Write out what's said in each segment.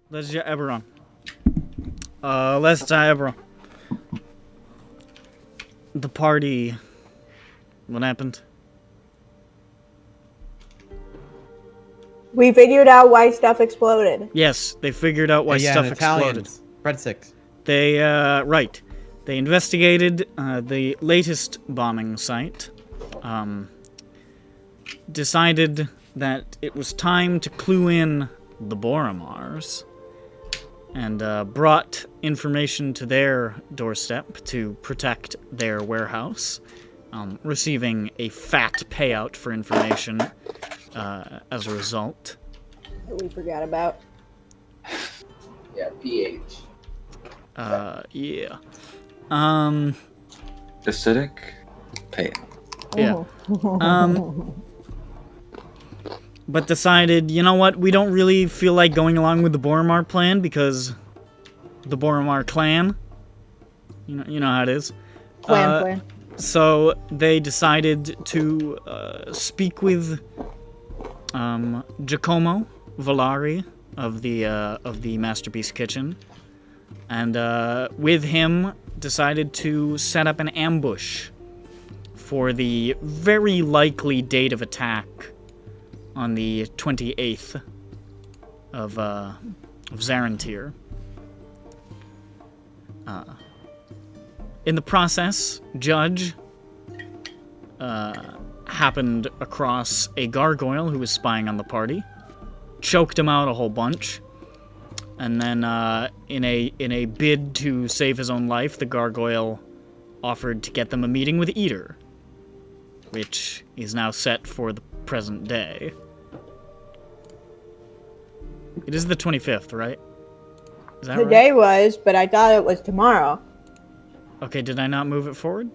Let's do EBERRON. Let's do EBERRON. The party. What happened? We figured out why stuff exploded. Yes, they figured out why stuff exploded. Red 6. They, right. They investigated the latest bombing site. Decided that it was time to clue in the Boromars. And brought information to their doorstep to protect their warehouse, receiving a fat payout for information as a result. That we forgot about. Yeah, PH. Yeah. Acidic payout. Yeah. But decided, you know what, we don't really feel like going along with the Boromar plan because the Boromar Clan, you know how it is. Plan. So they decided to speak with Giacomo Valari of the Masterpiece Kitchen, and with him decided to set up an ambush for the very likely date of attack on the 28th of Zarentir. In the process, Judge happened across a gargoyle who was spying on the party, choked him out a whole bunch, and then in a bid to save his own life, the gargoyle offered to get them a meeting with Eater, which is now set for the present day. It is the 25th, right? Is that Today right? was, but I thought it was tomorrow. Okay, did I not move it forward?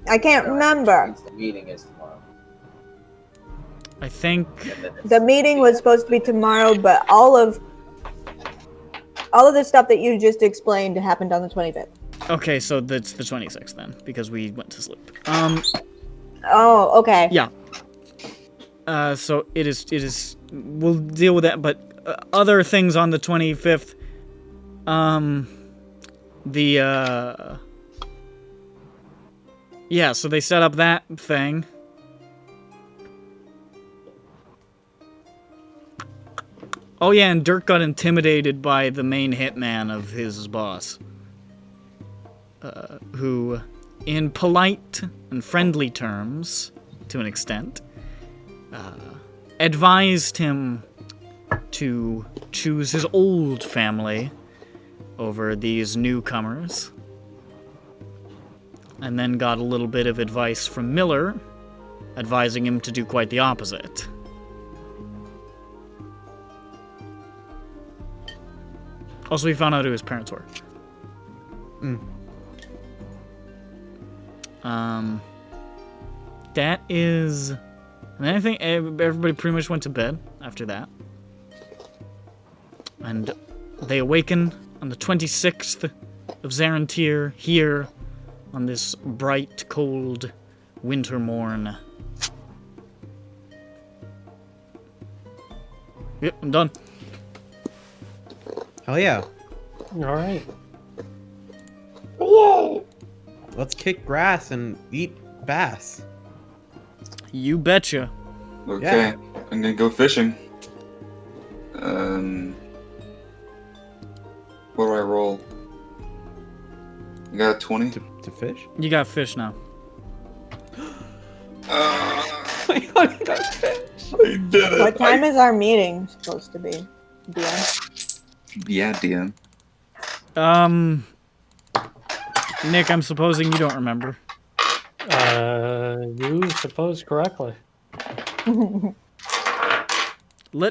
I can't remember. The meeting is tomorrow. I think... The meeting was supposed to be tomorrow, but all of the stuff that you just explained happened on the 25th. Okay, so that's the 26th then, because we went to sleep. Oh, okay. Yeah. So it is, we'll deal with that, but other things on the 25th, yeah, so they set up that thing. Oh yeah, and Dirk got intimidated by the main hitman of his boss, who, in polite and friendly terms, to an extent, advised him to choose his old family over these newcomers, and then got a little bit of advice from Miller, advising him to do quite the opposite. Also, we found out who his parents were. That is... And I think everybody pretty much went to bed after that. And they awaken on the 26th of Zarentir, here on this bright, cold winter morn. Yep, I'm done. Hell yeah. Alright. Yay! Let's kick grass and eat bass. You betcha. Okay, Yeah. I'm gonna go fishing. What do I roll? I got a 20. To fish? You got fish now. I got fish. I did it. What time is our meeting supposed to be? DM? Yeah, DM. Nick, I'm supposing you don't remember. You suppose correctly. I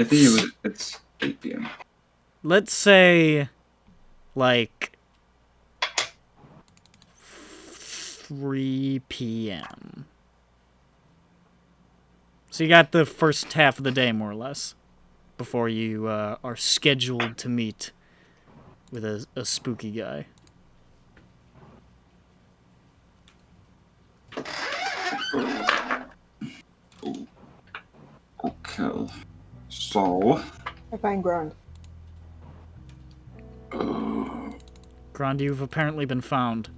think it's 8 p.m. Let's say, like, 3 p.m. So you got the first half of the day, more or less, before you are scheduled to meet with a spooky guy. Okay. So. I find Grond. Grand, you've apparently been found.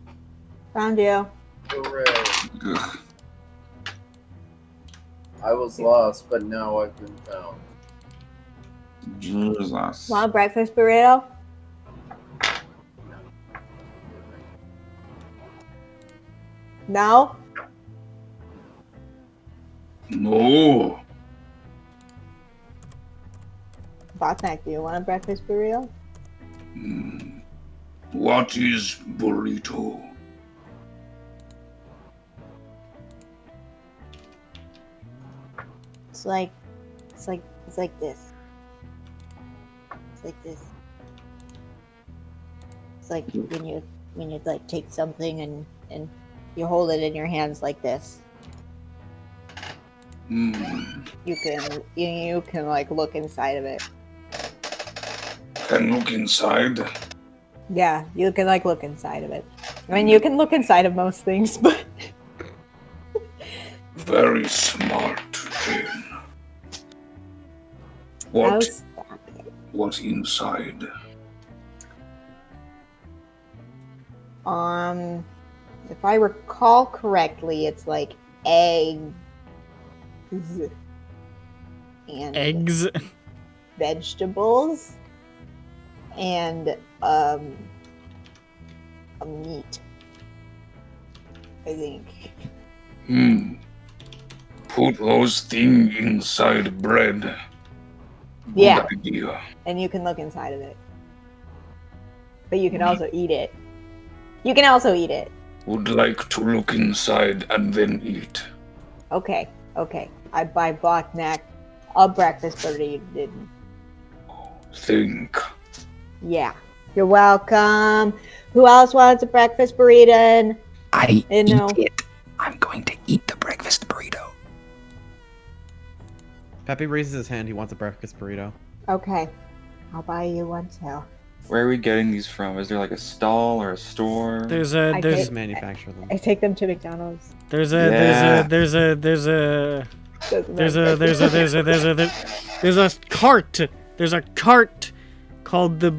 Found you. Hooray. Ugh. I was lost, but now I've been found. Jesus. Want a breakfast burrito? No? No. Botnak, do you want a breakfast burrito? What is burrito? It's like this. It's like this. It's like when you like take something and you hold it in your hands like this. You can like look inside of it. Can look inside. Yeah, you can like look inside of it. I mean, you can look inside of most things, but Very smart, Jane. Oh, stop it. What inside? If I recall correctly, it's like eggs and Eggs? vegetables and a meat. I think. Put those things inside bread. Yeah, Good idea. and you can look inside of it. But you can also eat it. You can also eat it. Would like to look inside and then eat. Okay. I buy Botnak a breakfast burrito. Think. Yeah. You're welcome. Who else wants a breakfast burrito? I eat No. it. I'm going to eat the breakfast burrito. Pepe raises his hand. He wants a breakfast burrito. Okay. I'll buy you one too. Where are we getting these from? Is there like a stall or a store? There's I there's Just manufacture them. I take them to McDonald's. there's Yeah. a cart. There's a cart called the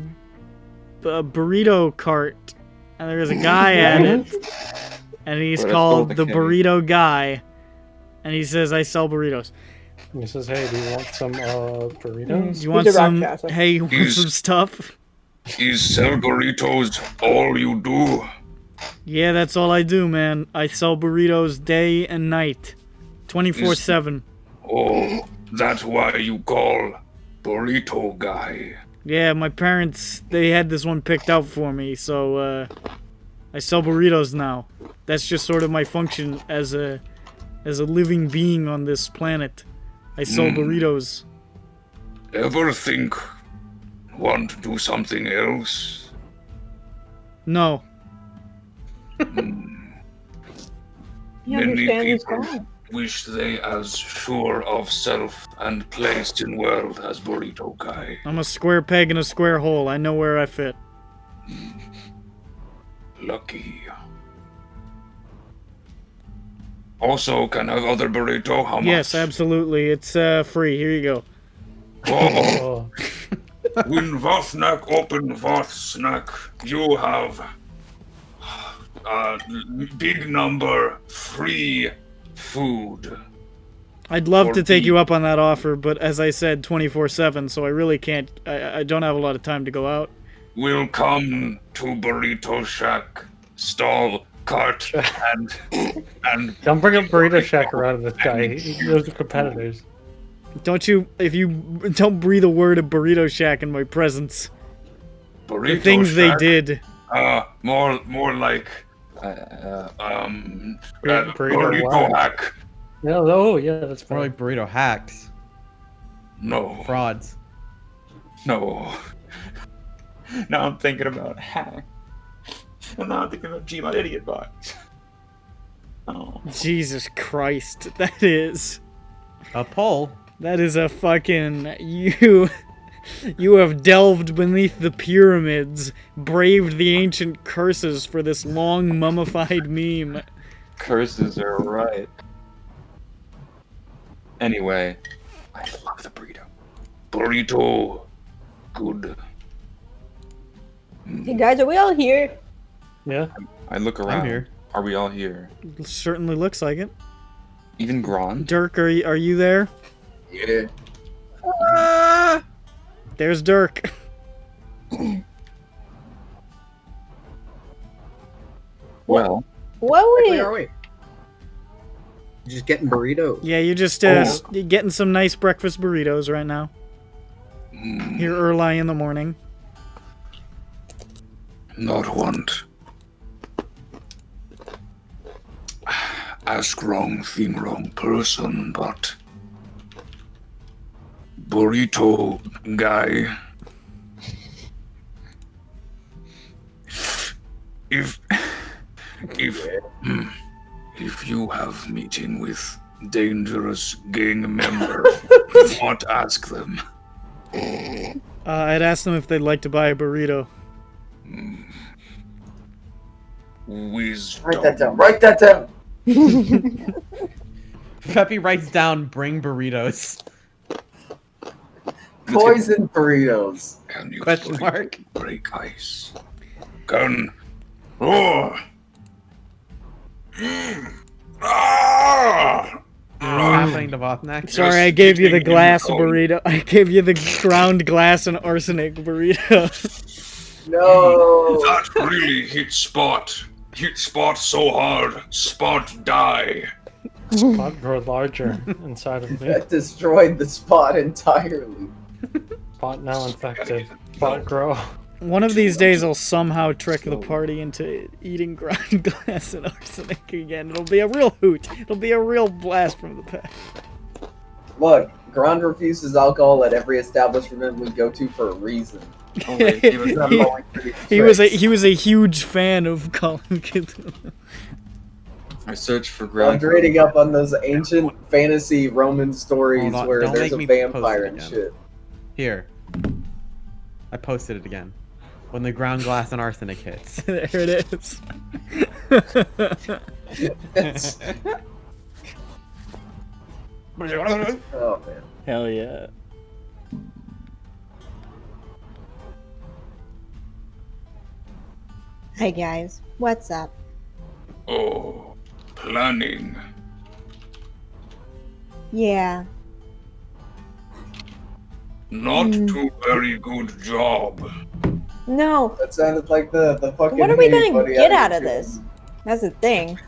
burrito cart, and there's a guy at it, and he's What, it's called called the the burrito guy, and he says, "I sell burritos. He says, "Hey, do you want some burritos?" You want He's a rock some? castle. Hey, you want He's- some stuff? Is sell burritos all you do? Yeah, that's all I do, man. I sell burritos day and night, 24/7. Oh, that's why you call burrito guy. Yeah, my parents, they had this one picked out for me, so I sell burritos now. That's just sort of my function as a living being on this planet. I sell burritos. Ever want to do something else? No. You Many understand he's people gone. wish they as sure of self and placed in world as burrito guy. I'm a square peg in a square hole. I know where I fit. Lucky. Also, can I have other burrito? How much? Yes, absolutely. It's free. Here you go. Oh, Oh, when Vafnak open Vath snack, you have big number free food. I'd love Or to take B. you up on that offer, but as I said, 24/7, so I really can't. I don't have a lot of time to go out. Will come to Burrito Shack, stall, cart, and don't bring up Burrito Shack around this guy. Those are competitors. Don't you? If you don't breathe a word of Burrito Shack in my presence, Burrito the things they Shack. did. More like Burrito burrito what? hack. Yeah, oh, yeah, that's More fine. like burrito hacks. No, Frauds. No. Now I'm thinking about hack. And now I'm thinking about Gmod idiot box. Oh. Jesus Christ, that is A poll. a fucking you. You have delved beneath the pyramids, braved the ancient curses for this long mummified meme. Curses are right. Anyway, I love the burrito. burrito. Good. Hey guys, are we all here? Yeah. I look around. I'm here. Are we all here? Certainly looks like it. Even Gron? Dirk, are you there? Yeah. There's Dirk. Well, What Where we? are we? Just getting burritos. Yeah, you're just you're getting some nice breakfast burritos right now. Here early in the morning. Not want. Ask wrong thing, wrong person, but burrito guy. If you have meeting with dangerous gang member, not ask them. I'd ask them if they'd like to buy a burrito. Write that Wisdom. down. Write that down. Peppy writes down bring burritos. Poison burritos. Can you Question mark. break ice? Can. Oh. Ah! What's happening to Vothnak? Sorry, I gave you the speaking in glass code. burrito. I gave you the ground glass and arsenic burrito. No. That really hit spot. Hit spot so hard. Spot die. Spot grow larger inside of me. That destroyed the spot entirely. Spot now infected. Spot grow. One of these days, I'll somehow trick the party into eating ground glass and arsenic again. It'll be a real hoot. It'll be a real blast from the past. Look, Grand refuses alcohol at every establishment we go to for a reason. oh wait, he was He's not He- falling for these He was tricks. a huge fan of Call of Cthulhu. I searched for I'm ground. reading up on those ancient fantasy Roman stories Hold on, where don't there's make a me post vampire it and again. shit. Here. I posted it again. When the ground glass and arsenic hits. There it is. Oh man. Hell yeah. Hi guys, what's up? Oh, planning. Yeah. Not too very good job. No. That sounded like the fucking. What are we hey, gonna buddy, get I out need of to- this? That's the thing.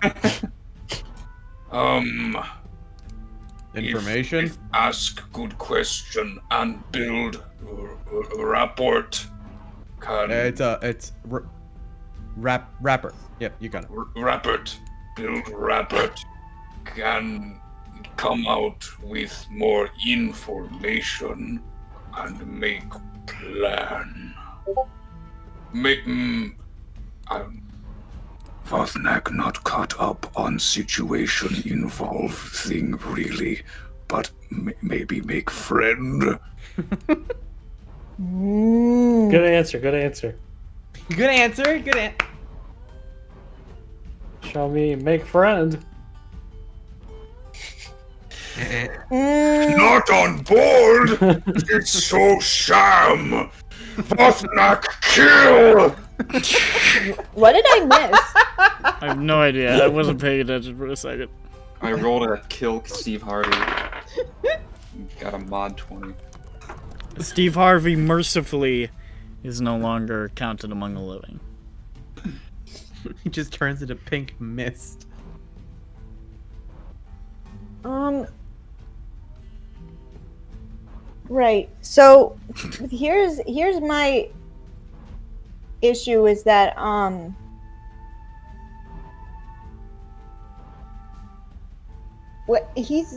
Information? If ask good question and build rapport. Can It's rapper. Yep, you got it. rapport. Build rapport. Can come out with more information and make plan. Vothnak not caught up on situation involve thing really, but maybe make friend. Mm. Good answer, good answer. Good answer. Good answer. Show me make friend. Mm. Not on board. It's so sham. Vothnak kill. What did I miss? I have no idea. I wasn't paying attention for a second. I rolled a kill Steve Harvey. Got a mod 20. Steve Harvey mercifully is no longer counted among the living. He just turns into pink mist. Right. So here's my issue is that what he's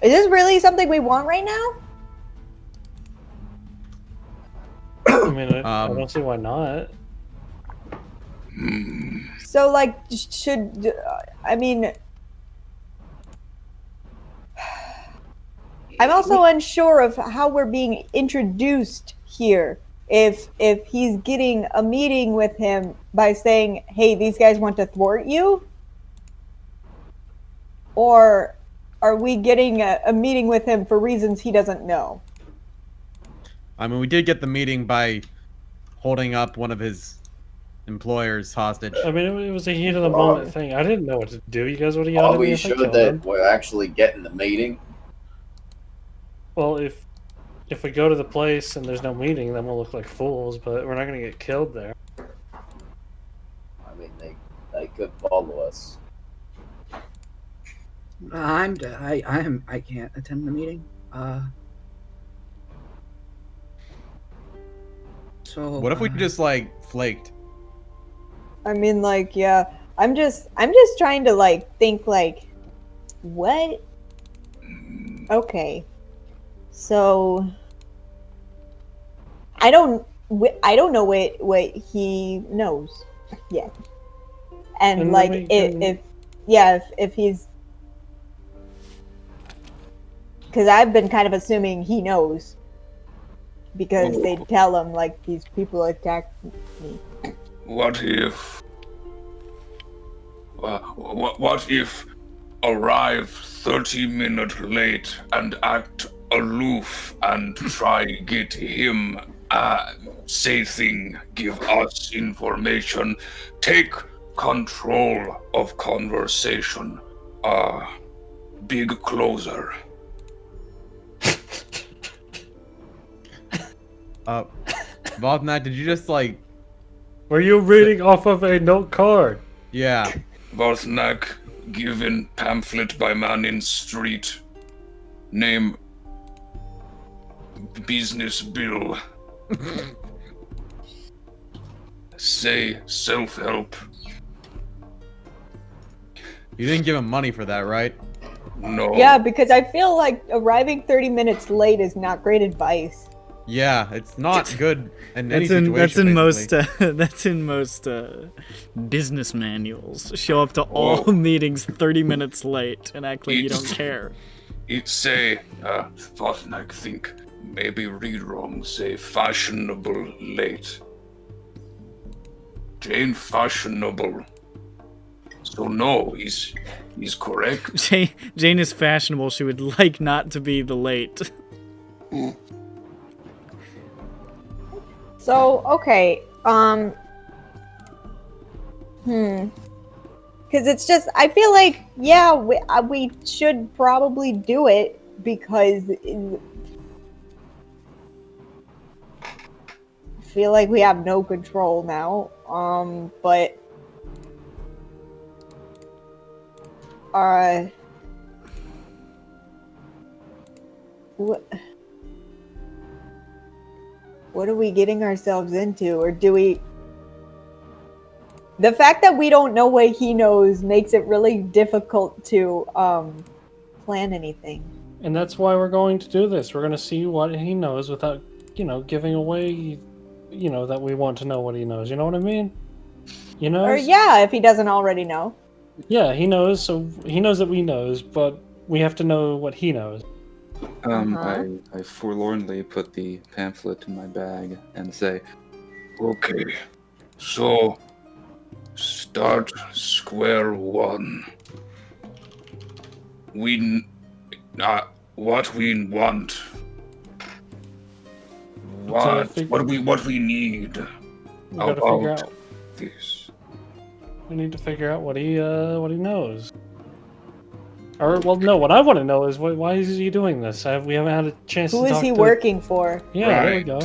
is this really something we want right now? I mean, I don't see why not. So like should I mean I'm also unsure of how we're being introduced here. If he's getting a meeting with him by saying, "Hey, these guys want to thwart you," or are we getting a meeting with him for reasons he doesn't know? I mean, we did get the meeting by holding up one of his employers hostage. I mean, it was a heat of the moment thing. I didn't know what to do. You guys would have Are yelled at me we if I sure killed that him. we're actually getting the meeting? Well, if we go to the place and there's no meeting, then we'll look like fools. But we're not gonna get killed there. I mean, they could follow us. I can't attend the meeting. So What if we just like flaked? I mean, like, yeah, I'm just trying to like think like, what? Okay, so I don't know what he knows yet, and And like then we if he's, because I've been kind of assuming he knows because they tell him like these people attacked me. What if? What if arrive 30 minutes late and act aloof and try get him say thing, give us information, take control of conversation, big closer. Valdnak, did you just like? Were you reading off of a note card? Yeah. Borthnak given pamphlet by man in street. Name business bill. Say self-help. You didn't give him money for that, right? No. Yeah, because I feel like arriving 30 minutes late is not great advice. Yeah, it's not good in any That's in situation. most basically. that's in most business manuals. Show up to all meetings 30 minutes late and act like you don't care. It say, Borthnak think maybe read wrong, say fashionable late. Jane fashionable. So no, he's correct. Jane is fashionable. She would like not to be the late. So, okay, because it's just, I feel like, yeah, we should probably do it because I feel like we have no control now, but what are we getting ourselves into? Or do we... The fact that we don't know what he knows makes it really difficult to plan anything. And that's why we're going to do this. We're going to see what he knows without, giving away, that we want to know what he knows. You know what I mean? You know? Or yeah, if he doesn't already know. Yeah, he knows, so he knows that we knows, but we have to know what he knows. I forlornly put the pamphlet in my bag and say, Okay, so start square one. What we want. What we need. We gotta figure about out. this. We need to figure out what he knows. Or, well, no, what I want to know is why is he doing this? We haven't had a chance to Who talk is he to... working for? Yeah, there we go.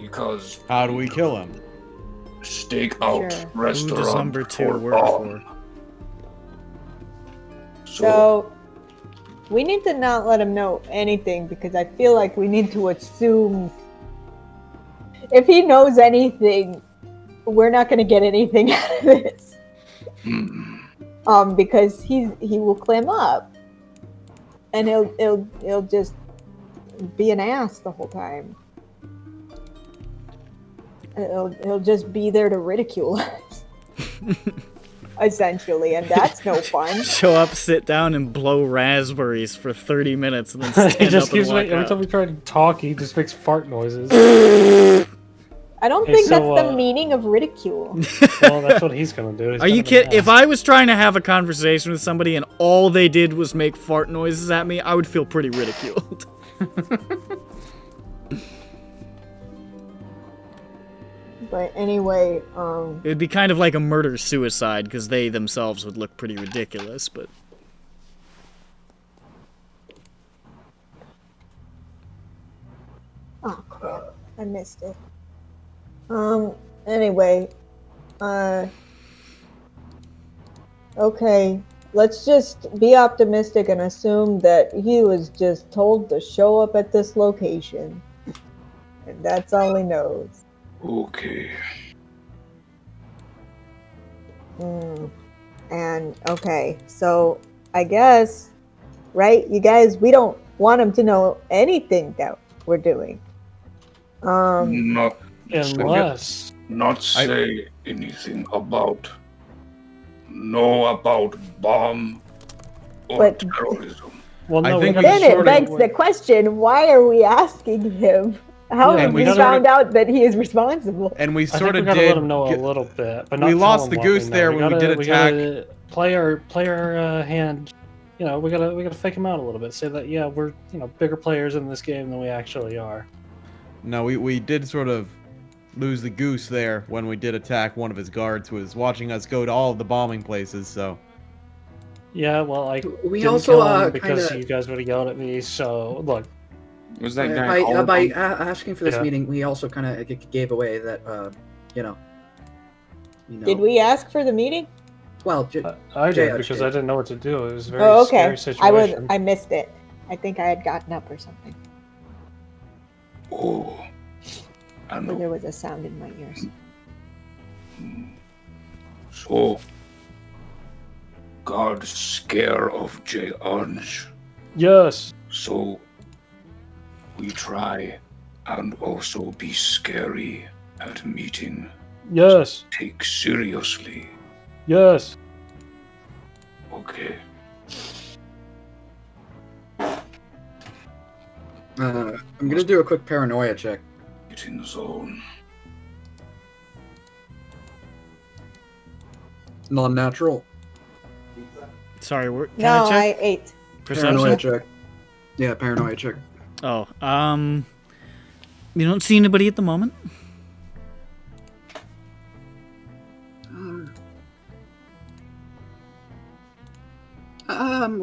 Because How do we kill him? stakeout Sure. Who restaurant does number 2 for work all. for? So, we need to not let him know anything because I feel like we need to assume if he knows anything, we're not going to get anything out of this. Because he will clam up, and he'll just be an ass the whole time. He'll just be there to ridicule us, essentially, and that's no fun. Show up, sit down, and blow raspberries for 30 minutes, and then stand He just up and keeps walk making, every out. time we try to talk, he just makes fart noises. I don't Hey, think so, that's the meaning of ridicule. Well, that's what he's gonna do. He's Are you gonna be an kidding? If ass. I was trying to have a conversation with somebody and all they did was make fart noises at me, I would feel pretty ridiculed. But anyway, It would be kind of like a murder-suicide, because they themselves would look pretty ridiculous, but... oh crap, I missed it. Anyway, okay, let's just be optimistic and assume that he was just told to show up at this location. And that's all he knows. Okay. And, okay, so I guess, right, you guys, we don't want him to know anything that we're doing. Not Unless... say anything about bomb or But- terrorism. Well, no, I think we we gotta- Then it sort of- begs the question, why are we asking him? How Yeah, have we we sort found of- out that he is responsible? And we I think sort we of gotta did. let him know get- a little bit, but not we tell lost him the what goose we know. there when we did attack. Gotta play our hand. You know, we gotta fake him out a little bit. Say that we're bigger players in this game than we actually are. No, we did sort of lose the goose there when we did attack one of his guards who was watching us go to all of the bombing places, so... Yeah, well, I We didn't also, kill him because kinda- you guys would have yelled at me. So look, Was that guy by called? asking for this Yeah. meeting, we also kind of gave away that, Did we ask for the meeting? Well, I did Judge because did. I didn't know what to do. It was a very Oh, okay. scary I situation. missed it. I think I had gotten up or something. Oh. Or And there was a sound in my ears. so, God scare of J. Ange. Yes. So, we try and also be scary at meeting. Yes. Take seriously. Yes. Okay. I'm gonna do a quick paranoia check. Get in the zone. Non-natural. Sorry, can No, I check? I ate. Paranoia Perception? check. Yeah, paranoia check. Oh, you don't see anybody at the moment?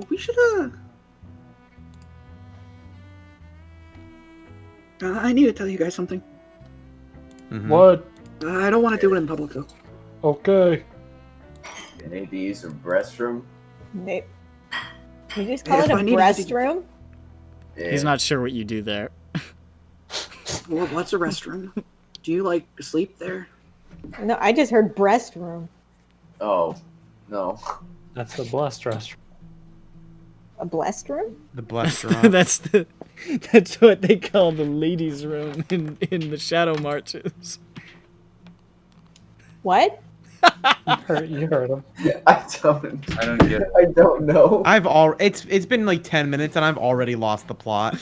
We should, I need to tell you guys something. Mhm. What? I don't want to do it in public, though. Okay. You need to use a restroom. Did you just call If it a I needed to- restroom? He's not sure what you do there. Well, what's a restroom? Do you, like, sleep there? No, I just heard breast room. Oh, no. That's the blessed restaurant. A blessed room? The blessed rock. That's what they call the ladies' room in the Shadow Marches. What? You heard him. I don't. I don't get it. I don't know. It's been like 10 minutes and I've already lost the plot.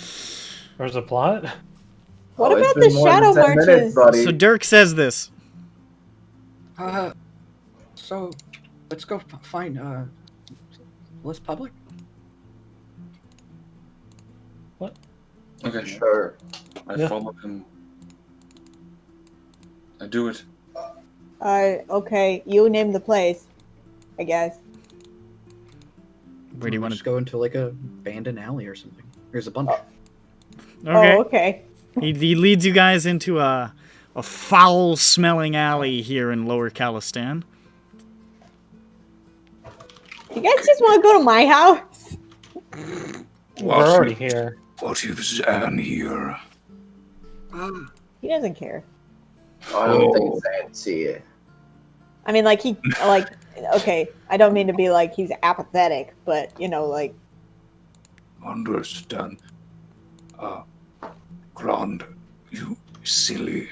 There's a plot. What It's about been the more than shadow 10 minutes, marches? buddy. So Dirk says this. So, let's go find, Bliss Public? Okay, Sure. I Yeah. follow him. I do it. Okay, you name the place, I guess. Where do you want Just to go into, like, a abandoned alley or something. There's a bunch. Okay. Oh, okay. He leads you guys into a foul-smelling alley here in Lower Calistan. You guys just want to go to my house? We're already here. What if Zan here? He doesn't care. I don't think Zan see it. I mean, like okay, I don't mean to be like he's apathetic, but like. Understand. Grand, you silly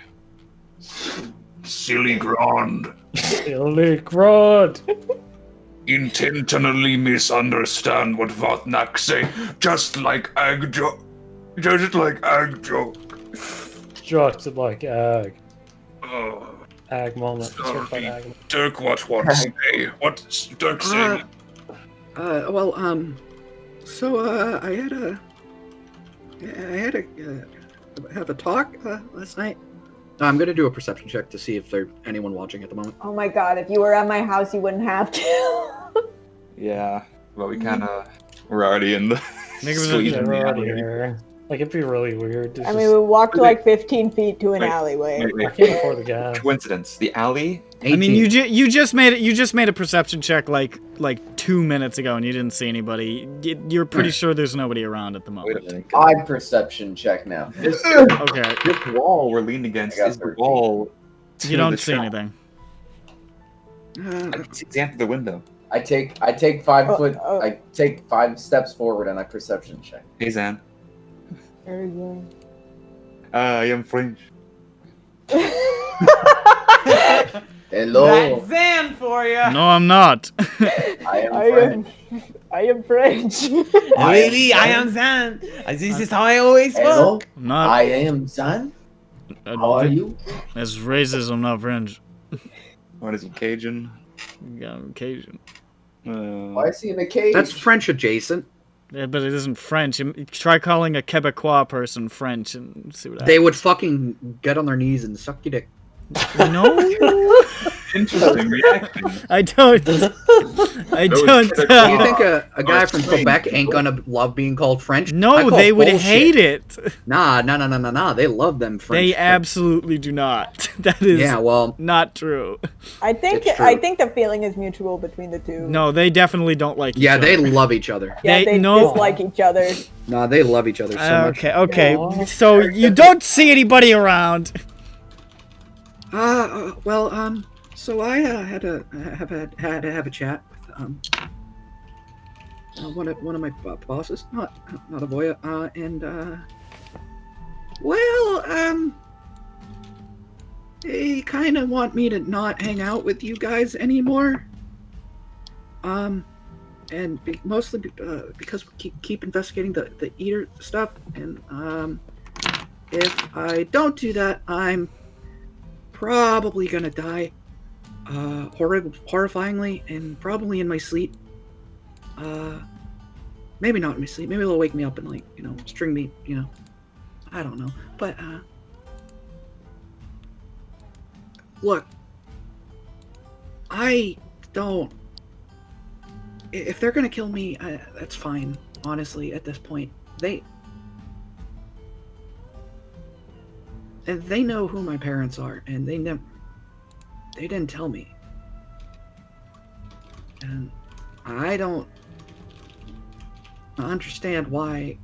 Grand. Silly crud. Intentionally misunderstand what Vatnak say, just like Agjo. Just like Agjo. Just like ag. Oh, Ag moment. Certified sorry. ag moment. Dirk, what say? What Dirk say? So I had have a talk last night. I'm gonna do a perception check to see if there's anyone watching at the moment. Oh my god! If you were at my house, you wouldn't have to. Yeah. Well, we kind of we're already in the. Think of it sweet Yeah, in the we're already alley. here. Like, it'd be really weird. To I mean, we walked Wait. like 15 feet to an Wait, alleyway. Wait, I can't afford the gas. Coincidence. The alley. 18. I mean, you just made a perception check like 2 minutes ago, and you didn't see anybody. You're pretty sure there's nobody around at the Wait a moment. minute. I perception check now. Okay, This wall we're leaning against I got is the 13. wall. to you don't the see shop. anything. I can see Zan through the window. I take 5 Oh, foot. oh. I take 5 steps forward and I perception check. Hey Zan. Very good. I am French. Hello, Zan for you. No, I'm not. I am French. I am French. Lady, I am Zan. This is how I always Hello, spoke. I'm not. I am Zan. How are you? As racist, I'm not French. What is he, Cajun? Yeah, I'm Cajun. Why is he in a cage? That's French adjacent. Yeah, but it isn't French. You try calling a Quebecois person French and see what happens. They would fucking get on their knees and suck your dick. No, Interesting reaction. I don't. I don't. Do you think a guy from Quebec ain't gonna love being called French? I No, call they would bullshit. hate it. Nah. They love them French. They absolutely do not. That is Yeah, well, not true. I think It's true. I think the feeling is mutual between the two. No, they definitely don't like each yeah, other. they love each other. Yeah, they no. dislike each other. Nah, they love each other so much. Okay. Aw. So you don't see anybody around. So I had to have a chat with one of my bosses, not Avoya, they kind of want me to not hang out with you guys anymore. And mostly because we keep investigating the eater stuff, and if I don't do that, I'm probably gonna die horrifyingly, and probably in my sleep. Maybe not in my sleep. Maybe they'll wake me up and, like, string me, I don't know. But look, I don't. If they're gonna kill me, that's fine. Honestly, at this point, they know who my parents are, and they didn't tell me, and I don't understand why.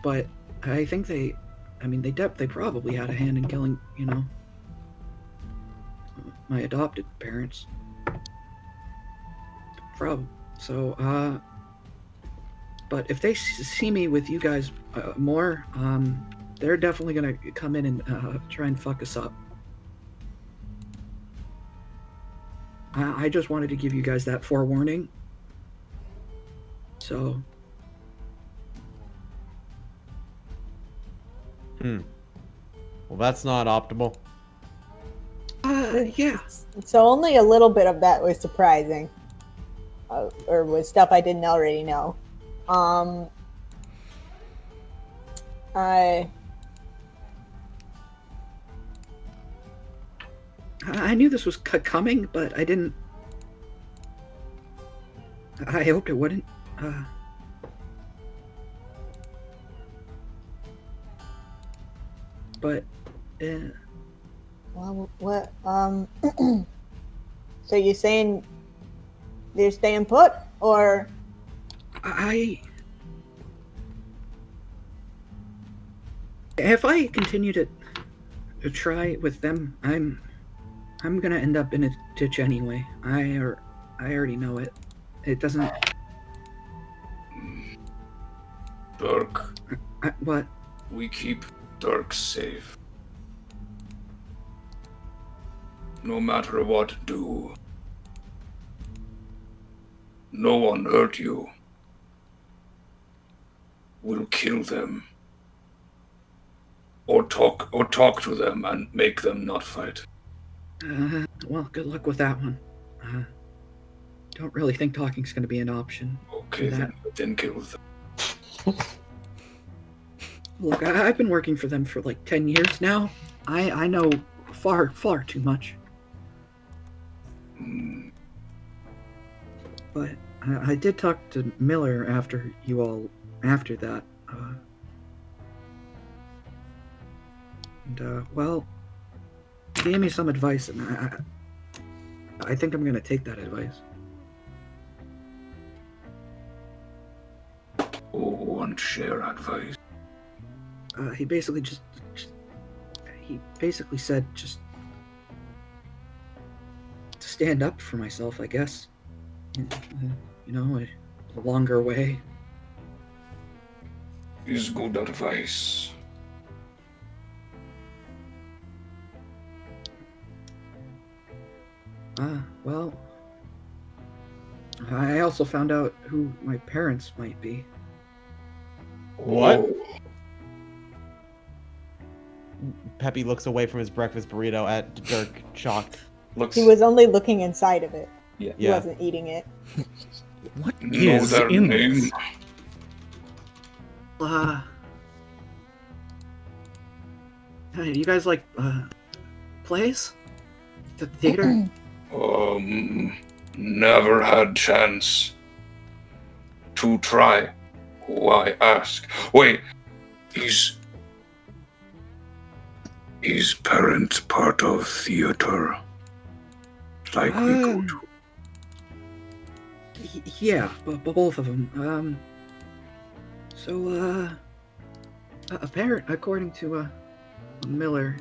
But I think they probably had a hand in killing, my adopted parents. So, but if they see me with you guys more, they're definitely gonna come in and try and fuck us up. I just wanted to give you guys that forewarning. So. Well, that's not optimal. Yeah. So only a little bit of that was surprising, or was stuff I didn't already know. I knew this was coming, but I didn't. I hoped it wouldn't. But. Well, what? So you're saying they're staying put, or? If I continue to try with them, I'm gonna end up in a ditch anyway. I already know it. It doesn't. Dirk, What? we keep Dirk safe. No matter what do. No one hurt you. We'll kill them. Or talk to them and make them not fight. Well, good luck with that one. Don't really think talking's gonna be an option. Okay, then kill them. Look, I've been working for them for like 10 years now. I know far too much. But I did talk to Miller after that. Well, he gave me some advice, and I think I'm gonna take that advice. Oh, and share advice. He basically said just to stand up for myself, I guess. You know, a longer way. Is good advice. Well, I also found out who my parents might be. What? Oh, Peppy looks away from his breakfast burrito at Dirk, shocked. He was only looking inside of it. Yeah. He wasn't eating it. What know is their in name. this? Hey, do you guys like plays? The theater? Never had chance to try. Why ask? Wait, is parent part of theater? Like we go to. Yeah, both of them. So, according to Miller,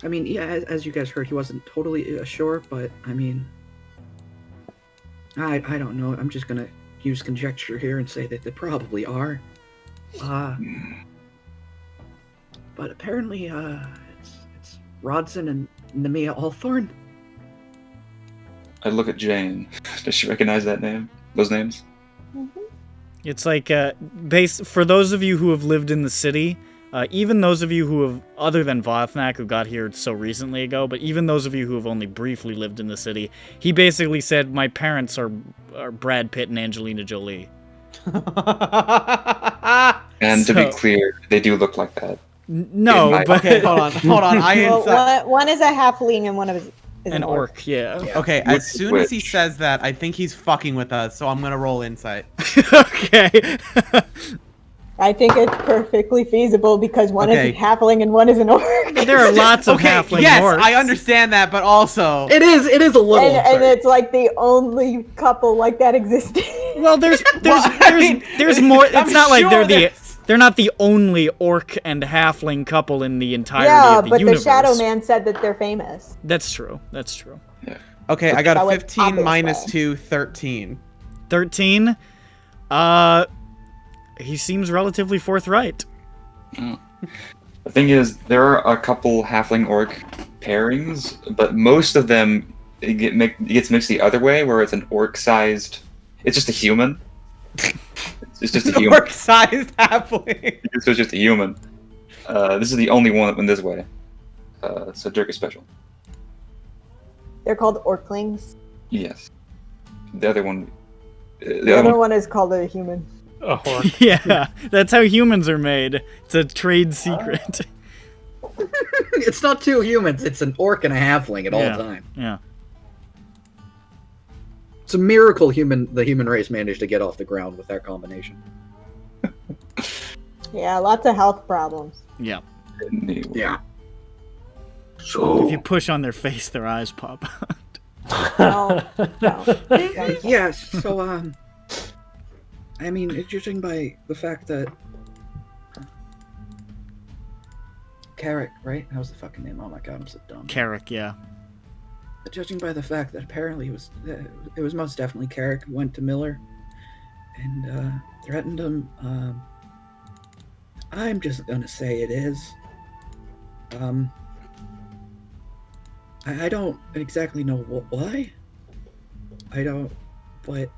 I mean, yeah, as you guys heard, he wasn't totally sure, but I mean, I don't know. I'm just gonna use conjecture here and say that they probably are. But apparently, it's Rodson and Nemea Althorn. I look at Jane. Does she recognize that name? Those names? It's like, for those of you who have lived in the city, even those of you who have, other than Vothnak, who got here so recently ago, but even those of you who have only briefly lived in the city, he basically said, my parents are Brad Pitt and Angelina Jolie. And to be clear, they do look like that. No, but... Okay, hold on. One is a halfling and one is an orc, yeah. Okay, as soon as he says that, I think he's fucking with us, so I'm gonna roll insight. Okay. I think it's perfectly feasible because one is a halfling and one is an orc. There are lots of halfling orcs. I understand that, but also it is a little and it's like the only couple like that existing. Well, there's more. It's not like they're not the only orc and halfling couple in the entirety of the universe. The Shadow Man said that they're famous. That's true. Yeah. Okay, I got a 15 minus 2, 13. 13? He seems relatively forthright. Oh. The thing is, there are a couple halfling orc pairings, but most of them it gets mixed the other way, where it's an orc-sized. It's just a human. It's just a human. Orc-sized halfling. It's just a human. This is the only one that went this way. So Dirk is special. They're called orclings. Yes. The other one. The other one is called a human. A orc. Yeah, that's how humans are made. It's a trade secret. It's not two humans, it's an orc and a halfling at all time. Yeah. It's a miracle the human race managed to get off the ground with that combination. Yeah, lots of health problems. Yeah. Yeah. So if you push on their face, their eyes pop out. No. Yes, so I mean, judging by the fact that Carrick, right? That was the fucking name. Oh my god, I'm so dumb. Carrick, yeah. But judging by the fact that apparently it was most definitely Carrick who went to Miller and threatened him, I'm just gonna say it is. I don't exactly know why. I don't, but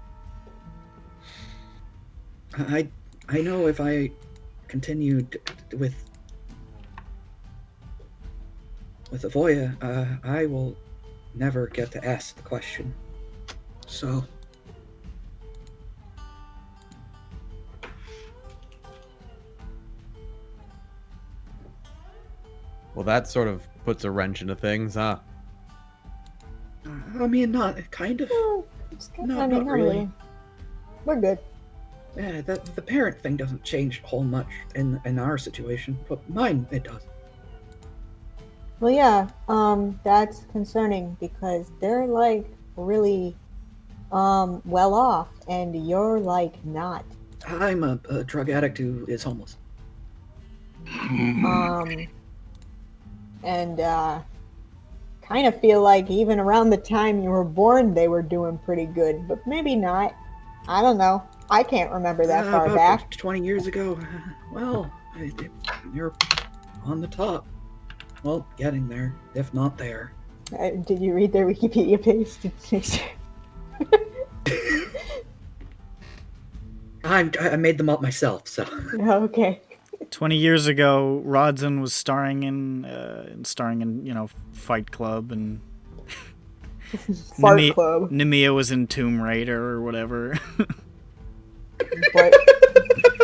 I know if I continued with Avoya, I will never get to ask the question. So. Well, that sort of puts a wrench into things, huh? I mean, not kind of. Not really. We're good. Yeah, the parent thing doesn't change a whole much in our situation, but mine it does. Well, yeah, that's concerning because they're like really well off, and you're like not. I'm a drug addict who is homeless. And kind of feel like even around the time you were born, they were doing pretty good, but maybe not. I don't know. I can't remember that far about back. 20 years ago. Well, you're on the top. Well, getting there, if not there. Did you read their Wikipedia page? I made them up myself, so. Okay. 20 years ago, Rodson was starring in Fight Club, and Fart Club. Nemea was in Tomb Raider or whatever.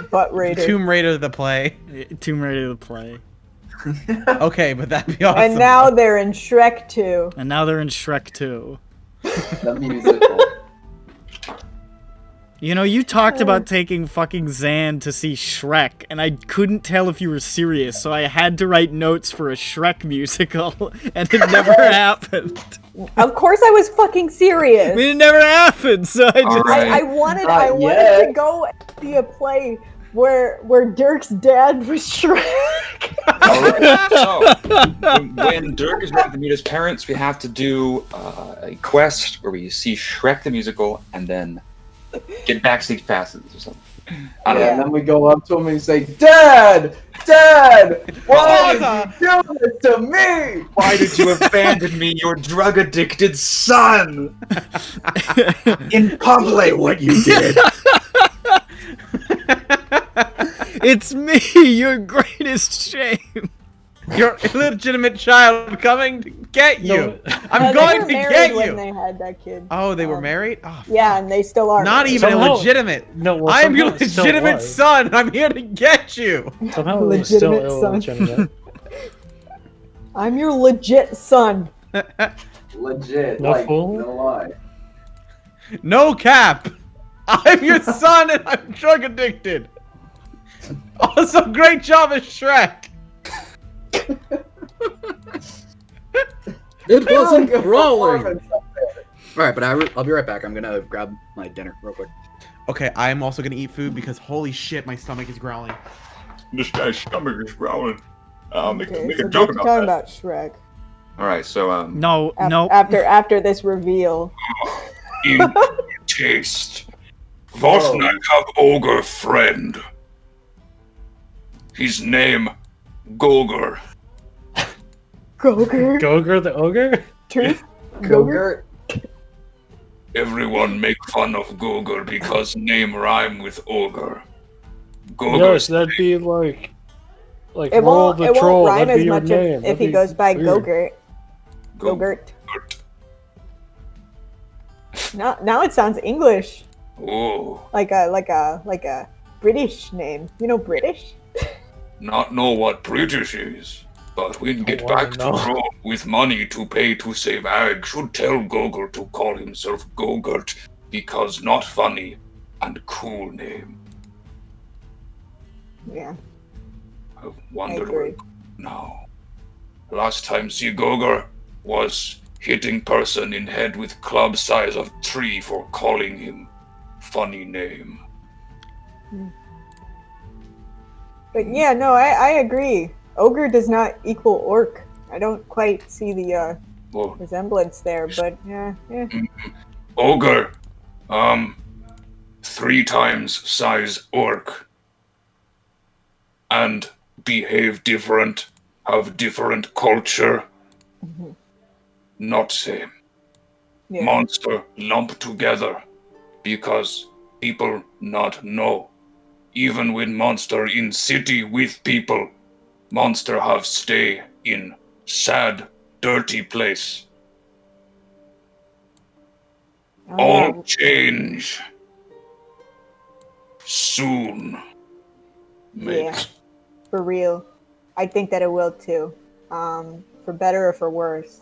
Butt Raider. Tomb Raider the play. Tomb Raider the play. Okay, but that'd be awesome. And now they're in Shrek 2. And now they're in Shrek 2. The musical. You know, you talked about taking fucking Zan to see Shrek, and I couldn't tell if you were serious, so I had to write notes for a Shrek musical, and it never happened. Of course I was fucking serious. I mean, it never happened, so I just... Right. I wanted to go and see a play where Dirk's dad was Shrek. Alright, so when Dirk is ready to meet his parents, we have to do a quest where we see Shrek the musical and then get backstage passes or something. And then we go up to him and say, Dad! Dad! Why did you do this to me? Why did you abandon me, your drug-addicted son? In public, what you did. It's me, your greatest shame. Your illegitimate child coming to get you. No. I'm They going were to married get when you. they had that kid. Oh, they were married? Oh, Yeah, and they still are. not married. even Somehow- illegitimate. No, well, I'm your somehow it still legitimate was. son. I'm here to get you. Somehow it was still Legitimate son. illegitimate. I'm your legit son. Legit. No like, fool? no lie. No cap. I'm your son and I'm drug addicted. Also, great job as Shrek. It wasn't Good rolling. performance up there. Alright, but I'll be right back. I'm gonna grab my dinner real quick. Okay, I am also gonna eat food because holy shit, my stomach is growling. This guy's stomach is growling. I'll make Okay, a so joke back to about talking that. about Shrek. Alright, so, No, no. After this reveal. In taste. What I have ogre friend. His name Gogor. Gogurt. Gogurt the ogre? Truth? Gogurt. Gogurt. Everyone make fun of Gogor because name rhyme with ogre. Gogor. Yes, that'd be like It roll won't, the it troll. won't rhyme That'd as be your much name. if That'd he be goes by weird. Gogurt. Gogurt. Now it sounds English. Oh, Like a British name. You know British? not know what British is. But when get wanna back to know. Rome with money to pay to save Ag, should tell Gogor to call himself Gogurt because not funny and cool name. Yeah. I wonder agree. where now. Last time see Gogor was hitting person in head with club size of tree for calling him funny name. But yeah, no, I agree. ogre does not equal orc. I don't quite see the Well, resemblance there, but yeah. ogre, 3 times size orc, and behave different, have different culture. Not same. Yeah. Monster lump together because people not know. Even when monster in city with people, monster have stay in sad, dirty place. All change soon. Mate. Yeah, for real. I think that it will too. For better or for worse.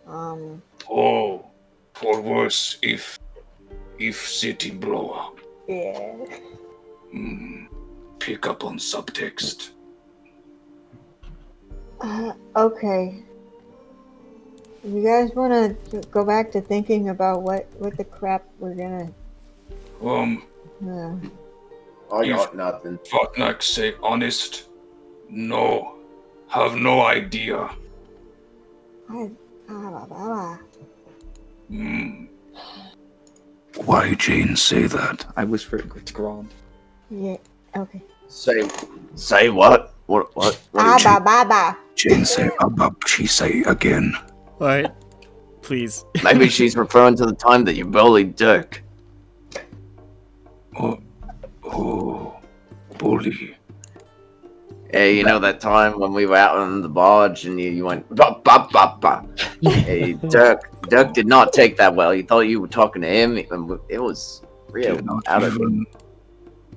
Oh, for worse if city blow up. Yeah. Pick up on subtext. Okay. You guys want to go back to thinking about what the crap we're gonna? I got nothing. Vatnak say honest. No, have no idea. Why Jane say that? I whisper it to Grand. Yeah. Okay. Say what? What? Baba. Jane say she say again. Alright. Please. Maybe she's referring to the time that you bullied Dirk. Oh, bully. Yeah, you know that time when we were out on the barge and you went bop bop bop bop. Hey, Dirk did not take that well. He thought you were talking to him. It was real out of him.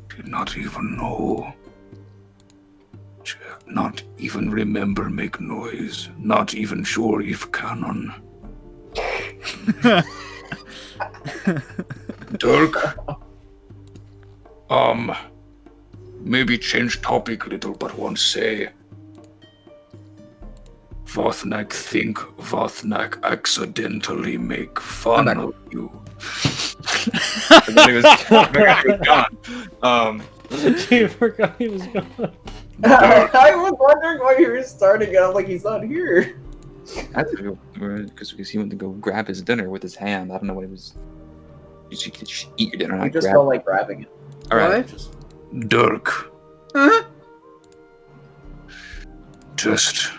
Did not even know. Not even remember make noise. Not even sure if canon. Dirk. Maybe change topic a little, but won't say. Vothnak think Vothnak accidentally make fun of you. He was gone. You forgot he was gone. I was wondering why you were starting it. I'm like, he's not here. Because he went to go grab his dinner with his hand. I don't know what it was. You could eat your dinner. I Not just grab felt like grabbing it. All right. Dirk. Huh? Just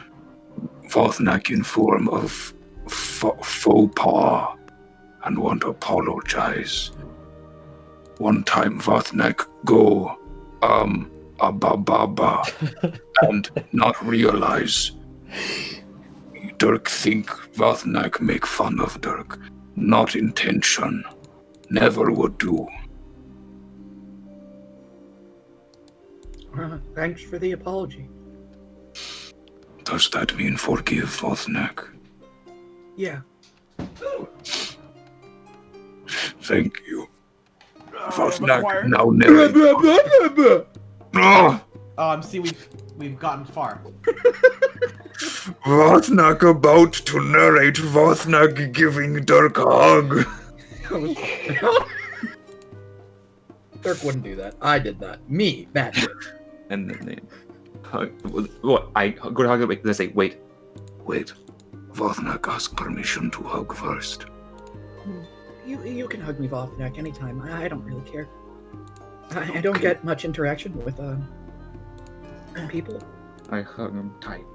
Vothnak in form of faux pas and want to apologize. One time Vothnak go ababa and not realize Dirk think Vothnak make fun of Dirk. Not intention. Never would do. Thanks for the apology. Does that mean forgive Vothnak? Yeah. Thank you. Vothnak now never. See, we've gotten far. Vothnak about to narrate Vothnak giving Dirk a hug. Dirk wouldn't do that. I did that. Me, bad Dirk. And then they what? I go to hug. Wait, they say wait. Wait. Vothnak ask permission to hug first. You can hug me, Vothnak, anytime. I don't really care. I don't get much interaction with people. I hug him tight,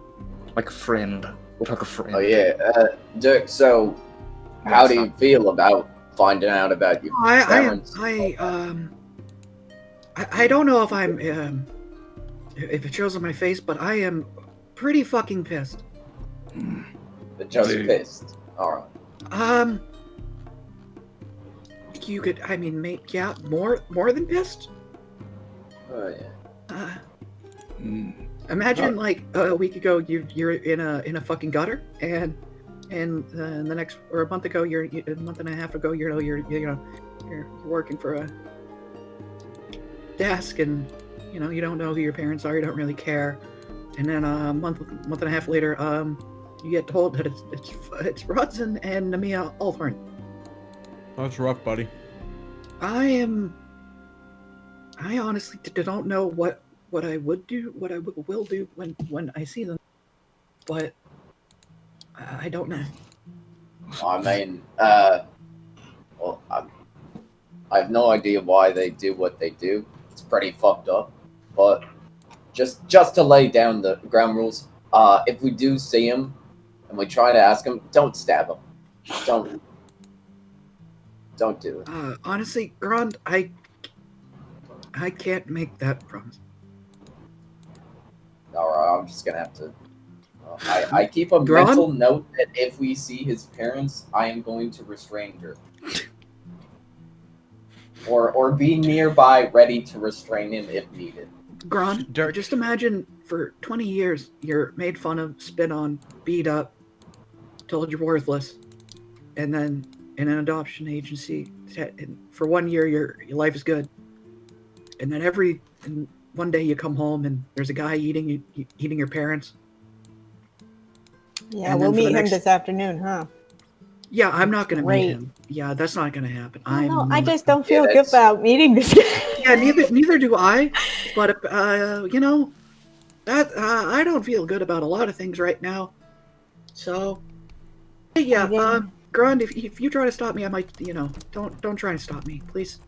like a friend. We'll hug a friend. Oh yeah, Dirk. So, how do you feel about finding out about your parents? I don't know if I'm if it shows on my face, but I am pretty fucking pissed. Just pissed. All right. You could, I mean, make more than pissed. Oh yeah. Imagine like a week ago you're in a fucking gutter, and the next, or a month ago a month and a half ago you're working for a Daask, and you don't know who your parents are, you don't really care, and then a month and a half later you get told that it's Rodson and Namia Althorn. That's rough, buddy. I honestly don't know what what I would do, what I will do when I see them, but I don't know. I mean, well, I have no idea why they do what they do. It's pretty fucked up. But just to lay down the ground rules, if we do see him and we try to ask him, don't stab him. Don't do it. Honestly, Grand, I can't make that promise. Alright, I'm just gonna have to. I keep a Grand? mental note that if we see his parents, I am going to restrain her. Or be nearby, ready to restrain him if needed. Grand, just imagine for 20 years you're made fun of, spit on, beat up, told you're worthless, and then in an adoption agency, for 1 year your life is good, and then one day you come home and there's a guy eating your parents. Yeah, And we'll then for the meet him next- this afternoon, huh? Yeah, I'm not gonna meet Great. him. Yeah, that's not gonna happen. No, I just don't feel good that's- about meeting this guy. Yeah, neither do I. But you know, that I don't feel good about a lot of things right now. So, yeah, Again. Grund, if you try to stop me, I might, don't try to stop me, please.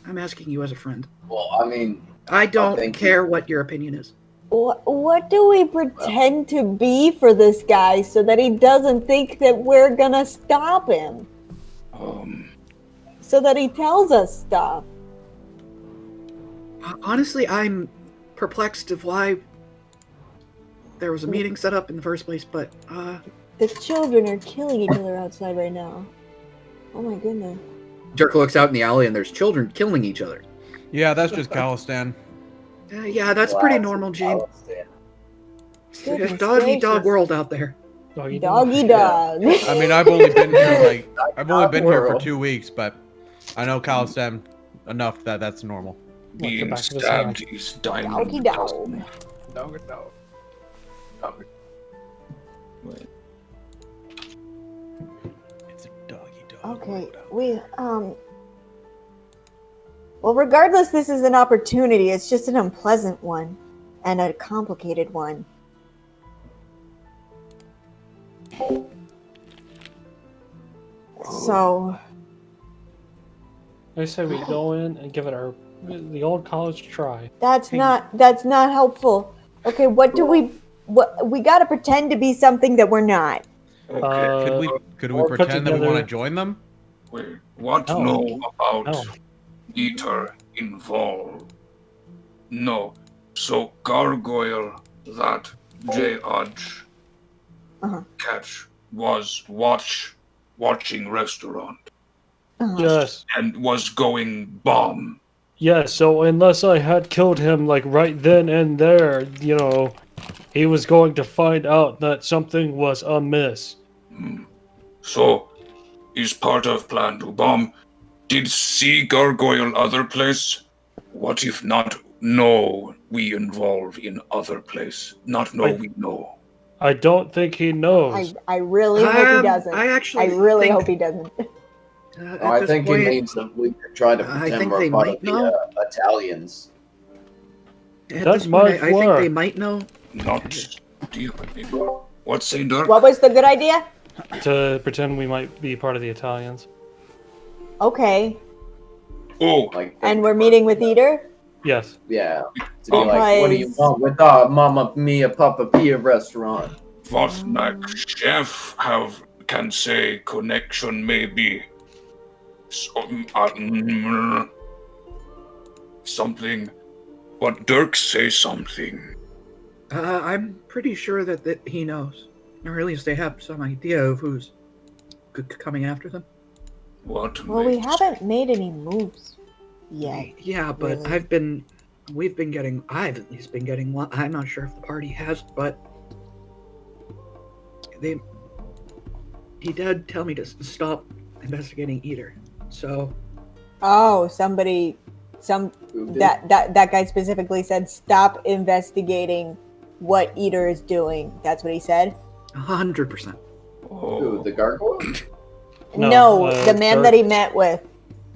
I'm asking you as a friend. Well, I mean, I don't thank care what your opinion is. What do we pretend to be for this guy so that he doesn't think that we're gonna stop him? So that he tells us stuff. Honestly, I'm perplexed of why there was a meeting set up in the first place, but The children are killing each other outside right now. Oh my goodness. Dirk looks out in the alley and there's children killing each other. Yeah, that's just Calistan. yeah, that's pretty normal, Gene. Goodness Doggy dog gracious. world out there. Doggy dog. I mean, I've only been here I've only been here for World. 2 weeks, but I know Calistan enough that that's normal. Being back of his stabbed is diamond. Doggy dog. It's a doggy dog. Okay, well, regardless, this is an opportunity. It's just an unpleasant one and a complicated one. So, I say we go in and give it the old college try. that's not helpful. Okay, what we got to pretend to be something that we're not. Okay. Could we or put pretend that we want to together- join them? We want to No. know about No. Eater involved. No. So gargoyle that Judge Uh-huh. catch was watching restaurant Yes. and was going bomb. Yes, so unless I had killed him like right then and there, he was going to find out that something was amiss. So is part of plan to bomb. Did see gargoyle other place? What if not know we involve in other place? Not know we know. I don't think he knows. I really hope he doesn't. I actually really think- hope he doesn't. At I this think point, he means that we could try to I pretend think we're they part might of the know. Italians. At That's this point, my I think work. they might know. Not deal with me. What's saying, Dirk? What was the good idea? To pretend we might be part of the Italians. Okay, Oh, Like, and we're meeting with Eater? Yes. yeah. To be like, what do you want with our Mamma Mia Papa Pia restaurant? what next chef can say connection maybe something. But Dirk say something. I'm pretty sure that he knows, or at least they have some idea of who's coming after them. What? Well, we makes- haven't made any moves yet. Yeah, but Really? I've at least been getting one. I'm not sure if the party has, but he did tell me to stop investigating Eater. So Oh, Who did? that guy specifically said stop investigating what Eater is doing. That's what he said? 100%. Who, Oh, the gargoyle? No, the man that he Dirk's- met with.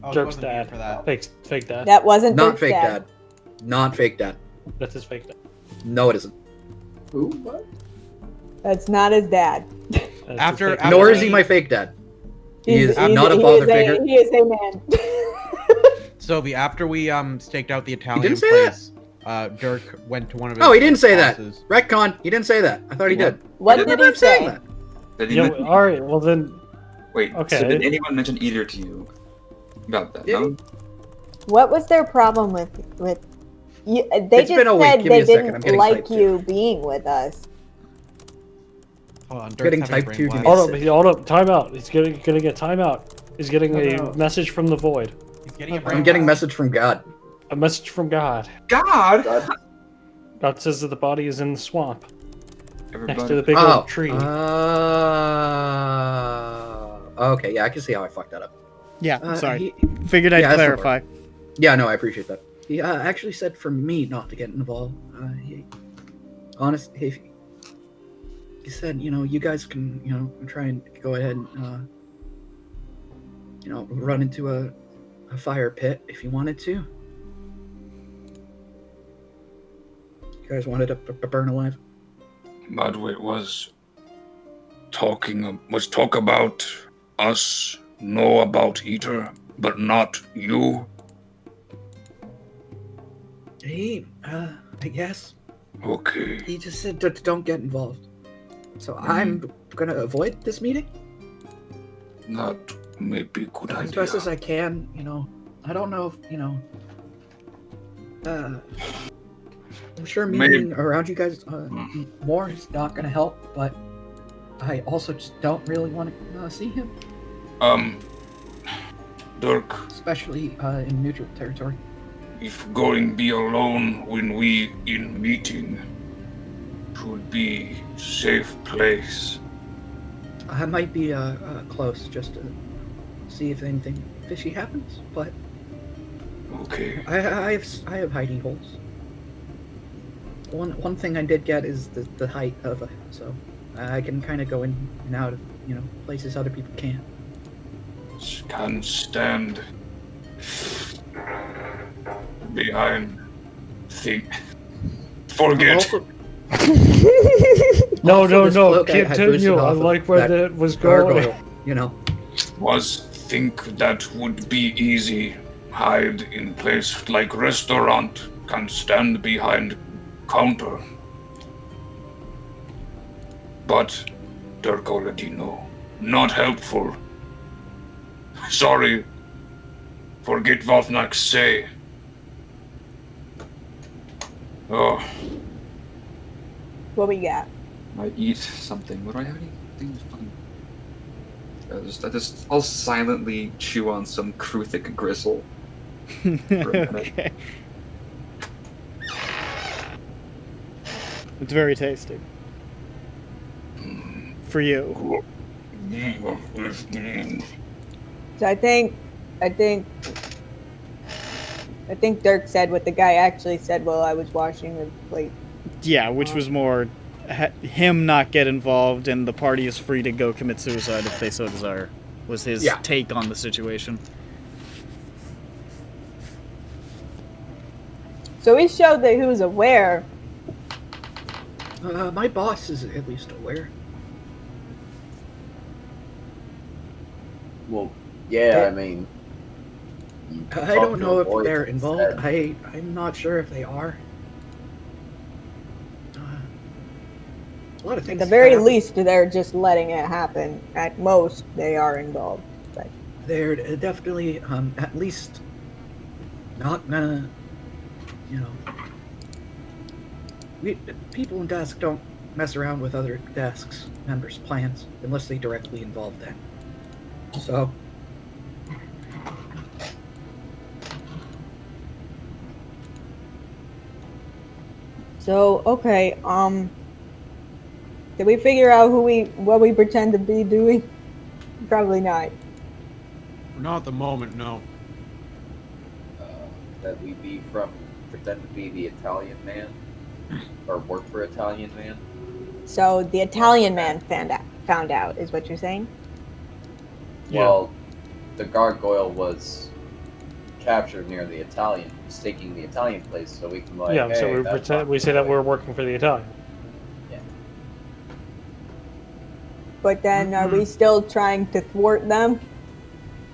I Dirk's wasn't here dad. for that. Fake dad. That wasn't Not Dirk's fake dad. dad. Not fake dad. That's his fake dad. No, it isn't. Who? What? That's not his dad. That's his After- fake dad. after- Nor is he my fake dad. He is He's- not a he father is figure. He is a man. Sylvie, after we staked out the Italian didn't say place, Dirk went to one of his Oh, he didn't say that. bosses. Retcon. He didn't say that. I thought he did. What I did remember he him saying say? that. Did he Yeah, men- all right. Well then, Wait, Okay. so did anyone mention either to you about that? Did No? What was their problem with you? They It's just been a week. said Give me they a second. I'm didn't getting like typed you being with us. Hold on, Dirk's Getting having a type brain 2 blast. hold up. Time out. He's gonna get a timeout. He's getting No. a message from the void. He's getting a brain I'm getting blast. message from God. A message from God. God! God says that the body is in the swamp Everybody. next to the big Oh. oak tree. Okay, yeah, I can see how I fucked that up. Yeah, sorry. He, Figured I'd yeah, that's no clarify. yeah, no, I appreciate that. He actually said for me not to get involved. He said, you guys can, try and go ahead and, run into a fire pit if you wanted to. You guys wanted to burn alive? Madwit was talk about us, know about Eater, but not you. I guess. Okay. He just said don't get involved. So I'm gonna avoid this meeting That may be a good as idea. best as I can. I don't know if I'm sure meeting around you guys more is not gonna help, but I also just don't really want to see him, Dirk, especially in neutral territory. if going be alone when we in meeting should be safe place. I might be close just to see if anything fishy happens, but Okay. I have hiding holes. One thing I did get is the height of it, so I can kind of go in and out of places other people can't. Can stand behind thing. Forget. Also, No, this cloak I had continue. boosted I off of like where that that was going. gargoyle, Was think that would be easy. Hide in place like restaurant. Can stand behind counter. But Dirk already know. Not helpful. Sorry. Forget Valfnak say. Oh, What we got? I eat something. What do I have? Anything fun? I'll silently chew on some Kruthic gristle. For a minute. Okay. It's very tasty. For you. So I think Dirk said what the guy actually said while I was washing the plate. Yeah, which was more him not get involved and the party is free to go commit suicide if they so desire, was his take on the situation. So he showed that he was aware. my boss is at least aware. Well, yeah, I mean. you I talk don't to know a if voice they're involved. instead. I'm not sure if they are. A lot of At things. the very happen. least, they're just letting it happen. At most, they are involved. But They're definitely at least not gonna, people in Daask don't mess around with other Daask's members' plans unless they directly involve them. So okay. Did we figure out what we pretend to be doing? Probably not. Not at the moment, no. That we pretend to be the Italian man, or work for Italian man. So the Italian man found out, is what you're saying? Yeah. Well, the gargoyle was captured near the Italian, staking the Italian place, so we can like. Yeah, hey, so we say that we're working for the Italian. Yeah. But then, are we still trying to thwart them?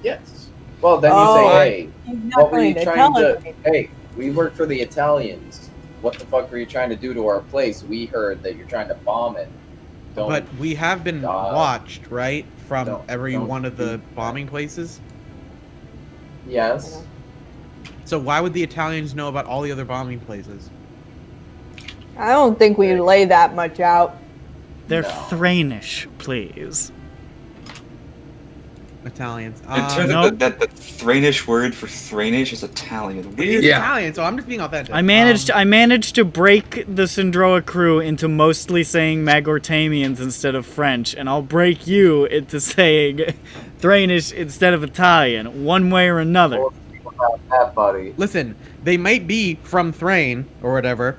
Yes. Well, then you Oh, say, hey, He's not what were you going to trying tell us to? anything. Hey, we work for the Italians. What the fuck were you trying to do to our place? We heard that you're trying to bomb it. Don't. But we have been watched, right, from every don't one of do the that. bombing places. Yes. So why would the Italians know about all the other bombing places? I don't think we lay that much out. They're No. Thranish, please. Italians. It turns no. out that the Thranish word for Thranish is Italian. It Weird. is Italian, so I'm just being authentic. I managed to break the Syndroa crew into mostly saying Magortamians instead of French, and I'll break you into saying Thranish instead of Italian, one way or another. That buddy. Listen, they might be from Thrain or whatever,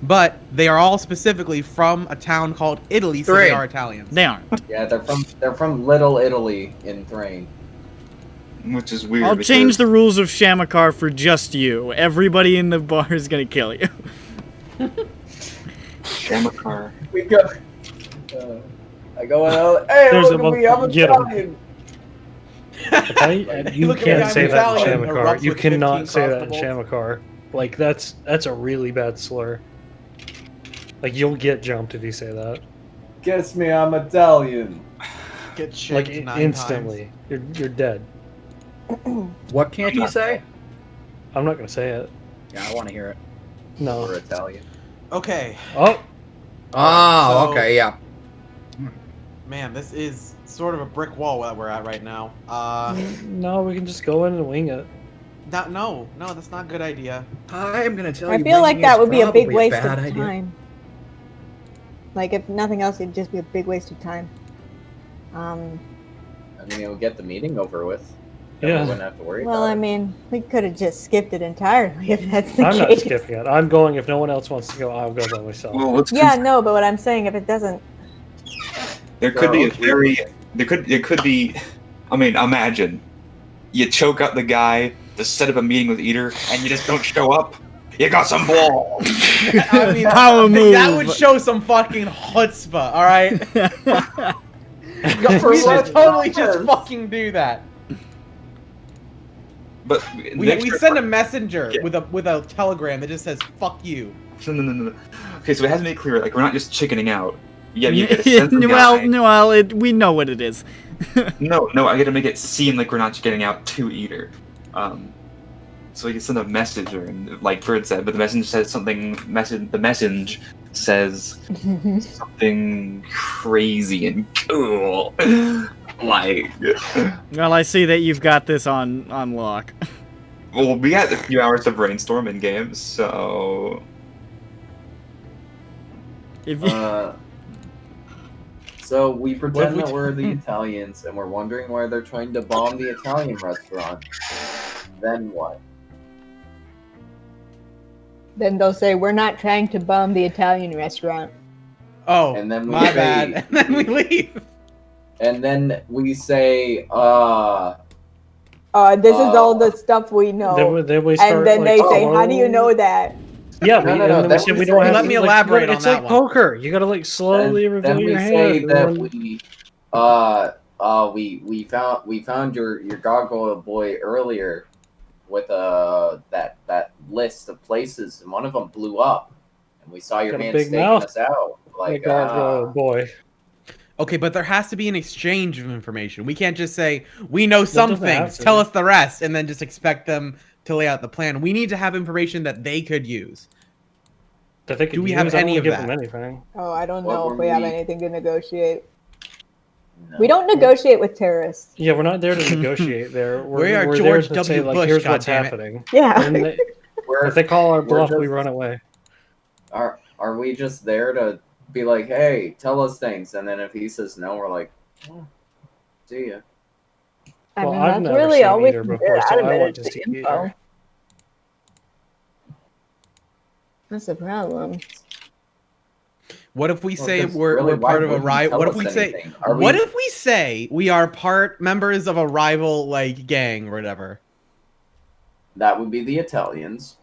but they are all specifically from a town called Italy, so they Thrain. are Italians. They aren't. Yeah, they're from Little Italy in Thrain. Which is weird. I'll because change the rules of Shamakar for just you. Everybody in the bar is gonna kill you. Shamakar. We go. I go out. Hey, There's look a at me, I'm get 'em. Italian. You Look at can't me, say I'm that in Italian, Shamakar. erupts You with cannot 15 say that in crossbow Shamakar. Like that's a really bad slur. Like you'll get jumped if you say that. Guess me, I'm Italian. Get Like shanked 9 instantly. You're dead. What can't you say? I'm not gonna say it. Yeah, I want to hear it. No. We're Italian. times. Okay, Oh, Oh, so- okay, yeah. man, this is sort of a brick wall that we're at right now. no, we can just go in and wing it. No, that's not a good idea. I'm gonna tell I you. feel like bringing that is would be a big probably waste of bad idea. time. Like, if nothing else, it'd just be a big waste of time. I mean, it'll get the meeting over with. Then Yeah. we wouldn't have to worry Well, about I mean, we could have just skipped it entirely if that's the I'm not case. skipping it. I'm going. If no one else wants to go, I'll go by myself. Well, let's Yeah, no, but what I'm saying, if it doesn't, There could be a very there could be I mean, imagine you choke out the guy to set up a meeting with Eater and you just don't show up. You got some balls. I mean, Power move. that would show some fucking chutzpah, alright? We should totally just fucking do that. But We send a messenger with a telegram that just says "fuck you." No. Okay, so it has to make clear, like we're not just chickening out. Yeah, you gotta send the well, guy. no, we know what it is. No, I gotta make it seem like we're not just getting out to Eater. So we can send a messenger, and like Bird said, but the messenger says something. The message says something crazy and cool. Like, Well, I see that you've got this on lock. well, we had a few hours to brainstorm in games, so If you, So we pretend we that we're the Italians, and we're wondering why they're trying to bomb the Italian restaurant. Then what? then they'll say, we're not trying to bomb the Italian restaurant. Oh, And then we my say- bad. And then we leave. And then we say, This is all the stuff we know. Then we start, And then they like, say, how do you slow- know that? Yeah, No, we, no, and no, then we that's say we what don't we have say. Let me like, elaborate It's on like that one. poker. You gotta like slowly reveal then we your say hand. that and then- we found your gargoyle boy earlier with that list of places, and one of them blew up, and we saw your Got a man big staking mouth. us out. Like, oh boy. Okay, but there has to be an exchange of information. We can't just say we know some doesn't have things, to. tell us the rest, and then just expect them to lay out the plan. We need to have information that they could use. That they could Do we use, have I don't any wanna of give that? them anything. Oh, I don't What know were if we have we- anything to negotiate. no. We don't negotiate with terrorists. Yeah, we're not there to negotiate. There, We are we're George there to say, W. like, Bush, here's what's goddammit. happening. Yeah. And they, We're- if they call our we're bluff, we just- run away. Are we just there to be like, hey, tell us things, and then if he says no, we're like, oh, see ya. I Well, mean, I've that's never really seen all we either can before, get so out of I it want is to the see info. either. That's the problem. What if we say Because we're really, why part of a wouldn't you rival? tell What if us we say anything? Are what we- if we say we are part members of a rival like gang or whatever? That would be the Italians.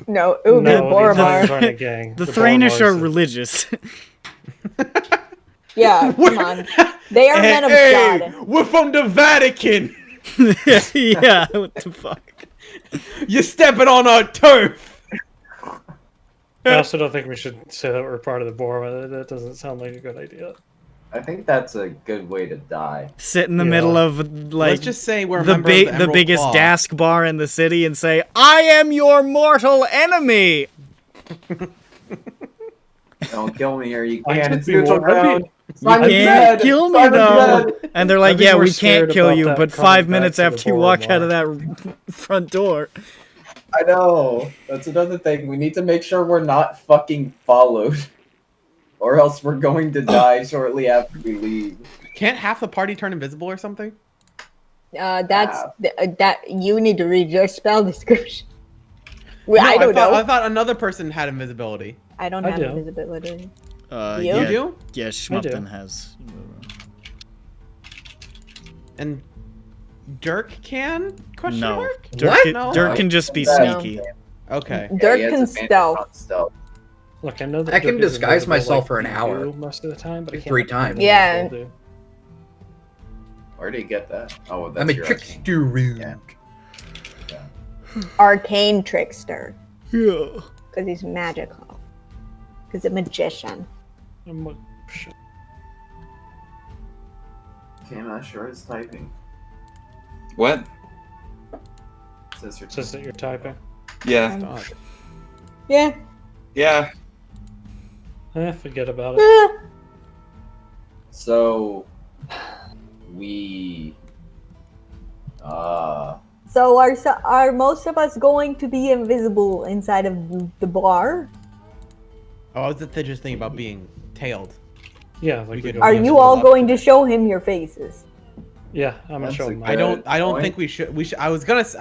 No, it would be No, the Italians Boromar. aren't a gang. The Thranish Boromars are religious. Yeah, come on. They are men of God. We're from the Vatican. Yeah, what the fuck? You're stepping on our turf. I also don't think we should say that we're part of the Boromar. That doesn't sound like a good idea. I think that's a good way to die. Sit in the middle of like Let's just say we're a the member of the Emerald biggest Claw. Daask bar in the city and say, "I am your mortal enemy." Don't kill me or you I can't. could It's be neutral more- I'd ground. be- You Simon's can't dead. kill me Simon's though. dead. And they're like, I'd be "Yeah, more we can't scared kill about you, that but coming 5 back minutes to the after you walk out of Boromar. that front door." I know. That's another thing. We need to make sure we're not fucking followed. Or else we're going to die shortly after we leave. Can't half the party turn invisible or something? That you need to read your spell description. Well, No, I don't know. I thought another person had invisibility. I don't I have do. invisibility. You? You Yeah, do? yeah, I do. Schmumpton has. And Dirk can? Question No, mark? Dirk, What? can, No. Dirk can just be No. sneaky. Okay. Dirk he has can advantage stealth. on stealth. Look, I know that I can Dirk is disguise invisible, myself like for an you hour. do most of the time, but I can't 3 let times. people Yeah. do. Where did he get that? Oh, that's I'm a your trickster. Yeah. Arcane trickster. Yeah. Because he's magical. Because a magician. I'm like, shit. Okay, I'm not sure it's typing. What? It says you're Says that you're typing. Yeah. Dog. Yeah. Yeah. Forget about it. So we So are most of us going to be invisible inside of the bar? Oh, I was just thinking about being tailed. Yeah, like We we could- don't Are use you it. all going to show him your faces? Yeah, I'm gonna That's show a him good- mine. I don't point. think we should I was gonna say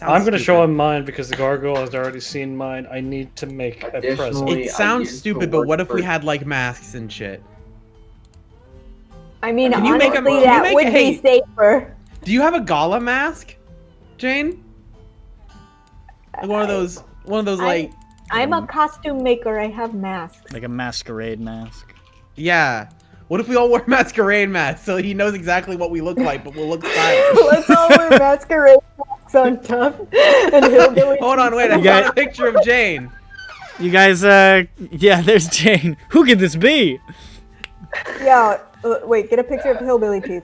I'm gonna show him mine because the gargoyle has already seen mine. I need to make a Additionally- present. It sounds used to stupid, but work what if we for- had like masks and shit? I mean, Can you make honestly, a- can you that make would a- be hey. safer. Do you have a gala mask, Jane? Like one of those like I'm a costume maker. I have masks. Like a masquerade mask. yeah. What if we all wear masquerade masks so he knows exactly what we look like, but we'll look stylish? Let's all wear masquerade masks on top. And hillbilly. Hold on, wait. I You got got- a picture of Jane. You guys, yeah, there's Jane. Who could this be? Yeah. Wait. Get a picture of hillbilly teeth.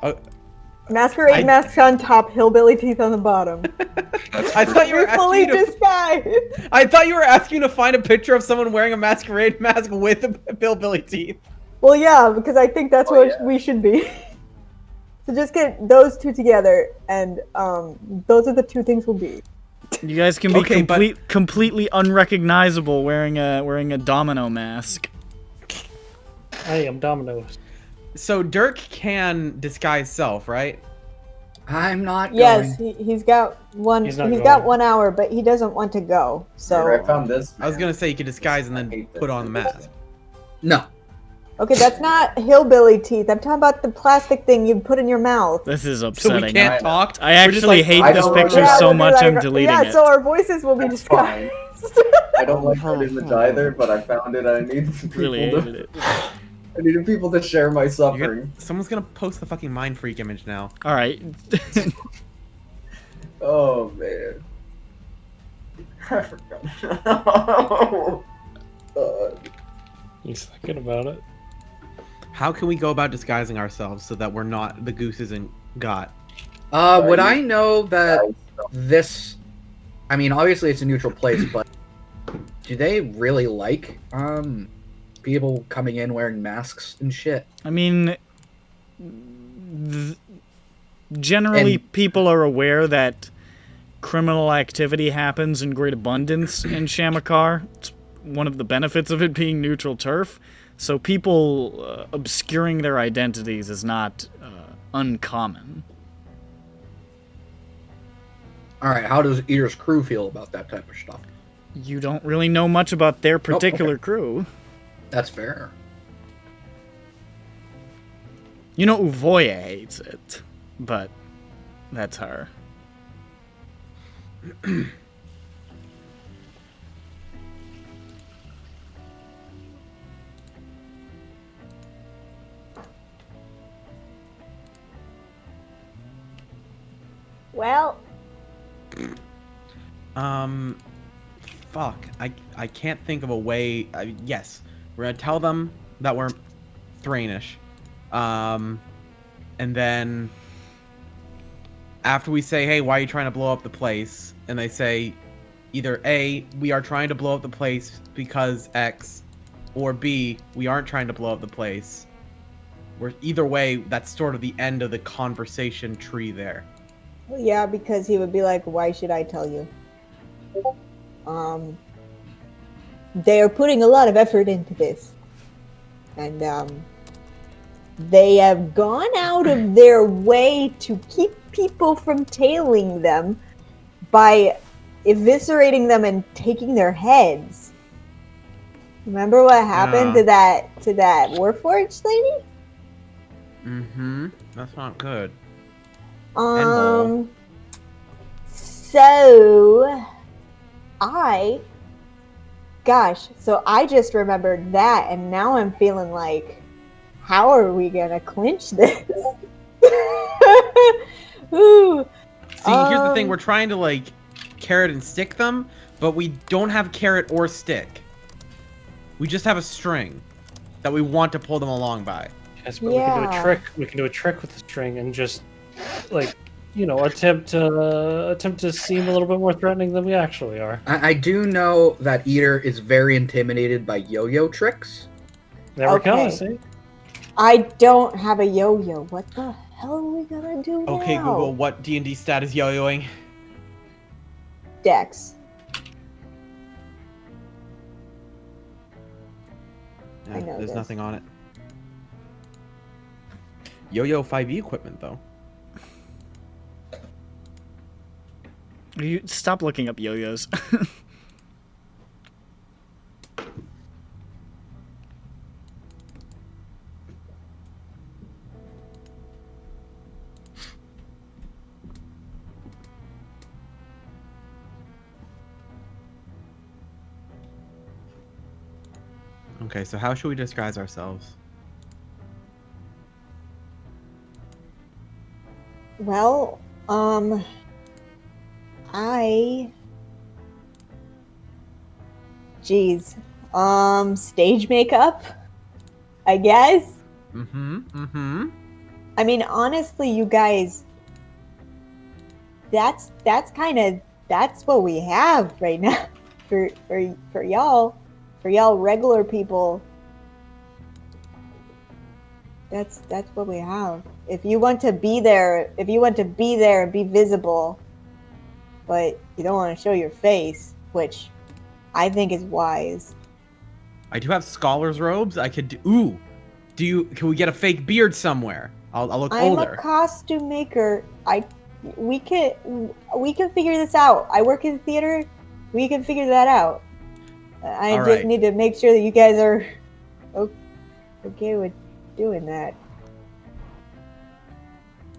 Oh, Masquerade masks on top, hillbilly teeth on the bottom. I thought you were You're fully asking to, disguised. I thought you were asking to find a picture of someone wearing a masquerade mask with a hillbilly teeth. Well, yeah, because I think that's Oh, what yeah. we should be. So just get those two together, and those are the two things we'll be. You guys can be Okay, but- completely unrecognizable wearing a domino mask. I am Domino's. So Dirk can disguise self, right? I'm not Yes, going. he's got one. He's He's not got going. 1 hour, but he doesn't want to go. I So found this. I was gonna say you could disguise and then put on the mask. No. okay, that's not hillbilly teeth. I'm talking about the plastic thing you put in your mouth. This is So upsetting. we can't talk. I We're just actually like, hate I this don't picture know. so we'll be much like, I'm deleting yeah, it. so our voices will be That's disguised. I don't like that image either, but I found it. I need people Really hated it. I needed people to share my You're suffering. gonna- someone's gonna post the fucking mind freak image now. All right. Oh man. I forgot. He's thinking about it. How can we go about disguising ourselves so that we're not the goose isn't got? Would I know that this? I mean, obviously it's a neutral place, but do they really like people coming in wearing masks and shit? I mean, generally, people are aware that criminal activity happens in great abundance in Shamakar. It's one of the benefits of it being neutral turf. So people obscuring their identities is not uncommon. All right, how does Eater's crew feel about that type of stuff? You don't really know much about their particular okay. crew. That's fair. You know, Uvoya hates it, but that's her. Well, Fuck. I can't think of a way. Yes, we're gonna tell them that we're Thrainish. And then after we say, hey, why are you trying to blow up the place? And they say either A, we are trying to blow up the place because X, or B, we aren't trying to blow up the place. Either way, that's sort of the end of the conversation tree there. yeah, because he would be like, why should I tell you? They are putting a lot of effort into this. And, they have gone out of their way to keep people from tailing them by eviscerating them and taking their heads. Remember what happened to that Warforged lady? Mm-hmm. That's not good. So I just remembered that, and now I'm feeling like, how are we gonna clinch this? Ooh. See, here's the thing: we're trying to like carrot and stick them, but we don't have carrot or stick. We just have a string that we want to pull them along by. Yes, but we can do a trick. We can do a trick with the string and just, like, you know, attempt to seem a little bit more threatening than we actually are. I do know that Eater is very intimidated by yo-yo tricks. There we go. See. I don't have a yo-yo. What the hell are we gonna do now? Okay, Google, what D&D stat is yo-yoing? Dex. Yeah, I know there's this. nothing on it. Yo-yo 5e equipment, though. You stop looking up yo-yos. Okay, so how should we disguise ourselves? Well, stage makeup, I guess. Mm-hmm. I mean, honestly, you guys, that's what we have right now for y'all regular people. That's what we have. If you want to be there and be visible, but you don't want to show your face, which I think is wise. I do have scholar's robes. I could do. Can we get a fake beard somewhere? I'll look older. I'm a costume maker. We can figure this out. I work in theater. We can figure that out. I All just right. need to make sure that you guys are okay with doing that.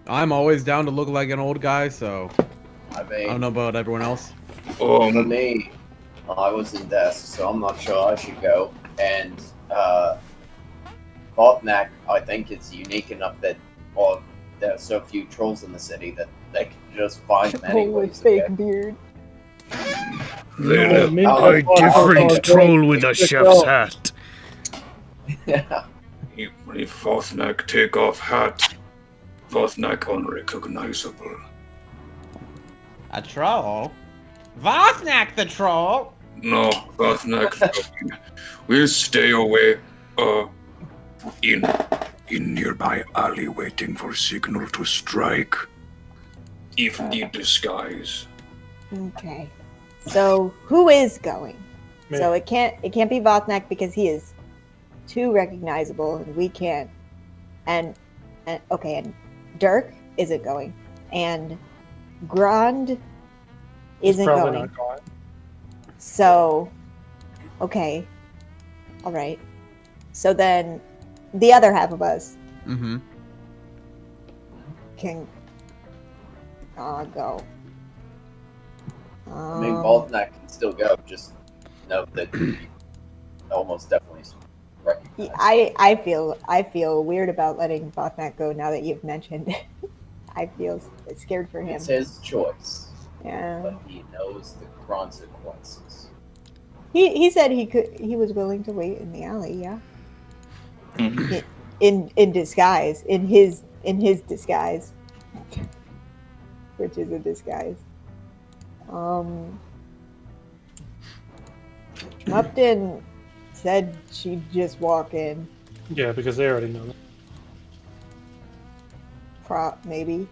I'm always down to look like an old guy, so I I mean, don't know about everyone else. for me, I was in Daask, so I'm not sure I should go. And Botnak, I think, is unique enough that, well, there are so few trolls in the city that they can just find many ways to get. beard. No, A different troll with a chef's hat. Yeah. If Vothnak take off hat, Vothnak unrecognizable. A troll? Vothnak the troll? No, Vothnak will stay away, in nearby alley waiting for signal to strike. If need disguise. Okay. So who is going? Me. So it can't be Vothnak because he is too recognizable and we can't. And okay, and Dirk isn't going. And Grand He's isn't probably going. not going. So okay. All right. So then the other half of us Mm-hmm. can go. I mean, Baldnack can still go. Just note that you almost definitely recognize. I feel weird about letting Botnak go now that you've mentioned it. I feel scared for him. It's his choice. Yeah. But he knows the consequences. He said he was willing to wait in the alley, yeah. Mhm. In disguise. In his disguise. Which is a disguise. Upton said she'd just walk in. Yeah, because they already know that. Maybe.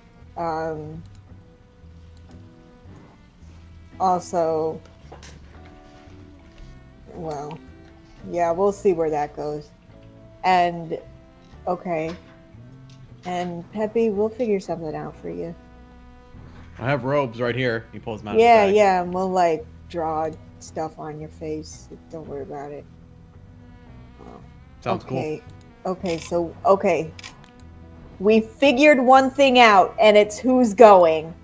Also, well, yeah, we'll see where that goes. And, okay. And, Peppy, we'll figure something out for you. I have robes right here. He pulls them out of Yeah, his bag. yeah, and we'll, like, draw stuff on your face. Don't worry about it. Sounds okay. Okay. We figured one thing out, and it's who's going.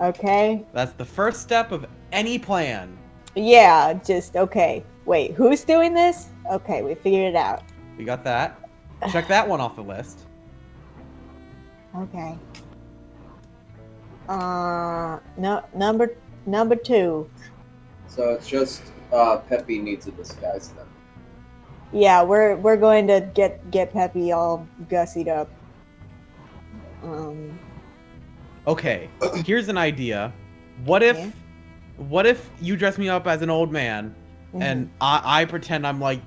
Okay? That's the first step of any plan. Yeah, just, okay. Wait, who's doing this? Okay, we figured it out. We got that. Check that one off the list. Okay. No, number 2. So it's just Peppy needs a disguise then. Yeah, we're going to get Peppy all gussied up. Okay, here's an idea. What if you dress me up as an old man, and I pretend I'm like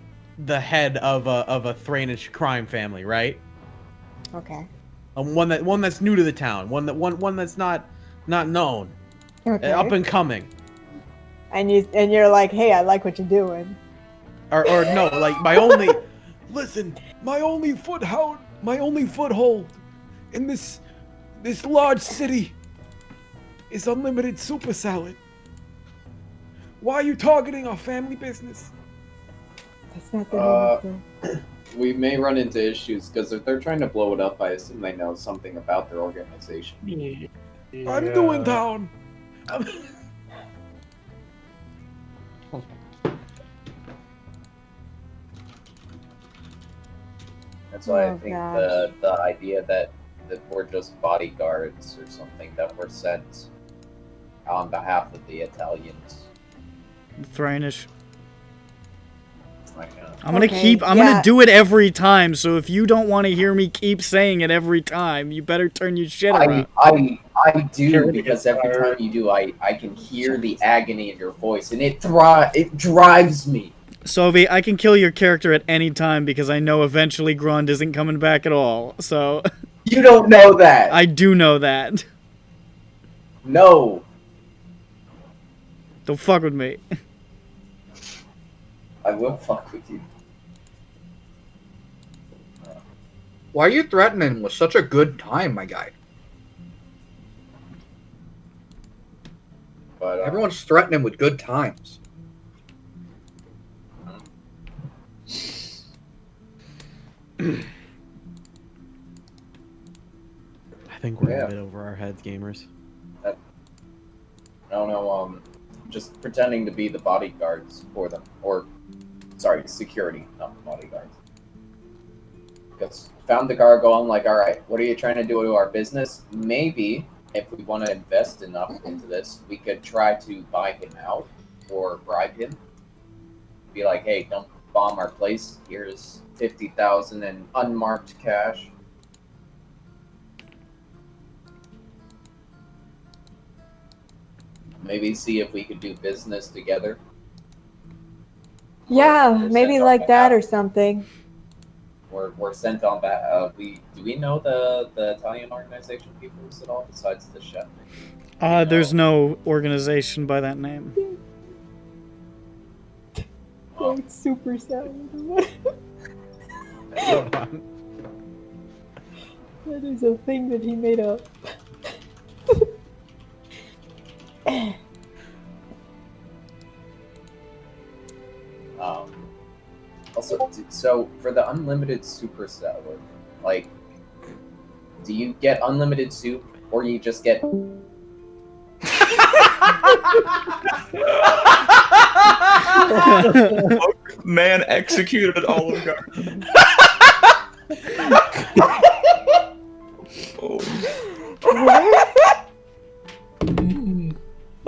the head of a Thranish crime family, right? Okay. One that's new to the town, one that's not known, Okay. up and coming. And you're like, hey, I like what you're doing. Or no, like my only foothold in this large city is unlimited super salad. Why are you targeting our family business? That's not the name. We may run into issues because if they're trying to blow it up, I assume they know something about their organization. Yeah. I'm doing town. That's why I Oh, think gosh. the idea that we're just bodyguards or something that were sent on behalf of the Italians. Thranish. Like, I'm gonna Okay, I'm yeah. gonna do it every time, so if you don't want to hear me keep saying it every time, you better turn your shit around. I do, because every time you do, I can hear the agony in your voice, and it drives me. Sovi, I can kill your character at any time because I know eventually Grund isn't coming back at all, so... You don't know that! I do know that. No! Don't fuck with me. I will fuck with you. Why are you threatening with such a good time, my guy? But Everyone's threatening with good times. I think we're Yeah. a bit over our heads, gamers. no, just pretending to be the bodyguards for them, or sorry, security, not bodyguards. Because found the gargoyle, I'm like, all right, what are you trying to do to our business? Maybe if we want to invest enough into this, we could try to buy him out or bribe him. Be like, hey, don't bomb our place. Here's 50,000 in unmarked cash. Maybe see if we could do business together. Yeah, Or maybe send on like that or behalf- something. We're sent on that. Do we know the Italian organization peoples at all besides the chef? There's no organization by that name. Oh, It's super salad. Hold on. That is a thing that he made up. Also, so for the unlimited super salad, like, do you get unlimited soup or you just get Man executed an Olive Garden.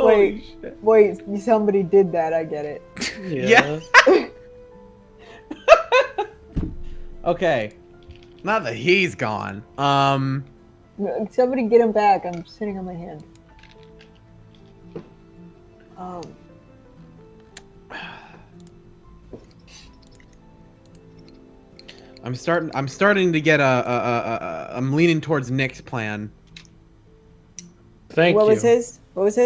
Oh, Wait, somebody did that, I get it. Yeah. Okay. Now that he's gone. Somebody get him back, I'm sitting on my hand. I'm starting to get I'm leaning towards Nick's plan. Thank you. What was his?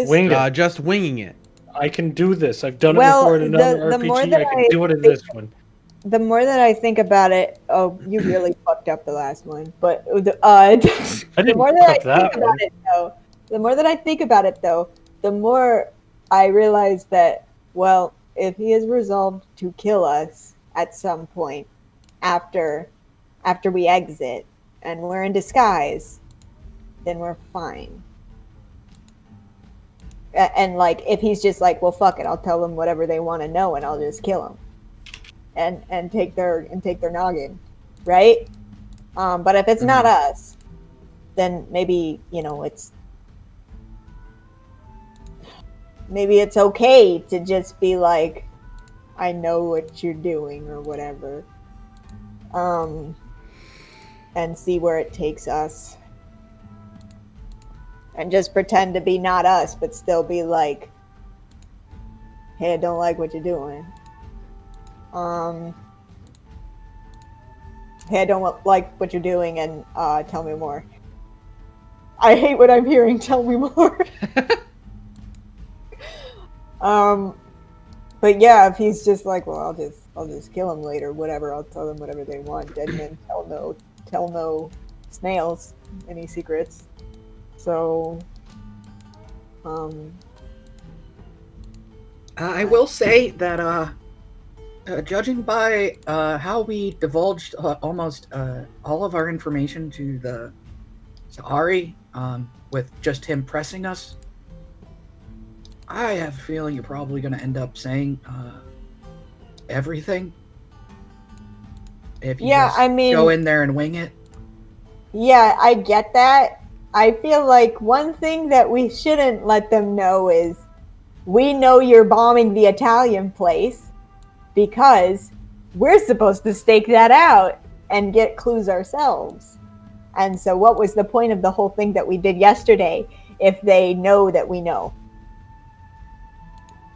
Wing it. Just winging it. I can do this. I've done it Well, before in another the RPG. more that I can I do it in think- this one. The more that I think about it, oh, you really fucked up the last one. But I the didn't more that I fuck that think about one. it, though, the more that I think about it, though, the more I realize that, well, if he is resolved to kill us at some point after we exit and we're in disguise, then we're fine. And like, if he's just like, well, fuck it, I'll tell them whatever they want to know, and I'll just kill them. And take their noggin, right? But if it's not us, then maybe maybe it's okay to just be like, I know what you're doing or whatever, and see where it takes us, and just pretend to be not us, but still be like, hey, I don't like what you're doing. Hey, I don't like what you're doing, and tell me more. I hate what I'm hearing. Tell me more. But yeah, if he's just like, well, I'll just kill him later, whatever. I'll tell them whatever they want, and then tell no snails any secrets. So, I will say that judging by how we divulged almost all of our information to Ari, with just him pressing us, I have a feeling you're probably going to end up saying everything. If you just go in there and wing it. Yeah, I get that. I feel like one thing that we shouldn't let them know is we know you're bombing the Italian place, because we're supposed to stake that out and get clues ourselves. And so what was the point of the whole thing that we did yesterday if they know that we know?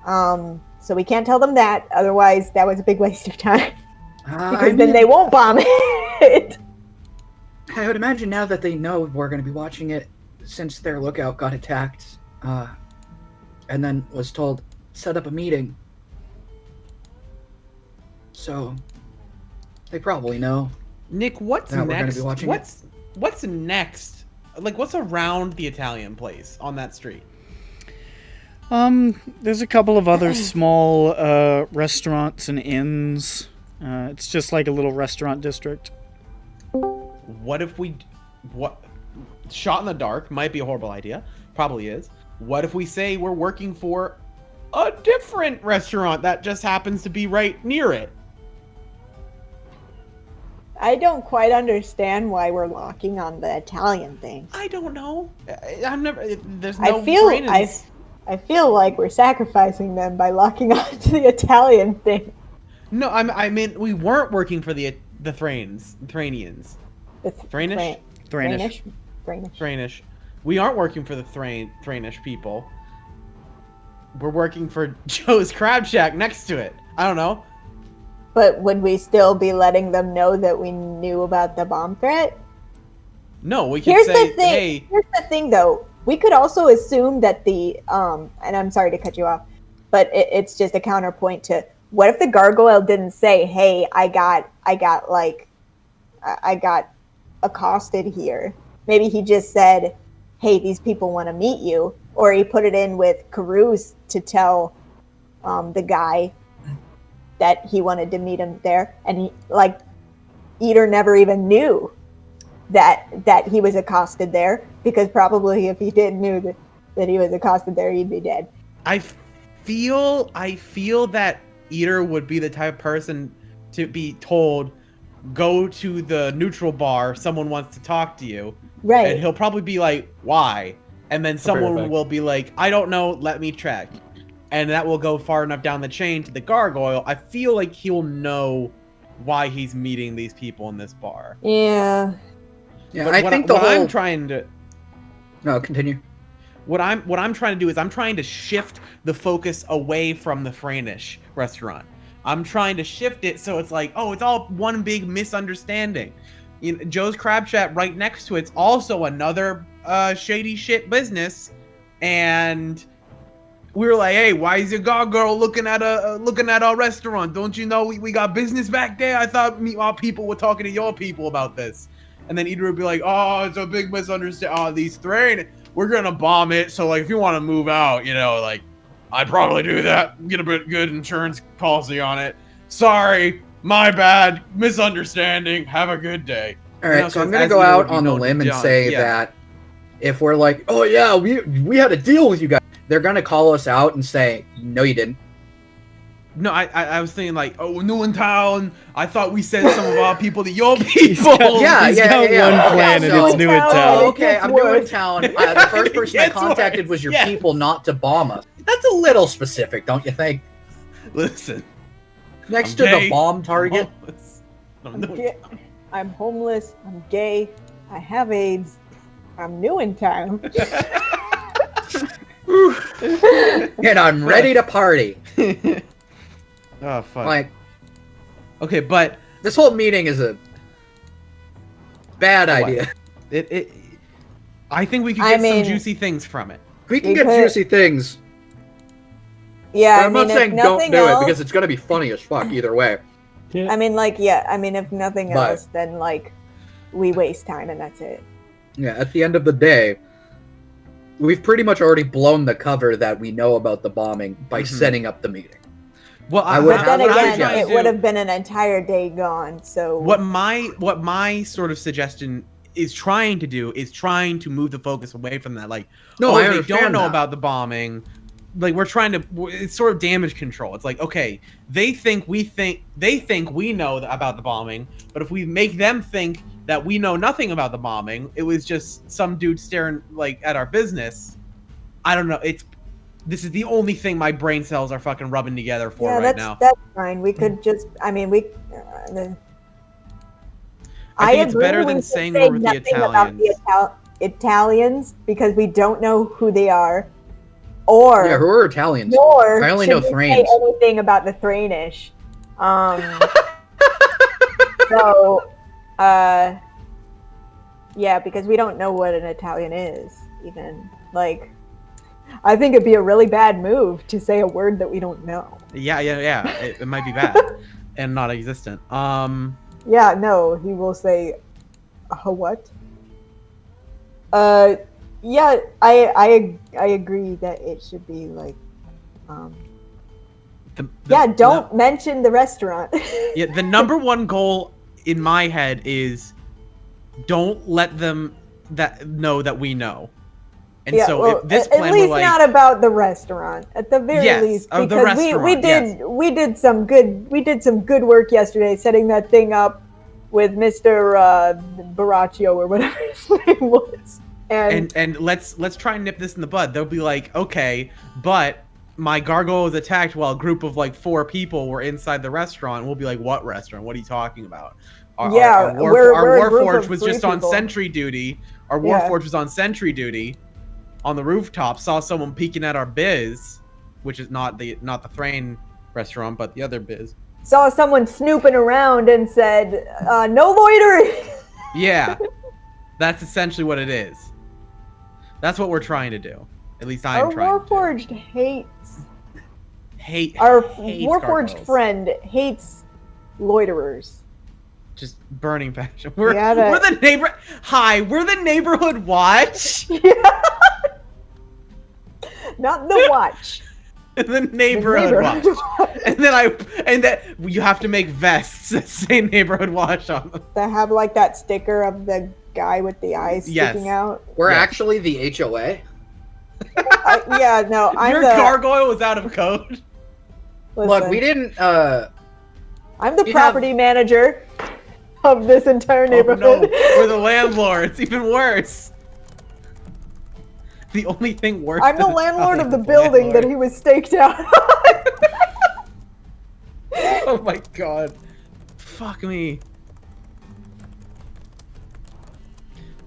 So we can't tell them that, otherwise that was a big waste of time. Because then they won't bomb it. I would imagine now that they know we're going to be watching it, since their lookout got attacked, and then was told, set up a meeting. So, they probably know. Nick, what's that next? We're gonna be watching what's next? Like, what's around the Italian place on that street? There's a couple of other small restaurants and inns. It's just like a little restaurant district. What if shot in the dark might be a horrible idea. Probably is. What if we say we're working for a different restaurant that just happens to be right near it? I don't quite understand why we're locking on the Italian thing. I don't know. I'm never. There's no. I feel like we're sacrificing them by locking on to the Italian thing. No, I mean we weren't working for the Thranians. Thranish. We aren't working for the Thranish people. We're working for Joe's Crab Shack next to it. I don't know. But would we still be letting them know that we knew about the bomb threat? No, we could say, hey... Here's the thing, though. We could also assume that the, and I'm sorry to cut you off, but it's just a counterpoint to, what if the gargoyle didn't say, hey, I got accosted here. Maybe he just said, hey, these people want to meet you. Or he put it in with Caruso to tell the guy that he wanted to meet him there. And he, like, Eater never even knew that he was accosted there, because probably if he did knew that he was accosted there, he'd be dead. I feel that Eater would be the type of person to be told, go to the neutral bar, someone wants to talk to you. Right. And he'll probably be like, why? And then someone will be like, I don't know, let me check. And that will go far enough down the chain to the gargoyle. I feel like he'll know why he's meeting these people in this bar. Yeah. Yeah, But I think the whole. I'm trying to... No, continue. What I'm trying to do is I'm trying to shift the focus away from the Franish restaurant. I'm trying to shift it so it's like, oh, it's all one big misunderstanding. You know, Joe's Crab Chat right next to it's also another shady shit business, and we were like, hey, why is your gargoyle looking at our restaurant? Don't you know we got business back there? I thought our people were talking to your people about this. And then Eater would be like, oh, it's a big misunderstanding. Oh, these three, we're gonna bomb it. So like, if you want to move out, you know, like, I'd probably do that. Get a bit good insurance policy on it. Sorry, my bad, misunderstanding. Have a good day. All right, so I'm gonna go out on the limb and say that if we're like, oh yeah, we had a deal with you guys, they're gonna call us out and say, no, you didn't. No, I was thinking like, oh, New in Town. I thought we sent some of our people to your people. He's got one plan, and it's New in Town. Okay, I'm New in Town. The first person I contacted was your people not to bomb us. That's a little specific, don't you think? Listen. Next to the bomb target. I'm homeless. I'm gay. I have AIDS. I'm new in town. And I'm ready to party. Oh, fuck. Like, okay, but this whole meeting is a bad idea. I think we could get some juicy things from it. We can get juicy things. Yeah, but I'm not saying don't do it because it's gonna be funny as fuck either way. I mean, like, yeah. I mean, if nothing else, then like we waste time and that's it. Yeah. At the end of the day, we've pretty much already blown the cover that we know about the bombing by setting up the meeting. Well, but then again, it would have been an entire day gone. So what my sort of suggestion is trying to move the focus away from that. Like, no, they don't know about the bombing. Like, we're trying to. It's sort of damage control. It's like, okay, they think we know about the bombing, but if we make them think that we know nothing about the bombing, it was just some dude staring like at our business. I don't know. This is the only thing my brain cells are fucking rubbing together for right now. That's fine. We could just, I mean, I think it's better than saying we're with the Italians. About the Italians, because we don't know who they are. Or yeah, who are Italians? Nor I only know Thrains. Say anything about the Thranish. So, yeah, because we don't know what an Italian is, even. Like, I think it'd be a really bad move to say a word that we don't know. Yeah. It might be bad and not existent. Yeah, no, he will say, what? Yeah, I agree that it should be like, don't mention the restaurant. Yeah, the number one goal in my head is don't let them know that we know. And so if this plan at least were like, not about the restaurant, at the very least, because we did some good work yesterday setting that thing up with Mr. Baraccio or whatever his name was. And let's try and nip this in the bud. They'll be like, okay, but my gargoyle was attacked while a group of like 4 people were inside the restaurant. We'll be like, what restaurant? What are you talking about? Our Warforged was just on sentry duty. Our Warforged was on sentry duty on the rooftop. Saw someone peeking at our biz, which is not the Thrain restaurant, but the other biz. Saw someone snooping around and said, no loitering. Yeah, that's essentially what it is. That's what we're trying to do. At least I'm trying to. Our Warforged hates Warforged gargoyles. Friend hates loiterers. Just burning passion. We're the neighbor. Hi, we're the neighborhood watch. Not the watch. The neighborhood watch. And then you have to make vests that say neighborhood watch on them. That have like that sticker of the guy with the eyes sticking out. We're actually the HOA. Yeah, no, I'm Your the gargoyle was out of code. Look, listen, we didn't. I'm the we property manager of this entire Oh no, neighborhood. we're the landlords. Even worse. The only thing worse. I'm the than a landlord of the child, building that landlord. he was staked out on. Oh my god. Fuck me.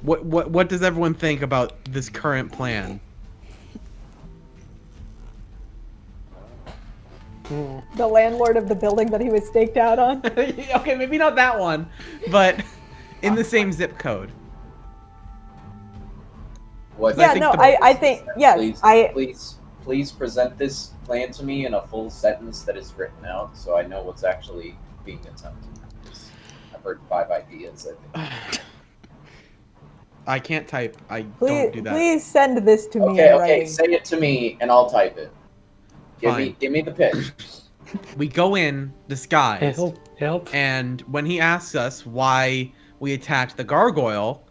What does everyone think about this current plan? The landlord of the building that he was staked out on. Okay, maybe not that one, but in the same zip code. What? Yeah, think no, the- I think yes, Please present this plan to me in a full sentence that is written out, so I know what's actually being attempted. I've heard 5 ideas. I think. I can't type. I please, don't do that. please send this to me Okay, in okay, writing. say it to me and I'll type it. Fine. Give me the pitch. We go in disguised, Help. and when he asks us why we attacked the gargoyle,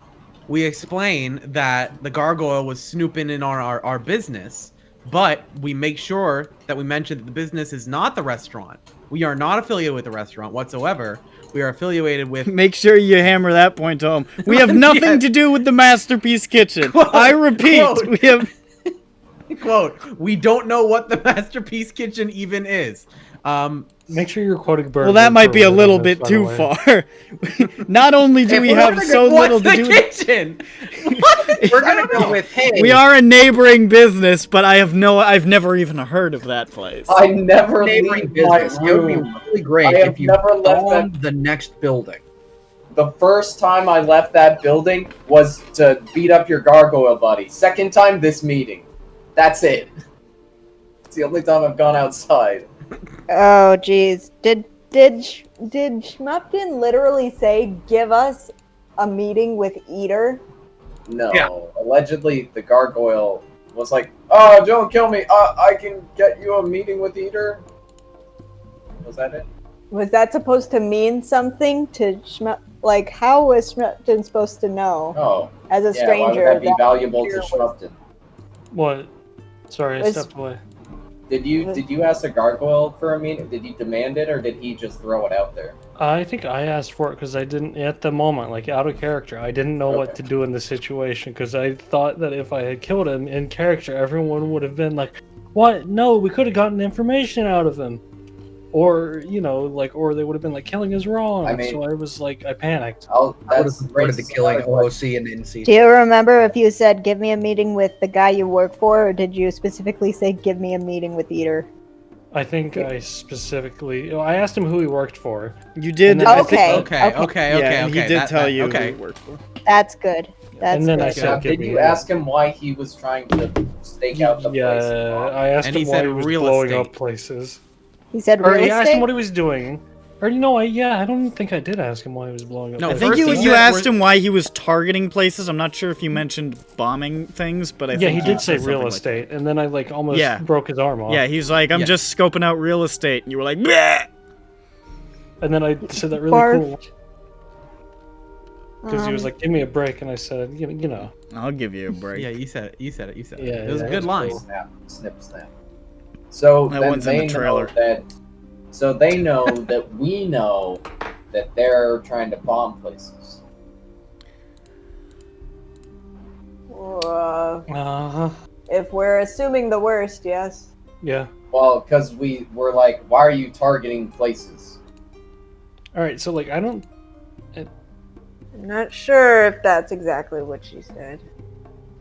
we explain that the gargoyle was snooping in on our business, but we make sure that we mention that the business is not the restaurant. We are not affiliated with the restaurant whatsoever. We are affiliated with... Make sure you hammer that point home. We have nothing Yes. to do with the Masterpiece Kitchen. Quote, I repeat, quote. we have... Quote, we don't know what the Masterpiece Kitchen even is. Make sure you're quoting Bird. Well, that might be a little bit too far. Not only do If we we're have gonna so little What's to the do... kitchen? We're gonna go with hey. We are a neighboring business, but I've never even heard of that place. I never neighboring leave my business. It would be room. really great I have if you never left bombed the next building. The first time I left that building was to beat up your gargoyle buddy. Second time, this meeting. That's it. It's the only time I've gone outside. Oh, jeez. Did Schmupton literally say, "Give us a meeting with Eater"? No. Yeah. Allegedly, the gargoyle was like, "Oh, don't kill me. I can get you a meeting with Eater." Was that it? Was that supposed to mean something to Schmup? Like, how was Schmupton supposed to know Oh. as a Yeah, why stranger? would that be valuable to Eater was- Schmupton? What? Sorry, I Was- stepped away. Did you ask the gargoyle for a meeting? Did you demand it, or did he just throw it out there? I think I asked for it because I didn't, at the moment, like out of character, I didn't know what Okay. to do in the situation because I thought that if I had killed him in character, everyone would have been like, "What? No, we could have gotten information out of him," or or they would have been like, "Killing is wrong." I mean- So I was like, I panicked. I would have That's supported the raises killing another of question. OC and NC. Do you remember if you said, "Give me a meeting with the guy you work for," or did you specifically say, "Give me a meeting with Eater"? I think I specifically, I asked him who he worked for. You did. And then I Okay. think, Okay. yeah, and he did tell you who Okay. he worked for. That's good. That's And then good. I said, Now, "Give did me you a-" ask him why he was trying to stake out the place? Yeah, I asked And him he why said he was real blowing estate. up places. He said Or real he asked him estate. what he was doing. Or I don't think I did ask him why he was blowing up. No, I places. think First he you said asked we're- him why he was targeting places. I'm not sure if you mentioned bombing things, but I Yeah, think he you did say said real something like estate, and then I almost Yeah. broke his arm off. that. Yeah, he's like, I'm Yeah. just scoping out real estate, and you were like, bleh! And then I said that really Barf. cool because he was like, "Give me a break," and I said, "You know." I'll give you a break. Yeah, you said it. You said it. Yeah, It was a yeah, good that's line. cool. Snap, snip, snap. So That then one's in they the know trailer. that. So they know that we know that they're trying to bomb places. Uh-huh. If we're assuming the worst, yes. Yeah. Well, because we were like, why are you targeting places? All right. So I don't. I'm not sure if that's exactly what she said.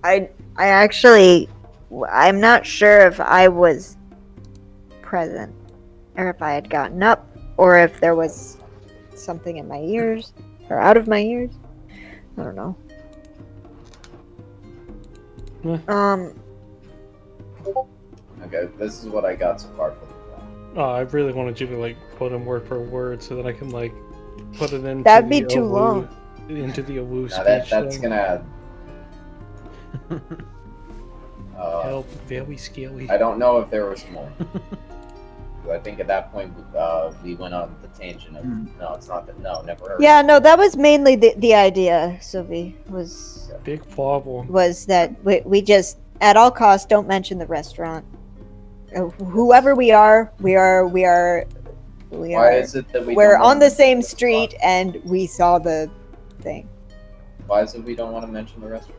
I actually, I'm not sure if I was present, or if I had gotten up, or if there was something in my ears, or out of my ears. I don't know. Okay, this is what I got so far from the plan. Oh, I really wanted you to quote him word for word so that I can put it into. That'd be the too Owu- long. Into the Owu Now speech. that's thing. gonna. Help, very scary. I don't know if there was more. I think at that point we went on the tangent of no, it's not that. No, never heard. Yeah, no, that was mainly the idea, Sylvie, was Big problem. that we just at all costs, don't mention the restaurant. Whoever we are. Why is it that We're don't on want the to same mention street, and we saw the thing. Why is it we don't want to mention the restaurant?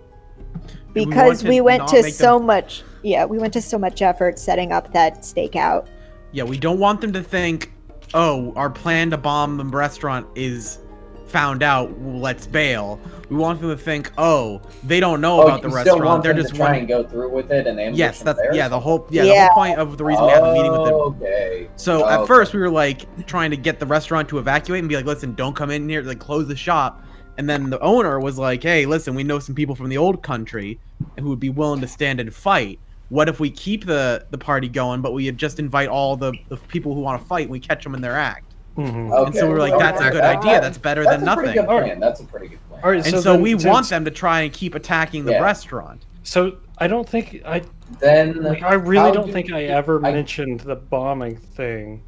Because we went not to make so them- much. Yeah, we went to so much effort setting up that stakeout. Yeah, we don't want them to think, oh, our plan to bomb the restaurant is found out. Let's bail. We want them to think, oh, they don't know about the you restaurant. Still want They're them just to try one. and go through with it and ambush Yes, them that's there? the whole point of the reason we had the meeting with them. Okay. So at first we were like trying to get the restaurant to evacuate and be like, listen, don't come in here, like close the shop. And then the owner was like, hey, listen, we know some people from the old country who would be willing to stand and fight. What if we keep the party going, but we just invite all the people who want to fight and we catch them in their act? Mm-hmm. And so we were like, that's a good idea. That's better than That's a pretty nothing. good plan. That's a pretty good plan. All right, And so then we since- want them to try and keep attacking the Yeah. restaurant. So I don't think I Then I really how don't do think I we- ever mentioned the bombing thing.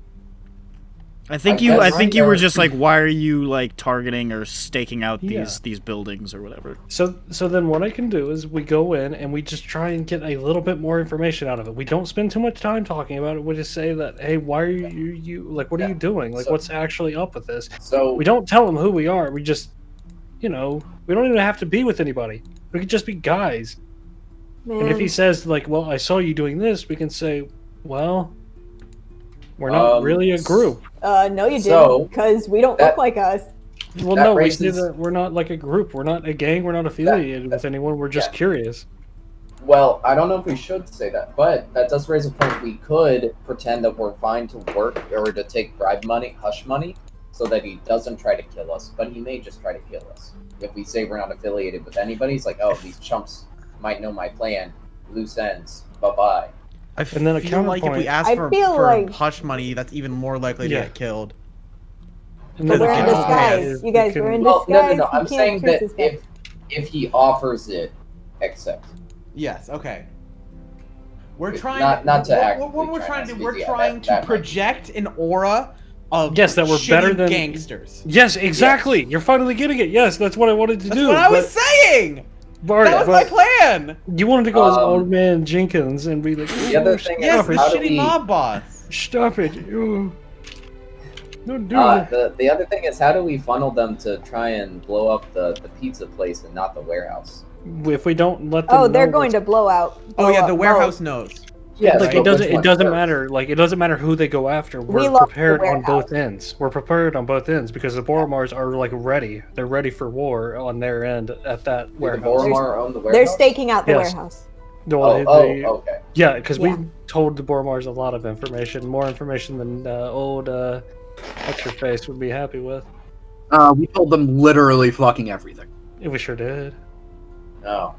I think I you. I guess think I you were know. just like, why are you like targeting or staking out Yeah. these buildings or whatever? So then what I can do is we go in and we just try and get a little bit more information out of it. We don't spend too much time talking about it. We just say that, hey, why are you like, what are you doing? Like, So- what's actually up with this? So We don't tell them who we are. We just, we don't even have to be with anybody. We could just be guys. And if he says like, well, I saw you doing this, we can say, well, we're not really a group. No, you So, didn't, because we don't that- look like us. Well, that no, we raises- say that we're not like a group. We're not a gang. We're not affiliated with anyone. We're just yeah. curious. Well, I don't know if we should say that, but that does raise a point. We could pretend that we're fine to work or to take bribe money, hush money, so that he doesn't try to kill us, but he may just try to kill us. If we say we're not affiliated with anybody, it's like, oh, these chumps might know my plan. Loose ends. Bye-bye. I And then a feel like if we counterpoint- ask I for feel like- hush money, that's even more likely to Yeah. get killed. And But then we're the in Oh, counterpoint disguise. is You we guys, can- we're in Well, disguise. no. You I'm can't saying curse that us back. if he offers it, accept. Yes. Okay. We're Not- trying. not to what, actively what we're try trying to not do. to, We're yeah, trying that to might be- project an aura of Yes, that we're shitty better than- gangsters. Yes, exactly. You're finally getting it. Yes, that's what I wanted to That's do. what I was saying. But, That was my plan. you wanted to go as Um, old man Jenkins and be like, The other thing is, Yes, the how do shitty we? mob boss. stop it. Don't do The other thing is, how do we funnel them to try and blow up the pizza place and not the warehouse? that. If we don't let them Oh, they're know going what's- to blow out. Oh blow yeah, up the both. warehouse knows. Yeah, like it doesn't matter. Like it doesn't matter who they go after. We We're lost the prepared on both warehouse. ends. We're prepared on both ends because the Boromars are like ready. They're ready for war on their end at that The warehouse. Boromar own the warehouse. They're staking out the Yes. warehouse. No, Okay. yeah, because Yeah. we told the Boromars a lot of information, more information than old what's your face would be happy with. We told them literally fucking everything. We sure did. No.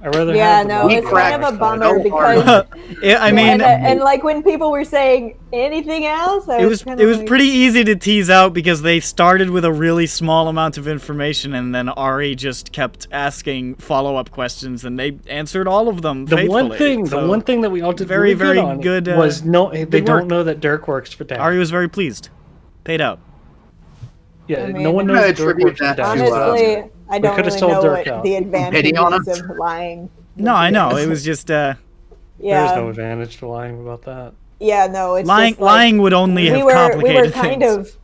I'd rather Yeah, have the no, We it's cracked kind of a so bummer hard. because. Yeah, I mean, and like when people were saying anything else, I it was kinda it was like, pretty easy to tease out because they started with a really small amount of information and then Ari just kept asking follow-up questions and they answered all of them The one faithfully. thing, the So one thing that we all did very, really very on good, was no, they good don't work. know that Dirk works for Daask. Ari was very pleased. Paid out. Yeah, I no mean, one I'm knows gonna that Dirk attribute works for that to, Daask. Honestly, I don't could've really sold know Dirk what out. the Pity on advantages him. of lying. No, I know. It was just There's Yeah, no advantage to lying about that. yeah, no, it's lying. just like, Lying would only we have were complicated kind things. of.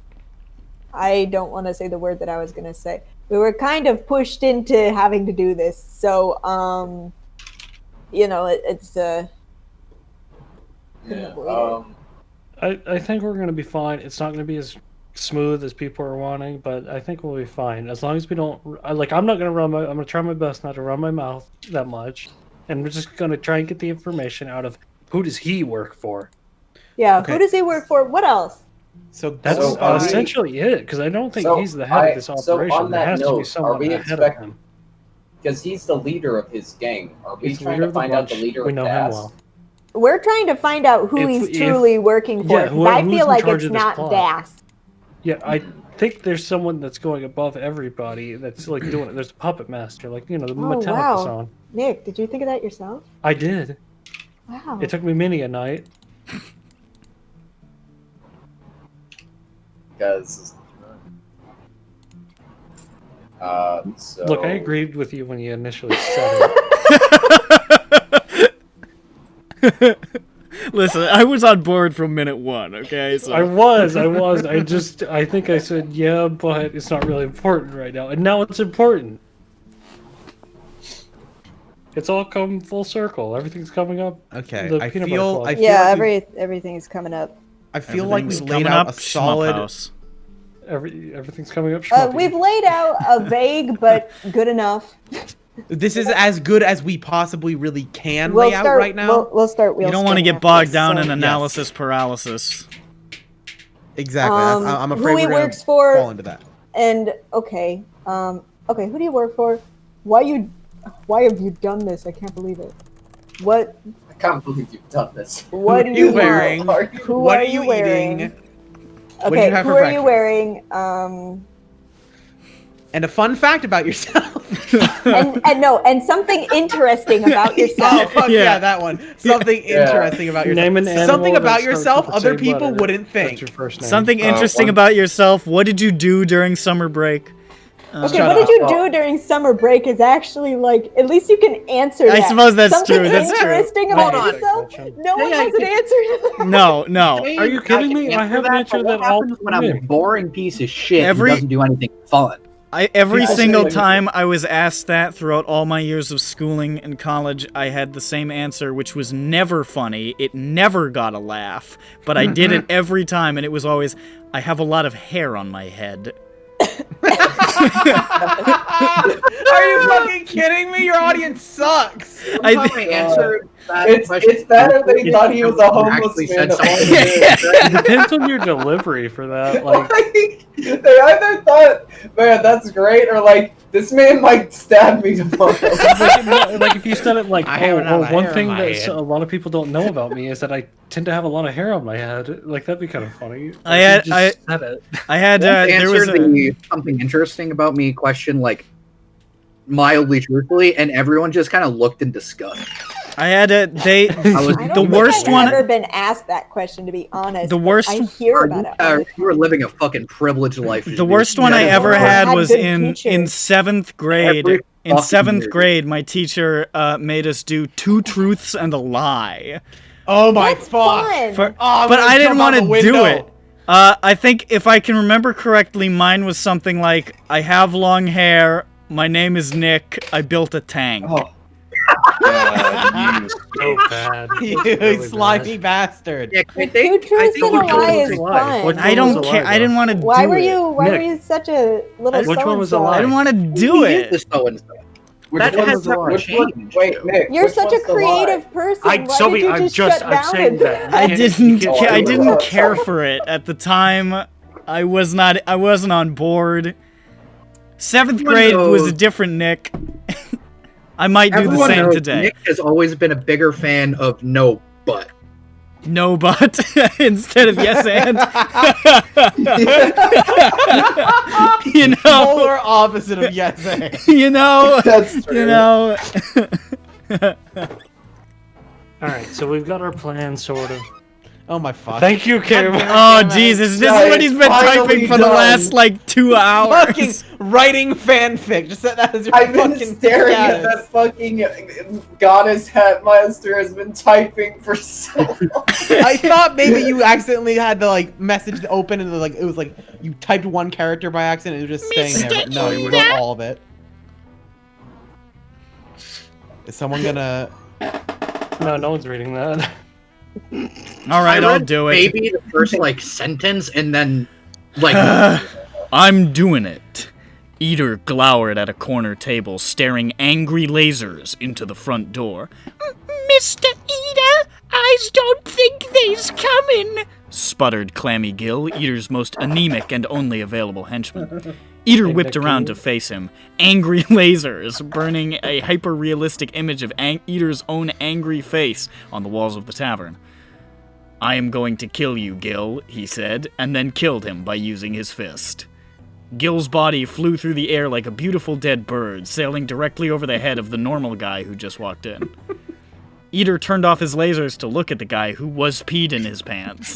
I don't want to say the word that I was gonna say. We were kind of pushed into having to do this, so it's couldn't avoid it. I think we're gonna be fine. It's not gonna be as smooth as people are wanting, but I think we'll be fine as long as we don't. I'm not gonna I'm gonna try my best not to run my mouth that much, and we're just gonna try and get the information out of who does he work for. Yeah, Okay. who does he work for? What else? So That's So are we- essentially it, because I don't think So he's the head of this so operation. on There that has to be note, are someone we ahead of expect- him. Because he's the leader of his gang. Are we He's the trying leader to of the find out the bunch. leader We of know him Daask? well. We're trying to find out who he's If- truly working for. yeah, 'Cause I who's feel in like charge it's of this not plot? Daask. Yeah, I think there's someone that's going above everybody that's like doing it. There's a puppet master, like the Metallica wow. song. Nick, did you think of that yourself? I did. Wow. It took me many a night. Because so Look, I agreed with you when you initially said it. Listen, I was on board from minute 1, okay? So I was. I think I said, yeah, but it's not really important right now. And now it's important. It's all come full circle. Everything's coming up. Okay, The I peanut feel butter Yeah, like everything is coming up. I feel like we've everything's laid coming out up, a solid. Schmupphouse. Everything's coming up. Schmuppy. We've laid out a vague but good enough. This is as good as we possibly really can We'll lay out start right now. We'll start. You don't want to get bogged down in analysis paralysis. Exactly. I'm afraid who he we're gonna works for, fall into that. And okay, who do you work for? Why have you done this? I can't believe it. What? I can't believe you've done this. What are you wearing? Who What are are you wearing? eating? What do Okay, you have who for are you breakfast? wearing? And a fun fact about yourself. and something interesting about Oh, yourself. fuck yeah, that one. Something interesting about yourself. Name an animal Something that about starts yourself with the other same people letter. wouldn't That's think. your first name. Something interesting about yourself. What did you do during summer break? Okay, what did you do during summer break is actually like, at least you can answer that. I suppose that's Something true. That's true. interesting about yourself? No one has an answer. No. Are you kidding me? I have an answer What that all happens when I'm a boring piece of shit Every- who doesn't do anything fun? Every single time I was asked that throughout all my years of schooling and college, I had the same answer, which was never funny. It never got a laugh, but I did it every time, and it was always, I have a lot of hair on my head. Are you fucking kidding me? Your audience sucks. I answered that It's better they thought he was a homeless man. It depends on your delivery for that. Like, They either thought, man, that's great, or like, this man might stab me tomorrow. like if you said it like, I have a lot of one hair thing on my that head. a lot of people don't know about me is that I tend to have a lot of hair on my head. Like that'd be kind of funny. I Like, had- you I- just said it. I had, there was answered the something interesting about me question like mildly truthfully, and everyone just kind of looked in disgust. I had a, they, I was I don't the think worst I've one, ever been asked that question, to be honest. The but worst- I hear about it. all the You were living a fucking privileged life. the worst one I Yeah. ever had Had was good in teachers. 7th grade. Every In fucking 7th year. grade, my teacher made us do 2 truths and a lie. Oh my That's fuck. fun. For- Oh, I'm but gonna I didn't jump out want to the do window. it. I think if I can remember correctly, mine was something like, I have long hair, my name is Nick, I built a tank. Oh. God, you So bad. You It's really slimy bastard. Yeah, I Two think truths and a which one lie was is a lie? Which fun. I one was don't a care. lie, I didn't though? want to do Why were it. you such a little Which one was a so-and-so? lie? I didn't want to do use it. this so and so. Which That one has was the never lie? changed. Wait, Nick. You're which such a one's the lie? creative person. Why did you I'm just shut down saying and- that. I didn't. Oh, I didn't yeah. care for it at the time. I was not. I wasn't on board. 7th grade was a different Nick. I might do the Everyone same knows today. Nick has always been a bigger fan of no but. No, but instead of yes and. You know. Polar opposite of yes and. You know. That's true. You know. All right, so we've got our plan, sort of. Oh my fuck. Thank you, Kim. Oh Jesus! This is what he's been typing for the last like 2 hours. Fucking writing fanfic. Just set that as your I've been fucking staring at status. that fucking goddess hat master has been typing for so long. I thought maybe you accidentally had the like message to open and like it was like you typed one character by accident and it was just staying there. But no, you wrote all of it. Is someone gonna? No one's reading that. All right, I I'll read do it. Maybe the first like sentence and then like I'm doing it. Eater glowered at a corner table, staring angry lasers into the front door. Mr. Eater, I don't think they's coming, sputtered Clammy Gill, Eater's most anemic and only available henchman. Eater whipped around to face him. Angry lasers, burning a hyper-realistic image of Eater's own angry face on the walls of the tavern. I am going to kill you, Gil, he said, and then killed him by using his fist. Gil's body flew through the air like a beautiful dead bird, sailing directly over the head of the normal guy who just walked in. Eater turned off his lasers to look at the guy who was peed in his pants.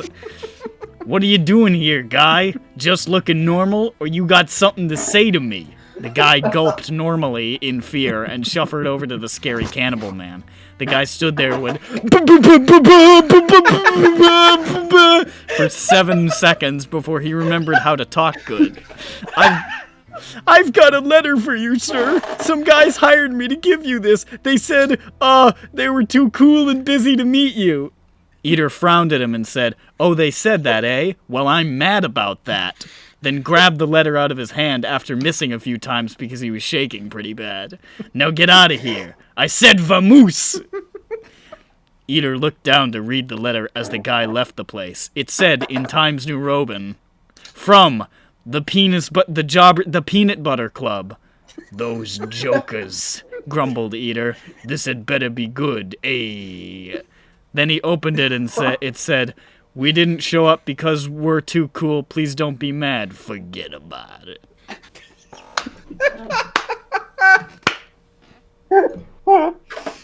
What are you doing here, guy? Just looking normal, or you got something to say to me? The guy gulped normally in fear and shuffled over to the scary cannibal man. The guy stood there with for 7 seconds before he remembered how to talk good. I've got a letter for you, sir. Some guys hired me to give you this. They said, they were too cool and busy to meet you. Eater frowned at him and said, "Oh, they said that, eh? Well, I'm mad about that." Then grabbed the letter out of his hand after missing a few times because he was shaking pretty bad. "Now get out of here. I said vamoose." Eater looked down to read the letter as the guy left the place. It said in Times New Roman, "From the peanut butter club." "Those jokers," grumbled Eater. "This had better be good, eh?" Then he opened it and it said, "We didn't show up because we're too cool. Please don't be mad. Forget about it."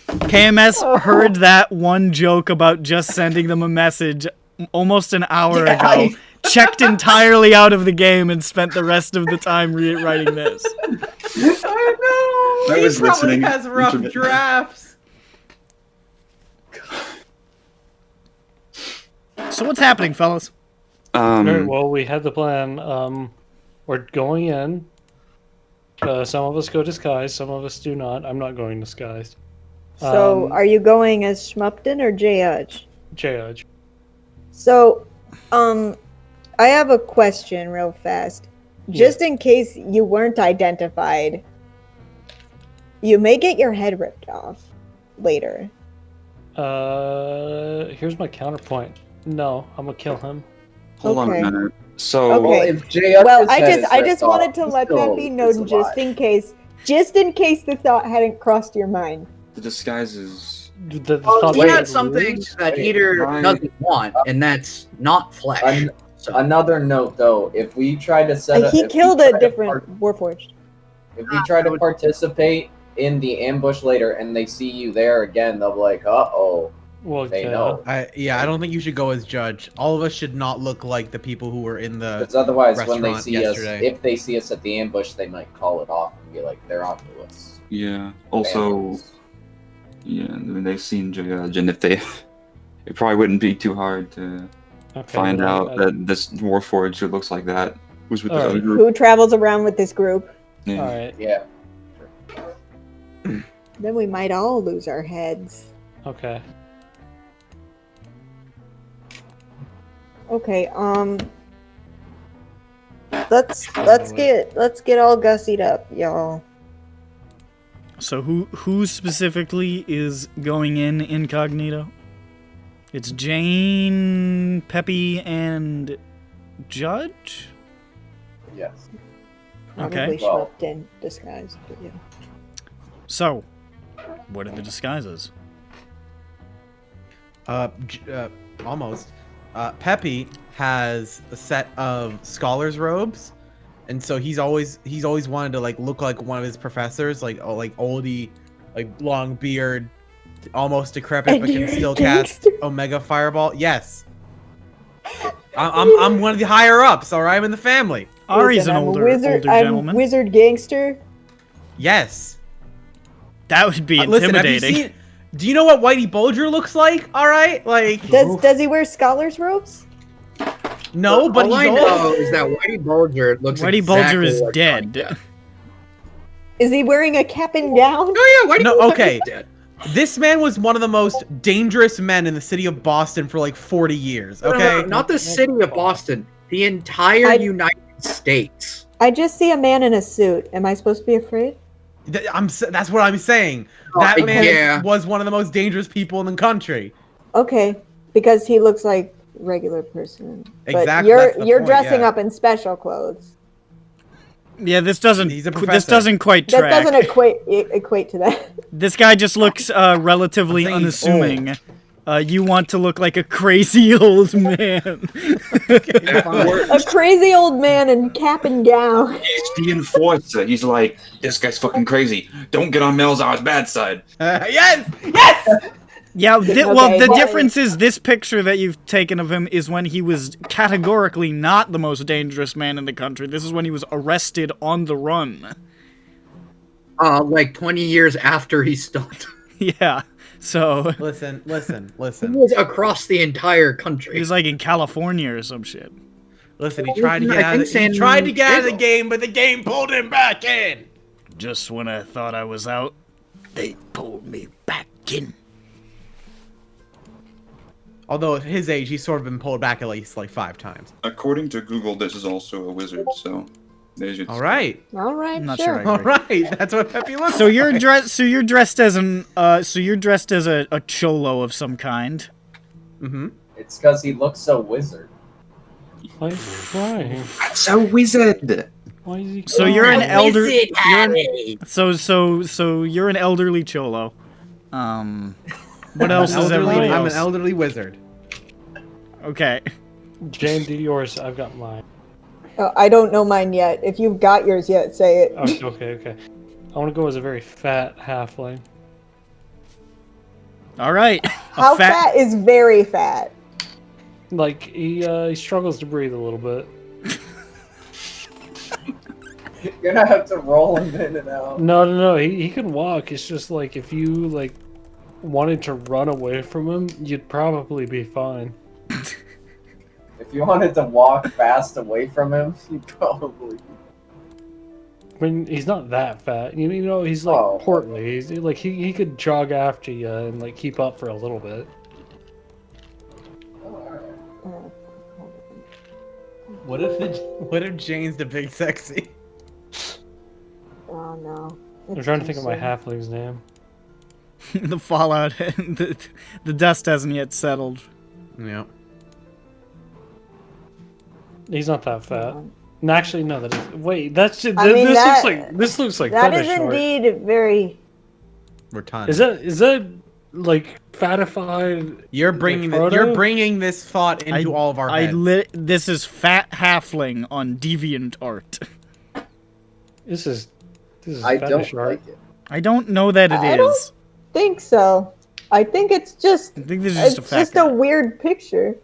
KMS heard that one joke about just sending them a message almost an hour ago, checked entirely out of the game, and spent the rest of the time writing this. I know! I was listening. He has rough drafts. So what's happening, fellas? Alright, well, we had the plan. We're going in. Some of us go disguised, some of us do not. I'm not going disguised. So, are you going as Schmupton or Judge? Judge. So, I have a question real fast. Just in case you weren't identified, you may get your head ripped off later. Here's my counterpoint. No, I'm gonna kill him. Hold on a Okay. minute. So, Okay. Well, if JF Well, said it's I ripped just off, wanted to it's let that still- be it's known a just lie. in case the thought hadn't crossed your mind. the disguise is... The Well, thought he was- had something that wait, Eater I- doesn't want, and that's not flesh. Another note, though, if we try to set up... He if we killed try a to different Warforged. If we try to participate in the ambush later and they see you there again, they'll be like, uh-oh, Well, they yeah. know. I don't think you should go as judge. All of us should not look like the people who were in the. Because otherwise, when they restaurant see yesterday. us, if they see us at the ambush, they might call it off and be like, they're onto us. Yeah. Also, Vandals. yeah, I mean, they've seen Judge, and if they... It probably wouldn't be too hard to Okay, find then out that this Warforged who looks like that was with the Alright. other group. Who travels around with this group? Yeah. Alright, Yeah. Then we might all lose our heads. okay. Okay, let's get all gussied up, y'all. So who specifically is going in incognito? It's Jane, Peppy, and Judge? Yes. Probably Okay. Well- Schmupton in disguise, but yeah. So, what are the disguises? Almost. Peppy has a set of scholar's robes, and so he's always wanted to like look like one of his professors, like oldie, like long beard, almost decrepit, And but can you're a still cast gangster? Omega Fireball. Yes. I'm one of the higher ups. All right, I'm in the family. Ari's Listen, an I'm a older wizard, gentleman. I'm wizard gangster. Yes. That would be Listen, have you intimidating. seen? Do you know what Whitey Bulger looks like? All right, like Does he wear scholar's robes? no, but all he's I old. know is that Whitey Bulger looks Whitey Bulger exactly is like dead. Johnny Depp. Is he wearing a cap and gown? Oh yeah, Whitey No, Bulger's okay. dead. This man was one of the most dangerous men in the city of Boston for like 40 years. No, no, Okay. no, not the city of Boston, the entire I- United States. I just see a man in a suit. Am I supposed to be afraid? That's what I'm saying. Oh, That man yeah. was one of the most dangerous people in the country. Okay, because he looks like a regular person. But Exactly, that's the you're point, dressing yeah. up in special clothes. Yeah, this doesn't. He's a This professor. doesn't quite That track. doesn't equate to that. This guy just looks relatively I'm saying he's unassuming. You want to look like a crazy old man. A crazy old man in cap and gown. He's the enforcer. He's like, this guy's fucking crazy. Don't get on Melzar's bad side. Yes! Yes! Yeah, well, Okay, the well- difference is this picture that you've taken of him is when he was categorically not the most dangerous man in the country. This is when he was arrested on the run like 20 years after he stopped. Yeah. So Listen. He was across the entire country. he was like in California or some shit. Listen, he tried to I get out of think the, he San tried to get out of the Diego. game, but the game pulled him back in. Just when I thought I was out, they pulled me back in. Although at his age, he's sort of been pulled back at least like 5 times. According to Google, this is also a wizard, so there's your All right, All right, I'm not sure. sure I all agree. right. That's what Peppy looks So you're like. dressed. So you're dressed as an. So you're dressed as a cholo of some kind. Mm-hmm. It's because he looks so wizard. Why? That's a wizard. Why is he? So you're an elder. Wizard You're an, Harry. so you're an elderly cholo. What else is everybody I'm an else? elderly wizard. Okay. Jane, do yours. I've got mine. Oh, I don't know mine yet. If you've got yours yet, say it. Okay. I want to go as a very fat halfling. All right. How fat is very fat? Like he struggles to breathe a little bit. You're gonna have to roll him in and out. No. He can walk. It's just like if you like wanted to run away from him, you'd probably be fine. If you wanted to walk fast away from him, you'd probably. I mean, he's not that fat. You know, he's like Oh. portly. He's like he could jog after you and like keep up for a little bit. What if Jane's the big sexy? Oh no. I'm trying to think of my halfling's name. The fallout. The dust hasn't yet settled. Yeah. He's not that fat. And actually, no. That is. Wait, that's just, I mean, this looks like That fetish is art. indeed very. Rotund. Is that like fatified? You're bringing like, Frodo? you're bringing this thought into all of our heads. This is fat halfling on deviant art. This is I fetish don't art. like it. I don't know that it I is. don't think so. I think it's just. I think this is just a It's fact. just a weird picture.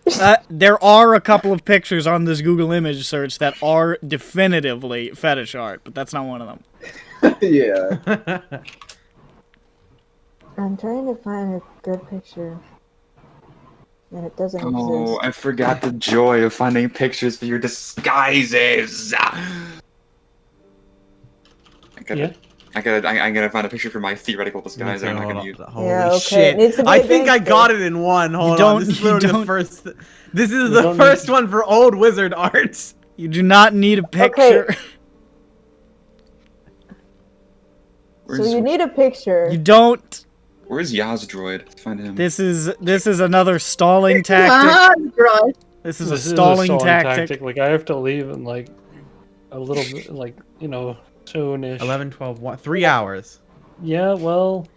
There are a couple of pictures on this Google image search that are definitively fetish art, but that's not one of them. Yeah. I'm trying to find a good picture. And it doesn't Oh, exist. I forgot the joy of finding pictures for your disguises. I gotta find a picture for my theoretical disguise. I'm not gonna use. Holy Yeah, okay. It shit! needs to be I a think I gangster. got it in one. Hold don't- on, this is you literally the don't- first. This is You the don't first need- one for old wizard arts. You do not need a picture. So you need a picture. You don't. Where's Yaz Droid? Let's find him. This is another stalling tactic. This is a stalling tactic. Like I have to leave in like a little bit, like soonish. 11, 12, 1, 3 hours. Yeah, well.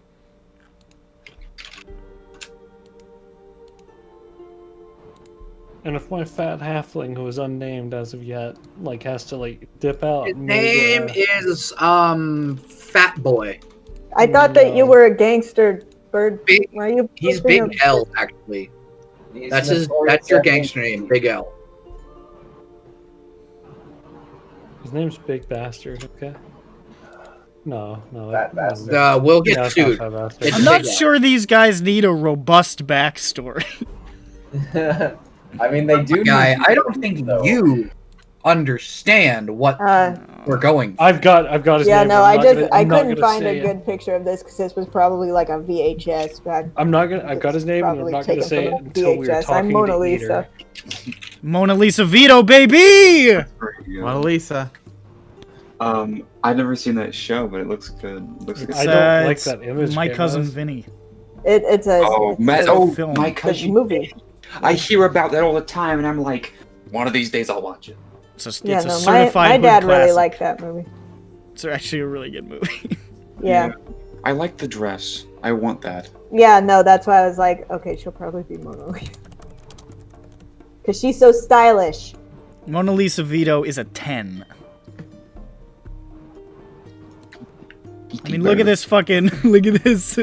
And if my fat halfling, who is unnamed as of yet, like has to like dip out. His maybe, name is Fat Boy. I thought that you were a gangster bird. Why are you He's posting Big a- L actually. He's That's notorious your for being- gangster name, Big L. His name's Big Bastard. Okay. No. Fat bastard. We'll get Yeah, it's not sued. Fat Bastard. It's I'm not Big L. sure these guys need a robust backstory. I mean, they do. Guy, need I don't think though. you understand what we're going. I've got his Yeah, name. no, I'm not I I'm not couldn't gonna find say a it. good picture of this because this was probably like a VHS. But I'm not gonna. I've got his name, and I'm probably not gonna taken say it from a until we're VHS. talking I'm Mona to Lisa. Eater. Mona Lisa Vito, baby! Mona Lisa. I've never seen that show, but it looks good. It looks good. I don't like It's that image. My Game cousin has. Vinny. It's a Oh, it's film. my a cousin. movie. I hear about that all the time, and I'm like, one of these days I'll watch it. It's a, Yeah, it's a no, certified my hood dad really classic. liked that movie. It's actually a really good movie. Yeah. I like the dress. I want that. Yeah, no, that's why I was like, okay, she'll probably be Mona Lisa. Because she's so stylish. Mona Lisa Vito is a 10. I mean, look at this fucking, look at this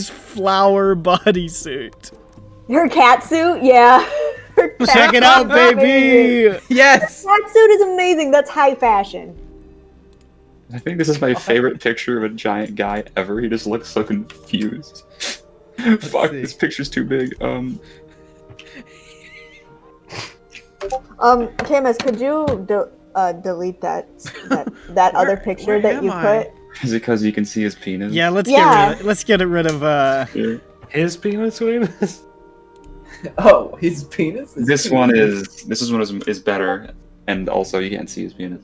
flower bodysuit. Her cat suit, yeah. Her cat Check it out, suit, baby! Yes. Cat suit is amazing. That's high fashion. I think this is my favorite picture of a giant guy ever. He just looks so confused. Fuck, see. this picture's too big. Camus, could you delete that other picture where that am you I? put? Is it because you can see his penis? Yeah, let's Yeah. get rid of Here. His penis wings? Oh, his penis? This one is better, and also you can't see his penis.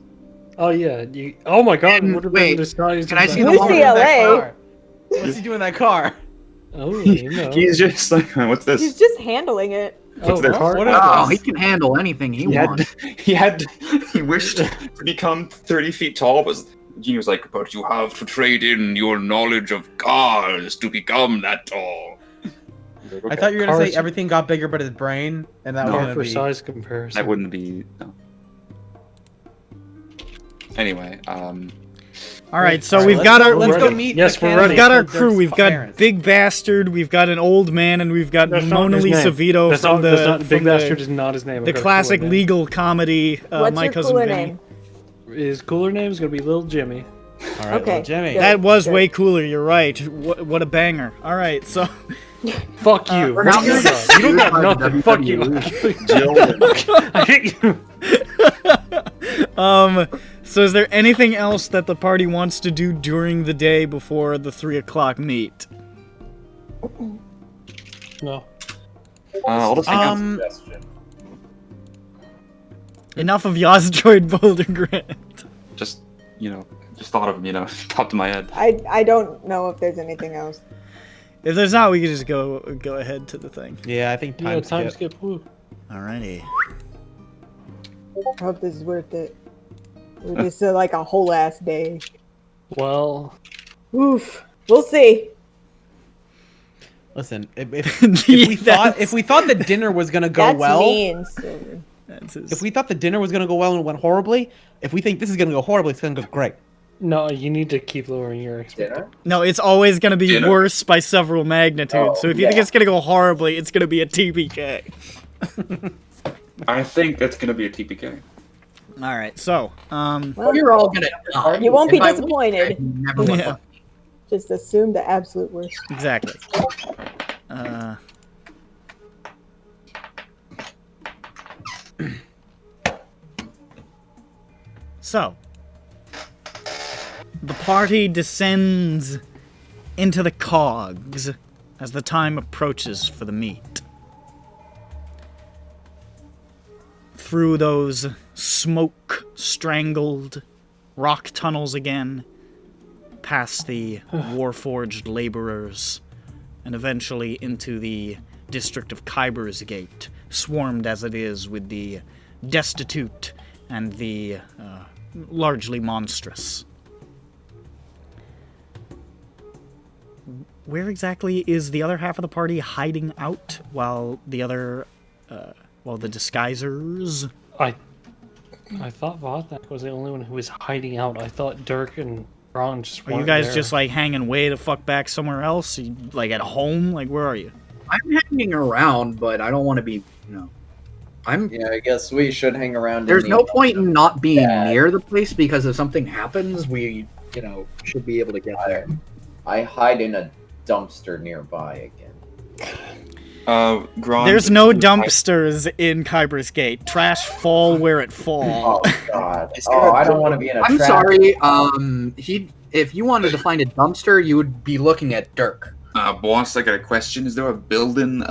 Oh yeah. Oh my god, And what have wait, been disguised can I as see a- the UCLA. model? in that car? What's he doing in that car? Oh, you know. He's just like, what's this? He's just handling it. Oh, this? car- What is Oh, this? he can handle anything he He wants. he wished to become 30 feet tall, but Genie was like, But you have to trade in your knowledge of cars to become that tall. I thought you were gonna Cars- say everything got bigger but his brain, and that was car gonna for be... size comparison. that wouldn't be. No. Anyway, All right, so Alright, we've let's got go- our let's go ready. meet Yes, the we're candidate ready. we've got our for crew. Dirk's We've got parents. Big Bastard. We've got an old man, and we've got That's not Mona his Lisa name. Vito That's from not, that's the not, Big from Bastard the, is not his name. I've the got a classic cooler legal comedy. What's My your Cousin cooler Vinny. name? His cooler name is gonna be Little Jimmy. All right, Okay, well, Jimmy. good. That was Good. way cooler. You're right. What a banger. All right, so Fuck you. We're What not do you gonna got? get You don't got sued by the nothing. Fuck you. WWE. I hate you. so is there anything else that the party wants to do during the day before the 3 o'clock meet? No. I'll just hang out. Suggestion. Enough of Yozdroid Boulder Grit. Just thought of him. Popped in my head. I don't know if there's anything else. If there's not, we can just go ahead to the thing. Yeah, I think Yeah, time time skip. skip. Woo. Alrighty. I hope this is worth it. This is like a whole ass day. Well, Oof. We'll see. Listen, if we thought the dinner was gonna go That's well, mean. That's if we thought the dinner was gonna go well and it went horribly, if we think this is gonna go horribly, it's gonna go great. no, you need to keep lowering your expectations. Dinner? No, it's always going to be Dinner. worse by several magnitudes. Oh, So if you think yeah. it's going to go horribly, it's going to be a TPK. I think that's gonna be a TPK. All right, so Well, You're all gonna die. you won't be And by disappointed. you never want Yeah. Just assume the absolute worst. exactly. So the party descends into the cogs as the time approaches for the meet. Through those smoke-strangled rock tunnels again, past the warforged laborers, and eventually into the district of Kyber's Gate, swarmed as it is with the destitute and the largely monstrous. Where exactly is the other half of the party hiding out while the disguisers? I thought Vothnak was the only one who was hiding out. I thought Dirk and Ron just Are you weren't guys there. just like hanging way the fuck back somewhere else? You, like at home? Like where are you? I'm hanging around, but I don't want to be. I'm. Yeah, I guess we should hang around. There's in no point in not being Yeah. near the place because if something happens, we, should be able to get there. I hide in a dumpster nearby again. Gron, There's no dumpsters in Kyber's Gate. Trash fall where it falls. Oh God! Oh, I don't want to be in a. I'm trap. sorry. If you wanted to find a dumpster, you would be looking at Dirk. Boss, I got a question. Is there a building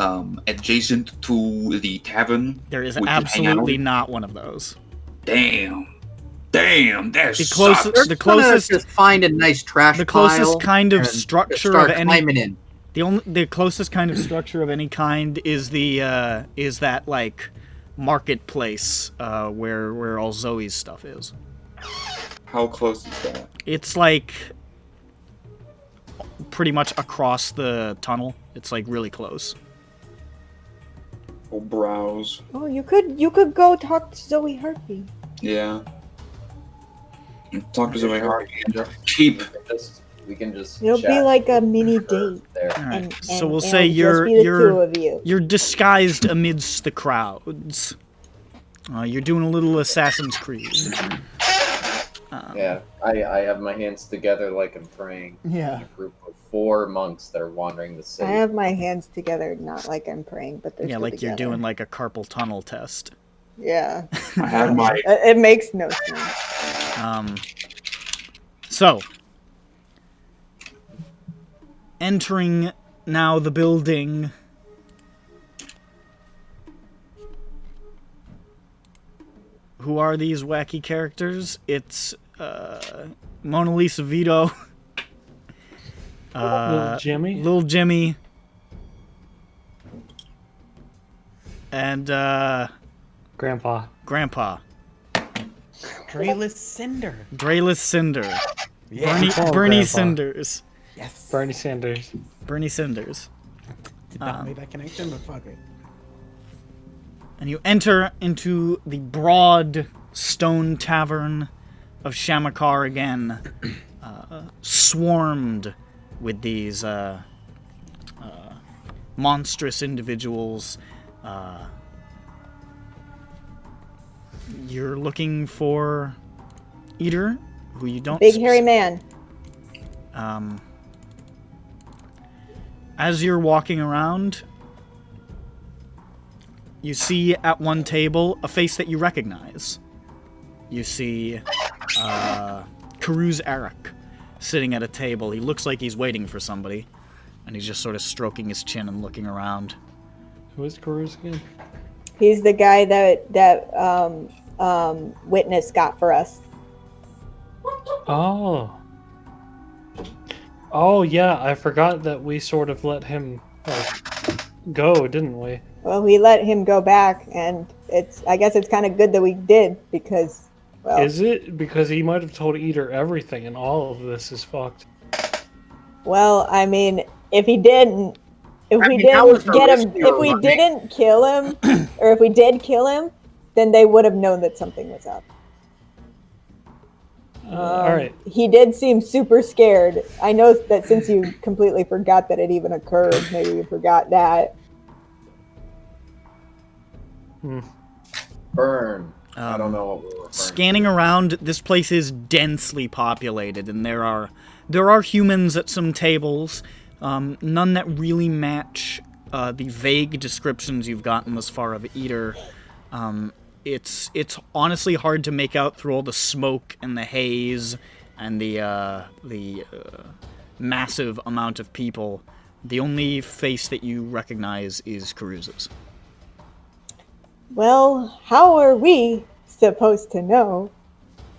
adjacent to the tavern? There is we can hang out? absolutely not one of those. Damn, that The sucks. closest- Dirk's the gonna closest- just find a nice trash The closest pile kind of and structure start of any climbing in. the closest kind of structure of any kind is that like marketplace where all Zoe's stuff is. How close is that? It's like pretty much across the tunnel. It's like really close. We'll browse. Oh, you could go talk to Zoe Harpy. Yeah. Talk to Zoe Hart. Cheap. We can just. It'll be chat like a mini date. there. All right. And, So we'll and say it'll just be the two of you. you're disguised amidst the crowds. You're doing a little Assassin's Creed. Yeah, I have my hands together like I'm praying. Yeah. In a group of 4 monks that are wandering the I city. have my hands together, not like I'm praying, but they're Yeah, still like together. you're doing like a carpal tunnel test. Yeah. I had my It makes no sense. So, entering now the building. Who are these wacky characters? It's Mona Lisa Vito, Little Jimmy. Little Jimmy, and Grandpa. Grandpa. Drayless Cinder. Drayless Cinder. Yeah. Call him Bernie Grandpa. Cinders. Yes. Bernie Sanders. Bernie Cinders. Did not make that connection, but fuck it. And you enter into the broad stone tavern of Shamakar again, swarmed with these monstrous individuals. You're looking for Eater, who you don't... Big hairy man. As you're walking around, you see at one table a face that you recognize. You see Karuz Arak sitting at a table. He looks like he's waiting for somebody, and he's just sort of stroking his chin and looking around. Who is Karuz again? He's the guy that Witness got for us. Oh. Oh, yeah, I forgot that we sort of let him go, didn't we? Well, we let him go back, and I guess it's kind of good that we did, because, well... Is it? Because he might have told Eater everything, and all of this is fucked. Well, I mean, if he didn't... If I we mean, that was didn't the get him... risk you If were we running. didn't kill him, or if we did kill him, then they would have known that something was up. Alright. He did seem super scared. I know that since you completely forgot that it even occurred, maybe you forgot that. Burn. I don't know what we were referring Scanning around, this place is densely populated, and there are humans at some tables, none that really match the vague descriptions you've gotten thus far of Eater. It's honestly hard to make out through all the smoke and the haze and the massive amount of people. The only face that you recognize is Karuz's. Well, how are we supposed to know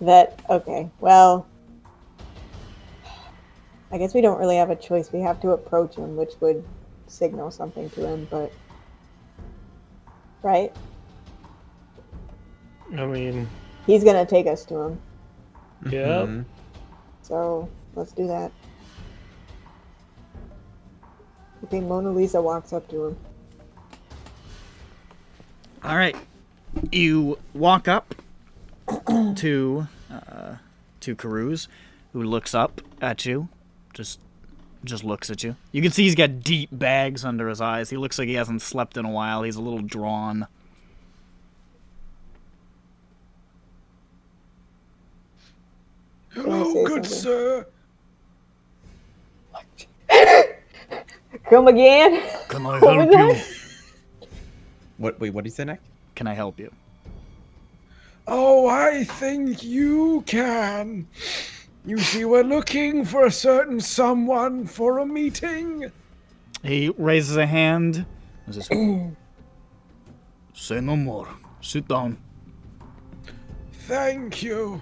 that... Okay, well... I guess we don't really have a choice. We have to approach him, which would signal something to him, but... Right? I mean... He's gonna take us to him. Yeah. So, let's do that. Okay, Mona Lisa walks up to him. All right, you walk up to Karuz, who looks up at you, just looks at you. You can see he's got deep bags under his eyes. He looks like he hasn't slept in a while. He's a little drawn. Hello, good sir. Come again? Can I What was help you? What did he say next? Can I help you? Oh, I think you can. You see, we're looking for a certain someone for a meeting. He raises a hand. and says, Say no more. Sit down. Thank you.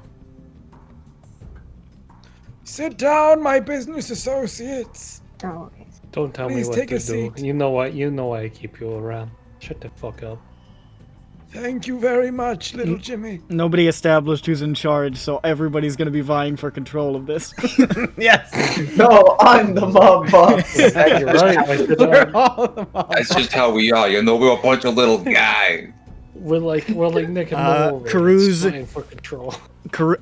Sit down, my business associates. Oh, okay. Don't tell Please me what take to a do. seat. You know why I keep you around. Shut the fuck up. Thank you very much, little Jimmy. Nobody established who's in charge, so everybody's going to be vying for control of this. Yes. No, I'm the mob boss. You're right. I should, We're all the mob. That's just how we are, you know. We're a bunch of little guys. we're like Nick and Nolan, Karuz- vying for control.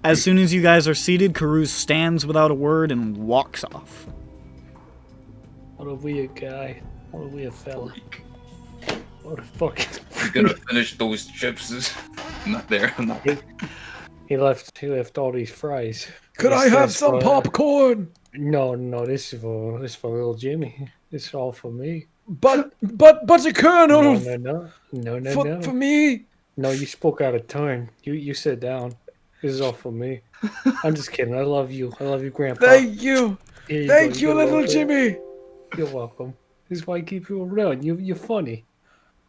As soon as you guys are seated, Karuz stands without a word and walks off. What are we a guy? What are we a fella? What the fuck? We're gonna finish those chips. I'm not there. I'm not there. He left all these fries. Could He I have says, some popcorn? No, this is for little Jimmy. It's all for me. But a kernel No. for me. No, you spoke out of turn. You sit down. This is all for me. I'm just kidding. I love you. I love you, Grandpa. Thank you. Here Thank go. you, get a little bit. Jimmy. You're welcome. This is why I keep you around. You're funny.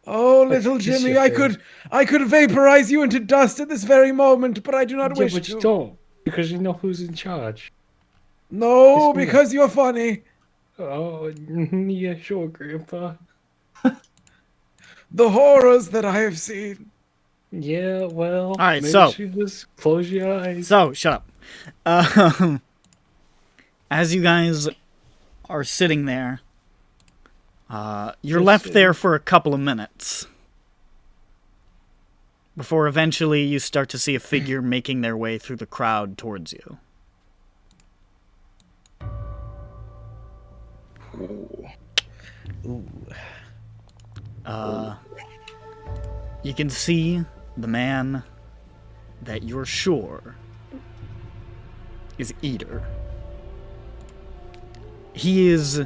Oh, little kiss Jimmy, your I could vaporize you into dust at this very moment, but I do not Yeah, wish but to. you don't, because you know who's in charge. No, It's me. because you're funny. Oh, yeah, sure, Grandpa. The horrors that I have seen. Yeah, well. All right, maybe so- you just close your eyes. So, shut up. As you guys are sitting there, you're Just left sitting. there for a couple of minutes. Before eventually you start to see a figure making their way through the crowd towards you. You can see the man that you're sure is Eater. He is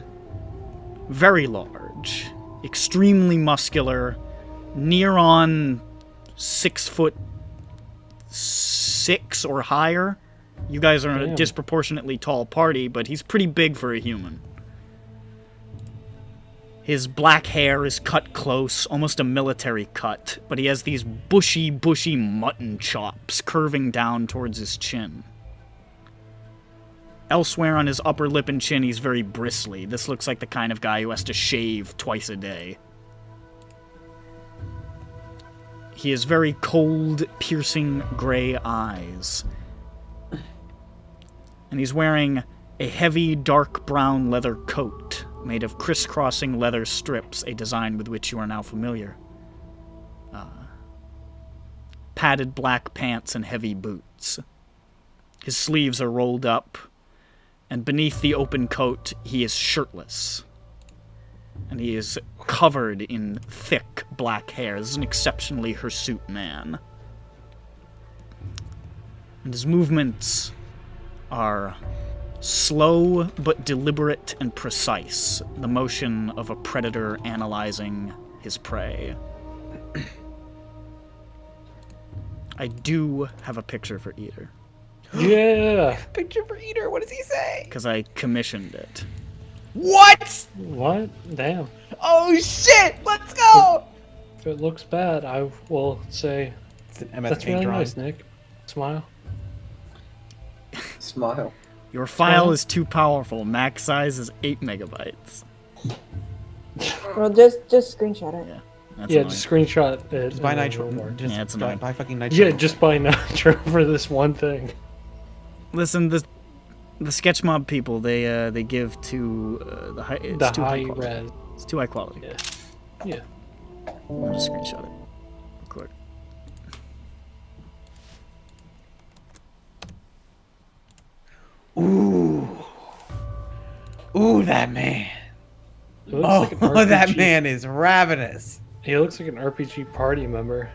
very large, extremely muscular, near on 6'6" or higher. You guys are a Damn. disproportionately tall party, but he's pretty big for a human. His black hair is cut close, almost a military cut, but he has these bushy mutton chops curving down towards his chin. Elsewhere on his upper lip and chin, he's very bristly. This looks like the kind of guy who has to shave twice a day. He has very cold, piercing gray eyes. And he's wearing a heavy, dark brown leather coat made of crisscrossing leather strips, a design with which you are now familiar. Padded black pants and heavy boots. His sleeves are rolled up, and beneath the open coat, he is shirtless. And he is covered in thick black hair. This is an exceptionally hirsute man. And his movements are slow but deliberate and precise, the motion of a predator analyzing his prey. I do have a picture for Eater, Yeah. Picture for Eater. What does he say? because I commissioned it. What? What? Damn. Oh shit! Let's go. If it looks bad, I will say It's an MS that's Paint really drawing. nice, Nick. Smile. Smile. Your file is too powerful. Max size is 8 megabytes. Well, just screenshot it. Yeah, that's Yeah, annoying. just screenshot it. Just buy and nitro. it'll work. Just Yeah, it's buy, annoying. buy fucking nitro. Yeah, just buy nitro for this one thing. Listen, the sketch mob people, they give to the high. It's The too high quality. res. It's too high quality. Yeah. Yeah. I'll just screenshot it. Real quick. Ooh, that man. He looks like an Oh, that RPG man is ravenous. He looks like an RPG party member.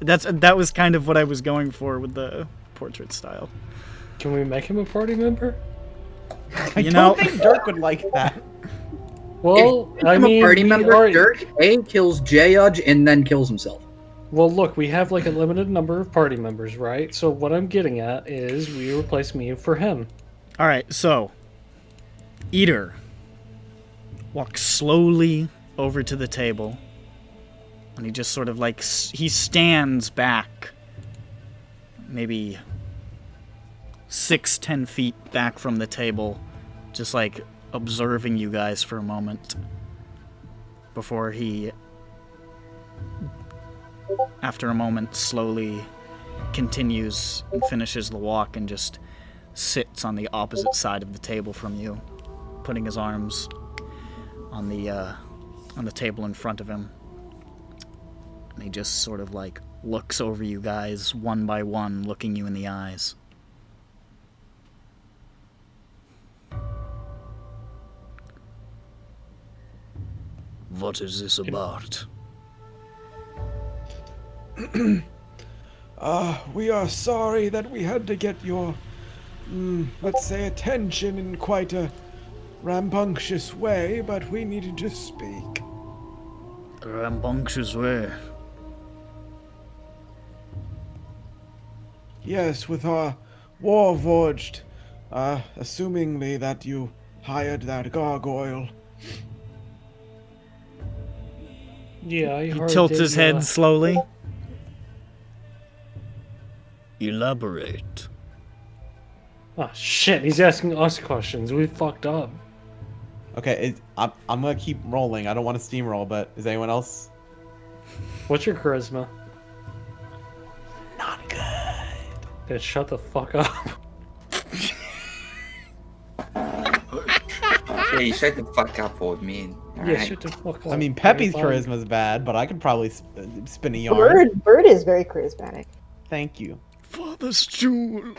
That was kind of what I was going for with the portrait style. Can we make him a party member? I You don't know- think Dirk would like that. Well, If I I'm mean, a party we member, already- Dirk A kills J-Udge and then kills himself. Well, look, we have like a limited number of party members, right? So what I'm getting at is we replace me for him. All right, so Eater walks slowly over to the table, and he just sort of like he stands back, maybe 6-10 feet back from the table, just like observing you guys for a moment before he, after a moment, slowly continues and finishes the walk and just sits on the opposite side of the table from you, putting his arms on the table in front of him. And he just sort of like looks over you guys one by one, looking you in the eyes. What is this about? We are sorry that we had to get your, let's say, attention in quite a rambunctious way, but we needed to speak. Rambunctious way. Yes, with our warforged, assumingly that you hired that gargoyle. Yeah, I He heard tilts that his head slowly. Elaborate. Oh shit! He's asking us questions. We fucked up. Okay, I'm gonna keep rolling. I don't want to steamroll, but is anyone else? What's your charisma? Not good. Then shut the fuck up. Yeah, you shut the fuck up, old man. Yeah, shut the fuck up. I mean, Peppy's Fine. charisma's bad, but I can probably spin a yarn. Bird is very charismatic. Thank you. Father's jewel.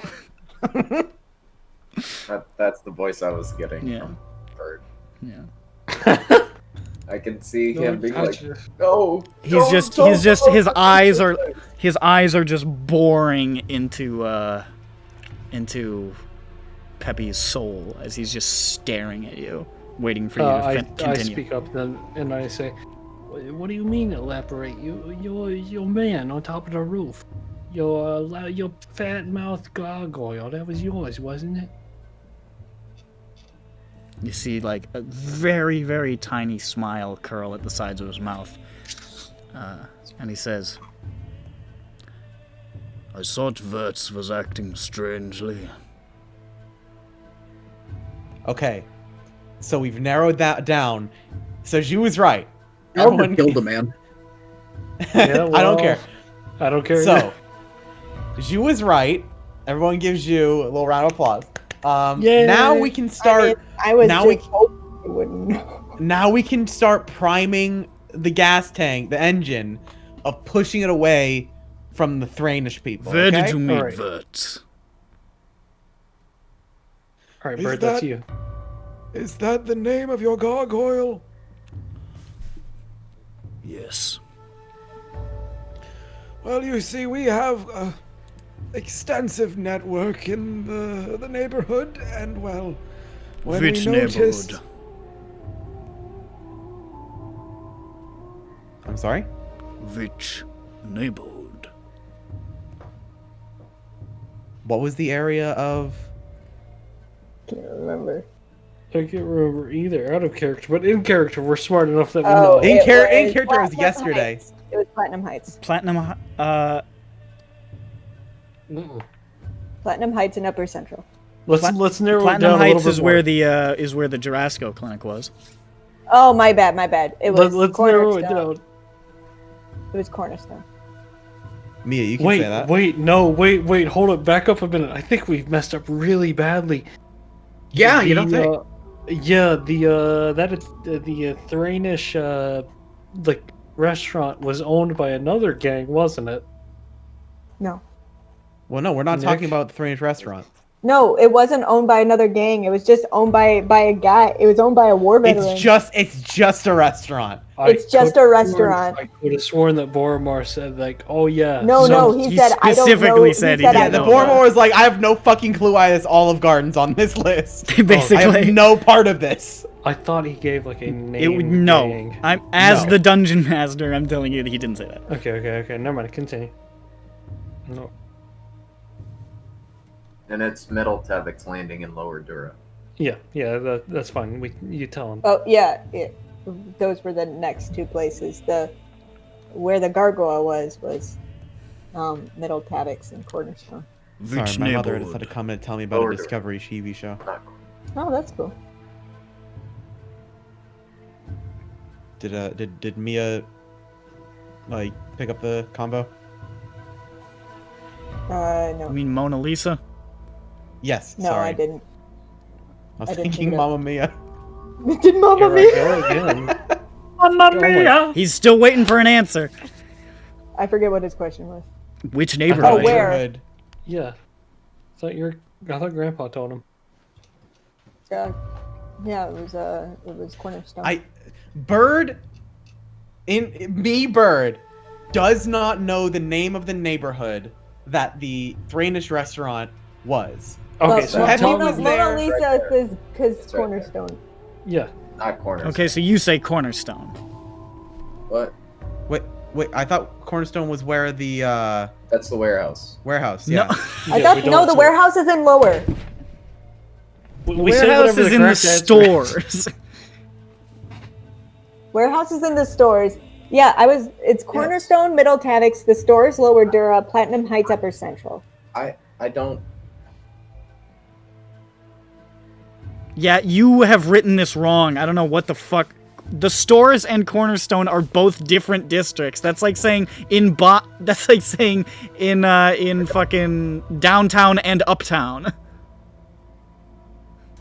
That's the voice I was getting Yeah. from Bird. Yeah. I can see No, him being like, gotcha. "No." He's just his eyes are just boring into Peppy's soul as he's just staring at you, waiting for you to I continue. speak up then, and I say, "What do you mean elaborate? You're man on top of the roof. Your fat mouth gargoyle. That was yours, wasn't it?" You see, like, a very, very tiny smile curl at the sides of his mouth. And he says, I thought Verts was acting strangely. Okay, so we've narrowed that down. So she was right. Everyone killed a man. Yeah, I don't care. I don't care. So, Zhu was right. Everyone gives you a little round of applause. Yay. Now we can start. I was now just hoping you wouldn't know. Now we can start priming the gas tank, the engine, of pushing it away from the Thranish people. Where okay? did you meet Alright. Verts? All right, Is Bird, that's that- you. Is that the name of your gargoyle? Yes. Well, you see, we have a extensive network in the neighborhood, and well, when Which we noticed, neighborhood? I'm sorry? Which neighborhood? What was the area of. Can't remember. I can't remember either out of character, but in character, we're smart enough that we Oh, know. In it character was Platinum yesterday. Heights. It was Platinum Heights. Platinum, Mm-mm. Platinum Heights in Upper Central. Let's narrow it Platinum down a Heights little bit is more. where the Jurassico clinic was. Oh, my bad, my bad. It was Let's narrow it Cornerstone. down. It was Cornerstone. Mia, you can Wait, say that. wait, hold up, back up a minute. I think we've messed up really badly. Yeah, you don't think? Yeah, the Thranish like restaurant was owned by another gang, wasn't it? No. Well, no, we're not Nick? talking about the Thranish restaurant. No, it wasn't owned by another gang. It was just owned by a guy. It was owned by a war veteran. It's just a restaurant. It's just a restaurant. I could have sworn that Boromar said like, "Oh yeah." No, so- he he said I don't know. specifically said he I Yeah, didn't the don't know know. Boromar was like, I have no fucking clue why there's Olive Gardens on this list. I Basically. have no part of this. I thought he gave like a It name. would no. gang. I'm as No. the dungeon master. I'm telling you that he didn't say that. Okay. Never mind. Continue. No. And it's Middle Tevix Landing in Lower Dura. Yeah. That's fine. You tell him. Oh yeah, those were the next two places. Where the gargoyle was Middle Tavix and Cornerstone. Sorry, Which my mother neighborhood? decided to come and tell me about Lower a Dura. Discovery TV show. Oh, that's cool. Did Mia like pick up the combo? You No, mean Mona Lisa? Yes. no, sorry. I didn't. I was I didn't thinking pick it up. Mamma Mia. Did Mamma Here I Mia? go again. Mamma Mia! He's still waiting for an answer. I forget what his question was. Which Oh, neighborhood? where? Neighborhood. Yeah. I thought Grandpa told him. Yeah, it was Cornerstone. Bird does not know the name of the neighborhood that the Thranish restaurant was. Okay, so Peppy tell was me. there. Mona Lisa Right there. says because It's right Cornerstone. Yeah. Not corners. Okay, so you say Cornerstone. What? Wait, I thought Cornerstone was where the That's the warehouse. warehouse. No. Yeah. I Yeah, thought we don't no, the say- warehouse is in lower. We say Warehouse whatever is the in the correct answer is. stores. Warehouse is in the stores. Yeah, it's Cornerstone, Middle Tavix, the stores, Lower Dura, Platinum Heights, Upper Central. I don't. Yeah, you have written this wrong. I don't know what the fuck. The stores and Cornerstone are both different districts. That's like saying that's like saying in fucking downtown and uptown.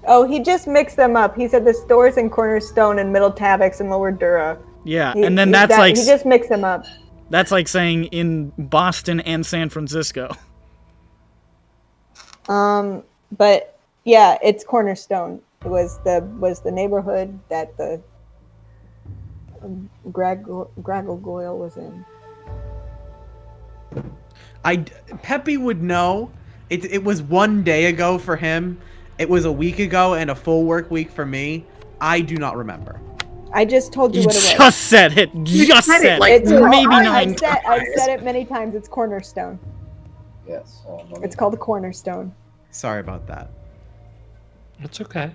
Oh, he just mixed them up. He said the stores in Cornerstone and Middle Tavix and Lower Dura. Yeah, He- and then he- that's like he just mixed them up. that's like saying in Boston and San Francisco. But yeah, it's Cornerstone. It was the neighborhood that the gargoyle was in. Peppy would know. It was one day ago for him. It was a week ago and a full work week for me. I do not remember. I just told you You what it was. just said it. Just said it said like it. Maybe I've 9 said it many times. It's Cornerstone. Yes. Hold on, let me- It's called the Cornerstone. Sorry about that. It's okay.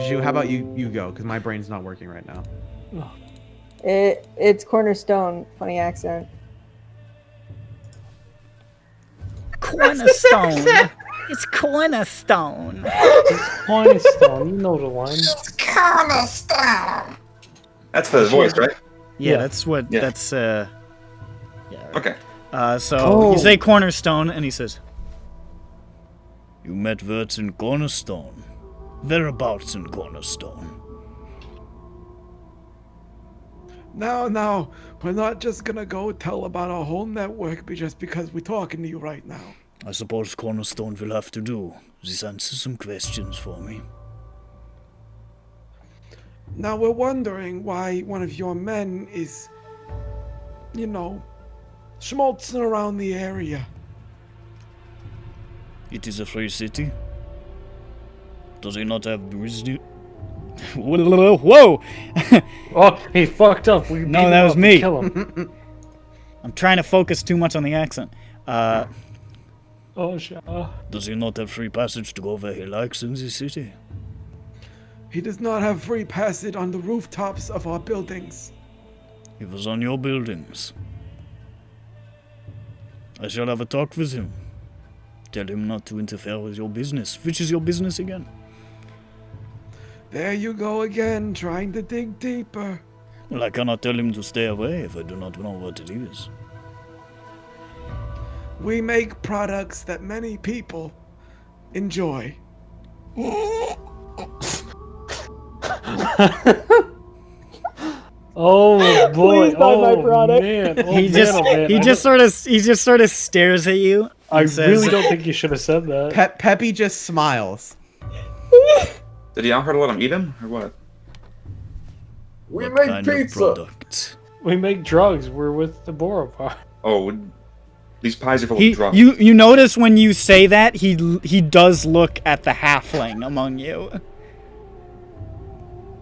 Zhu, how about you go? Because my brain's not working right now. It's Cornerstone. Funny accent. Cornerstone. It's Cornerstone. It's Cornerstone. You know the line. That's the voice, right? Yeah, Yeah. that's what. Yeah. That's yeah. Okay. So Oh. you say Cornerstone, and he says, "You met Verts in Cornerstone. Whereabouts in Cornerstone?" Now, we're not just gonna go tell about our whole network just because we're talking to you right now. I suppose Cornerstone will have to do. Just answer some questions for me. Now, we're wondering why one of your men is, schmaltzing around the area. It is a free city. Does he not have business? Whoa! Oh, he fucked up. We beat No, him that was up and me. Kill him. I'm trying to focus too much on the accent. Oh, shit. Does he not have free passage to go where he likes in the city? He does not have free passage on the rooftops of our buildings. He was on your buildings. I shall have a talk with him. Tell him not to interfere with your business. Which is your business again? There you go again, trying to dig deeper. Well, I cannot tell him to stay away if I do not know what it is. We make products that many people enjoy. Oh boy! Please buy my Oh product. man! Oh, He man, just oh, man. he I just sort of stares at you. I and says, really don't think you should have said that. Peppy just smiles. Did he offer to let him eat him, or what? We "What make kind of pizza. product?" We make drugs. We're with the Boromar. Oh, these pies are full He, of drugs. you notice when you say that he does look at the halfling among you.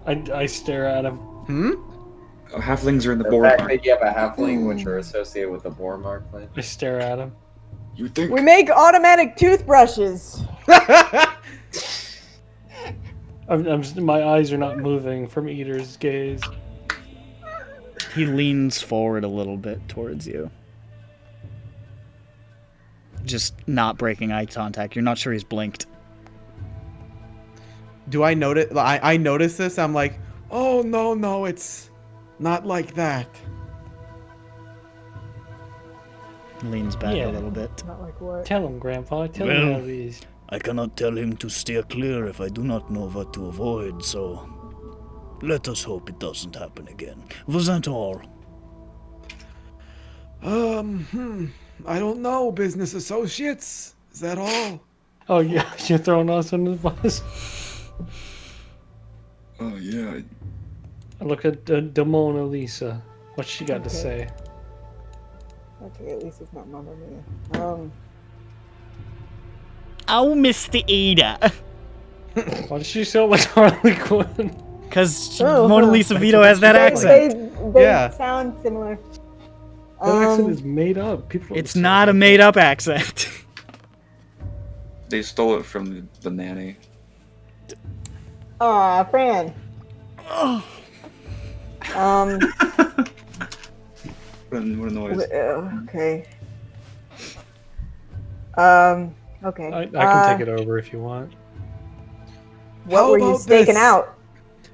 I stare at him. Oh, halflings are in the The board. fact that you have a halfling which are associated with the Boromar Clan. I stare at him. You think? We make automatic toothbrushes. My eyes are not moving from Eater's gaze. He leans forward a little bit towards you. Just not breaking eye contact. You're not sure he's blinked. Do I notice? I notice this. I'm like, Oh, no, it's not like that. Leans back Yeah. a little bit. Not like what? Tell him, Grandpa. Tell Well. him how these. I cannot tell him to steer clear if I do not know what to avoid, so let us hope it doesn't happen again. Was that all? I don't know, business associates. Is that all? Oh yeah, you're throwing us under the bus. Oh yeah. I look at the Mona Lisa. What's she got to say? Okay, at least it's not Mamma Mia. Oh, Mr. Ida. Why does she sound like Harley Quinn? Because Oh, Mona huh. Lisa Vito has that accent. They Yeah. sound similar. That accent is made up. People. It's not a made-up accent. They stole it from the nanny. Aw, Fran. What a noise. Okay. Okay. I can take it over if you want. What How were you about staking this? out?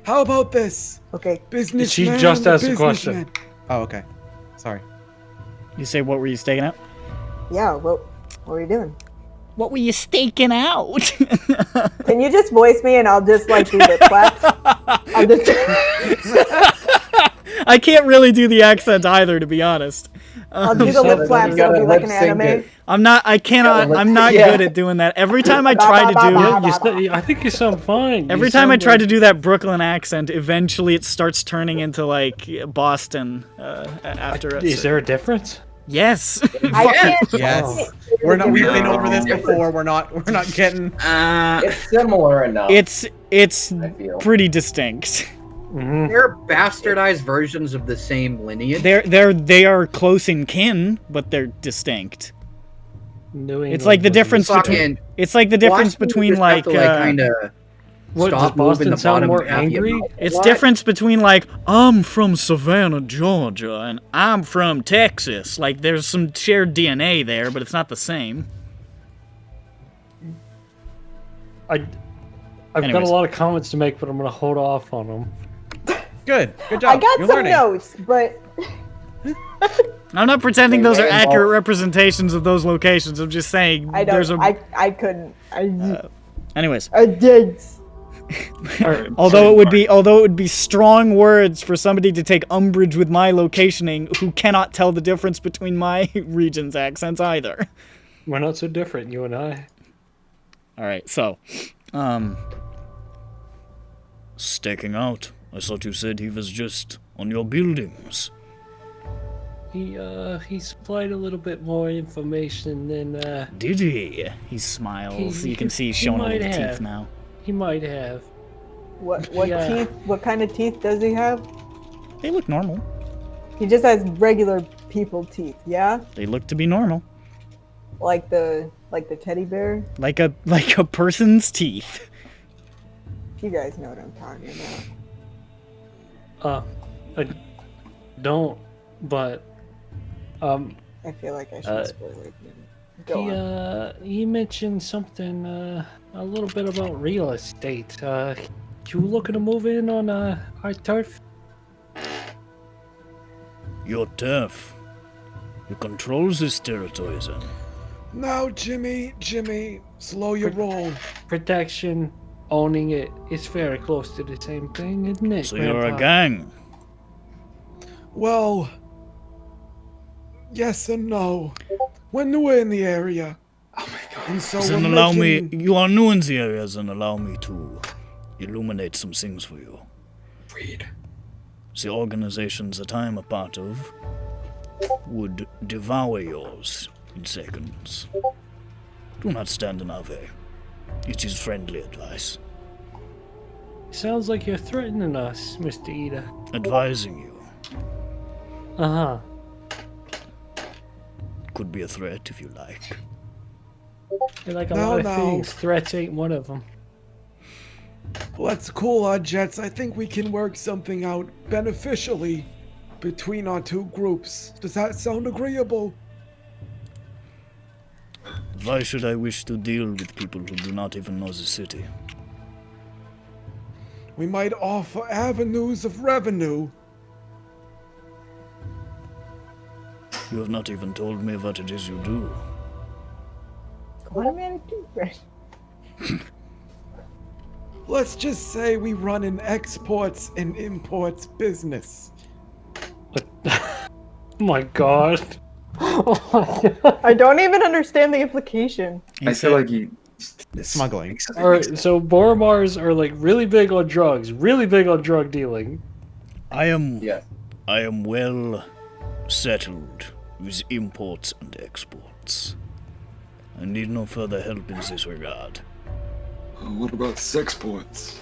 How about this? Okay. Businessman. She just to asked a question. businessman. Oh, okay. Sorry. You say, what were you staking out? Yeah, what were you doing? What were you staking out? Can you just voice me and I'll just like do the claps? I'll just I can't really do the accent either, to be honest. I'll do the lip flaps. You It'll gotta be like an lip sync anime. it. I'm not Yeah. good at doing that. Every time I try to do I think you sound fine. Every time I try to do that Brooklyn accent, eventually it starts turning into like Boston after it. Is there a difference? Yes. I can't. Yes. We've We've been been over this before. We're not getting. It's similar enough. it's I feel. pretty distinct. They're bastardized versions of the same lineage. They are close in kin, but they're distinct. It's like the difference between. It's like the difference between like. What, does Boston sound more angry? It's difference between like I'm from Savannah, Georgia, and I'm from Texas. Like there's some shared DNA there, but it's not the same. I've got a Anyways. lot of comments to make, but I'm gonna hold off on them. Good job. I got You're some learning. notes, but I'm not pretending those are They accurate involve- representations of those locations. I'm just saying I there's don't. a. I couldn't. Anyways, I did. although it would be strong words for somebody to take umbrage with my locationing, who cannot tell the difference between my region's accents either. We're not so different, you and I. All right, so, staking out. I thought you said he was just on your buildings. He supplied a little bit more information than Did he? He smiles. You can see he's showing all the might teeth have. now. he might have. What Yeah. teeth? What kind of teeth does he have? They look normal. He just has regular people teeth. Yeah, They look to be normal, like the teddy bear. like a person's teeth. You guys know what I'm talking about. I don't, but I feel like I should spoil it. Go on. he mentioned something a little bit about real estate. You looking to move in on our turf? Your turf. You control this territory, then. Now, Jimmy, slow your roll. Protection, owning it, it's very close to the same thing, isn't it? So you're a Grandpa? gang. Well, yes and no. We're new in the area. Oh my god. And so Then we're allow making... me. You are new in the area, then allow me to illuminate some things for you. Read. The organizations that I am a part of would devour yours in seconds. Do not stand in our way. It is friendly advice. Sounds like you're threatening us, Mr. Ida. Advising you Uh-huh. could be a threat if you like. You're like a No, lot of no. things. Threats ain't one of them. Let's cool our jets. I think we can work something out beneficially between our two groups. Does that sound agreeable? Why should I wish to deal with people who do not even know the city? We might offer avenues of revenue. You have not even told me what it is you do. Automatic toothbrush. Let's just say we run an exports and imports business. Oh my god. Oh my god. I don't even understand the implication. I feel like he Smuggling. Alright, so Boromars are like really big on drugs, really big on drug dealing. I am Yes. well settled with imports and exports. I need no further help in this regard. What about sexports?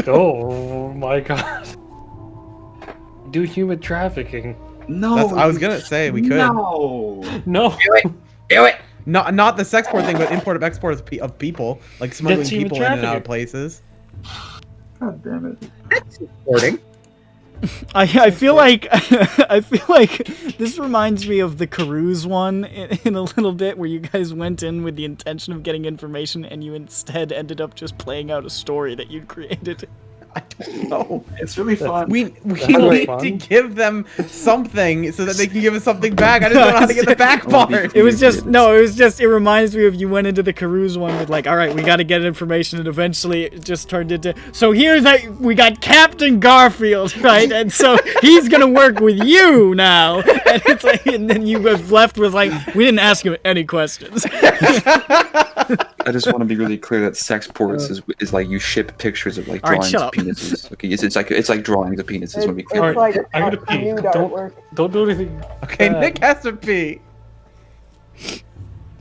Oh my god. Do human trafficking. No, I was gonna say we could. No. No. Do it. Not the sexport thing, but import of export of people, like smuggling That's human people in and out of trafficking. places. God damn it. That's importing. I feel like I feel like this reminds me of the Carouse one in a little bit, where you guys went in with the intention of getting information and you instead ended up just playing out a story that you'd created. I don't know. It's really fun. We That's need fun. to give them something so that they can give us something back. I just don't know how to get the back part. It was just it reminds me of you went into the Carouse one with like, all right, we got to get information, and eventually it just turned into, so here's we got Captain Garfield, right, and so he's gonna work with you now, and it's like, and then you was left with like, we didn't ask him any questions. I just want to be really clear that sexports is like you ship pictures of like All right, drawings shut of up. penises. Okay, it's like drawings of penises when we It's clear. like I gotta pee. nude Don't- artwork. Don't do anything. Okay, bad. Nick has to pee.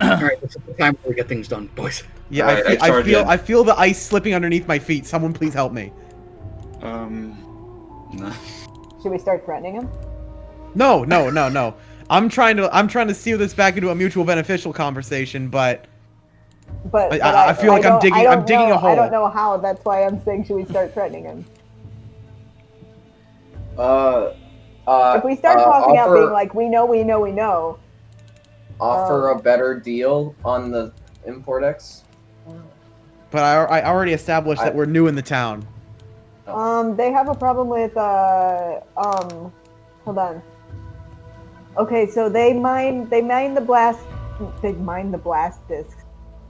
All right, this is the time where we get things done, boys. Yeah, Alright, I charge in. I feel the ice slipping underneath my feet. Someone please help me. No. Should we start threatening him? No. I'm trying to steer this back into a mutual beneficial conversation, but But I feel like I'm digging a hole. I don't know how. That's why I'm saying, should we start threatening him? If we start tossing out being like, we know. Offer a better deal on the import X. but I already established that we're new in the town. They have a problem with hold on. Okay, so they mine the blast discs.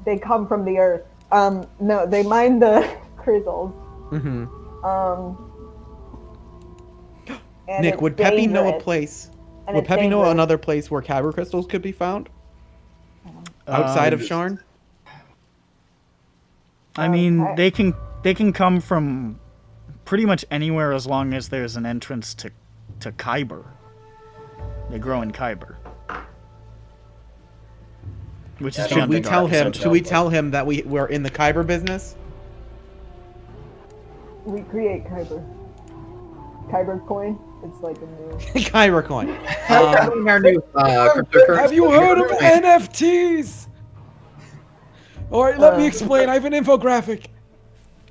They come from the earth. No, they mine the crystals. Mm-hmm. And Nick, it's would Peppy know a dangerous. place? And Would it's Peppy know dangerous. another place where kyber crystals could be found? Outside of Sharn? I mean, they can come from pretty much anywhere as long as there's an entrance to Kyber. They grow in Kyber. Which is the Should we Underdark, tell him? essentially. Should we tell him that we're in the kyber business? We create Kyber. Kyber coin. It's like a new. Kyber coin. Our new cryptocurrency. Have you heard of NFTs? Alright, let me explain. I have an infographic.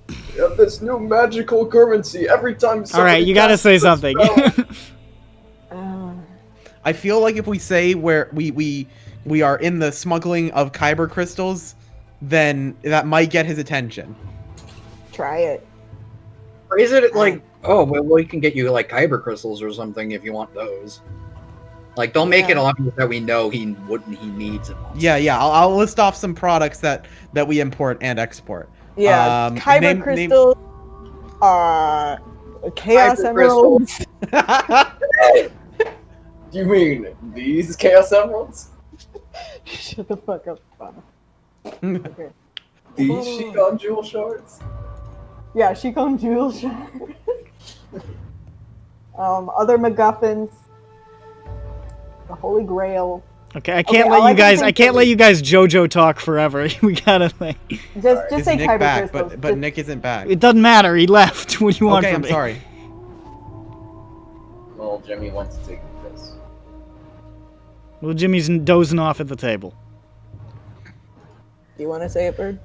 We have this new magical currency every time. All right, you gotta say something. I feel like if we say where we are in the smuggling of kyber crystals, then that might get his attention. Try it. Or is it like, oh, well, we can get you like kyber crystals or something if you want those. Like, don't make it obvious that we know he needs it. Yeah. I'll list off some products that we import and export. Yeah, Kyber name- crystals. Chaos Kyber emeralds. You mean these Chaos Emeralds? Shut the fuck up, Bob. Okay. These Shikon Jewel Shards? Yeah, she called Jewel Shards. Other MacGuffins. The Holy Grail. Okay, I can't let all you guys. can I can't let you guys JoJo talk forever. We gotta like. Just Is say Nick Kyber back? crystals. But Just- Nick isn't back. It doesn't matter. He left. What do you want Okay, from I'm me? sorry. Well, Jimmy went to take this. Well, Jimmy's dozing off at the table. Do you want to say it, Bird?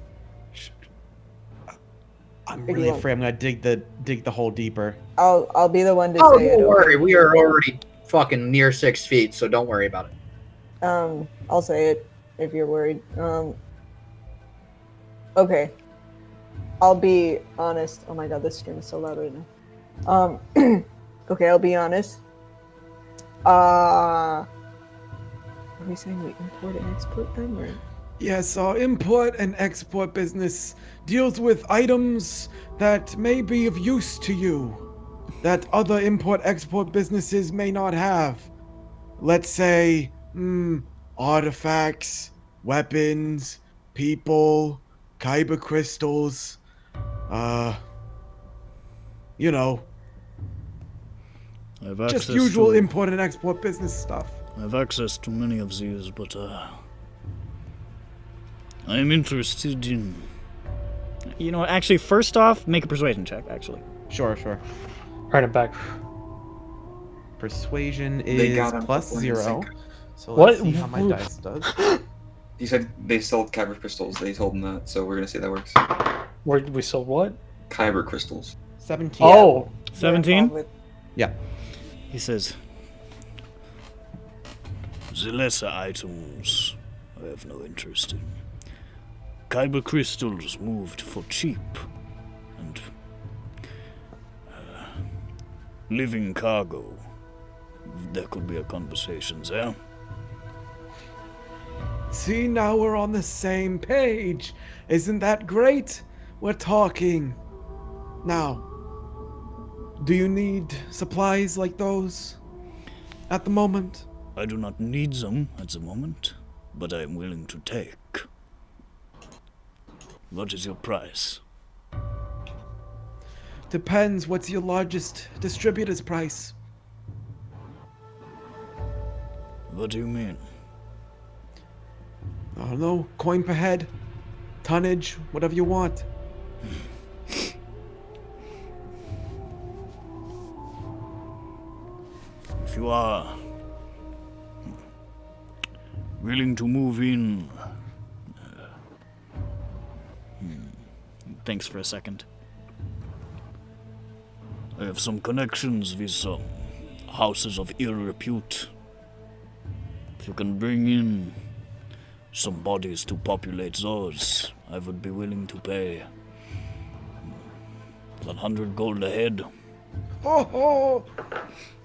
I'm Or do you really want- afraid I'm gonna dig the hole deeper. I'll be the one to Oh, say it. don't worry. We are already fucking near 6 feet, so don't worry about it. I'll say it if you're worried. Okay. I'll be honest. Oh my god, this stream is so loud right now. Okay, I'll be honest. Are we saying we import and export them, or? Yes, our import and export business deals with items that may be of use to you, that other import-export businesses may not have. Let's say, artifacts, weapons, people, kyber crystals, you know, I have just access usual to- import and export business stuff. I have access to many of these, but I am interested in... You know what, actually, first off, make a persuasion check, actually. Sure. Turn it back. Persuasion They got is him plus before 0. So What? let's see how my dice does. He said they sold kyber crystals. They told him that, so we're gonna say that works. We sold what? Kyber crystals. 17. Oh, 17? Yeah. He says, the lesser items I have no interest in. Kyber crystals moved for cheap, and living cargo. There could be a conversation there. See, now we're on the same page. Isn't that great? We're talking. Now, do you need supplies like those at the moment? I do not need them at the moment, but I am willing to take. What is your price? Depends. What's your largest distributor's price? What do you mean? I don't know. Coin per head, tonnage, whatever you want. If you are willing to move in... Thanks for a second. I have some connections with some houses of ill repute. If you can bring in some bodies to populate those, I would be willing to pay 100 gold a head. Oh,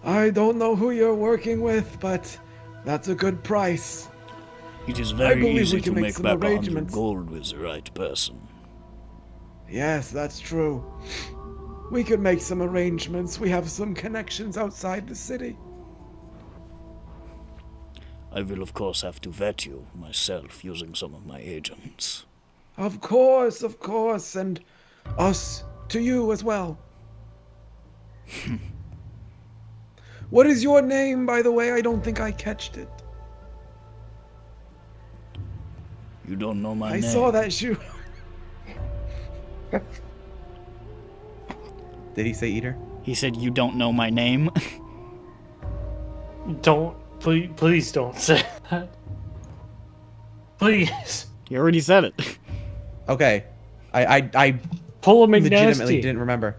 I don't know who you're working with, but that's a good price. It is I very believe easy we can to make make some back 100 arrangements. gold with the right person. Yes, that's true. We could make some arrangements. We have some connections outside the city. I will of course have to vet you myself using some of my agents. Of course, and us to you as well. What is your name, by the way? I don't think I catched it. You don't know my I name. saw that shoe. Did he say eater? He said you don't know my name. Please don't say that. Please. You already said it. Okay. I Pull a legitimately McNasty. didn't remember.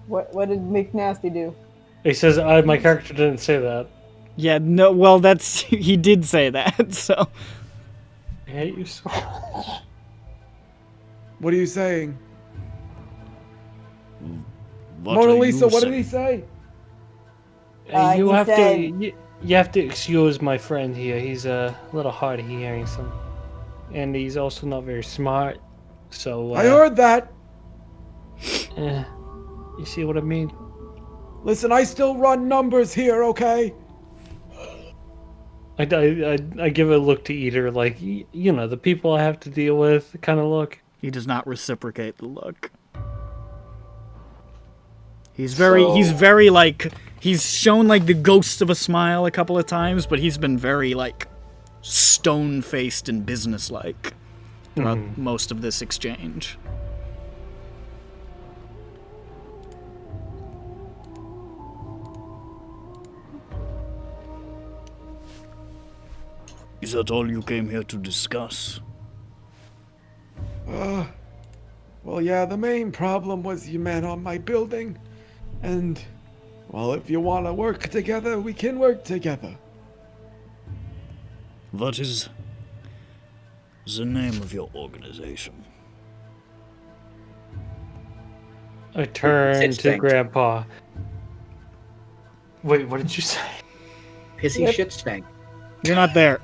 What did McNasty do? He says my character didn't say that. Yeah, no, well, that's... He did say that, so... I hate you so much. What are you saying? What Mona are you Lisa, what did saying? he say? You he have said- to you have to excuse my friend here. He's a little hard of hearing, and he's also not very smart. So I heard that. You see what I mean? Listen, I still run numbers here, okay? I give a look to Eater, like, you know, the people I have to deal with kind of look. He does not reciprocate the look. He's very, like... He's shown, like, the ghost of a smile a couple of times, but he's been very, like, stone-faced and businesslike throughout most of this exchange. Is that all you came here to discuss? Well, yeah, the main problem was you met on my building. And, well, if you want to work together, we can work together. What is the name of your organization? I turn Sit to stank. Grandpa. Wait, what did you say? Pissy shit stank. You're not there.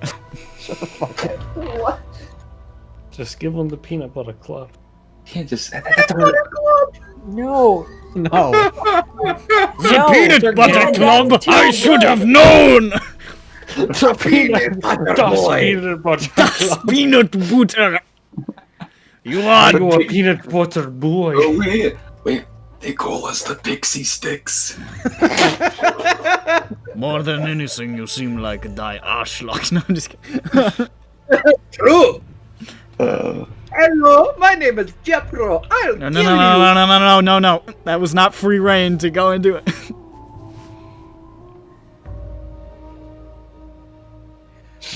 What? Just give him the peanut butter club. You can't just. No. No. The peanut they're butter good. club! That's too I should good. have known! The peanut butter Das peanut butter! You are... You a peanut butter boy. Oh, wait. They call us the Pixie Sticks. More than anything, you seem like a die Arschloch. No, I'm just kidding. True. Uh, Hello, my name is Jethro. I'll No, kill no, no, you. no, no, no, no, no, no. That was not free reign to go and do it.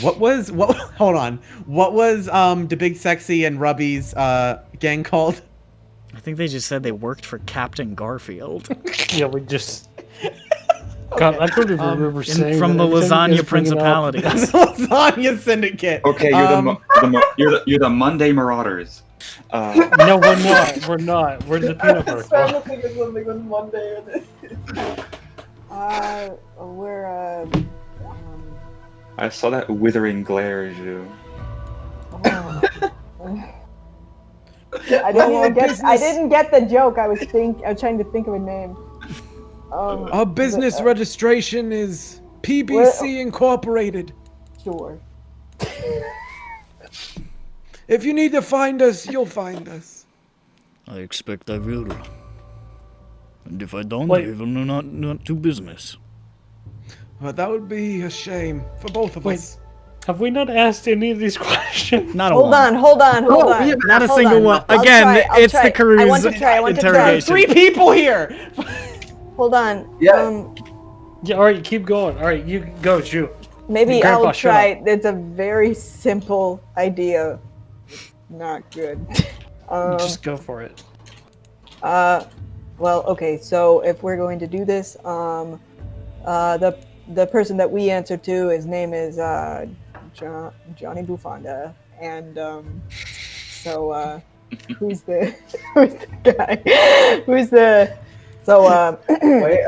Hold on. What was the Big Sexy and Rubby's gang called? I think they just said they worked for Captain Garfield. Yeah, we just. God, I don't even remember saying from that. the Every time you Lasagna guys bring it up- Principality. Lasagna Syndicate. okay, you're the Monday Marauders. No, we're not. We're not. We're the peanut butter trying club. to think of something on Monday. We're I saw that withering glare as you. I didn't get the joke. I was trying to think of a name. Our business registration is PBC Incorporated. Sure. If you need to find us, you'll find us. I expect I will. And if I don't, Wait. I will not do business. But that would be a shame for both of Wait. us. Have we not asked any of these questions? Not a Hold one. on, hold on. Not a Hold single on. one. I'll Again, try, I'll it's try. the Carews I want to try. interrogation. 3 people here. Hold on. Yeah. Yeah, alright, keep going. Alright, you go, Ju. Maybe Grandpa, I'll shut try. It's a very simple idea. Not good. Just go for it. Well, okay. So if we're going to do this, the person that we answer to, his name is Johnny Buffonda, and so who's the guy? Who's the Wait,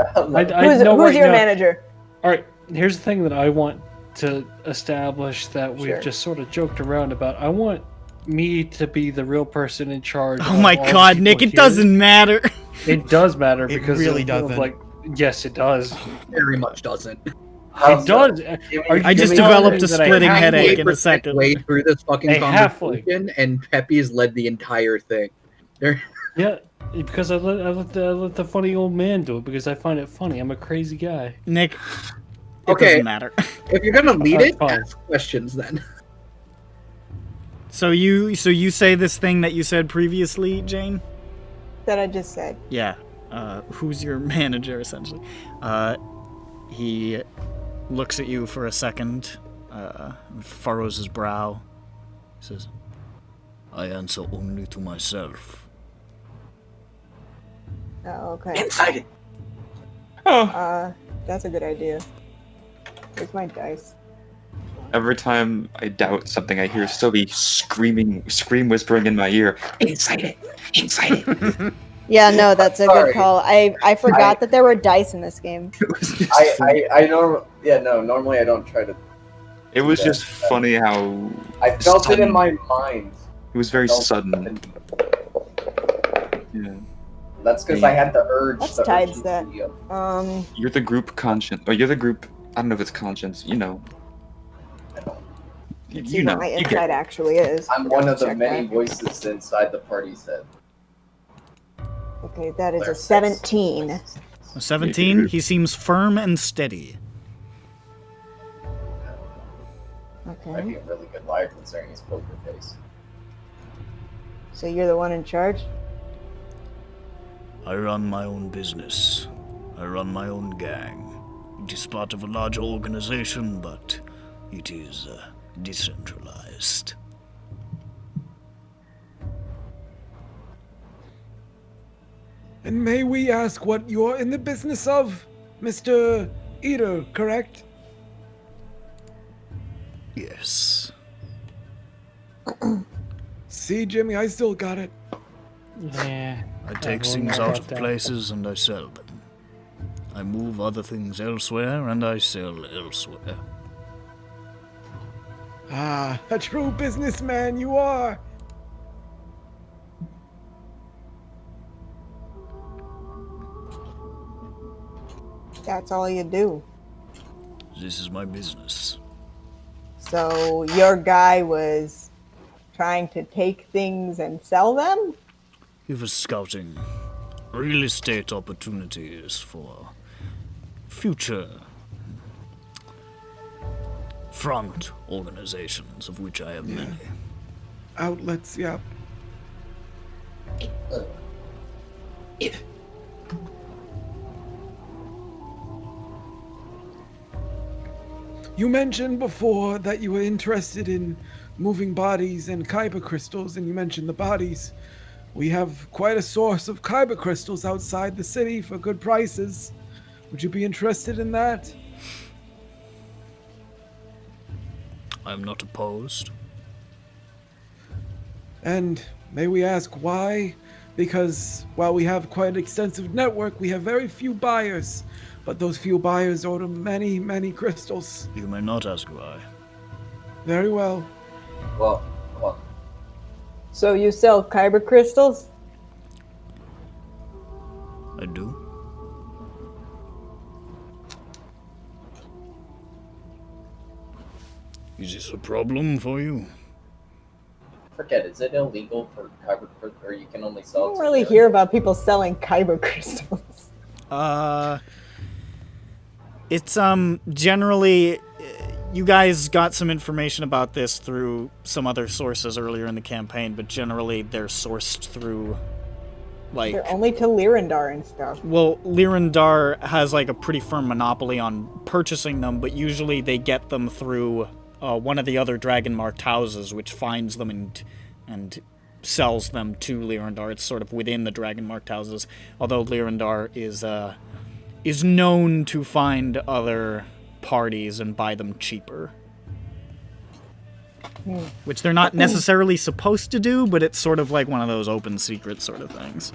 who's your manager? Alright, here's the thing that I want to establish that we've Sure. just sort of joked around about. I want me to be the real person in charge. Oh of my all the god, people Nick, it here. doesn't matter. It does matter It because really of, doesn't. like, yes, it does. Very much doesn't. It does. Are you I just telling developed me a that I splitting have- headache in a 98% second. Way through this fucking A halfling. conversation, and Pepe's led the entire thing. Yeah, because I let the funny old man do it because I find it funny. I'm a crazy guy. Nick, it Okay. doesn't matter. If you're gonna lead Alright, it, fine. ask questions then. So you say this thing that you said previously, Jane? That I just said. Yeah. Who's your manager, essentially? He looks at you for a second, and furrows his brow. He says, I answer only to myself. Oh, okay. Inside it. That's a good idea. Where's my dice? Every time I doubt something, I hear Sobi scream whispering in my ear. Inside it. Inside it. Yeah, no, that's a Sorry. good call. I forgot that there were dice in this game. It was just funny. Normally I don't try to. It was Yeah. just funny how I felt it in Sudden. my mind. it was very Felt sudden. it. Yeah. That's because I had the urge. Let's the tides that. urgency of- You're the group conscience, or you're the group. I don't know if it's conscience. You know. See You know. what my You insight get. actually is. I'm one of the Check many that. voices inside the party's head. Okay, that is a There. 17. A 17, he seems firm and steady. Might be Okay, a really good liar considering his poker face. so you're the one in charge? I run my own business. I run my own gang. It is part of a larger organization, but it is decentralized. And may we ask what you're in the business of, Mr. Eater, correct? Yes. See, Jimmy, I still got it. Yeah. I take will things knock out that of down. places and I sell them. I move other things elsewhere and I sell elsewhere. Ah, a true businessman you are. That's all you do. This is my business. So your guy was trying to take things and sell them? He was scouting real estate opportunities for future front organizations, of which I have many. Outlets, yeah. You mentioned before that you were interested in moving bodies and kyber crystals, and you mentioned the bodies. We have quite a source of kyber crystals outside the city for good prices. Would you be interested in that? I'm not opposed. And may we ask why? Because while we have quite an extensive network, we have very few buyers. But those few buyers order many, many crystals. You may not ask why. Very well. Well, So you sell kyber crystals? I do. Is this a problem for you? forget, is it illegal for kyber, or you can only I sell it don't to really them? hear about people selling kyber crystals. It's generally you guys got some information about this through some other sources earlier in the campaign, but generally they're sourced through like They're only to Lyrandar and stuff. well, Lyrandar has like a pretty firm monopoly on purchasing them, but usually they get them through one of the other dragon marked houses, which finds them and sells them to Lyrandar. It's sort of within the dragon marked houses, although Lyrandar is known to find other parties and buy them cheaper. Which they're not necessarily supposed to do, but it's sort of like one of those open secret sort of things.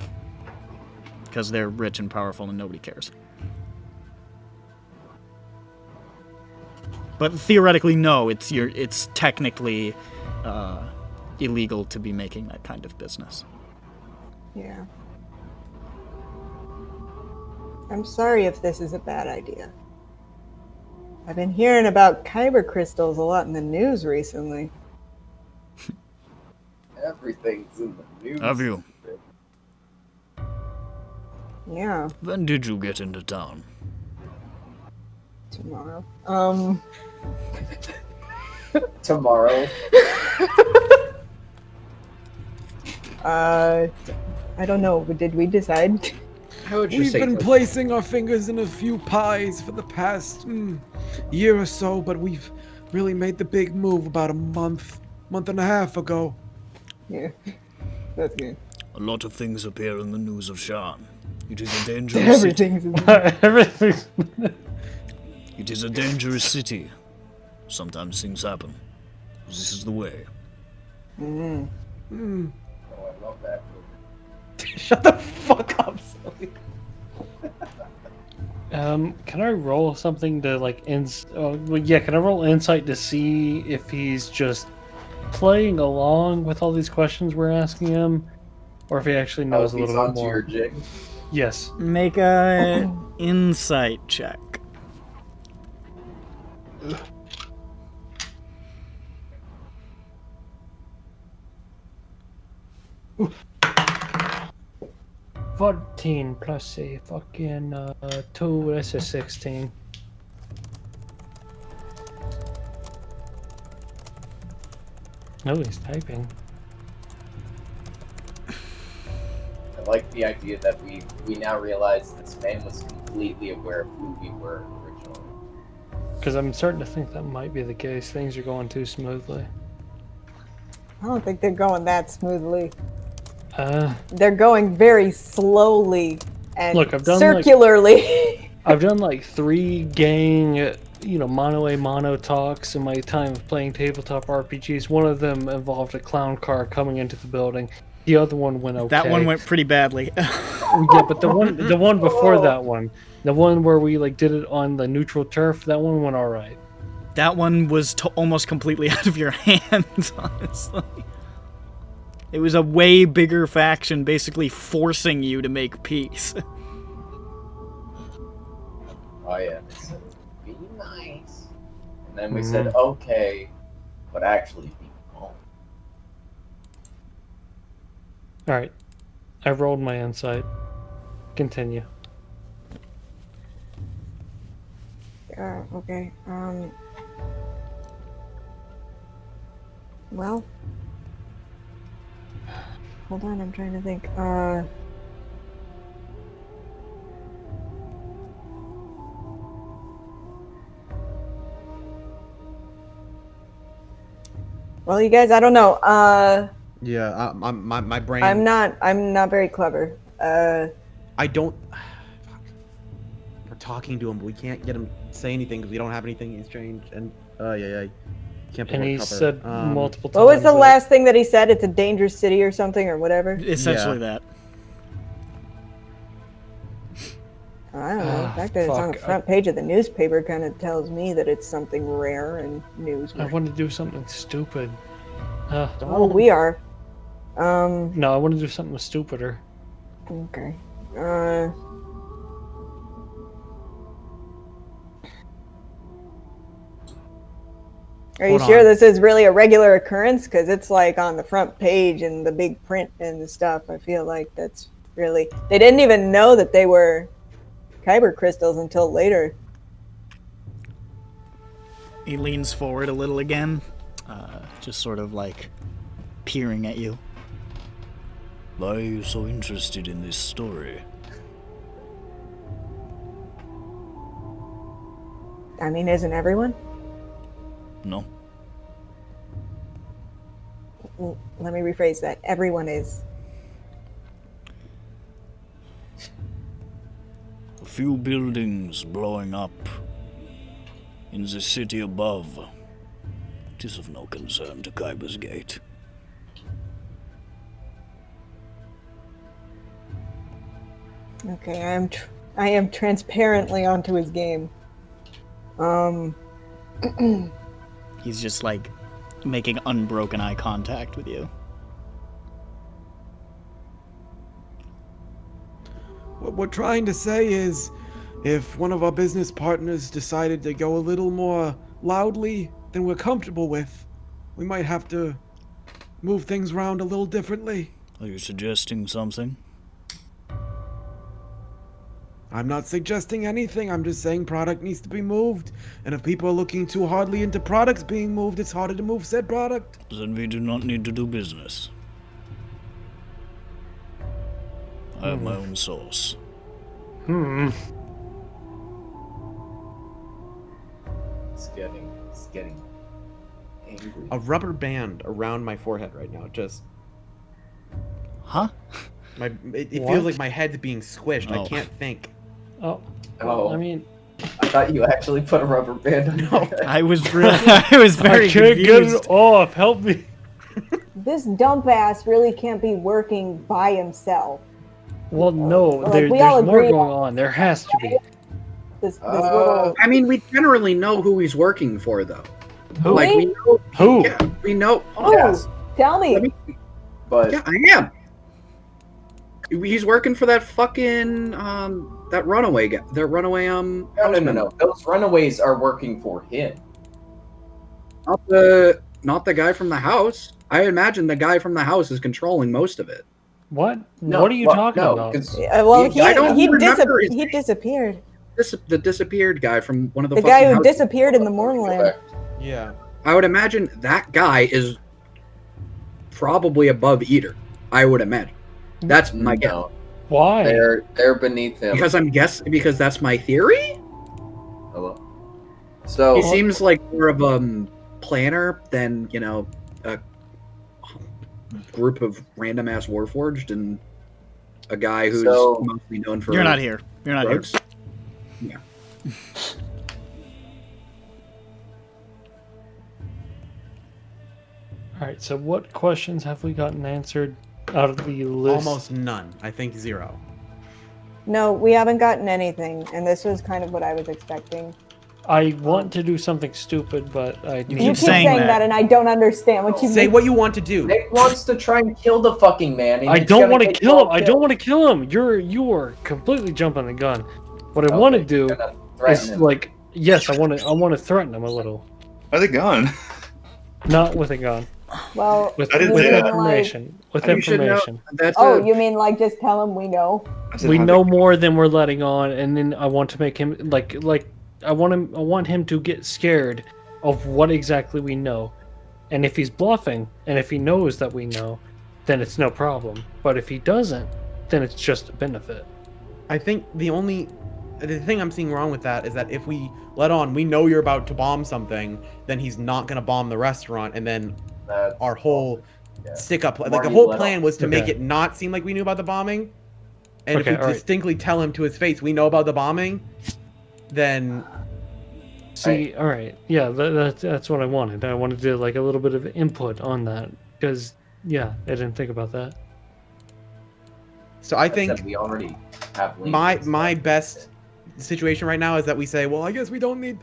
Because they're rich and powerful and nobody cares. But theoretically, no, it's technically illegal to be making that kind of business. Yeah. I'm sorry if this is a bad idea. I've been hearing about kyber crystals a lot in the news recently. Everything's in the news. Have you? Yeah, When did you get into town? tomorrow. Tomorrow. I don't know. Did we decide? How would you We've say been to- placing our fingers in a few pies for the past year or so, but we've really made the big move about a month and a half ago. Yeah, that's good. A lot of things appear in the news of Shan. It is a dangerous city. Everything's Everything's. It is a dangerous city. Sometimes things happen. This is the way. Oh, I love that. Shut the fuck up, Sully. Can I roll something to like can I roll insight to see if he's just playing along with all these questions we're asking him, or if he actually knows a He's little bit onto more? your jig. Yes. Make a insight check. Ooh. 14 plus a fucking 2, that's a 16. Oh, he's typing. I like the idea that we now realize this man was completely aware of who we were originally. Because I'm starting to think that might be the case. Things are going too smoothly. I don't think they're going that smoothly. Uh, They're going very slowly and Look, I've done, circularly. I've done like 3 gang, mono a mono talks in my time of playing tabletop RPGs. One of them involved a clown car coming into the building. The other one went okay. That one went pretty badly. Yeah, but the one before that one, the one where we like did it on the neutral turf, that one went all right. That one was almost completely out of your hands, honestly. It was a way bigger faction basically forcing you to make peace. Oh yeah, they said, be nice. And then we said, okay, but actually be calm. All right, I rolled my insight. Continue. Okay. Well. Hold on, I'm trying to think. Well, you guys, I don't know. Yeah, my brain. I'm not very clever. I don't. Fuck. We're talking to him, but we can't get him to say anything because we don't have anything he's changed. And yeah. Can't And pull he a cover. said multiple times. What was the that- last thing that he said? It's a dangerous city or something or whatever? Essentially that. I don't know. The fact that it's on the front page of the newspaper kind of tells me that it's something rare and newsworthy. I want to do something stupid. Oh, we are. No, I want to do something stupider. Okay. Are you sure this is really a regular occurrence? Because it's like on the front page and the big print and the stuff. I feel like that's really... They didn't even know that they were kyber crystals until later. He leans forward a little again, just sort of like peering at you. Why are you so interested in this story? I mean, isn't everyone? No. Let me rephrase that. Everyone is. A few buildings blowing up in the city above. It is of no concern to Kyber's Gate. Okay, I am transparently onto his game. He's just like making unbroken eye contact with you. What we're trying to say is, if one of our business partners decided to go a little more loudly than we're comfortable with, we might have to move things around a little differently. Are you suggesting something? I'm not suggesting anything, I'm just saying product needs to be moved. And if people are looking too hardly into products being moved, it's harder to move said product. Then we do not need to do business. I have my own source. It's getting angry. A rubber band around my forehead right now, just... Huh? It feels like my head's being squished. I can't think. Oh. Oh. I mean... I thought you actually put a rubber band on your head. I was very I can't get confused. it off. Help me. This dump ass really can't be working by himself. Well, no, Like, there's we all more agree going on. There has to be. This little... I mean, we generally know who he's working for, though. Who? Like, we know. Who? Yeah, we know. Oh, Yes. tell me. But Yeah, I am. He's working for that fucking that runaway guy. That runaway no. houseman. Those runaways are working for him. Not the guy from the house. I imagine the guy from the house is controlling most of it. What? No, What are you talking about? 'cause Well, I don't remember his he name. disappeared. The disappeared guy from one of the The fucking guy who houses. disappeared in the Mournland. Yeah. I would imagine that guy is probably above Eater. I would imagine. That's my guess. No, Why? they're beneath him. Because that's my theory. Hello. So He seems like more of a planner than a group of random ass warforged and a guy who's So- mostly known for You're not here. You're not drugs. here. Yeah. All right. So, what questions have we gotten answered out of the list? Almost none. I think 0. No, we haven't gotten anything, and this was kind of what I was expecting. I want to do something stupid, but I You need keep keep saying saying that. that, and I don't understand what you Say mean. what you want to do. Nick wants to try and kill the fucking man. And I he's don't gonna want to get kill him. all I don't killed. want to kill him. You are completely jumping the gun. What I want to do You're gonna threaten is him. like, yes, I want to threaten him a little, Where's it gone? not with a gun, Well, with I didn't you say mean that. information. With You should know information. that's Oh, you mean like just tell him we know? we know more than we're letting on, and then I want to make him I want him to get scared of what exactly we know. And if he's bluffing, and if he knows that we know, then it's no problem. But if he doesn't, then it's just a benefit. I think the thing I'm seeing wrong with that is that if we let on, we know you're about to bomb something, then he's not gonna bomb the restaurant, and then our whole stick-up, like the whole plan was to make it not seem like we knew about the bombing. And if we distinctly tell him to his face, we know about the bombing, then... See, all right, yeah, that's what I wanted. I wanted to like a little bit of input on that because, yeah, I didn't think about that. So I think we already have my best situation right now is that we say, well, I guess we don't need.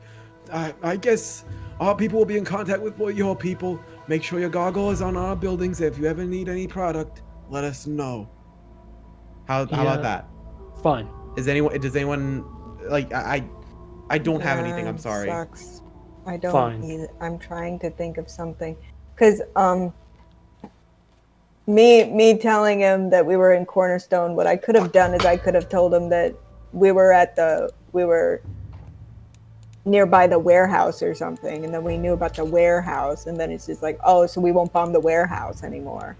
I guess our people will be in contact with your people. Make sure your gargoyle is on our buildings. If you ever need any product, let us know. How about that? Fine. Does anyone like I don't have anything. I'm sorry. Sucks. I don't either. I'm trying to think of something, because me telling him that we were in Cornerstone, what I could have done is I could have told him that we were nearby the warehouse or something, and then we knew about the warehouse, and then it's just like, oh, so we won't bomb the warehouse anymore.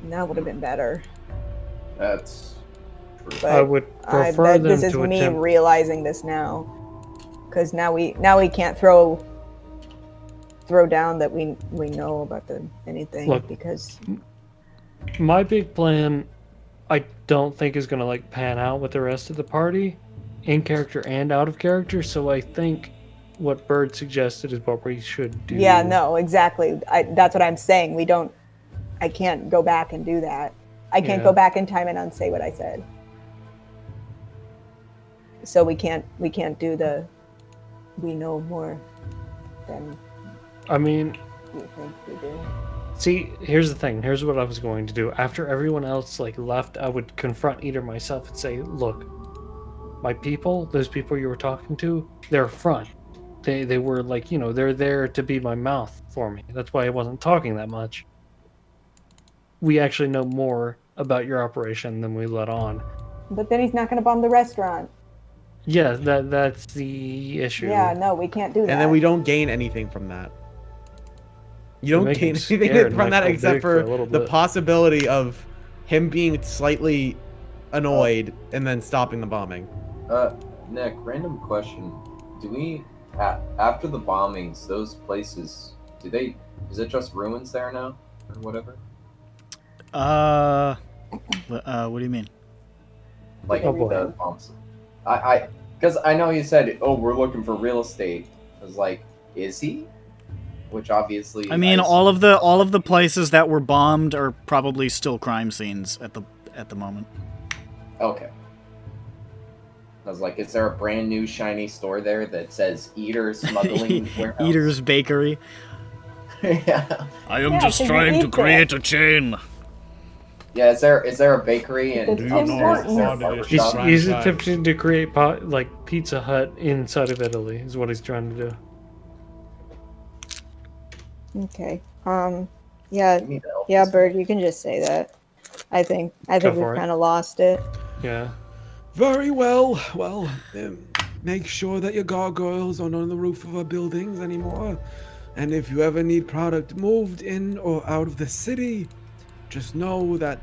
And that would have been better. That's true. But I would prefer them this is to me attempt... realizing this now, because now we can't throw down that we know about anything. Look, because my big plan, I don't think is gonna like pan out with the rest of the party, in character and out of character. So I think what Bird suggested is what we should do. Yeah, no, exactly. That's what I'm saying. I can't go back and do that. I can't go back in time and unsay what I said. So we can't do the we know more than I mean, you think we do. See, here's the thing. Here's what I was going to do. After everyone else like left, I would confront Eater myself and say, "Look, my people, those people you were talking to, they're front. They were like, you know, they're there to be my mouth for me. That's why I wasn't talking that much. We actually know more about your operation than we let on." But then he's not going to bomb the restaurant. Yeah, that's the issue. Yeah, no, we can't do that. And then we don't gain anything from that. You don't gain anything from that except for the possibility of him being slightly annoyed and then stopping the bombing. Nick, random question. Do we, after the bombings, those places, is it just ruins there now? Or whatever? What do you mean? Like, the bombs. Because I know you said, oh, we're looking for real estate. I was like, is he? Which obviously, I mean, all of the places that were bombed are probably still crime scenes at the moment. Okay. I was like, is there a brand new shiny store there that says Eater Smuggling Warehouse? Eater's Bakery. Yeah. I am just trying to create a chain. Yeah, is there a bakery and he's attempting to create like Pizza Hut inside of Italy is what he's trying to do. Okay. Yeah, Bird, you can just say that. I think we've kind of lost it. Yeah. Very well. Well, make sure that your gargoyles aren't on the roof of our buildings anymore. And if you ever need product moved in or out of the city, just know that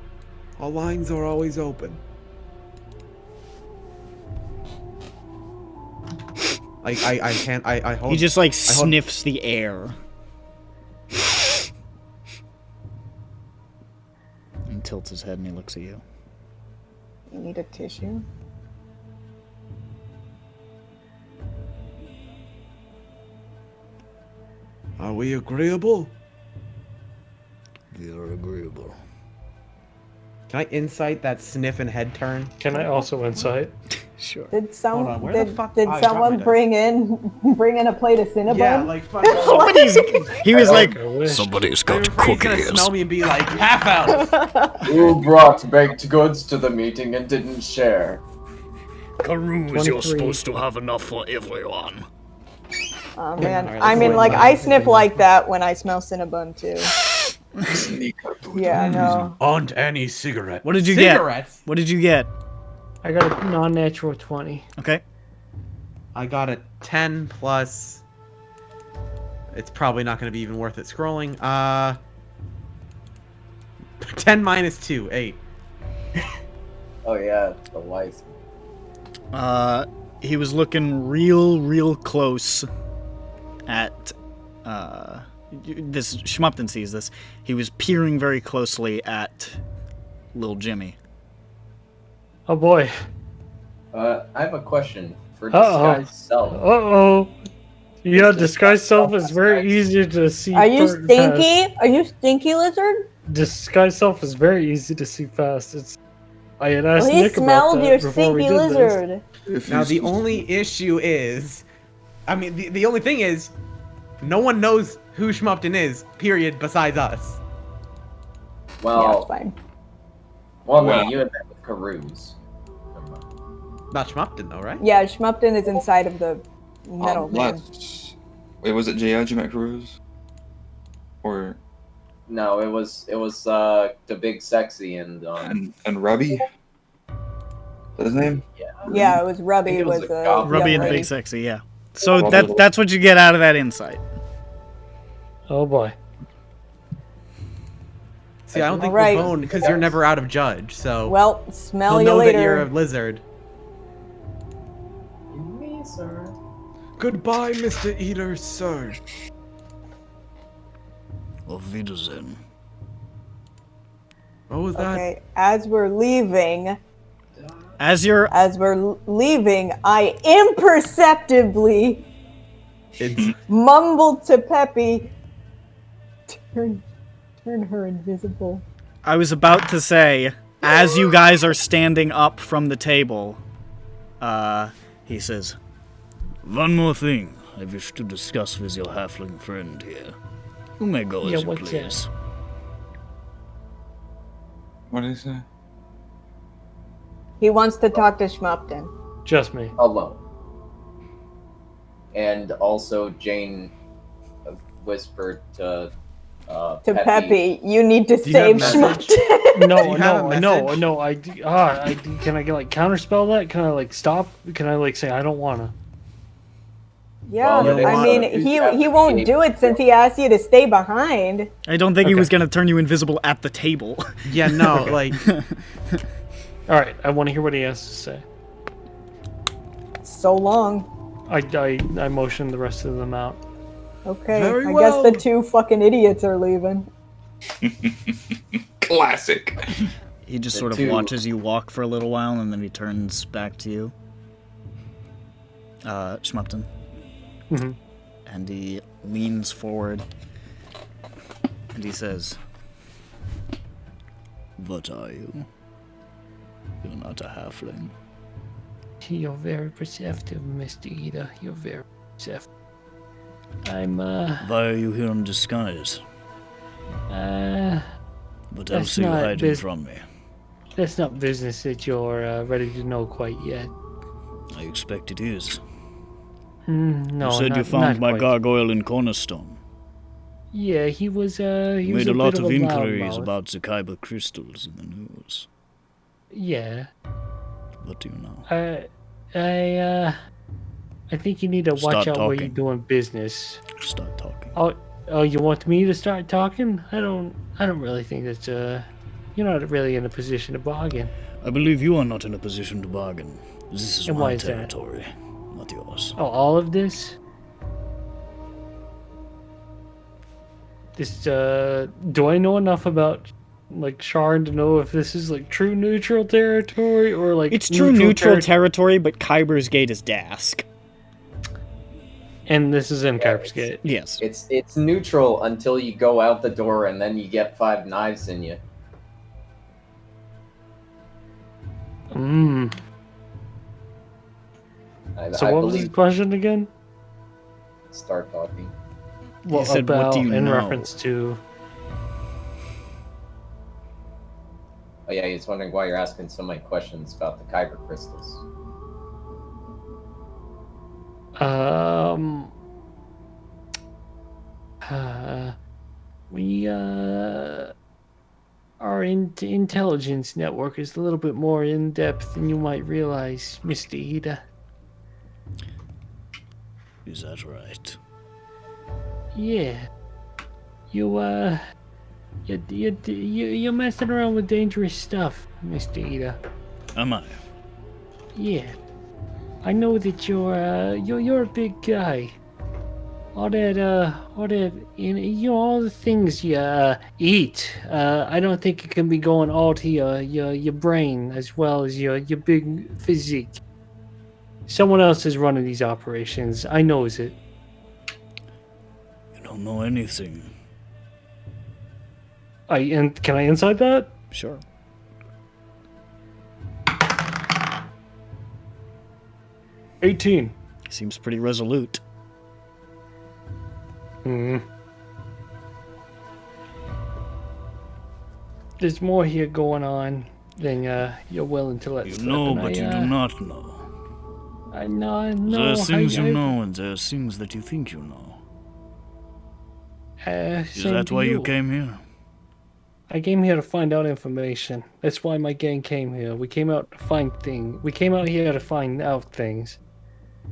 our lines are always open. I hold. He just like sniffs the air. And tilts his head and he looks at you. You need a tissue? Are we agreeable? We are agreeable. Can I insight that sniff and head turn? Can I also insight? Sure. Did someone bring in a plate of Cinnabon? Yeah, like he was like, somebody's got He's gonna cookies. smell me and be like, half out. Who brought baked goods to the meeting and didn't share? Carouse, you're supposed to have enough for everyone. Oh man, I mean, like I sniff like that when I smell Cinnabon too. Yeah, I know. Aren't any cigarette. What did you Cigarettes? get? What did you get? I got a non-natural 20. Okay. I got a 10 plus. It's probably not going to be even worth it scrolling. 10 minus 2, 8. Oh yeah, the wise. He was looking real close at, this, Schmupton sees this. He was peering very closely at Lil Jimmy. Oh boy. I have a question for Uh-oh. disguise self. Uh-oh. Yeah, Is disguise self is very easy to see. Are you fast. stinky? Are you stinky lizard? Disguise self is very easy to see fast. I had asked Well, he Nick about smelled that your before we stinky did lizard. Now, the only issue is... I mean, the only thing is... No one knows who Schmupton is, period, besides us. Well, Yeah, it's fine. well, no, Well- you had that with Carouse. Not Schmupton, though, right? Yeah, Schmupton is inside of the metal thing. Wait, was it J.I.G. Cruz? Or No, it was the big sexy and Rubby? Is that his name? Yeah, it was Rubby. think it was Was a the goblin. Rubby young and the lady. Big Sexy, yeah. So Well, that's what you get out of that insight. Oh boy. See, I don't think Alright. we're boned because you're never out of judge, so... Well, smell he'll you know later. that you're a lizard. Me, sir. Goodbye, Mr. Eater, sir. Auf Wiedersehen. What was that? Okay, as we're leaving, As you're leaving, I imperceptibly It's... mumble to Peppy, turn her invisible. I was about to say, as you guys are standing up from the table, he says, One more thing I wish to discuss with your halfling friend here. You may go Yeah, as you what's that? please. What did he say? He wants to talk to Schmupton. Just me. Alone. And also, Jane whispered to Peppy, you need to you save have message? Schmupton. No, you have a no, message? no. Can I like counterspell that? Can I like stop? Can I like say I don't wanna? Yeah, Well, I mean, he won't do it since he asked you to stay behind. I don't think he Okay. was going to turn you invisible at the table. Yeah, no, like... All right, I want to hear what he has to say. So long. I motion the rest of them out. Okay, Very I well. guess the two fucking idiots are leaving. Classic. He just The sort of two- watches you walk for a little while, and then he turns back to you. Schmupton. Mhm. And he leans forward, and he says, What are you? You're not a halfling. You're very perceptive, Mr. Ida. You're very perceptive. I'm Why are you here in disguise? uh What That's else are you not hiding bus- from me? that's not business that you're ready to know quite yet. I expect it is. No, you said not, you found not my quite. gargoyle in Cornerstone. Yeah, he was You was made a lot bit of a inquiries loudmouth. about the Kyber crystals in the news. Yeah. What do you know? I think you need to watch Start out where you're talking. doing business. Start talking. Oh, you want me to start talking? I don't really think that's you're not really in a position to bargain. I believe you are not in a position to bargain. This is And why my is that? territory, not yours. Oh, all of this? This do I know enough about like Sharn to know if this is like true neutral territory or like it's true neutral terri- territory, but Kyber's Gate is Daask. And this is in Kyber's Gate. Yes. It's neutral until you go out the door and then you get 5 knives in you. Mm. So I what was believe his question again? start talking. What said, about "What do you in know?" reference to? Oh yeah, he's wondering why you're asking so many questions about the Kyber crystals. Our intelligence network is a little bit more in depth than you might realize, Mr. Ida. Is that right? Yeah. You're messing around with dangerous stuff, Mr. Ida. Am I? Yeah. I know that you're a big guy. All the things you eat. I don't think it can be going all to your brain as well as your big physique. Someone else is running these operations. I knows it. You don't know anything. Can I inside that? Sure. $18. Seems pretty resolute. There's more here going on than you're willing to let You slip. know, but you do not know. I know. There are things you know, and there are things that you think you know. Is that why you came here? I came here to find out information. That's why my gang came here. We came out to find things. We came out here to find out things.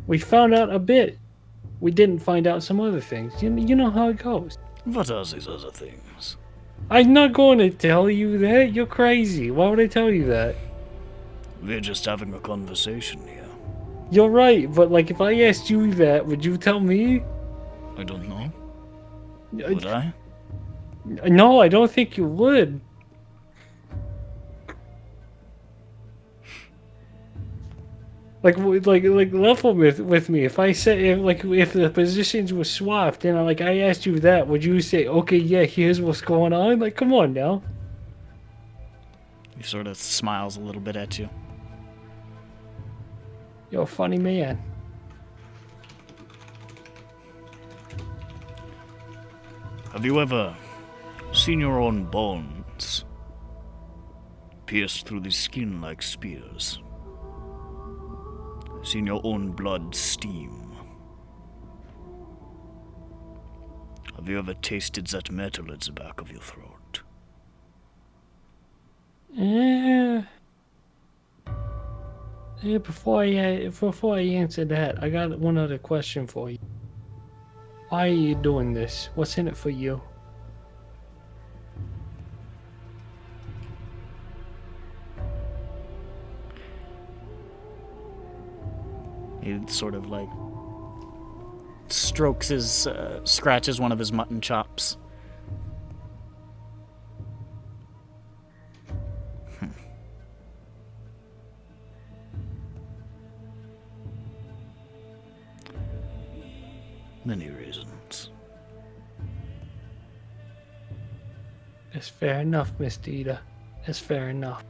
We found out a bit. We didn't find out some other things. You know how it goes. What are these other things? I'm not going to tell you that. You're crazy. Why would I tell you that? We're just having a conversation here. You're right, but like if I asked you that, would you tell me? I don't know. Would I? No, I don't think you would. Like level with me. If I said if the positions were swapped and I asked you that, would you say, okay, yeah, here's what's going on? Like, come on now. He sort of smiles a little bit at you. You're a funny man. Have you ever seen your own bones pierced through the skin like spears? Seen your own blood steam? Have you ever tasted that metal at the back of your throat? Yeah. Before I answer that, I got one other question for you. Why are you doing this? What's in it for you? He sort of like strokes his, scratches one of his mutton chops. Many reasons. That's fair enough, Miss Dita. That's fair enough.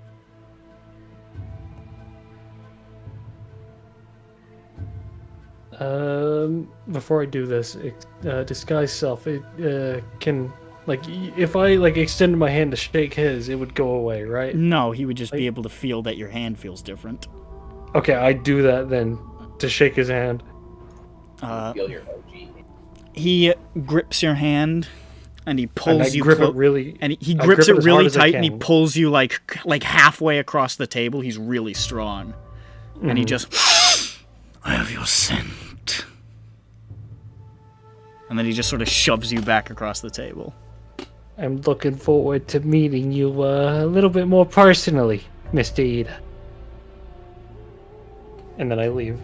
Before I do this, disguise self, it can, if I extended my hand to shake his, it would go away, right? No, he would just be able to feel that your hand feels different. Okay, I do that then, to shake his hand. Feel your OG. He grips your hand, and he pulls you. Grip it really, and he grips it really tight, and he pulls you like halfway across the table. He's really strong, and he just. I have your scent. And then he just sort of shoves you back across the table. I'm looking forward to meeting you a little bit more personally, Mr. Ida. And then I leave.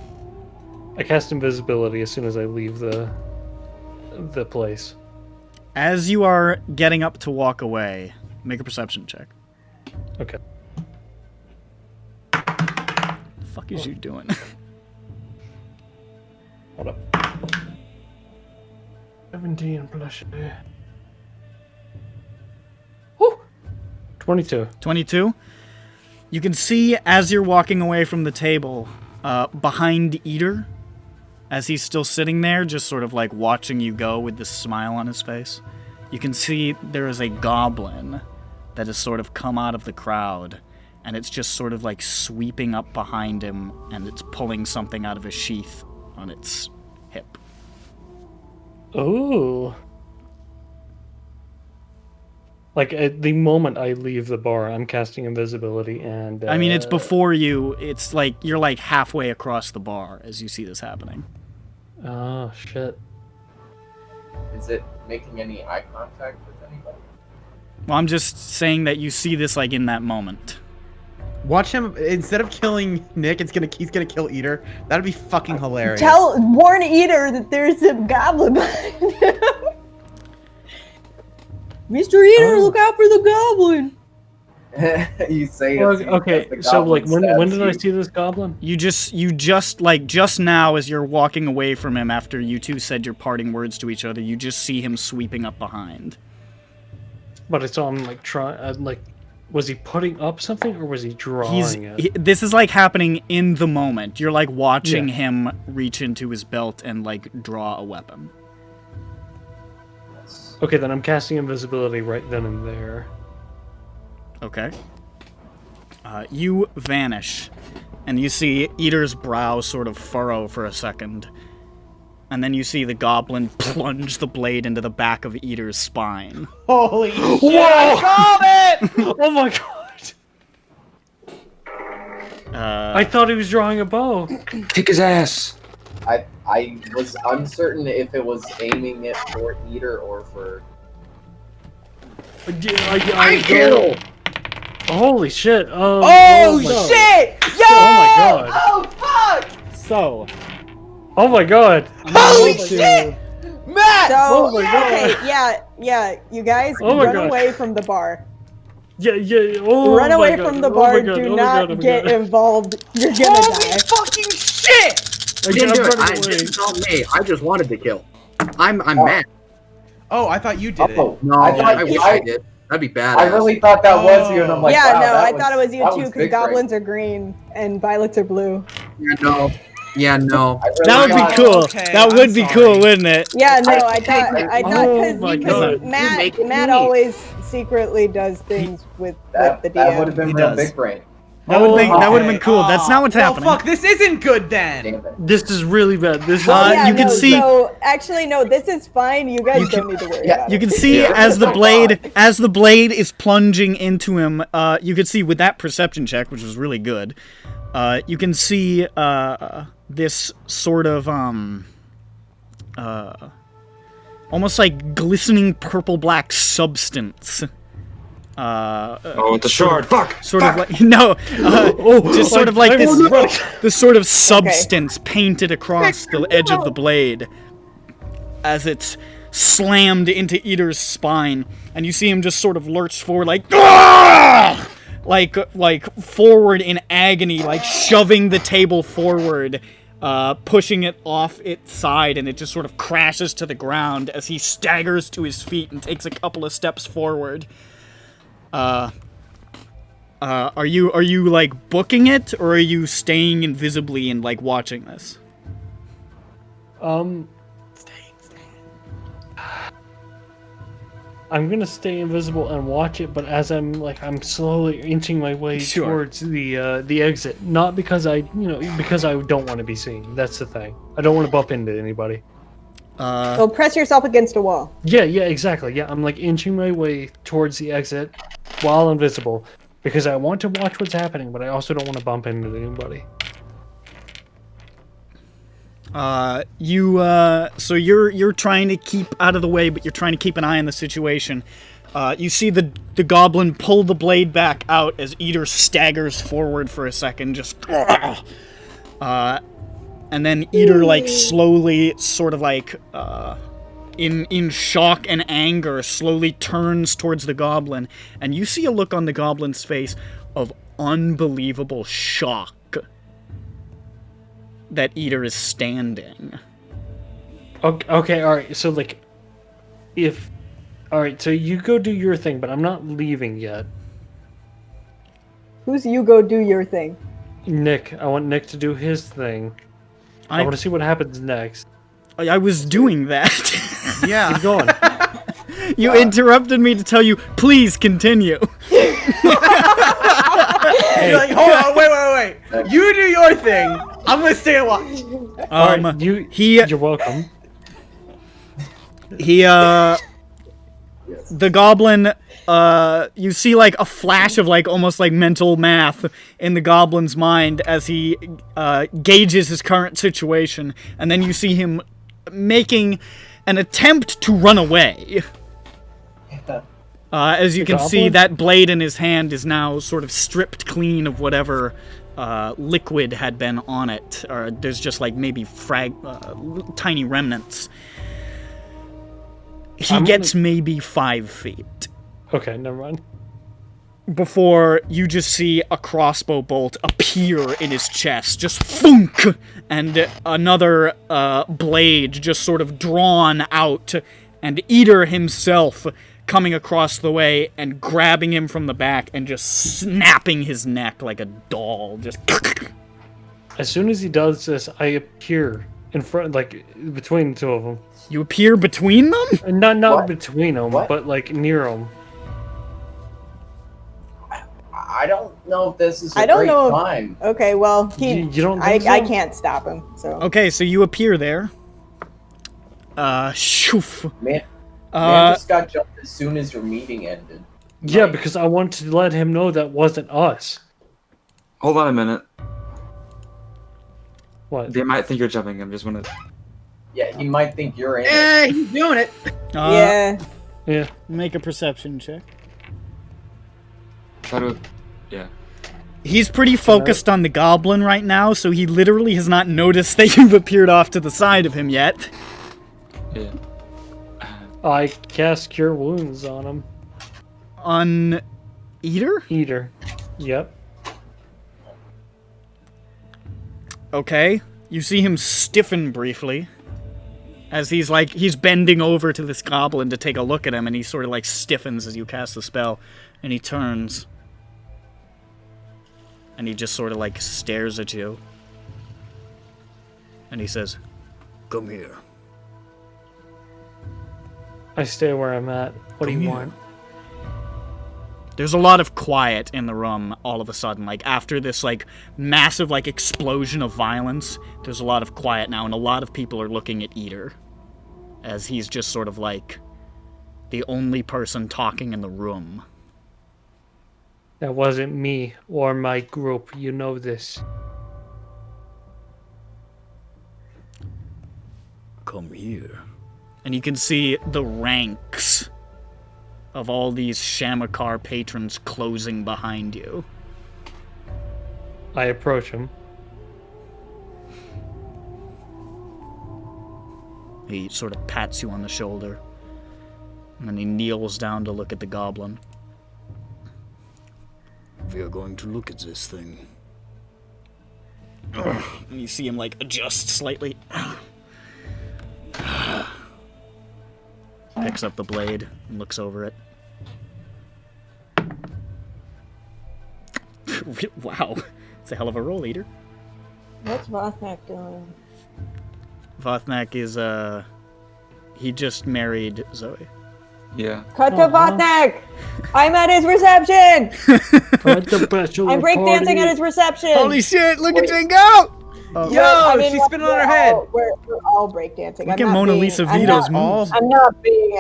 I cast invisibility as soon as I leave the place. As you are getting up to walk away, make a perception check. Okay. The fuck is you doing? Hold up. 17 plus. Woo! 22. 22. You can see as you're walking away from the table, behind Eater, as he's still sitting there, just sort of like watching you go with this smile on his face, you can see there is a goblin that has sort of come out of the crowd, and it's just sort of like sweeping up behind him, and it's pulling something out of his sheath on its hip. Ooh. Like at the moment I leave the bar, I'm casting invisibility, and I mean, it's before you. It's like you're like halfway across the bar as you see this happening. Oh shit! Is it making any eye contact with anybody? Well, I'm just saying that you see this like in that moment. Watch him instead of killing Nick. He's gonna kill Eater. That'd be fucking hilarious. Warn Eater that there's a goblin behind him. Mr. Eater, look out for the goblin. You say Well, it's okay, the so like goblin when stabs did I you. see this goblin? You just now as you're walking away from him after you two said your parting words to each other, you just see him sweeping up behind. But I saw him like was he putting up something or was he drawing it? This is like happening in the moment. You're like watching him reach into his belt and like draw a weapon. Okay, then I'm casting invisibility right then and there. Okay. You vanish, and you see Eater's brow sort of furrow for a second, and then you see the goblin plunge the blade into the back of Eater's spine. Holy shit! Whoa! I called it! Oh my god! I thought he was drawing a bow. Kick his ass. I was uncertain if it was aiming it for Eater or for. I kill! Holy shit! Oh my shit! God. Yo! Oh my god! Oh fuck! So. Oh my god! Holy shit! Matt! So, Oh my God. okay, yeah, you guys Oh my run God. away from the bar. Yeah. Oh Run my away god. from the Oh bar. my god. Do Oh my not god. Oh my get god. involved. You're gonna Holy die. fucking shit! I didn't do it. I'm I running away. didn't tell me. I just wanted to kill. I'm mad. Oh, I thought you did it. Oh, No, I wish I did. That'd be bad. I really thought that was you, and I'm like, yeah, wow, no, that I thought it was you that too, because big goblins are green and violets are blue. Yeah, no. brain. I really That would be thought- cool. okay, that I'm would be sorry. cool, wouldn't it? Yeah, no, I Oh my thought God. Matt You make it always secretly does things with the That would have DM. been He real does. big brain. That would have been cool. That's not what's well, happening. fuck, this isn't good then. Damn it. This is really bad. This is. Yeah, you can no, see- So actually, no, this is fine. You guys don't need to worry about You it. can see as the blade is plunging into him. You can see with that perception check, which was really good. You can see this sort of almost like glistening purple black substance. Oh, it's a shard. Fuck. Sort of like no, just sort of like this sort of substance painted across the edge of the blade as it's slammed into Eater's spine, and you see him just sort of lurch forward like "Ah!" like forward in agony, like shoving the table forward, pushing it off its side, and it just sort of crashes to the ground as he staggers to his feet and takes a couple of steps forward. Are you like booking it, or are you staying invisibly and like watching this? I'm gonna stay invisible and watch it, but as I'm slowly inching my way Sure. towards the exit. Not because because I don't want to be seen. That's the thing. I don't want to bump into anybody. So press yourself against a wall. Yeah, exactly. Yeah, I'm like inching my way towards the exit while invisible because I want to watch what's happening, but I also don't want to bump into anybody. So you're trying to keep out of the way, but you're trying to keep an eye on the situation. You see the goblin pull the blade back out as Eater staggers forward for a second, just and then Eater like slowly, sort of like in shock and anger, slowly turns towards the goblin, and you see a look on the goblin's face of unbelievable shock that Eater is standing. Okay, alright, so like, alright, so you go do your thing, but I'm not leaving yet. Who's you go do your thing? Nick, I want Nick to do his thing. I want to see what happens next. I was doing that. Yeah. Keep going. You interrupted me to tell you, please continue. You're like, hold on, wait. You do your thing. I'm gonna stay and watch. Alright, you're welcome. The goblin you see like a flash of like almost like mental math in the goblin's mind as he gauges his current situation, and then you see him making an attempt to run away. As you can see, that blade in his hand is now sort of stripped clean of whatever liquid had been on it. Or there's just like maybe tiny remnants. He gets maybe 5 feet. Okay, never mind. Before you just see a crossbow bolt appear in his chest, just thunk, and another blade just sort of drawn out, and Eater himself coming across the way and grabbing him from the back and just snapping his neck like a doll. Just. As soon as he does this, I appear in front, like between the two of them. You appear between them? Not between them, but like near them. I don't know if this is a great time. Okay, well, You don't think I so? can't stop him. So Okay, so you appear there. Shoof. Man just got jumped as soon as your meeting ended. Yeah, because I wanted to let him know that wasn't us. Hold on a minute. What? They might think you're jumping him. Just want to. Yeah, he might think you're in Eh, he's doing it. Yeah. Make a perception check. Try to. Yeah. He's pretty focused on the goblin right now, so he literally has not noticed that you've appeared off to the side of him yet. Yeah. I cast Cure Wounds on him. On Eater? Eater. Yep. Okay. You see him stiffen briefly. As he's bending over to this goblin to take a look at him, and he sort of like stiffens as you cast the spell. And he turns. And he just sort of like stares at you. And he says, "Come here." I stay where I'm at. What do you want? There's a lot of quiet in the room all of a sudden. Like, after this, like, massive, like, explosion of violence, there's a lot of quiet now, and a lot of people are looking at Eater. As he's just sort of, like, the only person talking in the room. That wasn't me or my group. You know this. Come here. And you can see the ranks of all these Shamakar patrons closing behind you. I approach him. He sort of pats you on the shoulder. And then he kneels down to look at the goblin. We are going to look at this thing. And you see him, like, adjust slightly. Picks up the blade and looks over it. Wow. It's a hell of a roll, Eater. what's Vothnak doing? Vothnak is, he just married Zoe. Yeah. Cut to Vothnak! I'm at his reception! I'm breakdancing at his reception! Holy shit, look at Jane go! Yo, she's spinning on her head. We're all breakdancing. Look at Mona Lisa Vito's moves. I'm not being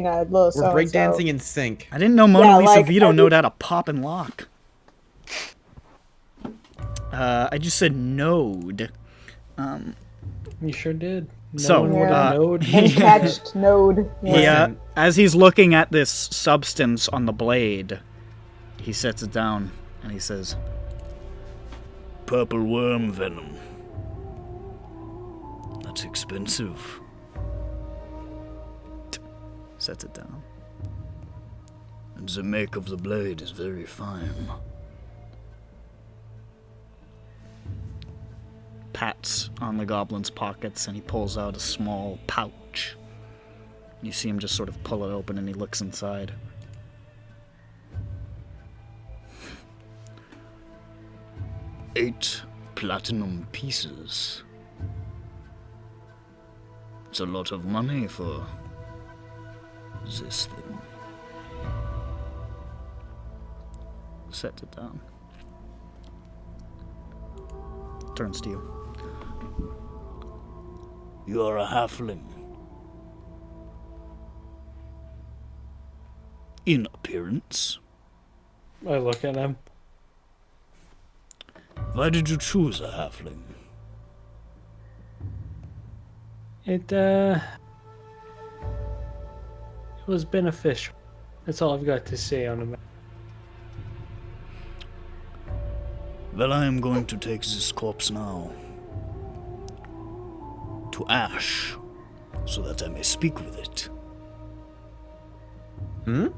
a little so. We're breakdancing in sync. I didn't know Mona Lisa Vito knowed how to pop and lock. I just said node. You sure did. Uncatched node. Yeah. As he's looking at this substance on the blade, he sets it down and he says, Purple worm venom. That's expensive. Sets it down. And the make of the blade is very fine. Pats on the goblin's pockets and he pulls out a small pouch. You see him just sort of pull it open and he looks inside. $8 platinum pieces. It's a lot of money for this thing. Sets it down. Turns to you. You are a halfling. in appearance. I look at him. Why did you choose a halfling? It was beneficial. That's all I've got to say on the. Well, I am going to take this corpse now to Ash, so that I may speak with it. Hmm?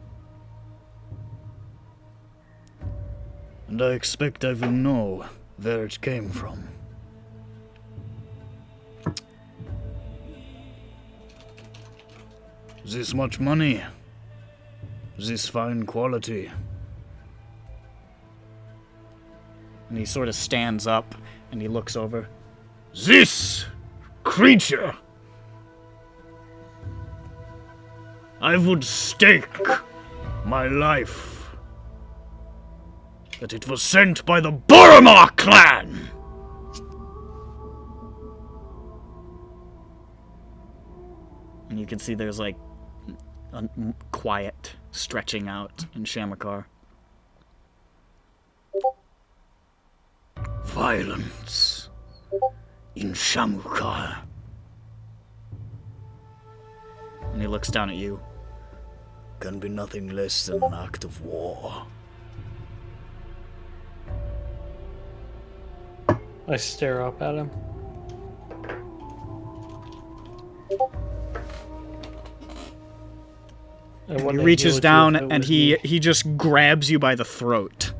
And I expect I will know where it came from. This much money, this fine quality. And he sort of stands up and he looks over. This creature, I would stake my life that it was sent by the Boromar Clan. And you can see there's like a quiet stretching out in Shamakar. Violence in Shamukar. And he looks down at you. Can be nothing less than an act of war. I stare up at him. He reaches down and he just grabs you by the throat.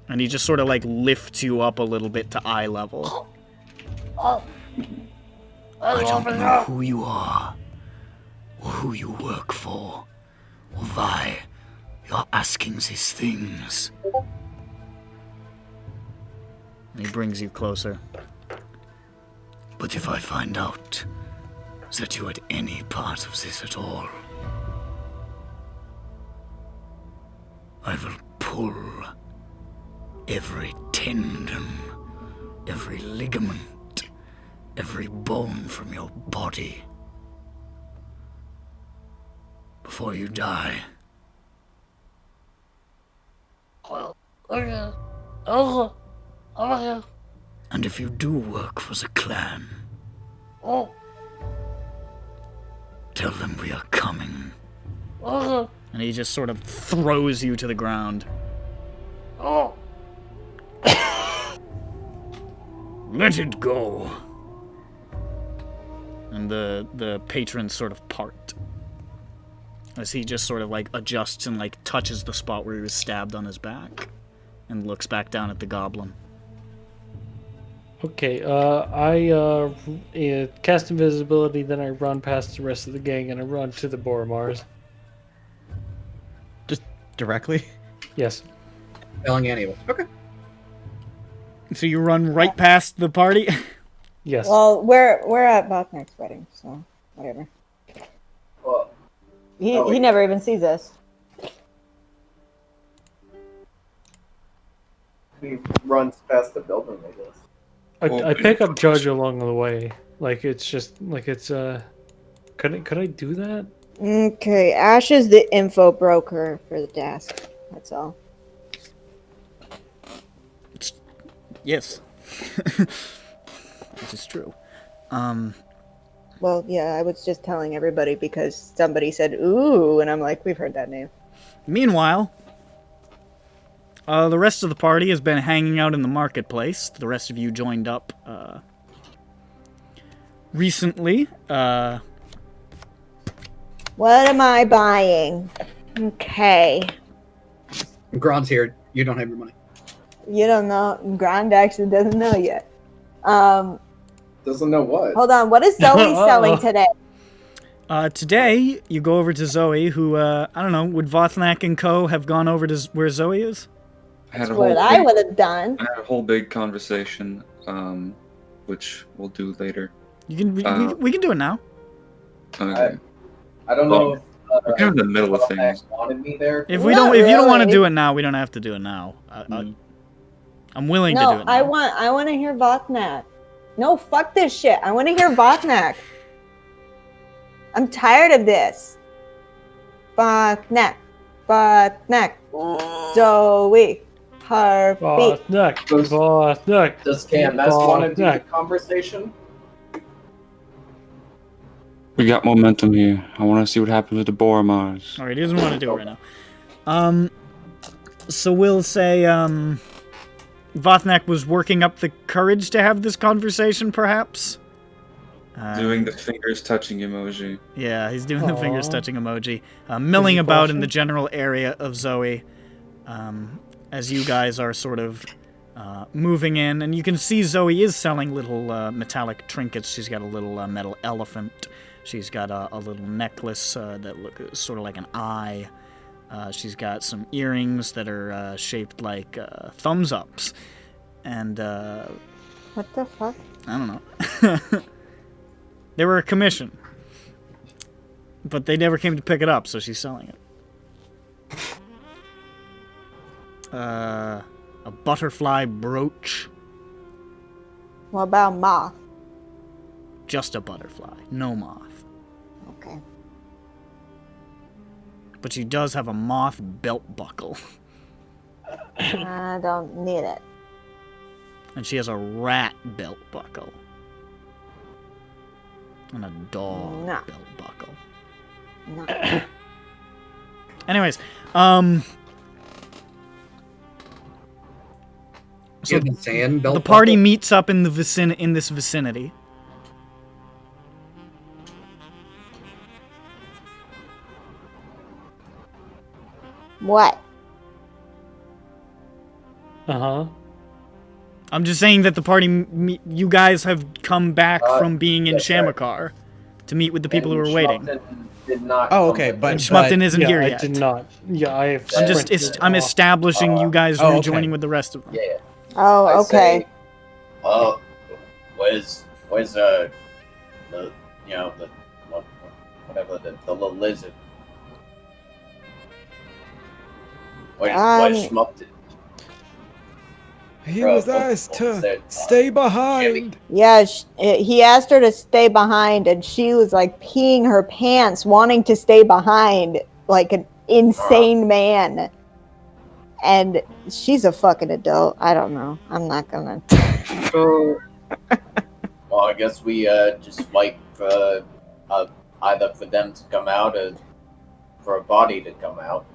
And he just sort of like lifts you up a little bit to eye level. I don't know who you are, or who you work for, or why you're asking these things. And he brings you closer. But if I find out that you had any part of this at all, I will pull every tendon, every ligament, every bone from your body before you die. And if you do work for the clan, tell them we are coming. And he just sort of throws you to the ground. Let it go. And the patrons sort of part. As he just sort of like adjusts and like touches the spot where he was stabbed on his back. And looks back down at the goblin. Okay, I cast invisibility, then I run past the rest of the gang and I run to the Boromars. Just directly? Yes. Telling any of us. Okay. So you run right past the party? Yes. Well, we're at Bothnek's wedding, so whatever. Well, He never even sees us. he runs past the building, I guess. I pick up Judge along the way. Like it's just like it's could I do that? Okay, Ash is the info broker for the Daask. That's all. Yes. Which is true. Well, yeah, I was just telling everybody because somebody said "ooh," and I'm like, we've heard that name. Meanwhile, the rest of the party has been hanging out in the marketplace. The rest of you joined up recently. What am I buying? Okay. Grant's here. You don't have your money. You don't know. Grand actually doesn't know yet. Doesn't know what. Hold on. What is Zoe selling today? Today, you go over to Zoe, who, I don't know, would Vothnak and Co. have gone over to where Zoe is? That's what I would have done. I had a whole big conversation, which we'll do later. You can we can do it now. Okay. I don't know if we're kind of in the middle of things. wanted me there. If you don't want to do it now, we don't have to do it now. I'm willing to do it now. I want to hear Vothnak. No, fuck this shit. I want to hear Vothnak. I'm tired of this. Botneck. Botneck. Zoe. Heartbeat. Botneck. Does KMS want to do the conversation? We got momentum here. I want to see what happens with the Boromars. Alright, he doesn't want to do it right now. So we'll say, Vothnak was working up the courage to have this conversation, perhaps? Doing the fingers touching emoji. Yeah, he's doing the fingers touching emoji. Milling about in the general area of Zoe, as you guys are sort of moving in. And you can see Zoe is selling little metallic trinkets. She's got a little metal elephant. She's got a little necklace that looks sort of like an eye. She's got some earrings that are shaped like thumbs ups. And, What the fuck? I don't know. They were a commission. But they never came to pick it up, so she's selling it. A butterfly brooch. What about moth? Just a butterfly, no moth. Okay. But she does have a moth belt buckle. I don't need it. And she has a rat belt buckle. And a dog belt buckle. No. Anyways, so You have the sand belt the party buckle? meets up in the in this vicinity. What? I'm just saying that the party, you guys have come back from being in that's right. Shamakar to meet with the people who And were waiting. Schmumpton did not Oh, come okay, with but us. Schmumpton isn't here I yet. did not. Yeah, I have. I'm establishing you guys okay. rejoining with the rest of them. Yeah. Oh, I okay. say, where's the you know the whatever the little lizard? Where's Schmumpton? He was asked to stay behind. Yeah, he asked her to stay behind, and she was like peeing her pants, wanting to stay behind, like an insane man. And she's a fucking adult. I don't know. I'm not gonna. Well, I guess we just wait for either for them to come out or for a body to come out.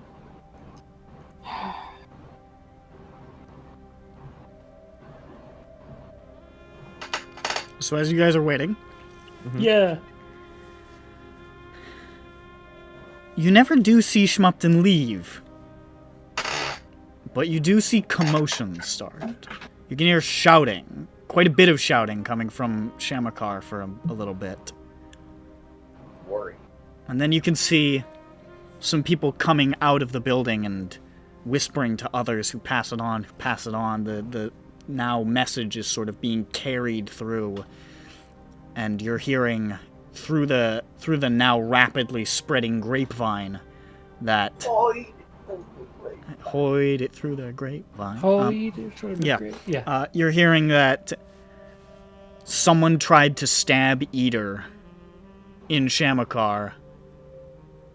So as you guys are waiting, Yeah. you never do see Schmumpton leave. But you do see commotion start. You can hear shouting. Quite a bit of shouting coming from Shamakar for a little bit. Worry. And then you can see some people coming out of the building and whispering to others who pass it on, The now message is sort of being carried through. And you're hearing through the now rapidly spreading grapevine that Hoid it through the grapevine. You're hearing that someone tried to stab Eater in Shamakar,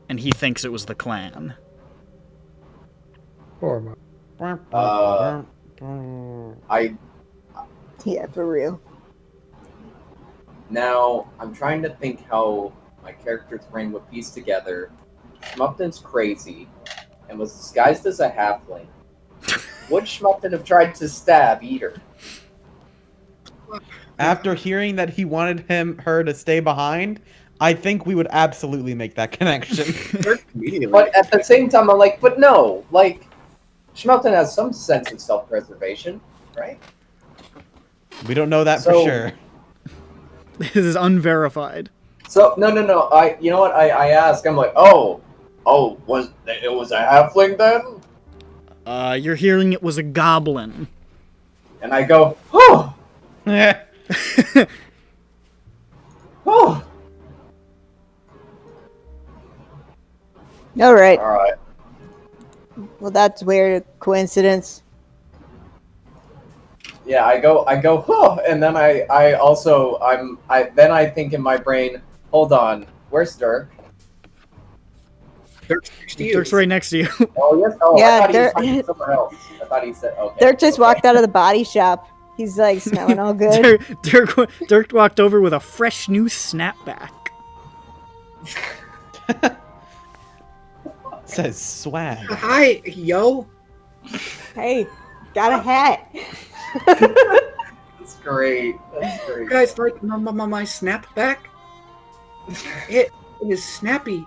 and he thinks it was the clan. Yeah, for real. Now, I'm trying to think how my character's brain would piece together. Schmumpton's crazy and was disguised as a halfling. Would Schmumpton have tried to stab Eater? After hearing that he wanted her to stay behind, I think we would absolutely make that connection. But at the same time, I'm like, but no, like, Schmumpton has some sense of self-preservation, right? We don't know that So- for sure. This is unverified. So no. You know what? I ask. I'm like, was it was a halfling then? You're hearing it was a goblin. And I go, oh, oh. All right. All right. Well, that's weird. Coincidence. Yeah, I go, oh, and then I think in my brain, hold on, where's Dirk? Dirk's next to you. Dirk's right next to you. Oh yes. Oh, Yeah, I thought he was Dirk- hiding somewhere else. I thought he said okay. Dirk just okay. walked out of the body shop. He's like smelling all good. Dirk walked over with a fresh new snapback. Says swag. Hi, yo. Hey, got a hat. That's great. That's You great. guys like my snapback? It is snappy.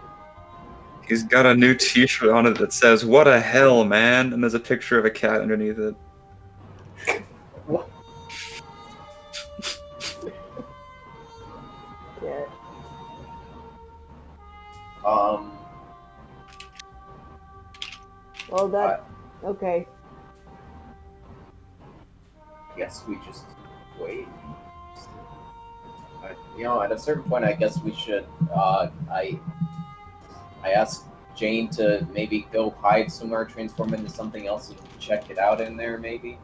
He's got a new T-shirt on it that says "What a hell, man," and there's a picture of a cat underneath it. Yeah. Well, that. Okay. I guess we just wait. At a certain point, I guess we should. I asked Jane to maybe go hide somewhere, transform into something else, and check it out in there, maybe.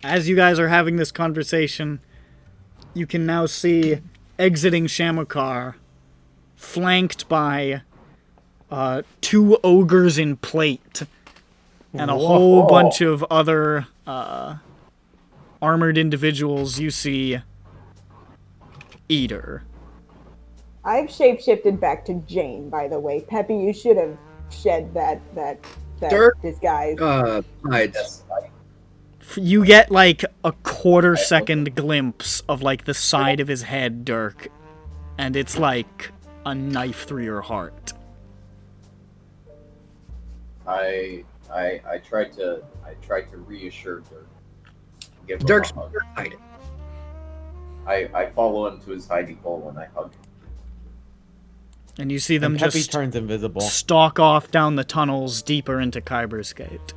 As you guys are having this conversation, you can now see exiting Shamakar, flanked by 2 ogres in plate and a whole bunch of other armored individuals. You see Eater. I've shapeshifted back to Jane, by the way. Peppy, you should have shed that Dirk, disguise. Hides. Yes, You get like a quarter-second glimpse of like the side of his head, Dirk, and it's like a knife through your heart. I tried to reassure Dirk. Give him Dirk's a hug. hiding. I follow him to his hiding hole and I hug him. And you see them And Peppy just turns invisible. stalk off down the tunnels deeper into Kyber's Gate.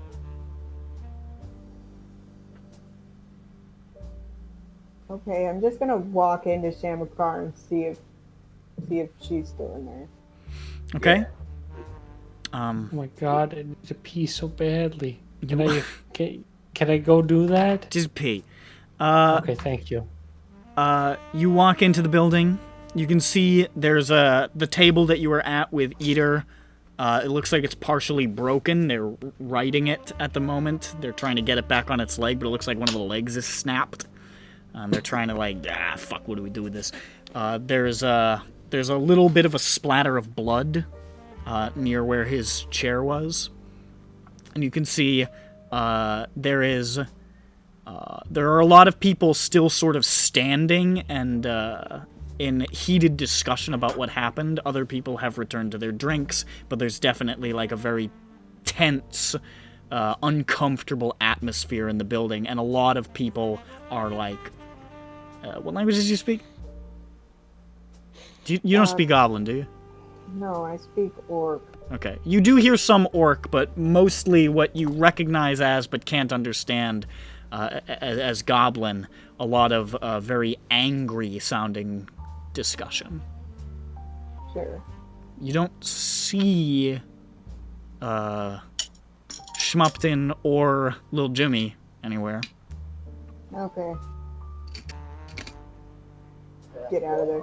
Okay, I'm just gonna walk into Shamakar and see if she's still in there. Okay. Oh my god, I need to pee so badly. Can I go do that? Just pee. Okay, thank you. You walk into the building. You can see there's the table that you were at with Eater. It looks like it's partially broken. They're righting it at the moment. They're trying to get it back on its leg, but it looks like one of the legs is snapped. They're trying to fuck, what do we do with this? There's a little bit of a splatter of blood near where his chair was. And you can see there are a lot of people still sort of standing and in heated discussion about what happened. Other people have returned to their drinks, but there's definitely like a very tense, uncomfortable atmosphere in the building, and a lot of people are like, what languages do you speak? You don't speak Goblin, do you? No, I speak Orc. Okay. You do hear some Orc, but mostly what you recognize as but can't understand as Goblin. A lot of very angry-sounding discussion. Sure. You don't see Schmupton or Lil Jimmy anywhere. Okay. Get out of there.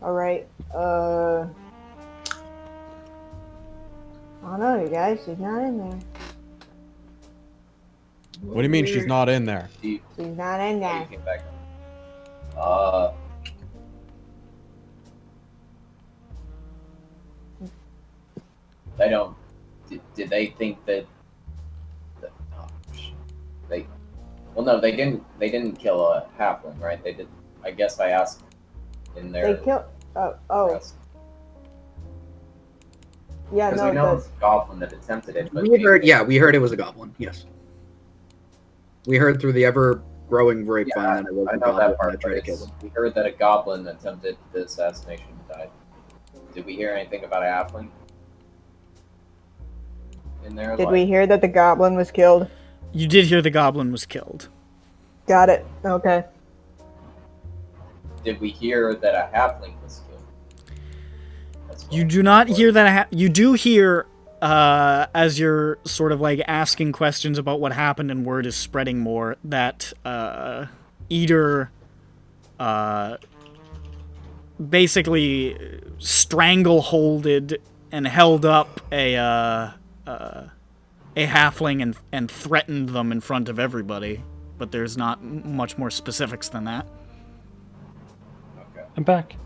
Alright. I don't know, you guys. She's not in there. What do you mean she's not in there? She's not in there. Came back. They don't. Did they think that? They. Well, no, they didn't. They didn't kill a halfling, right? They did. I guess I asked in their. They killed. Oh. Press. Yeah, Because no, we know it it's a goblin that attempted it. But We heard it was a goblin. Yes. We heard through the ever-growing grapevine that it was I a know goblin that part. that tried to kill But them. we heard that a goblin attempted the assassination and died. Did we hear anything about a halfling? In there? Did we hear that the goblin was killed? You did hear the goblin was killed. Got it. Okay. Did we hear that a halfling was killed? You do not hear that. You do hear, as you're sort of like asking questions about what happened and word is spreading more, that Eater basically strangleholded and held up a halfling and threatened them in front of everybody. But there's not much more specifics than that. Okay. I'm back.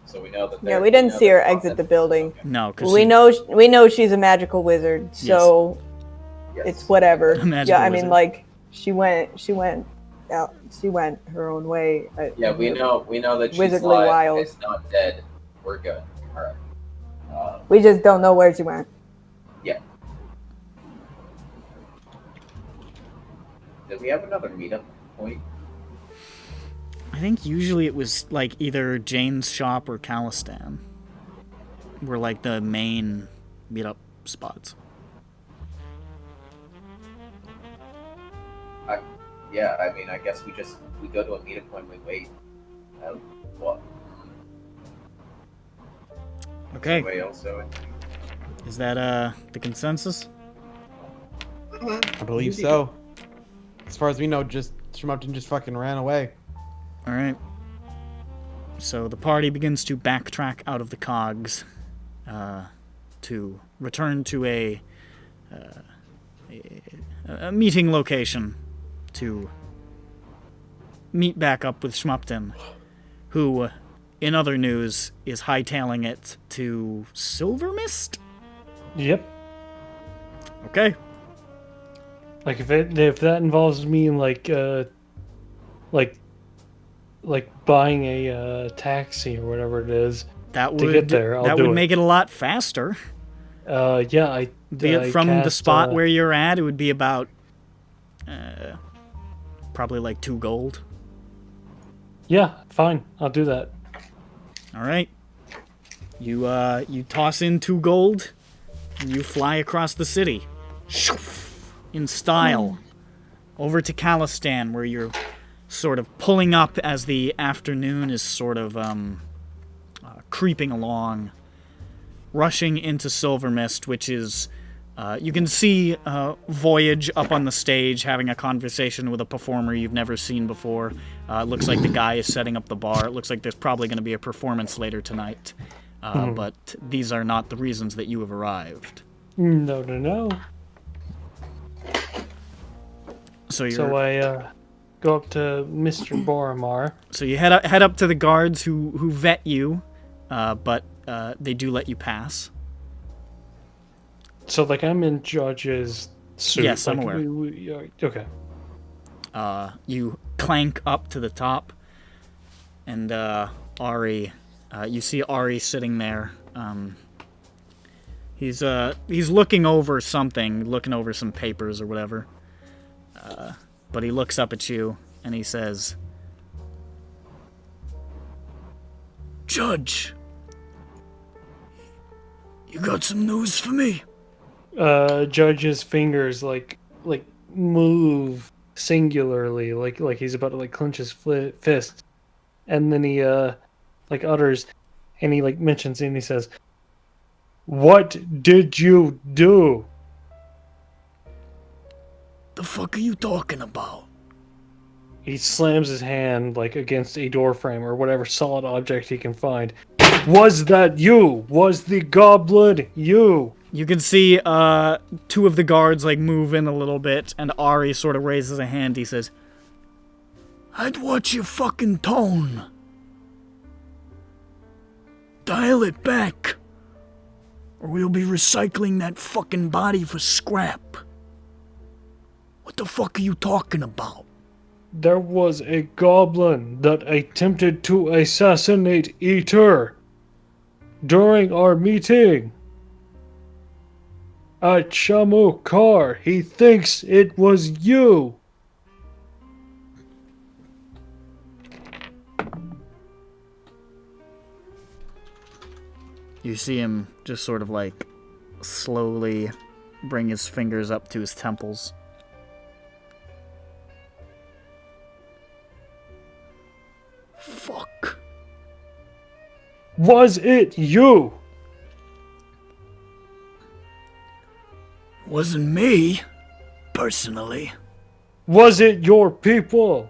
So we know that. Yeah, we didn't see her exit the building. No, because we know she's a magical wizard, so it's whatever. A magical Yeah, I wizard. mean, like she went out. She went her own way. Yeah, we know that she's Wizardly alive wiles. and not dead. We're good. All right. We just don't know where she went. Yeah. Did we have another meetup point? I think usually it was like either Jane's shop or Calistan were like the main meetup spots. Yeah, I mean, I guess we go to a meetup point, we wait. What? Okay. Anyway, also, Is that the consensus? I believe so. As far as we know, just Shmupton just fucking ran away. All right. So the party begins to backtrack out of the cogs to return to a meeting location to meet back up with Shmupton, who, in other news, is hightailing it to Silvermist? Yep. Okay. Like if that involves me like buying a taxi or whatever it is That to would get there, I'll that do would it. make it a lot faster. Yeah, I From the cast, spot where you're at, it would be about probably like 2 gold. Yeah, fine. I'll do that. All right. You toss in 2 gold, and you fly across the city, in style, over to Calistan, where you're sort of pulling up as the afternoon is sort of creeping along, rushing into Silvermist, which is you can see Voyage up on the stage having a conversation with a performer you've never seen before. It looks like the guy is setting up the bar. It looks like there's probably going to be a performance later tonight. But these are not the reasons that you have arrived. No. So I go up to Mr. Boromar. So you head up to the guards who vet you, but they do let you pass. So like I'm in Judge's suit. Yes, I'm like, aware. Okay. You clank up to the top, and Ari, you see Ari sitting there. He's looking over something, looking over some papers or whatever. But he looks up at you and he says, Judge, you got some news for me? Judge's fingers like move singularly, like he's about to like clench his fist, and then he like utters, and he like mentions it, and he says, "What did you do?" The fuck are you talking about? He slams his hand like against a door frame or whatever solid object he can find. Was that you? Was the goblin you? You can see 2 of the guards like move in a little bit, and Ari sort of raises a hand. He says, I'd watch your fucking tone. Dial it back, or we'll be recycling that fucking body for scrap. What the fuck are you talking about? There was a goblin that attempted to assassinate Eater during our meeting at Shamukar. He thinks it was you. You see him just sort of like slowly bring his fingers up to his temples. Fuck. Was it you? Wasn't me, personally. Was it your people?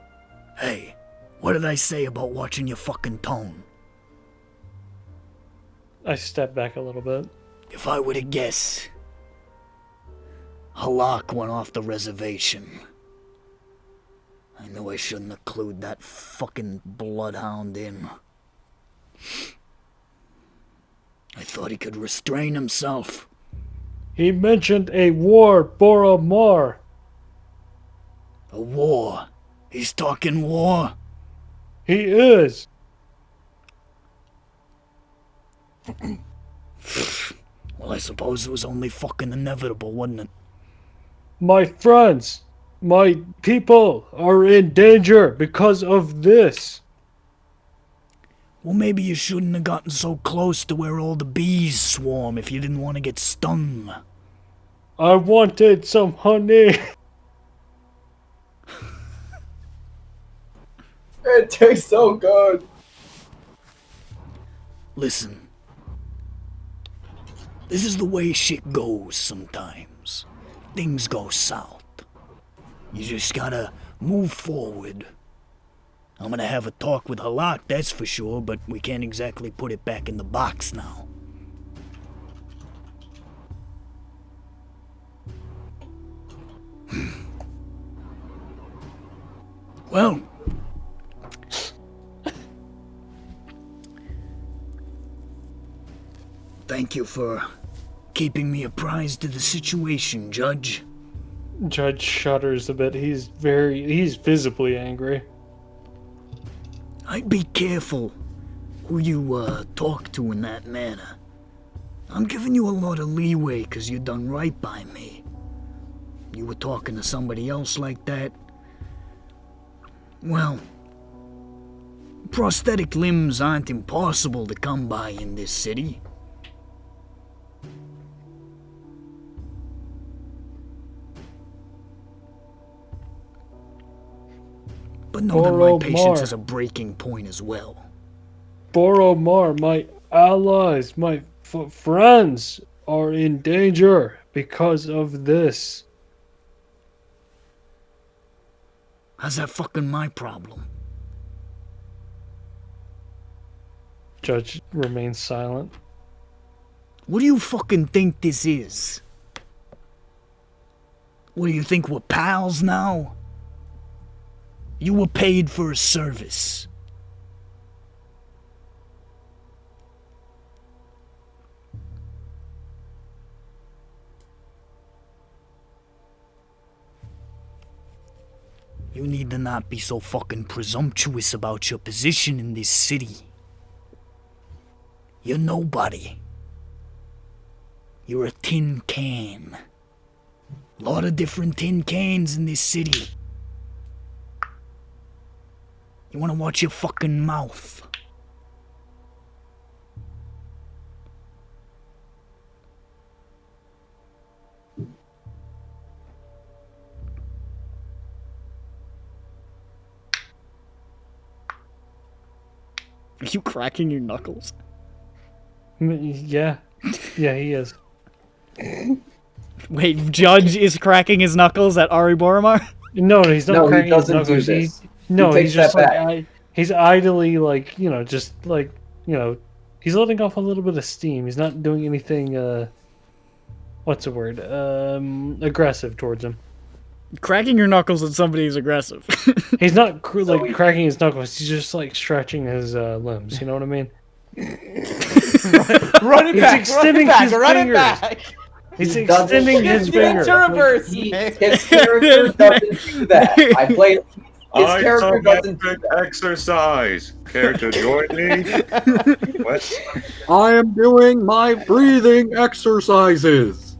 Hey, what did I say about watching your fucking tone? I step back a little bit. If I were to guess, Halak went off the reservation. I knew I shouldn't have clued that fucking bloodhound in. I thought he could restrain himself. He mentioned a war, Boromar. A war? He's talking war? He is. Well, I suppose it was only fucking inevitable, wasn't it? My friends, my people are in danger because of this. Well, maybe you shouldn't have gotten so close to where all the bees swarm if you didn't want to get stung. I wanted some honey. It tastes so good. Listen. This is the way shit goes sometimes. Things go south. You just gotta move forward. I'm gonna have a talk with Halak, that's for sure, but we can't exactly put it back in the box now. Well, thank you for keeping me apprised of the situation, Judge. Judge shudders a bit. He's visibly angry. I'd be careful who you talk to in that manner. I'm giving you a lot of leeway because you done right by me. You were talking to somebody else like that. Well, prosthetic limbs aren't impossible to come by in this city. But know that my patience has a breaking point as well. Boromar, my allies, my friends are in danger because of this. How's that fucking my problem? Judge remains silent. What do you fucking think this is? What do you think, we're pals now? You were paid for a service. You need to not be so fucking presumptuous about your position in this city. You're nobody. You're a tin can. A lot of different tin cans in this city. You wanna watch your fucking mouth. Are you cracking your knuckles? Yeah. Yeah, he is. Wait, Judge is cracking his knuckles at Ari Boromar? No, he's not No, cracking he his doesn't do knuckles. this. No, He he's takes just that like he's idly like, just like, he's letting off a little bit of steam. He's not doing anything what's the word? Aggressive towards him. Cracking your knuckles at somebody is aggressive. He's not cracking his knuckles. He's just like stretching his limbs. You know what I mean? Run it He's back, extending run it back, his run fingers. it back. He's He doesn't- extending his finger. reverse. His character doesn't do that. I played. His character doesn't do that. Exercise. Character join me. What? I am doing my breathing exercises.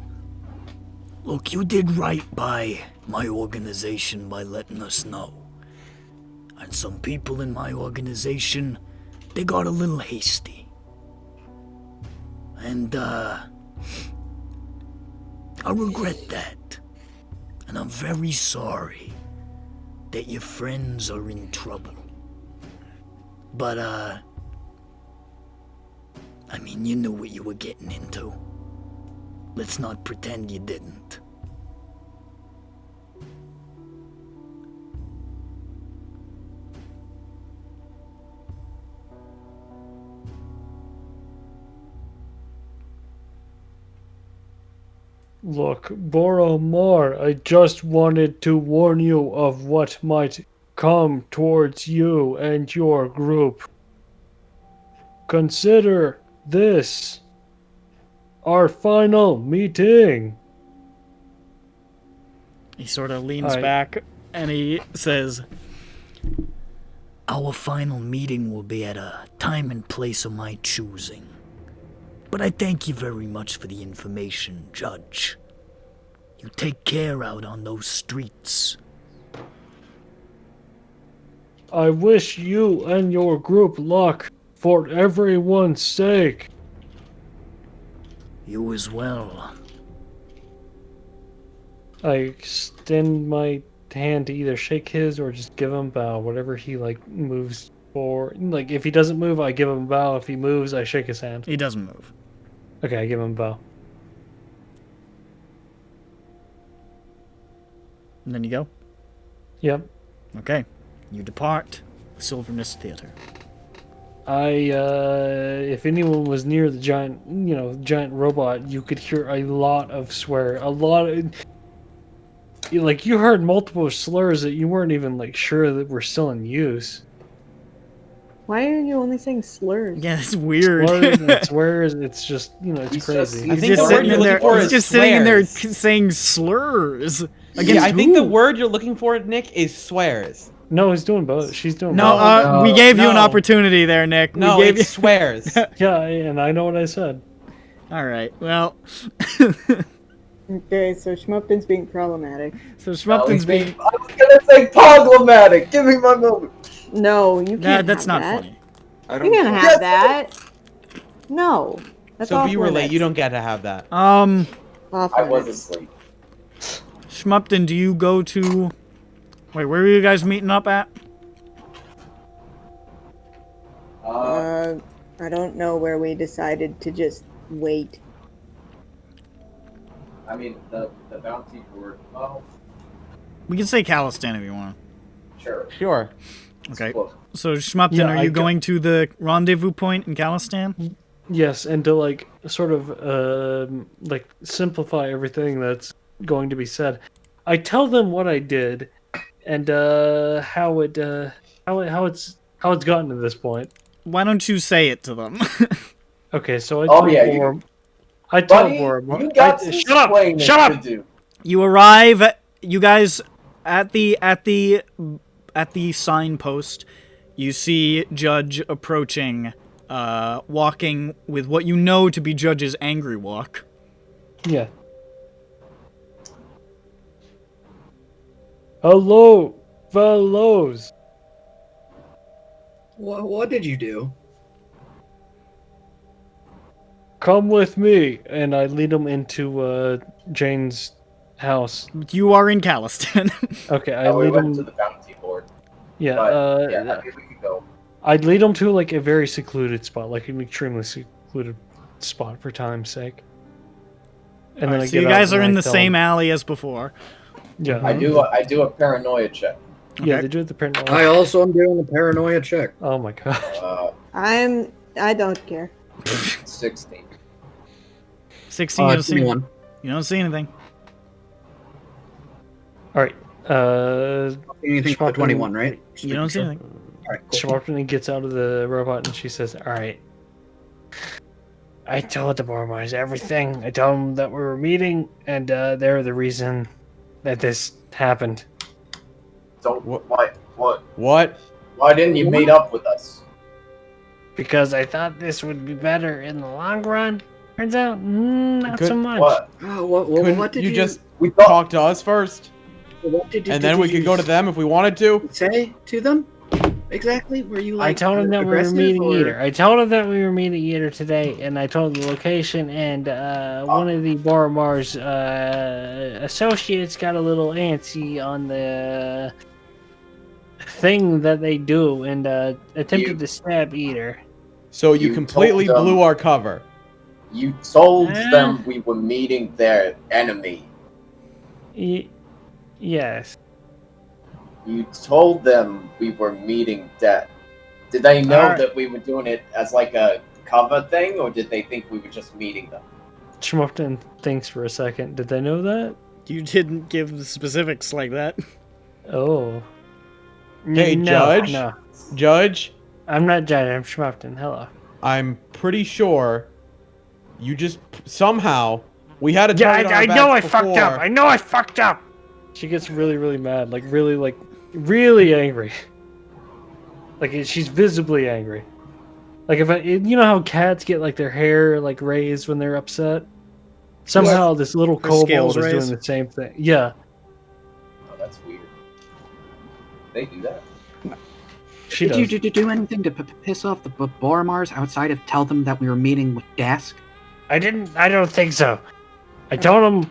Look, you did right by my organization by letting us know. And some people in my organization, they got a little hasty. And, I regret that. And I'm very sorry that your friends are in trouble. But, I mean, you knew what you were getting into. Let's not pretend you didn't. Look, Boromar, I just wanted to warn you of what might come towards you and your group. Consider this our final meeting. He sort of leans back and he says, Our final meeting will be at a time and place of my choosing. But I thank you very much for the information, Judge. You take care out on those streets. I wish you and your group luck for everyone's sake. You as well. I extend my hand to either shake his or just give him a bow, whatever he moves for. Like if he doesn't move, I give him a bow. If he moves, I shake his hand. he doesn't move. Okay, I give him a bow. And then you go? Yep. Okay. You depart the Silver Mist Theater. If anyone was near the giant robot, you could hear a lot of swear. You heard multiple slurs that you weren't even sure that were still in use. Why are you only saying slurs? Yeah, it's weird. Slurs and swears, it's just, it's crazy. He's just sitting in there. He's just sitting in there saying slurs. Yeah, I think the word you're looking for, Nick, is swears. No, he's doing both. She's doing both. No, we gave you an opportunity there, Nick. No, we gave it swears. Yeah, and I know what I said. All right, well. Okay, so Schmupton's being problematic. So Schmupton's being... I was gonna say problematic. Give me my moment. No, you can't. That's have not that. funny. You can't have that. No, that's So off be relate. limits. You don't get to have that. Off I was limits. asleep. Schmupton, do you go to... Wait, where were you guys meeting up at? I don't know where we decided to just wait. I mean, the bounty board. Oh, We can say Calistan if you want. sure. Sure. Okay. Close. So, Schmupton, Yeah, are you going to the rendezvous point in Calistan? Yes, and to sort of simplify everything that's going to be said, I tell them what I did, and how it's gotten to this point. Why don't you say it to them? Okay, so I Oh, told yeah, Boromar. I told Buddy, Boromar. you got some Shut up! explaining Shut up! to do. You arrive, you guys, at the signpost. You see Judge approaching, walking with what you know to be Judge's angry walk. Yeah. Hello, fellows. What did you do? Come with me, and I lead them into Jane's house. You are in Calistan. Okay, I we lead went to them. the bounty board. Yeah, But, yeah, I think we could go. I'd lead them to a very secluded spot, an extremely secluded spot for time's sake. And then Alright, so you guys are in the same alley as before. Yeah, I do a paranoia check. yeah, they do the paranoia. I also am doing the paranoia check. Oh my god. I don't care. 16. 16, you don't see, 21. you don't see anything. All right. Anything for 21, right? You don't see anything. All right, cool. Schwartzman gets out of the robot and she says, "All right. I told the Boromars everything. I told them that we were meeting, and they're the reason that this happened." So what? What? Why didn't you meet up with us? Because I thought this would be better in the long run. Turns out, not so much. What? Oh, what did you just We thought. talk to us first, What did you? and then we could go to them if we wanted to? say to them. Exactly. Were you I told him that we were aggressive, meeting or- Eater. I told him that we were meeting Eater today, and I told the location. And one of the Boromar's associates got a little antsy on the thing that they do, and attempted to stab Eater. So you You completely told them- blew our cover. You told them we were meeting their enemy. Yes. You told them we were meeting death. Did they know Alright. that we were doing it as a cover thing, or did they think we were just meeting them? Schmumpton thinks for a second. Did they know that? You didn't give the specifics like that. Oh. Hey, No, Judge. No. Judge. I'm not Judge. I'm Schmumpton. Hello. I'm pretty sure you just somehow we had a Yeah, target on our I know I backs fucked up. before. I know I fucked up. She gets really, really mad. Like, really angry. Like, she's visibly angry. Like, you know how cats get, like, their hair, like, raised when they're upset? Somehow this little Their scales kobold is raised? doing the same thing. Yeah. Oh, that's weird. They do that. She Did does. you do anything to piss off the Boromars outside of tell them that we were meeting with Daask? I don't think so. I told him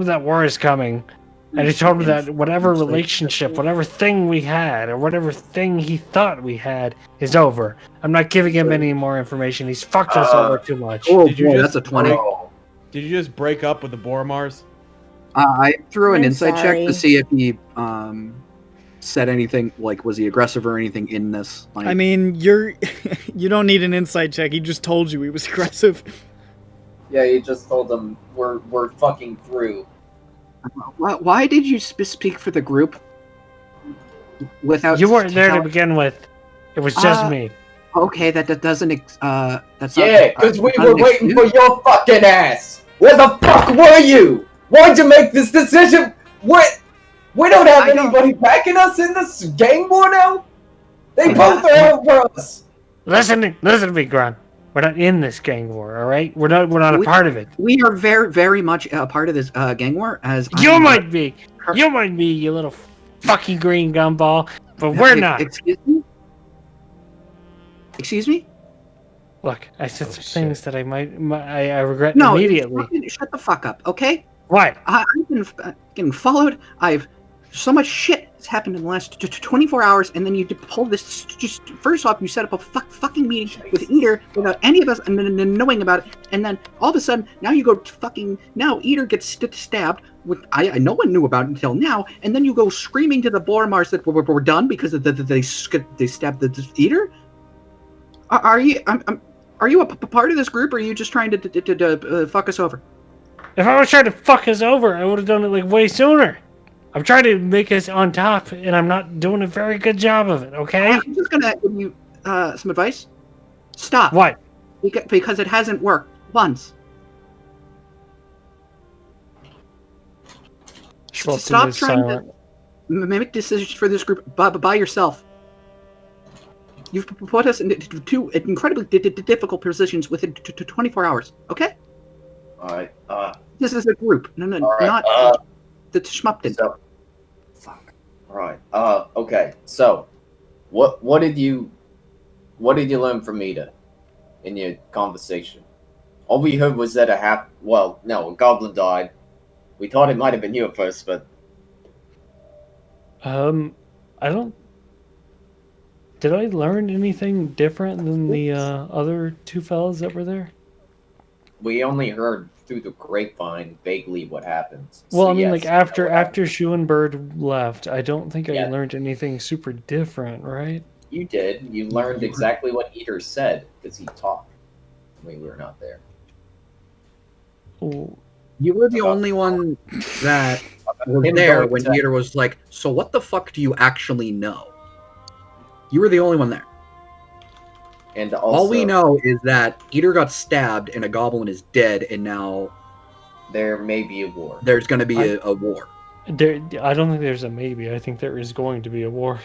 that war is coming. And I told him that whatever relationship, whatever thing we had, or whatever thing he thought we had, is over. I'm not giving him any more information. He's fucked us over too much. Oh Did you boy, just that's a 20. Did you just break up with the Boromars? I threw an I'm insight check sorry. to see if he said anything, like, was he aggressive or anything in this? Like, I mean, you don't need an insight check. He just told you he was aggressive. Yeah, you just told them we're fucking through. why did you speak for the group without? You weren't there to tell- begin with. It was just me. Okay, that doesn't. That's Yeah, not, because we not were an waiting excuse. for your fucking ass. Where the fuck were you? Why'd you make this decision? What? We don't have I don't- anybody backing us in this gang war now. They I both don't- are over us. Listen to me, Grant. We're not in this gang war, all right? We're not a We- part of it. We are very, very much a part of this gang war. As You I'm- might be. You might be, you little fucking green gumball. But we're not. Excuse me. Excuse me. Look, I said some things that I regret No, immediately. shut the fuck up, okay? Why? I've been getting followed. So much shit has happened in the last 24 hours, and then you pull this. Just first off, you set up a fucking meeting with Eater without any of us knowing about it, and then all of a sudden, now you go now Eater gets stabbed. With no one knew about it until now, and then you go screaming to the Boromars that we're done because they stabbed the Eater. Are you a part of this group, or are you just trying to fuck us over? If I was trying to fuck us over, I would have done it like way sooner. I'm trying to make us on top, and I'm not doing a very good job of it, okay? I'm just gonna give you some advice. Stop. Why? Because it hasn't worked once. Schwalton Stop is trying silent. to make decisions for this group by yourself. You've put us in two incredibly difficult positions within 24 hours. Okay, Alright, this is a group, no, All right, not the Schmumpton. so, fuck. Alright, okay, so, what did you learn from Ida in your conversation? All we heard was that a goblin died. We thought it might have been you at first, but I don't... Did I learn anything different than the other two fellas that were there? we only heard through the grapevine vaguely what happens. Well, So I mean, yes, like, you know after what happened. Schuenberg left, I don't think I Yeah. learned anything super different, right? You did. You learned exactly what Eater said because he talked when we were not there. Oh, You were the only one that was Him there going when to- Eater was like, "So what the fuck do you actually know?" You were the only one there. And also, All we know is that Eater got stabbed and a goblin is dead, and now there may be a war. there's going to be a war. I don't think there's a maybe. I think there is going to be a war.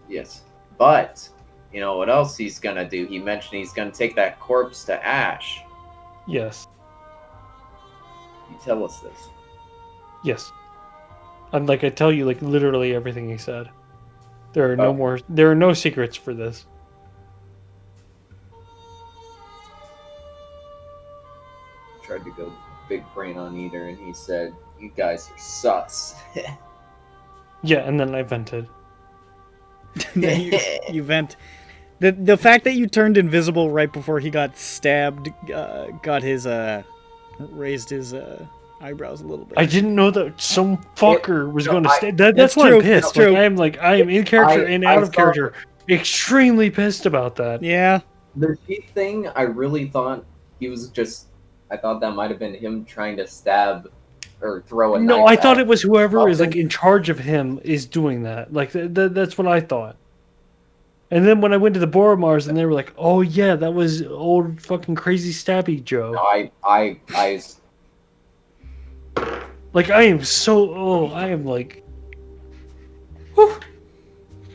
Yes. But, you know what else he's gonna do? He mentioned he's gonna take that corpse to Ash. Yes. You tell us this. Yes. And like I tell you, like literally everything he said. There are no Okay. more. There are no secrets for this. Tried to go big brain on Eater, and he said, "You guys are sus." Yeah, and then I vented. you vent. The fact that you turned invisible right before he got stabbed got his raised his eyebrows a little bit. I didn't know that some fucker was no, going to I- stay. That's That's why true, I'm pissed. that's true. Like, I am in character and out of saw- character. Extremely pissed about that. Yeah. The sheep thing, I really thought he was just I thought that might have been him trying to stab or throw a No, knife I thought at it was whoever is like Schmupton. in charge of him is doing that. Like that's what I thought. And then when I went to the Boromars and they were like, "Oh yeah, that was old fucking crazy stabby Joe." No, I Like I am so I am like.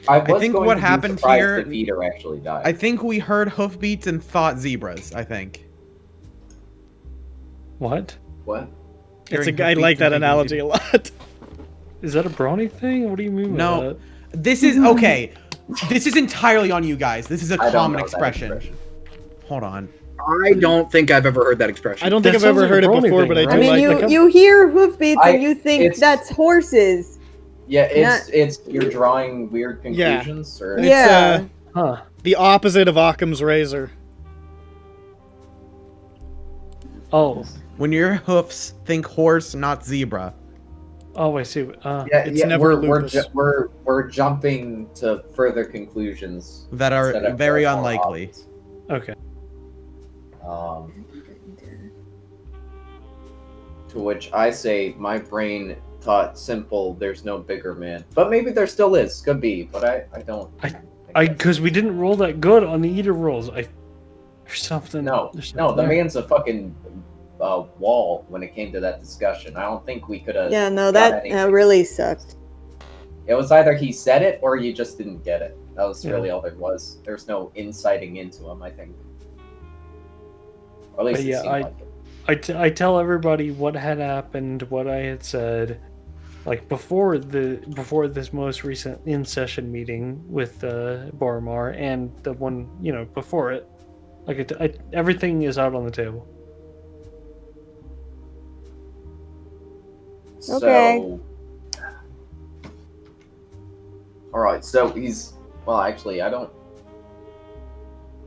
I think going what to be happened surprised here. if Peter actually died. I think we heard hoofbeats and thought zebras. I think. What? What? It's Hearing I hoofbeats like that and thinking analogy a lot. Is that a brownie thing? What do you mean? No, by this is okay. This is entirely on you guys. This is a I don't common know that expression. expression. Hold on. I don't think I've ever heard that expression. I don't think I've ever heard it before, but I do I mean, like you hear hoofbeats and you think it's- that's horses. Yeah, it's you're drawing weird Yeah. conclusions, or It's, Huh. the opposite of Occam's razor. Oh. When your hoofs, think horse, not zebra. Oh, I see. we're jumping to further conclusions That are instead of very more unlikely. obvious. Okay. To which I say my brain thought simple. There's no bigger man, but maybe there still is. Could be, but I don't. Because we didn't roll that good on the eater rolls. There's something. No, there's no, the something there. man's a fucking wall when it came to that discussion. I don't think we could have. Yeah, no, that really sucked. It was either he said it or you just didn't get it. That was really Yeah. all there was. There's no inciting into him, I think. Or at least But it yeah, seemed like it. I tell everybody what had happened, what I had said, like before this most recent in-session meeting with Boromar and the one before it. Like everything is out on the table. Okay. So, all right. So he's actually, I don't.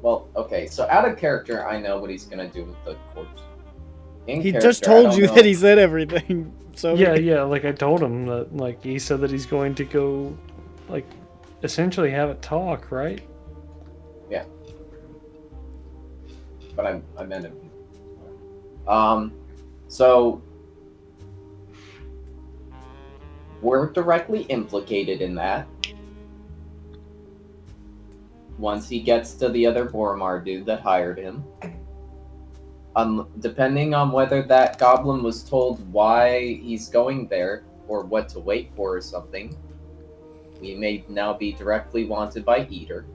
Well, okay. So out of character, I know what he's gonna do with the corpse. In He character, just I told don't you know. that he said everything. So Yeah. Like I told him that. Like he said that he's going to go, like, essentially have it talk, right? Yeah. But I meant it. So we're directly implicated in that. Once he gets to the other Boromar dude that hired him. Depending on whether that goblin was told why he's going there or what to wait for or something, we may now be directly wanted by Eater.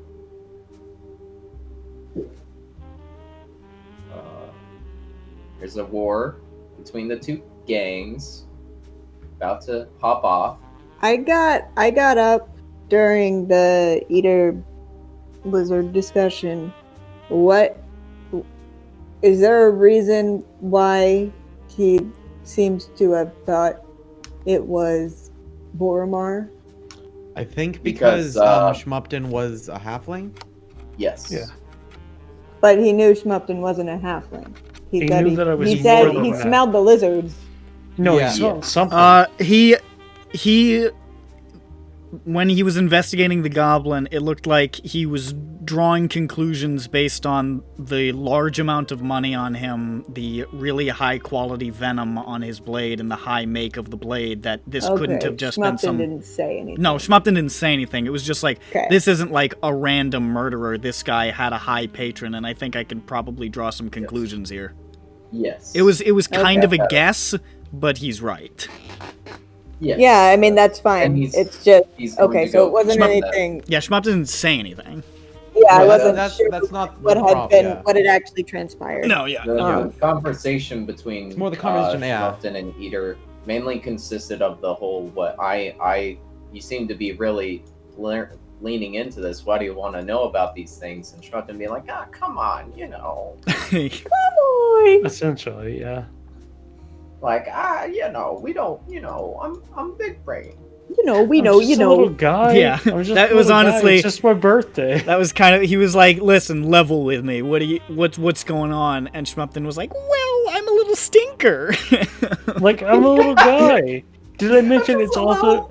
There's a war between the two gangs about to pop off. I got up during the Eater Blizzard discussion. What is there a reason why he seems to have thought it was Boromar? I think Because, because Schmupton was a halfling. Yes. Yeah. But he knew Schmupton wasn't a halfling. He said knew that I was he more said than he that. smelled the lizards. No, Yeah. he smelled something. He when he was investigating the goblin, it looked like he was drawing conclusions based on the large amount of money on him, the really high quality venom on his blade, and the high make of the blade, that this couldn't have just been Schmupton some... didn't say anything. No, Schmupton didn't say anything. It was just like, Okay. this isn't like a random murderer. This guy had a high patron, and I think I can probably draw some conclusions here. Yes. It was kind of a Okay. guess, but he's right. Yes. Yeah, I mean that's fine. And he's It's just going okay. to So go it wasn't Schmup- anything. Yeah, Schmupton didn't say anything. Yeah, I Yeah, wasn't that's- sure that's not what the had problem, been yeah. what had actually transpired. No, yeah. The conversation between It's more the conversation, yeah. Schmupton and Eater mainly consisted of the whole you seem to be really leaning into this. Why do you want to know about these things? And Schmupton being like, come on, Essentially, yeah. like we don't, I'm big brain. We know, I'm just a little guy. Yeah, I'm just that a was little guy. honestly... It's just my birthday. That was kind of... He was like, listen, level with me. What's going on? And Schmupton was like, well, I'm a little stinker. Like, I'm a little guy. Did I mention it's also...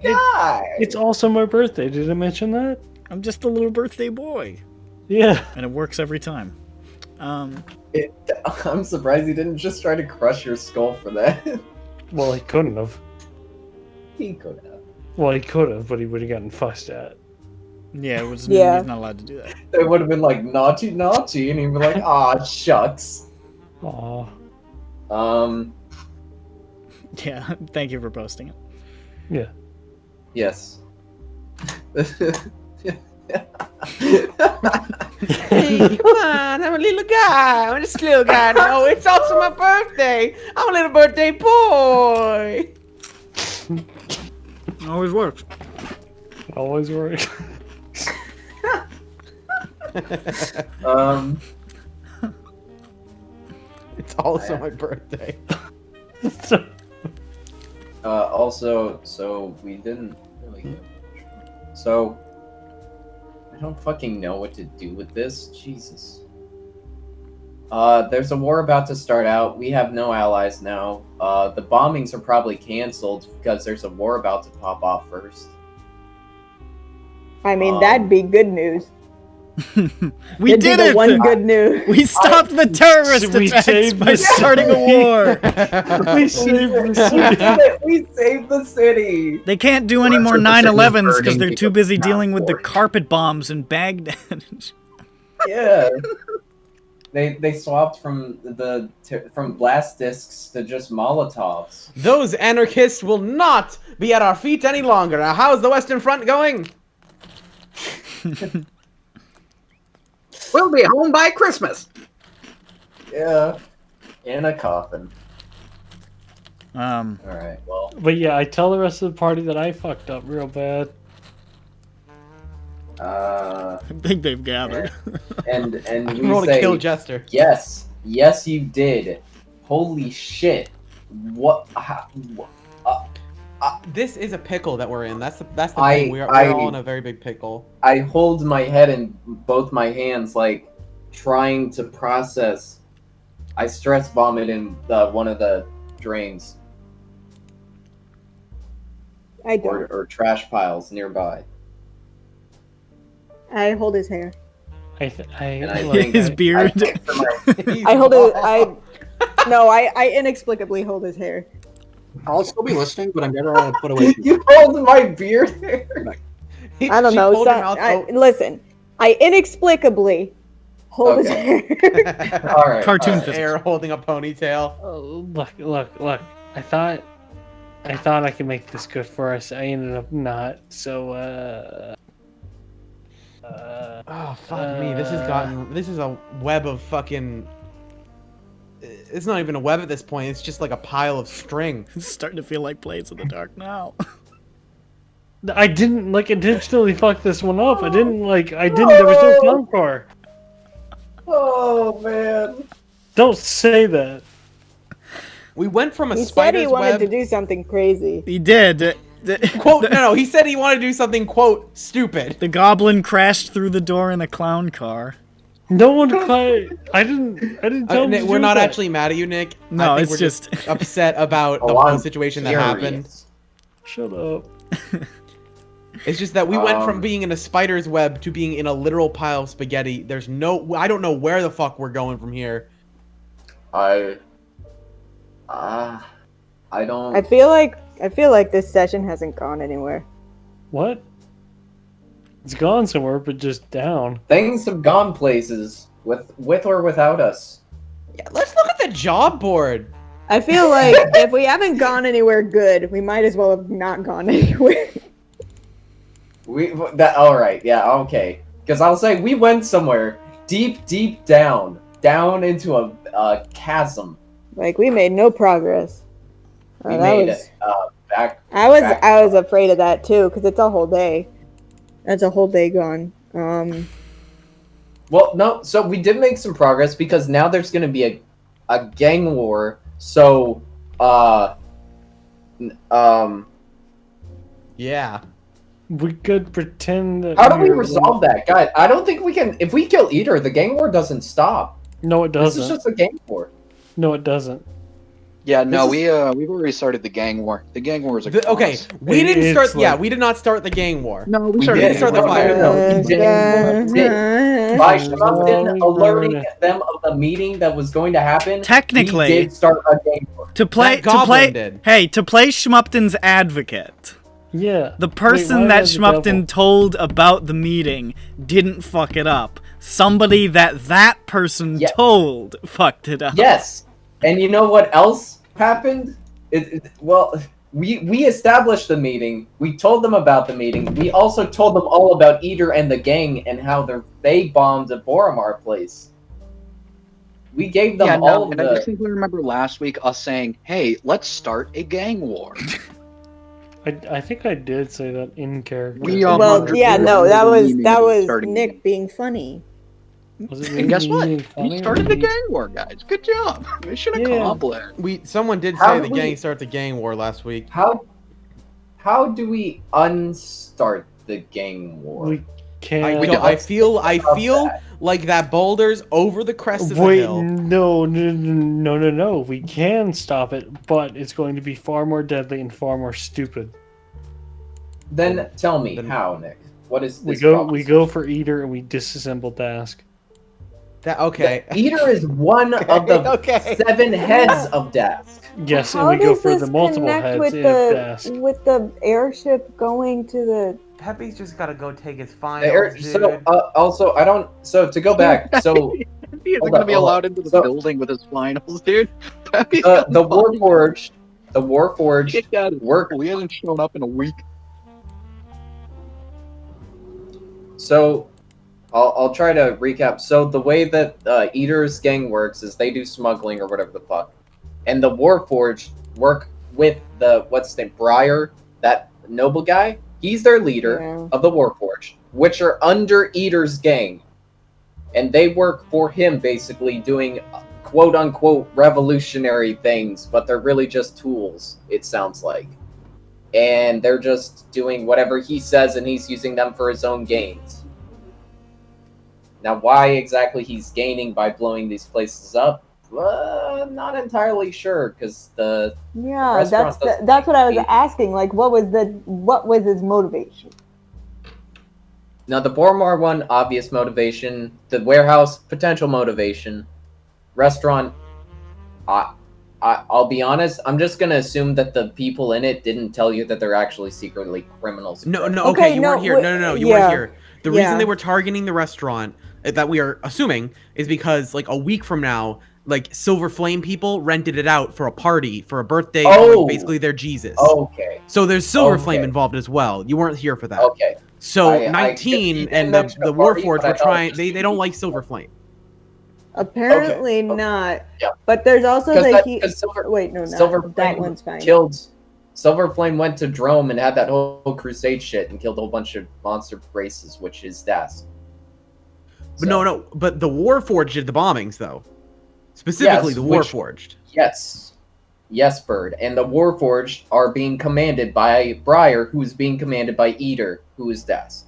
It's also my birthday. Did I mention that? I'm just a little birthday boy. Yeah. And it works every time. I'm surprised he didn't just try to crush your skull for that. Well, he couldn't have. He could have. Well, he could have, but he would have gotten fussed at. Yeah, he's Yeah. not allowed to do that. They would have been like, naughty, naughty, and he'd be like, aw, shucks. Aw. Yeah, thank you for posting it. Yeah. Yes. Hey, come on, I'm a little guy. I'm just a little guy. No, it's also my birthday. I'm a little birthday boy. Always works. Always works. It's also my birthday. Also, so we didn't really get much. So, I don't fucking know what to do with this. Jesus. There's a war about to start out. We have no allies now. The bombings are probably canceled because there's a war about to pop off first. I mean, that'd be good news. We That'd be did the it! one good news. We stopped the terrorist We attacks saved by the starting a war! We saved the city. We saved the city! They can't do any more That's what the city is 9/11s because burning they're too because busy it's dealing not with the war. carpet bombs in Baghdad. Yeah. They swapped from from blast discs to just Molotovs. Those anarchists will not be at our feet any longer. Now, how's the Western Front going? We'll be home by Christmas. Yeah. In a coffin. Um, Alright, well. But yeah, I tell the rest of the party that I fucked up real bad. I think they've gathered. And I we rolled say, a kill Jester. yes, you did. Holy shit. What? This is a pickle that we're in. That's the I- thing. We're I- all in a very big pickle. I hold my head in both my hands, like, trying to process. I stress vomit in one of the drains. I don't. Or trash piles nearby. I hold his hair. And I like- think His beard. I hold it. I inexplicably hold his hair. I'll still be listening, but I'm never gonna put away. You hold my beard hair? I don't She know. pulled her Some, mouth I, out. listen, I inexplicably hold his hair. Alright. Cartoon alright. physics. Air holding a ponytail. Oh, look. I thought I could make this good for us. I ended up not. So, Oh fuck me! This is a web of fucking. It's not even a web at this point. It's just like a pile of string. It's starting to feel like Blades in the Dark now. I didn't like intentionally fuck this one up. I didn't. There was no time core. Oh, man. Don't say that. We went from a He said spider's he wanted web. to do something crazy. He did. Quote, no, he said he wanted to do something, quote, stupid. The goblin crashed through the door in a clown car. No one. I didn't tell him. Nick, to we're do not that. actually mad at you, Nick. No, I think it's we're just upset about the Oh, whole I'm situation that furious. happened. Shut up. It's just that we went from Um, being in a spider's web to being in a literal pile of spaghetti. There's no, I don't know where the fuck we're going from here. I don't. I feel like this session hasn't gone anywhere. What? It's gone somewhere, but just down. Things have gone places with or without us. Yeah, let's look at the job board. I feel like if we haven't gone anywhere good, we might as well have not gone anywhere. All right, yeah, okay. Because I'll say we went somewhere deep down into a chasm. Like we made no progress. We that made was- it back. I was afraid of that too, because it's a whole day. That's a whole day gone. Well, no. So we did make some progress because now there's going to be a gang war. So, Yeah. We could pretend that. how do we we're- resolve that, guys? I don't think we can. If we kill Eater, the gang war doesn't stop. No, it This doesn't. is just a gang war. No, it doesn't. Yeah, no, This we've already started the gang war. The gang war is a Okay, cause. we didn't start. It's Yeah, like- we did not start the gang war. No, we We started. didn't start the fire. No, we did. by Schmumpton alerting them of the meeting that was going to happen, Technically, he did start a game war. To play Schmumpton's advocate. Yeah. The person that Schmumpton told about the meeting didn't fuck it up. Somebody that person told fucked it up. Yes. And you know what else happened? We established the meeting. We told them about the meeting. We also told them all about Eater and the gang and how they bombed a Boromar place. We gave them all of and I distinctly remember last week us saying, "Hey, let's start a gang war." I think I did say that in character. That was Nick being funny. And guess what? We started the gang war, guys. Good job. Mission accomplished. Someone did say the gang started the gang war last week. How do we unstart the gang war? We can't. I feel like that boulder's over the crest of the hill. No. We can stop it, but it's going to be far more deadly and far more stupid. Then tell me how, Nick. What is this? We go for Eater and we disassemble Daask. Eater is one of the 7 heads of Daask. Yes, and we go for the multiple heads with of Daask. with the airship going to the... Pepe's just gotta go take his finals, dude. So to go back, so he isn't gonna be allowed into the building with his finals, dude. The Warforged work. He hasn't shown up in a week. So I'll try to recap. So the way that Eater's gang works is they do smuggling or whatever the fuck, and the Warforged work with what's his name, Briar, that noble guy. He's their leader of the Warforged, which are under Eater's gang, and they work for him, basically doing quote unquote revolutionary things, but they're really just tools. It sounds like, and they're just doing whatever he says, and he's using them for his own gains. Now, why exactly he's gaining by blowing these places up? Not entirely sure, because the restaurant that's what I was asking. Like, what was his motivation? Now, the Boromar one, obvious motivation. The warehouse, potential motivation. Restaurant, I'll be honest. I'm just gonna assume that the people in it didn't tell you that they're actually secretly criminals. You weren't here. No, you weren't here. The reason they were targeting the restaurant, that we are assuming, is because like a week from now, like Silver Flame people rented it out for a party, for a birthday, for, like, basically their Jesus. Okay. So there's Silver Flame involved as well. You weren't here for that. Okay. So 19 and the Warforged were trying. They don't like Silver Flame. Apparently not. Yeah. But there's also that one's fine. Silver Flame went to Drome and had that whole crusade shit and killed a whole bunch of monster races, which is Daask. But no. But the Warforged did the bombings, though. Specifically, the Warforged. Yes, Bird. And the Warforged are being commanded by Briar, who is being commanded by Eater, who is Daask.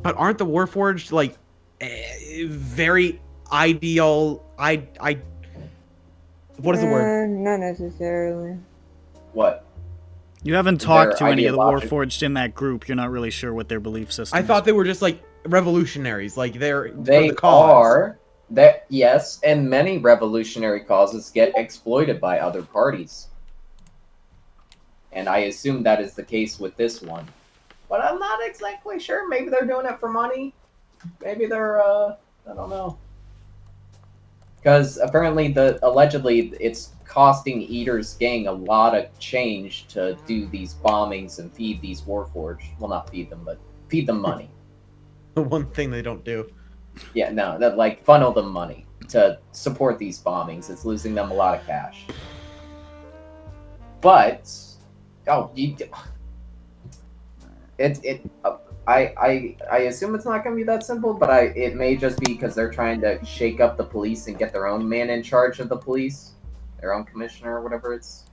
But aren't the Warforged, like, very ideal... What is the word? Not necessarily. What? You haven't talked to any of the Warforged in that group. You're not really sure what their belief system is. I thought they were just, like, revolutionaries. Like, they for the cause. Yes, and many revolutionary causes get exploited by other parties. And I assume that is the case with this one. But I'm not exactly sure. Maybe they're doing it for money. Maybe they're, I don't know. Because apparently, allegedly, it's costing Eater's gang a lot of change to do these bombings and feed these Warforged. Well, not feed them, but feed them money. The one thing they don't do. Yeah, no, that like funnel them money to support these bombings. It's losing them a lot of cash. But I assume it's not going to be that simple, but it may just be because they're trying to shake up the police and get their own man in charge of the police, their own commissioner or whatever it's.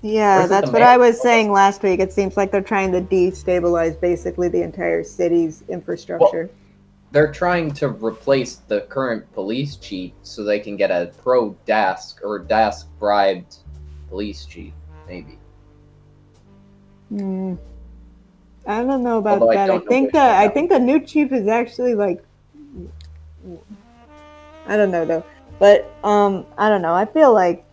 Yeah, that's what I was saying last week. It seems like they're trying to destabilize basically the entire city's infrastructure. Well, they're trying to replace the current police chief so they can get a pro-Daask or Daask-bribed police chief, maybe. I don't know about Although I that. don't know which one I that think the new chief is actually like, I don't know though, but I don't know. I feel like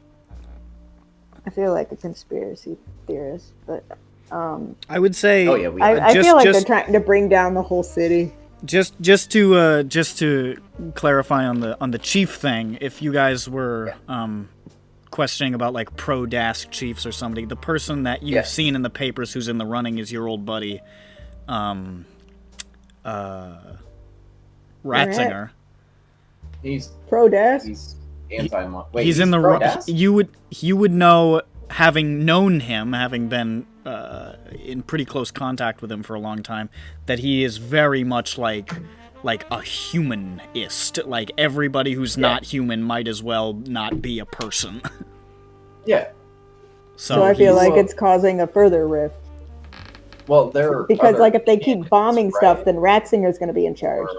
a conspiracy theorist, but I would say. Oh yeah, I feel like they're trying to bring down the whole city. Just to clarify on the chief thing, if you guys were questioning about like pro Daask chiefs or somebody, the person that you've seen in the papers who's in the running is your old buddy, Ratzinger. He's pro Daask. He's anti. Wait, he's in the pro Daask? you would know, having known him, having been in pretty close contact with him for a long time, that he is very much like a humanist. Like everybody who's not human might as well not be a person. Yeah. So I feel like it's causing a further rift. Well, there because like if they keep bombing stuff, then Ratzinger's going to be in charge.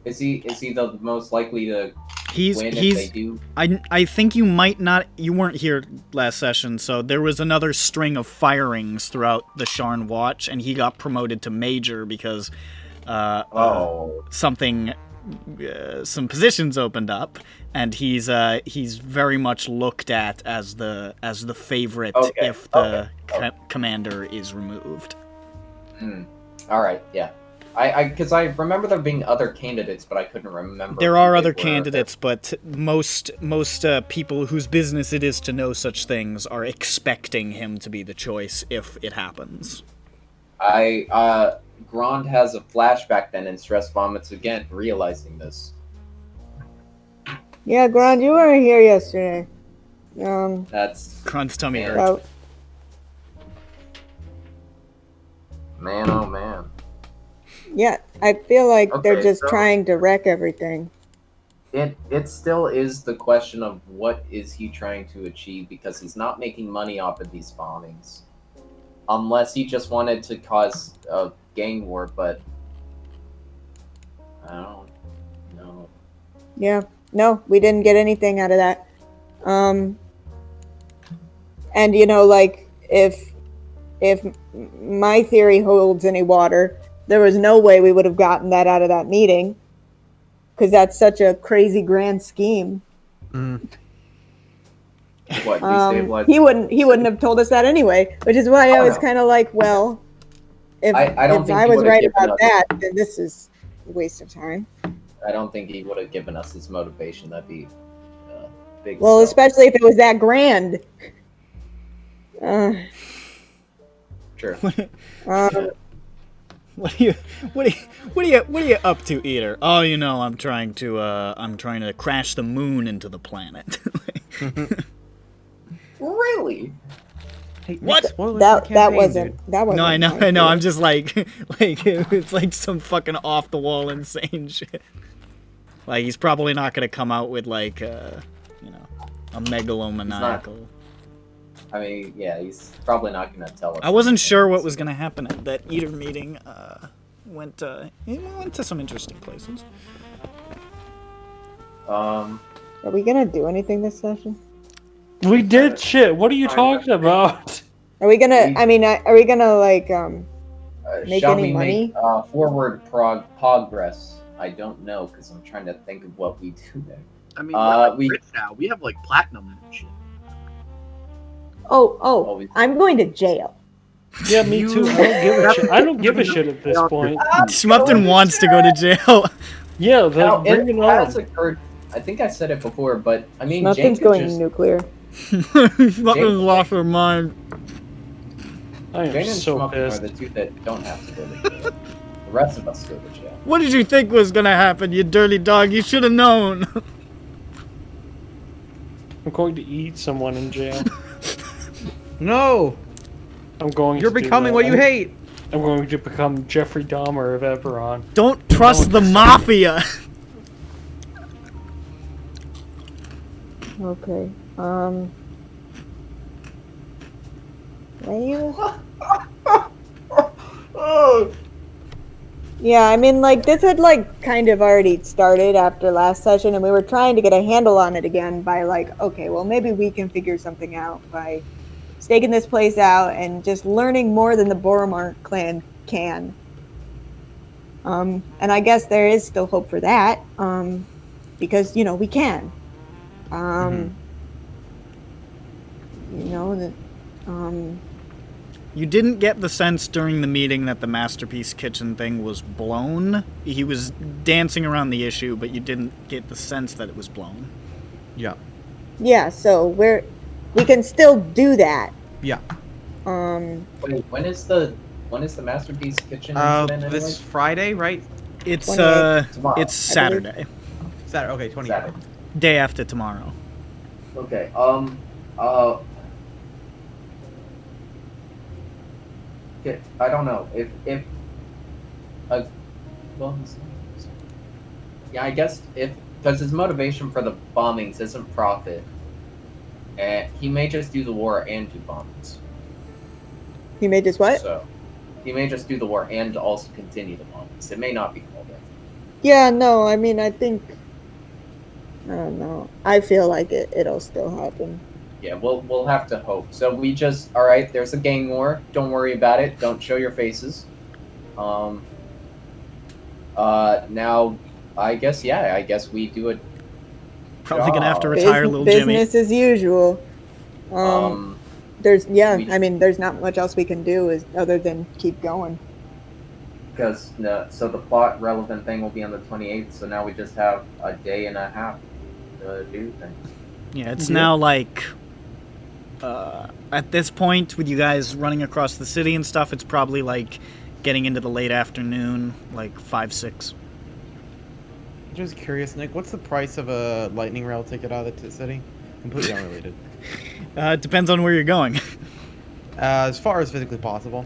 Is he the most likely to win if they do? I think you weren't here last session, so there was another string of firings throughout the Sharn Watch, and he got promoted to Major because some positions opened up, and he's very much looked at as the favorite if the commander is removed. All right, yeah. Because I remember there being other candidates, but I couldn't remember. There are other candidates, but most people whose business it is to know such things are expecting him to be the choice if it happens. Grand has a flashback then and stress vomits again, realizing this. Yeah, Grand, you weren't here yesterday. That's Grand's tummy hurts. Man, oh man. Yeah, I feel like they're just trying to wreck everything. It still is the question of what is he trying to achieve, because he's not making money off of these bombings. Unless he just wanted to cause a gang war, but I don't know. Yeah, no, we didn't get anything out of that. And you know, like if my theory holds any water, there was no way we would have gotten that out of that meeting, because that's such a crazy grand scheme. What, destabilize? He wouldn't have told us that anyway, which is why I was kind of like, well, if I don't think I he was would've right given about us- that, then this is a waste of time. I don't think he would have given us his motivation. That'd be big. Well, stuff. especially if it was that grand. Sure. What are you up to, Eater? Oh, you know, I'm trying to crash the moon into the planet. Really? What? That wasn't. No, I know. I'm just like it's like some fucking off the wall insane shit. Like he's probably not gonna come out with like a megalomaniacal. I mean, yeah, he's probably not gonna tell us. I wasn't sure what was gonna happen at that Eater meeting. Went to some interesting places. Are we gonna do anything this session? We did shit. What are you talking about? Are we gonna? I mean, are we gonna like make Shall any we money? make forward progress? I don't know, because I'm trying to think of what we do there. I mean, we're like rich now. We have like platinum and shit. Oh, I'm going to jail. Yeah, me too. I don't give a shit at this point. Schmupton wants to go to jail. Yeah, Now, bring it has on. occurred. I think I said it before, but I mean, Nothing's Jake going just, nuclear. Schmupton's lost her mind. I am Jane and so Schmuck pissed. are the two that don't have to go to jail. The rest of us go to jail. What did you think was gonna happen, you dirty dog? You should have known. I'm going to eat someone in jail. No! I'm going. You're to do becoming that. what you hate! I'm going to become Jeffrey Dahmer of EBERRON. Don't trust the mafia. Okay. Yeah, I mean, like, this had, like, kind of already started after last session, and we were trying to get a handle on it again by, like, okay, well, maybe we can figure something out by staking this place out and just learning more than the Boromar clan can. And I guess there is still hope for that, because we can. You didn't get the sense during the meeting that the Masterpiece Kitchen thing was blown. He was dancing around the issue, but you didn't get the sense that it was blown. Yeah. Yeah, so we can still do that. Yeah. Wait, when is the Masterpiece Kitchen incident anyway? This Friday, right? It's Tomorrow, it's Saturday. Saturday. Okay, 20. Saturday. Day after tomorrow. Okay. Okay, I don't know if well, yeah, I guess because his motivation for the bombings isn't profit, and he may just do the war and do bombings. He may just what? So he may just do the war and also continue the bombings. It may not be called it. Yeah, no, I mean, I think, I don't know. I feel like it'll still happen. Yeah, we'll have to hope. So we just all right. There's a gang war. Don't worry about it. Don't show your faces. Now, I guess we do it. Probably gonna have to retire, little Jimmy. Business as usual. There's not much else we can do other than keep going. Because so the plot relevant thing will be on the 28th. So now we just have a day and a half to do things. Yeah, it's now like at this point with you guys running across the city and stuff, it's probably like getting into the late afternoon, like 5, 6. Just curious, Nick, what's the price of a lightning rail ticket out of the city? Completely unrelated. It depends on where you're going. As far as physically possible.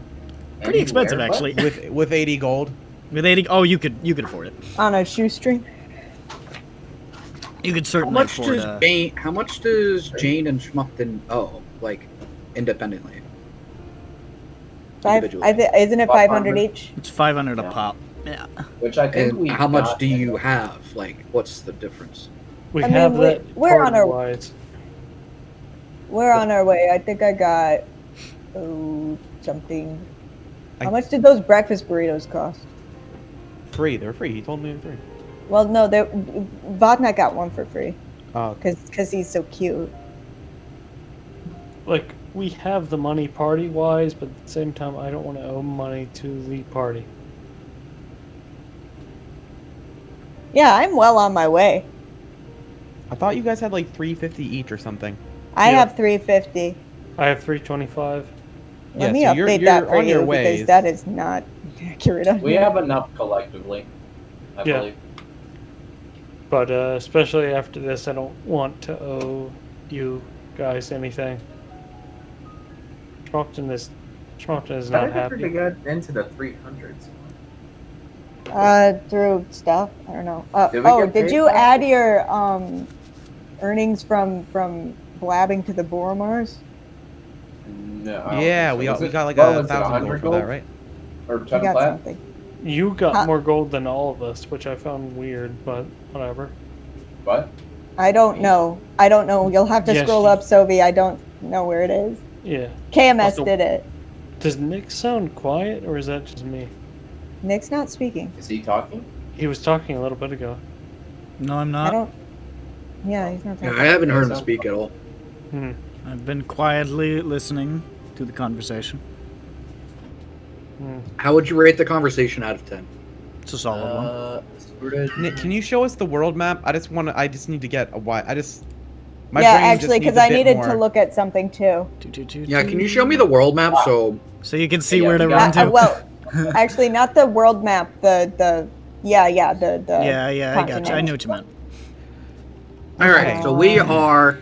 Pretty expensive, actually. With 80 gold. With 80, oh, you could afford it. On a shoestring. You could certainly afford it. How much does Jane and Schmuckton owe, like, independently? Isn't it 500 each? It's 500 a pop. Yeah. Which I think and how much do you have? Like, what's the difference? We're on our way. I think I got something. How much did those breakfast burritos cost? Free. They're free. He told me they're free. Well, no, Vodnak got one for free. Oh. Because he's so cute. Like, we have the money party-wise, but at the same time, I don't want to owe money to the party. Yeah, I'm well on my way. I thought you guys had like 350 each or something. I have 350. I have 325. Let me update that for you because that is not accurate. We have enough collectively, I believe. But especially after this, I don't want to owe you guys anything. Schmuckton is not happy. Pretty good into the 300s. Through stuff. I don't know. Did you add your earnings from blabbing to the Boromars? No. Yeah, we got like 1,000 gold for that, right? Or you got something. You got more gold than all of us, which I found weird, but whatever. What? I don't know. You'll have to scroll up, Sobi. I don't know where it is. Yeah. KMS did it. Does Nick sound quiet, or is that just me? Nick's not speaking. Is he talking? He was talking a little bit ago. No, I'm not. Yeah, he's not talking. I haven't heard him speak at all. I've been quietly listening to the conversation. How would you rate the conversation out of 10? It's a solid one. Nick, can you show us the world map? I just need to get a why. My brain actually, because I needed to look at something too. Yeah, can you show me the world map so you can see where to run to? Well, actually, not the world map. I got you. I knew what you meant. All right, so we are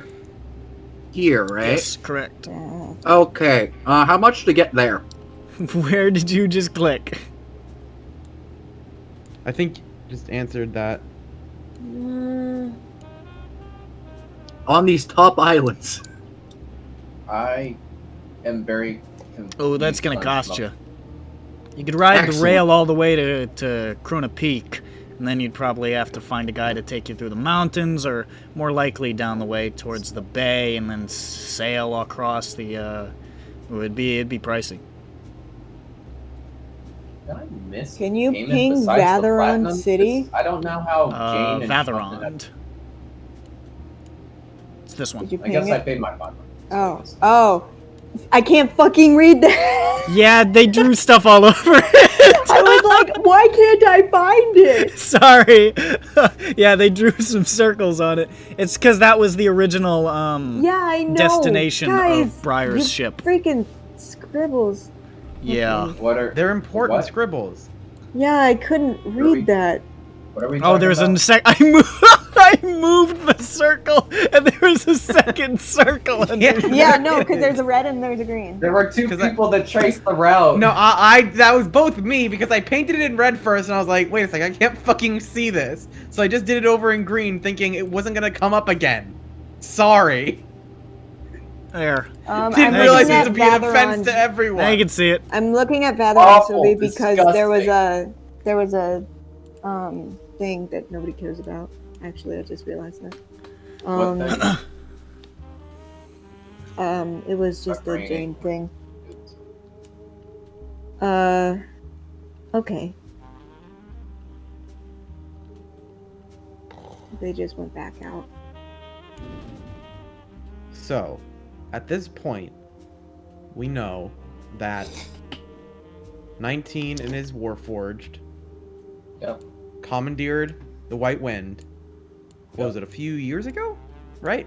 here, right? Yes, correct. Okay. How much to get there? Where did you just click? I think just answered that. On these top islands. I am very confused. Oh, that's gonna cost you. You could ride the rail all the way to Krona Peak, and then you'd probably have to find a guy to take you through the mountains, or more likely down the way towards the bay, and then sail across the It'd be pricey. Did I miss Can you payment ping besides the Vatheron platinum? City? 'Cause I don't know how Jane and Vatheron. It's this one. Did you I ping guess it? I paid my 500. Oh. I can't fucking read that. Yeah, they drew stuff all over it. I was like, why can't I find it? Sorry. Yeah, they drew some circles on it. It's because that was the original Yeah, I know. destination Guys, of Briar's you ship. Freaking scribbles. Yeah. What are They're important what? scribbles. Yeah, I couldn't read that. What are we Oh, talking there's about? I moved the circle, and there was a second circle. Yeah, no, because there's a red and there's a green. There were two people that traced the route. No, that was both me because I painted it in red first and I was like, wait a second, I can't fucking see this. So I just did it over in green thinking it wasn't gonna come up again. Sorry. There. Didn't realize it would be an offense to everyone. Now you can see it. I'm looking at Vatheron Awful, City because there was disgusting. a thing that nobody cares about. Actually, I just realized that. What It was just a Upbringing. Jane thing. Okay. They just went back out. So, at this point, we know that 19 and his Warforged commandeered the White Wind. What was it, a few years ago? Right?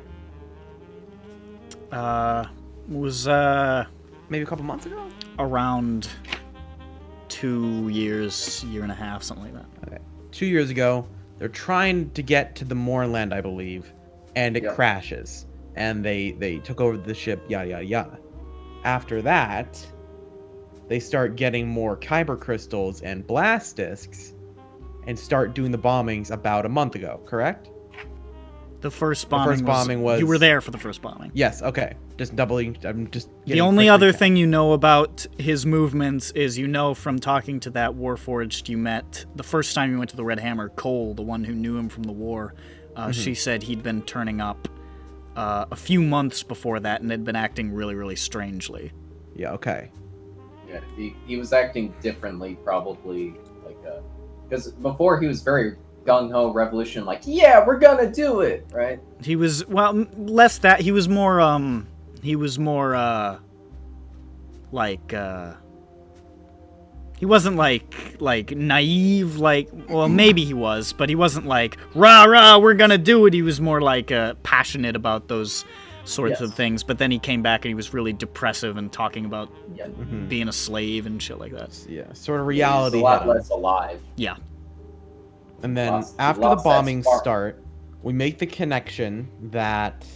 Was maybe a couple months ago? Around 2 years, year and a half, something like that. Okay. 2 years ago, they're trying to get to the Moorland, I believe, and it crashes. And they took over the ship, yada yada yada. After that, they start getting more kyber crystals and blast discs and start doing the bombings about a month ago, correct? The first bombing was... You were there for the first bombing. Yes, okay. Just doubling... I'm just... The only other thing you know about his movements is you know from talking to that Warforged you met the first time you went to the Red Hammer, Cole, the one who knew him from the war. She said he'd been turning up a few months before that and had been acting really, really strangely. Yeah, okay. Yeah, he was acting differently, probably, like, because before he was very gung-ho revolution, like, yeah, we're gonna do it, right? He was, well, less that, he was more, like, he wasn't like naive, like, well, maybe he was, but he wasn't like, rah, rah, we're gonna do it. He was more like, passionate about those sorts of things, but then he came back and he was really depressive and talking about being a slave and shit like that. Yeah, sort of reality. He's a lot less alive. Yeah. And then after the bombings start, we make the connection that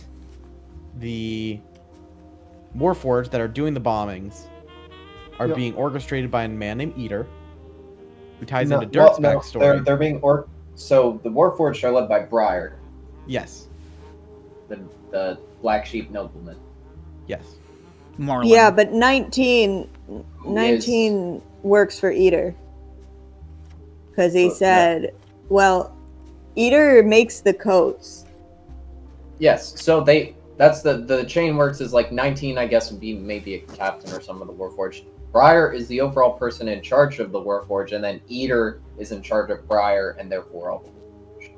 the Warforged that are doing the bombings are being orchestrated by a man named Eater, who ties into Dirk's backstory. They're being so the Warforged are led by Briar. Yes. The black sheep nobleman. Yes. Marlin. Yeah, but 19 works for Eater. Because he said, well, Eater makes the coats. Yes, so that's the chain works is like 19, I guess, would be maybe a captain or some of the Warforged. Briar is the overall person in charge of the Warforged, and then Eater is in charge of Briar, and therefore all the Warforged.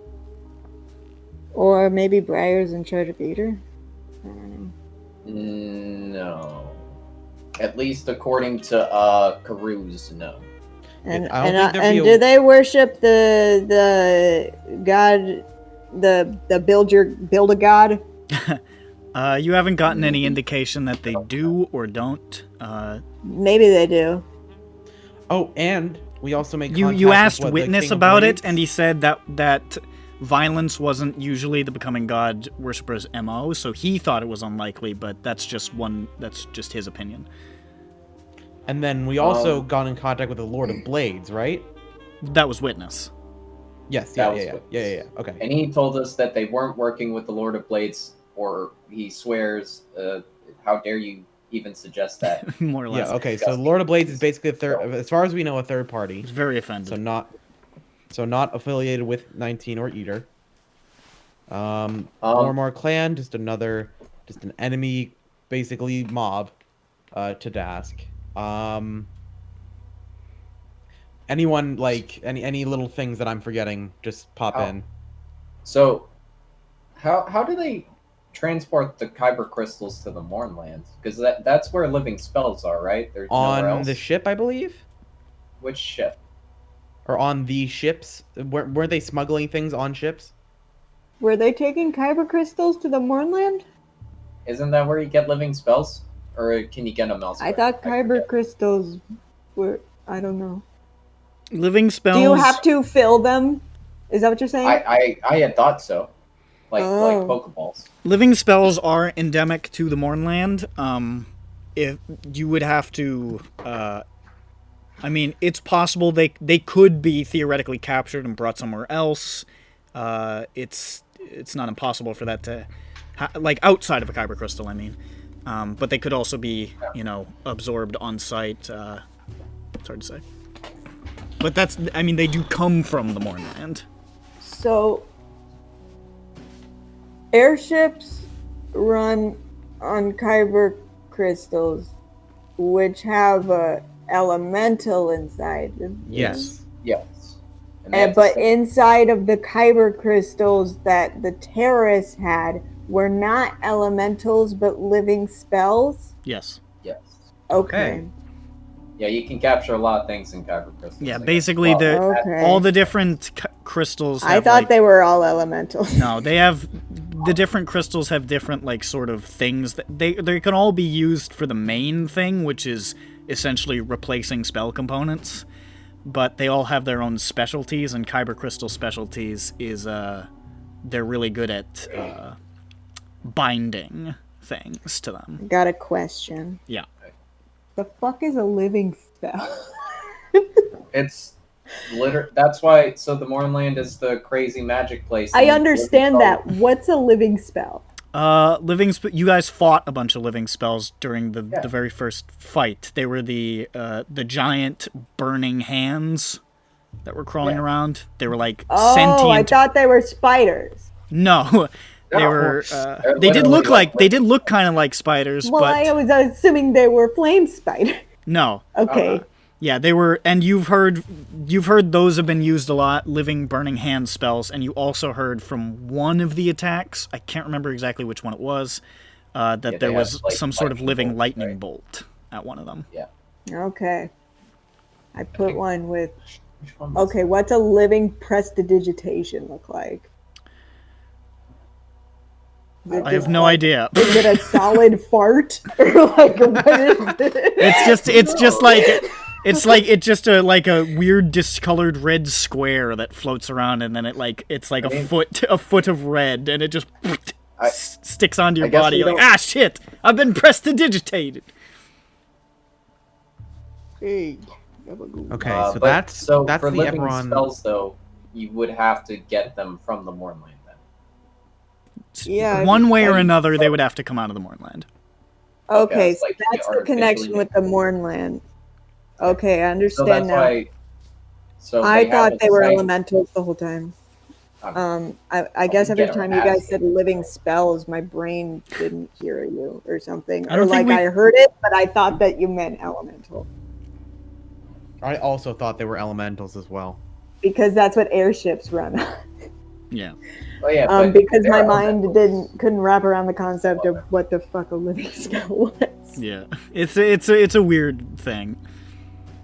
Or maybe Briar's in charge of Eater? I don't know. No. At least according to Karuz, no. And do they worship the god, the build a god? You haven't gotten any indication that they do or don't. Maybe they do. Oh, and we also make you asked Witness about it, and he said that violence wasn't usually the Becoming God worshipper's MO, so he thought it was unlikely, but that's just his opinion. And then we also got in contact with the Lord of Blades, right? That was Witness. Yes, That yeah. Okay. And he told us that they weren't working with the Lord of Blades, or he swears, how dare you even suggest that? More or less. Yeah, okay, so Lord of Blades is basically a third, as far as we know, a third party. He's very offended. So not affiliated with 19 or Eater. Boromar Clan, just an enemy, basically mob. to Daask. Anyone like any little things that I'm forgetting? Just pop in. So, how do they transport the kyber crystals to the Mornlands? Because that's where living spells are, right? There's nowhere On else. the ship, I believe. Which ship? Or on the ships? Weren't they smuggling things on ships? Were they taking kyber crystals to the Mornland? Isn't that where you get living spells? Or can you get them elsewhere? I thought kyber crystals were. I don't know. Living spells. Do you have to fill them? Is that what you're saying? I had thought so. Like Oh. Pokeballs. Living spells are endemic to the Mornland. If you would have to, I mean, it's possible they could be theoretically captured and brought somewhere else. It's not impossible for that to, like outside of a kyber crystal. I mean, but they could also be, absorbed on site. It's hard to say. But I mean, they do come from the Mornland. So, airships run on kyber crystals, which have a elemental inside them. Yes. Yes. But inside of the kyber crystals that the terrorists had were not elementals, but living spells. Yes. Yes. Okay. Yeah, you can capture a lot of things in kyber crystals. Yeah, basically all the different crystals. I Have, thought like, they were all elementals. No, they have the different crystals have different like sort of things that they can all be used for the main thing, which is essentially replacing spell components. But they all have their own specialties, and kyber crystal specialties is they're really good at binding things to them. Got a question. Yeah. The fuck is a living spell? It's that's why. So the Mornland is the crazy magic place. I understand that. What's a living spell? You guys fought a bunch of living spells during the very first fight. They were the giant burning hands that were crawling around. They were like sentient. Oh, I thought they were spiders. No. They were. They did look kind of like spiders, Well, but I was assuming they were flame spiders. no. Okay. Yeah, they were, and you've heard those have been used a lot, living burning hand spells, and you also heard from one of the attacks, I can't remember exactly which one it was, that there was some sort of living lightning bolt at one of them. Yeah. Okay. I put one with. Okay, what's a living prestidigitation look like? I have no idea. Is it a solid fart or like what is it? It's just a weird discolored red square that floats around, and then it's like a foot of red, and it just sticks onto your body. You're like, shit, I've been prestidigitated. Hey. Okay, so that's for the living EBERRON. spells though. You would have to get them from the Mornland then. Yeah. One way or another, they would have to come out of the Mornland. Okay, it's so like that's the artificially connection with the Mornland. Okay, I So understand that's now. why. So I they have thought a they were saying- elementals the whole time. I guess we every get time our you guys asses said living spells, my brain didn't hear you or something. I Or don't like think I heard it, but I thought that you meant elemental. I also thought they were elementals as well. Because that's what airships run on. Yeah. Oh yeah. But Because my they're mind elementals. couldn't wrap around the concept of what the fuck a living spell was. Yeah. It's a weird thing.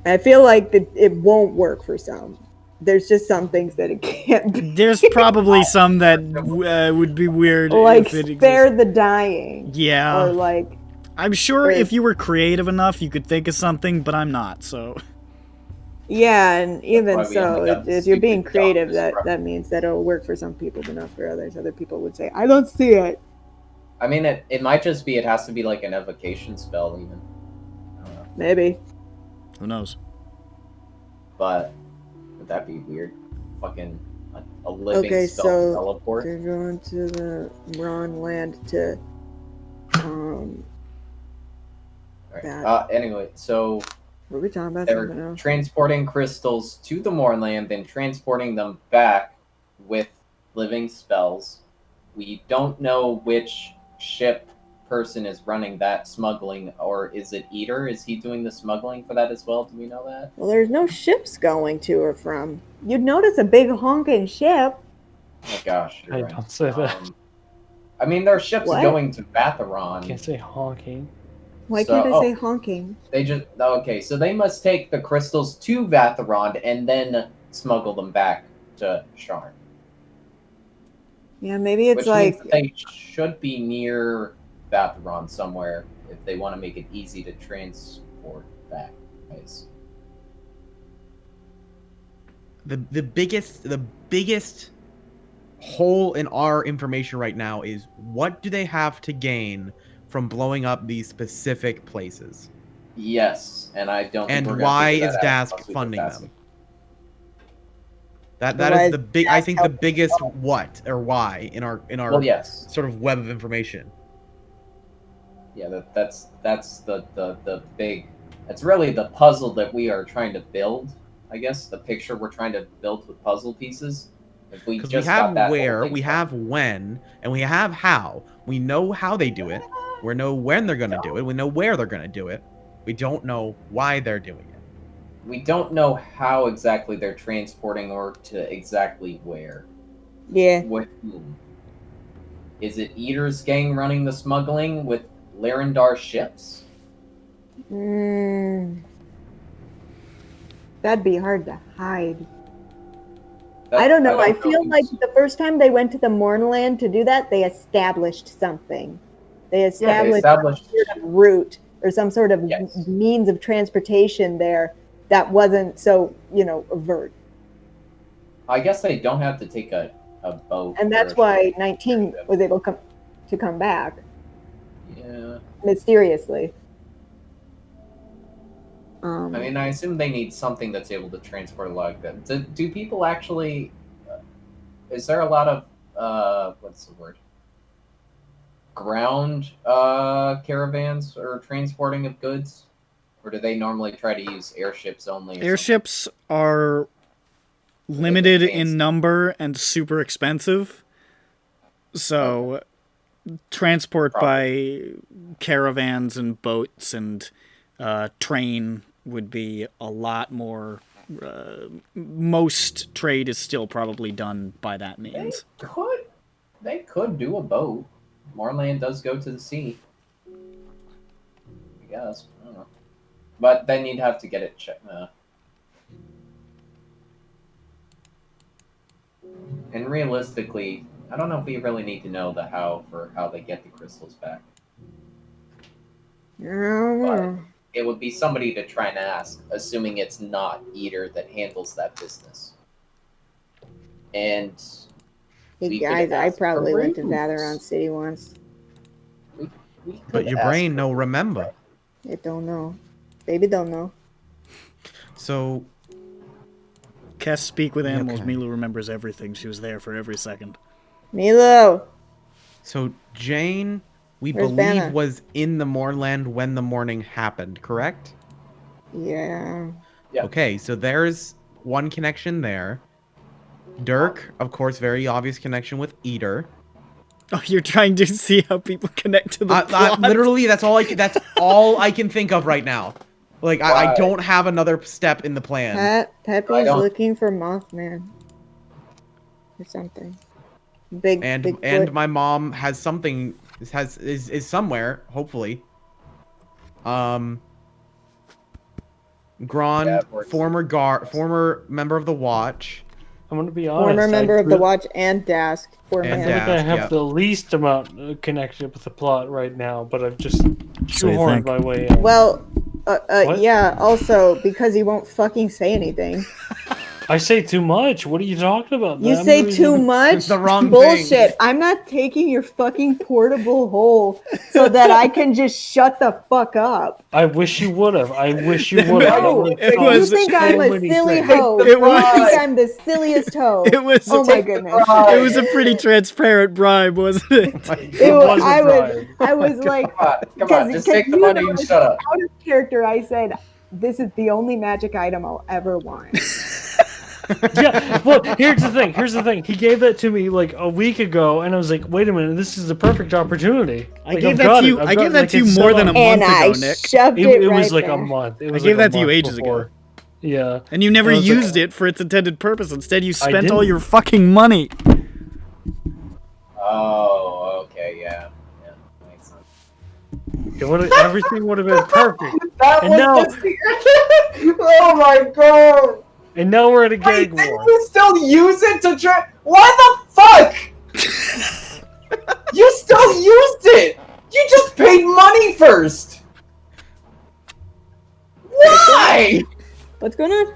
I feel like it won't work for some. There's just some things that it can't be. There's probably some that would be weird. Like if it spare the dying. Yeah. Or like. I'm sure if you were creative enough, you could think of something, but I'm not, so. Yeah, and even why we so, only got if you're being stupid creative, jobs, that means that it'll work for some people, but not for others. Other people would say, I don't see it. I mean, it might just be. It has to be like an evocation spell, even. I don't know. Maybe. Who knows? But would that be weird? Fucking a living Okay, spell so teleport. they're going to the Ron land to Alright. Anyway, so what are we talking about? they Something were else? transporting crystals to the Mornland, then transporting them back with living spells. We don't know which ship person is running that smuggling, or is it Eater? Is he doing the smuggling for that as well? Do we know that? Well, there's no ships going to or from. You'd notice a big honking ship. Oh gosh, you're I right. don't say that. I mean, there are ships What? going to Batheron. Can't say honking. Why So- can't I say honking? They just okay, so they must take the crystals to Vatheron and then smuggle them back to Sharn. Yeah, maybe it's Which like means that they should be near Vatheron somewhere if they want to make it easy to transport back. Nice. The biggest hole in our information right now is what do they have to gain from blowing up these specific places? Yes, and I don't. And think we're gonna why figure is that out Daask unless we funding ask them? That Why is is the big. I Daask think the helping biggest what or why in our Well, yes. sort of web of information. Yeah, that's the big. It's really the puzzle that we are trying to build. I guess the picture we're trying to build with puzzle pieces. If we Because just we have got that where, whole thing we have when, and we have how. We know how they do it. We know when they're going to do it. We know where they're going to do it. We don't know why they're doing it. we don't know how exactly they're transporting or to exactly where. yeah. With whom? Is it Eater's gang running the smuggling with Larendar ships? That'd be hard to hide. That- I don't know. I don't feel like the first time they went to the Mornland to do that, they established something. They established, established- some sort of route or some sort of Yes. means of transportation there that wasn't so, overt. I guess they don't have to take a boat. And that's or a why ship. 19 was able to come back Yeah. mysteriously. I mean, I assume they need something that's able to transport a lot of goods. Do people actually? Is there a lot of what's the word? Ground caravans or transporting of goods, or do they normally try to use airships only? or Airships are limited fancy. in number and super expensive. So transport by caravans and boats and train would be a lot more. Most trade is still probably done by that means. They could do a boat. Moorland does go to the sea. I guess. I don't know. But then you'd have to get it checked. And realistically, I don't know if we really need to know the how for how they get the crystals back. But it would be somebody to try and ask, assuming it's not Eater that handles that business. And Hey we could guys, I ask probably for went to rooms. Vatheron City once. But your brain no remember. It don't know. Baby don't know. So Kess speak with animals. Okay. Milu remembers everything. She was there for every second. Milo! So Jane, we Where's believe Vanna? was in the Moorland when the morning happened, correct? Yeah. Okay, so there's one connection there. Dirk, of course, very obvious connection with Eater. Oh, you're trying to see how people connect to the plot? Literally, that's all I can think of right now. Like, I don't have another step in the plan. Pepe's looking for Mothman. Or something. Big And my mom has something is somewhere, hopefully. Grand, former member of the Watch. I'm gonna be honest. former member of the Watch and Daask. I think I have the least amount of connection with the plot right now, but I've just shoehorned my way in. Well, What? yeah, also, because he won't fucking say anything. I say too much. What are you talking about? You I'm say really- too much? Bullshit. I'm not taking your fucking portable hole so that I can just shut the fuck up. I wish you would have. I wish you would have. No, you think I'm a silly hoe. It was- You think I'm the silliest hoe. It was. Oh my goodness. It was a pretty transparent bribe, wasn't it? I was like, Come on, just take the money and shut up. Out of character, I said, "This is the only magic item I'll ever want." Yeah, well, here's the thing. He gave that to me like a week ago, and I was like, wait a minute, this is the perfect opportunity. I gave that to you. I gave that to you more than a month ago, Nick. It was like a month. It was I gave like that to you ages ago. Yeah. And you never used it for its intended purpose. Instead, you spent all your fucking money. Oh, okay, yeah. Makes sense. Everything would have been perfect. That And was now- the Oh my god! And now we're at a gag Wait, war. did you still use it to try? Why the fuck? You still used it! You just paid money first! Why? What's going on?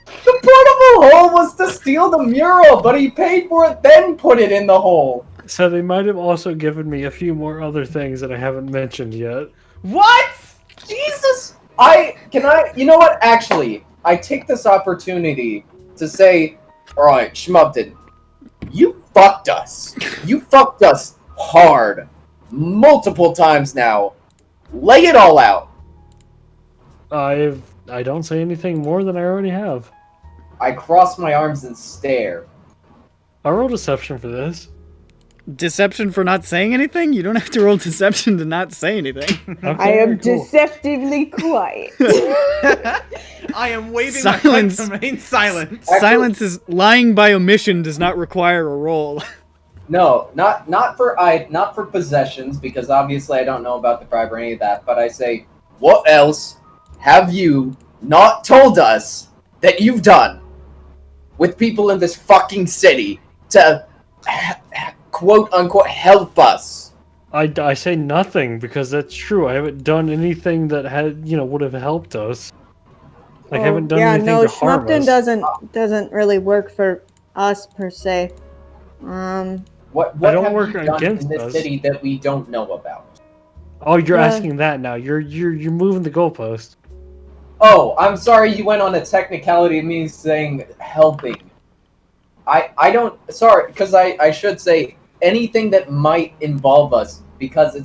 The portable hole was to steal the mural, but he paid for it, then put it in the hole. So they might have also given me a few more other things that I haven't mentioned yet. What? Jesus! You know what? Actually, I take this opportunity to say, alright, Schmupton, you fucked us. You fucked us hard. Multiple times now. Lay it all out. I don't say anything more than I already have. I cross my arms and stare. I roll deception for this. Deception for not saying anything? You don't have to roll deception to not say anything. I am deceptively quiet. I am waving Silence. my flag to remain silent. Silence is lying by omission does not require a roll. No, not for possessions, because obviously I don't know about the bribe or any of that, but I say, what else have you not told us that you've done with people in this fucking city to quote unquote help us? I say nothing because that's true. I haven't done anything that would have helped us. I haven't done anything to harm us. Schmupton doesn't really work for us per se. What I don't have work you done against in this us. city that we don't know about? Oh, you're Yeah. asking that now. You're moving the goalpost. Oh, I'm sorry you went on a technicality of me saying helping. I don't, sorry, because I should say anything that might involve us, because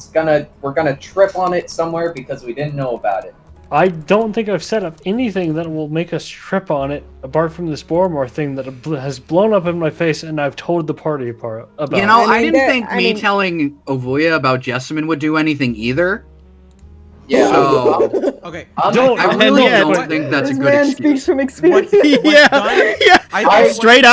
we're gonna trip on it somewhere because we didn't know about it. I don't think I've set up anything that will make us trip on it, apart from this Boromar thing that has blown up in my face, and I've told the party about. You know, I mean, didn't think me telling Ovuya about Jessamine would do anything either. Yeah. So, Okay. I really don't think that's a This good man excuse. speaks from experience. Yeah. Straight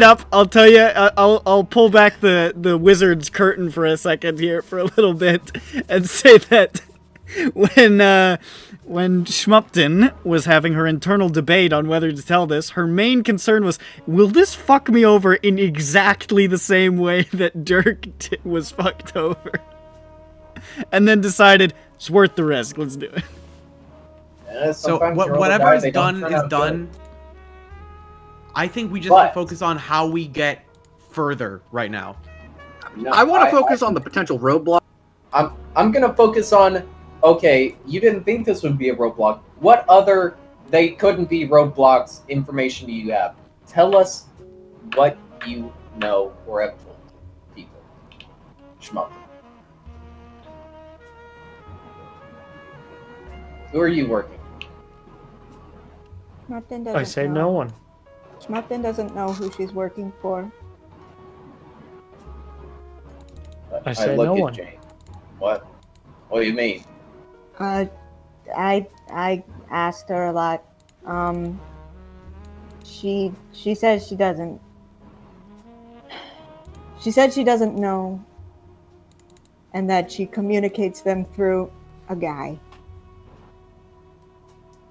up. I'll tell you. I'll pull back the wizard's curtain for a second here, for a little bit, and say that when Schmupton was having her internal debate on whether to tell this, her main concern was, will this fuck me over in exactly the same way that Dirk was fucked over? And then decided, it's worth the risk, let's do it. Yeah, So sometimes you roll the whatever die, is they don't done turn is out done. good. I think we just But- need to focus on how we get further right now. No, I want to focus on the potential roadblock. I'm gonna focus on, okay, you didn't think this would be a roadblock. What other, they couldn't be roadblocks, information do you have? Tell us what you know or have told people. Schmuck. Who are you working? Schmupton doesn't I say know. no one. Schmupton doesn't know who she's working for. I say look no at one. Jane. What? What do you mean? I asked her a lot. She says she doesn't. She said she doesn't know, and that she communicates them through a guy.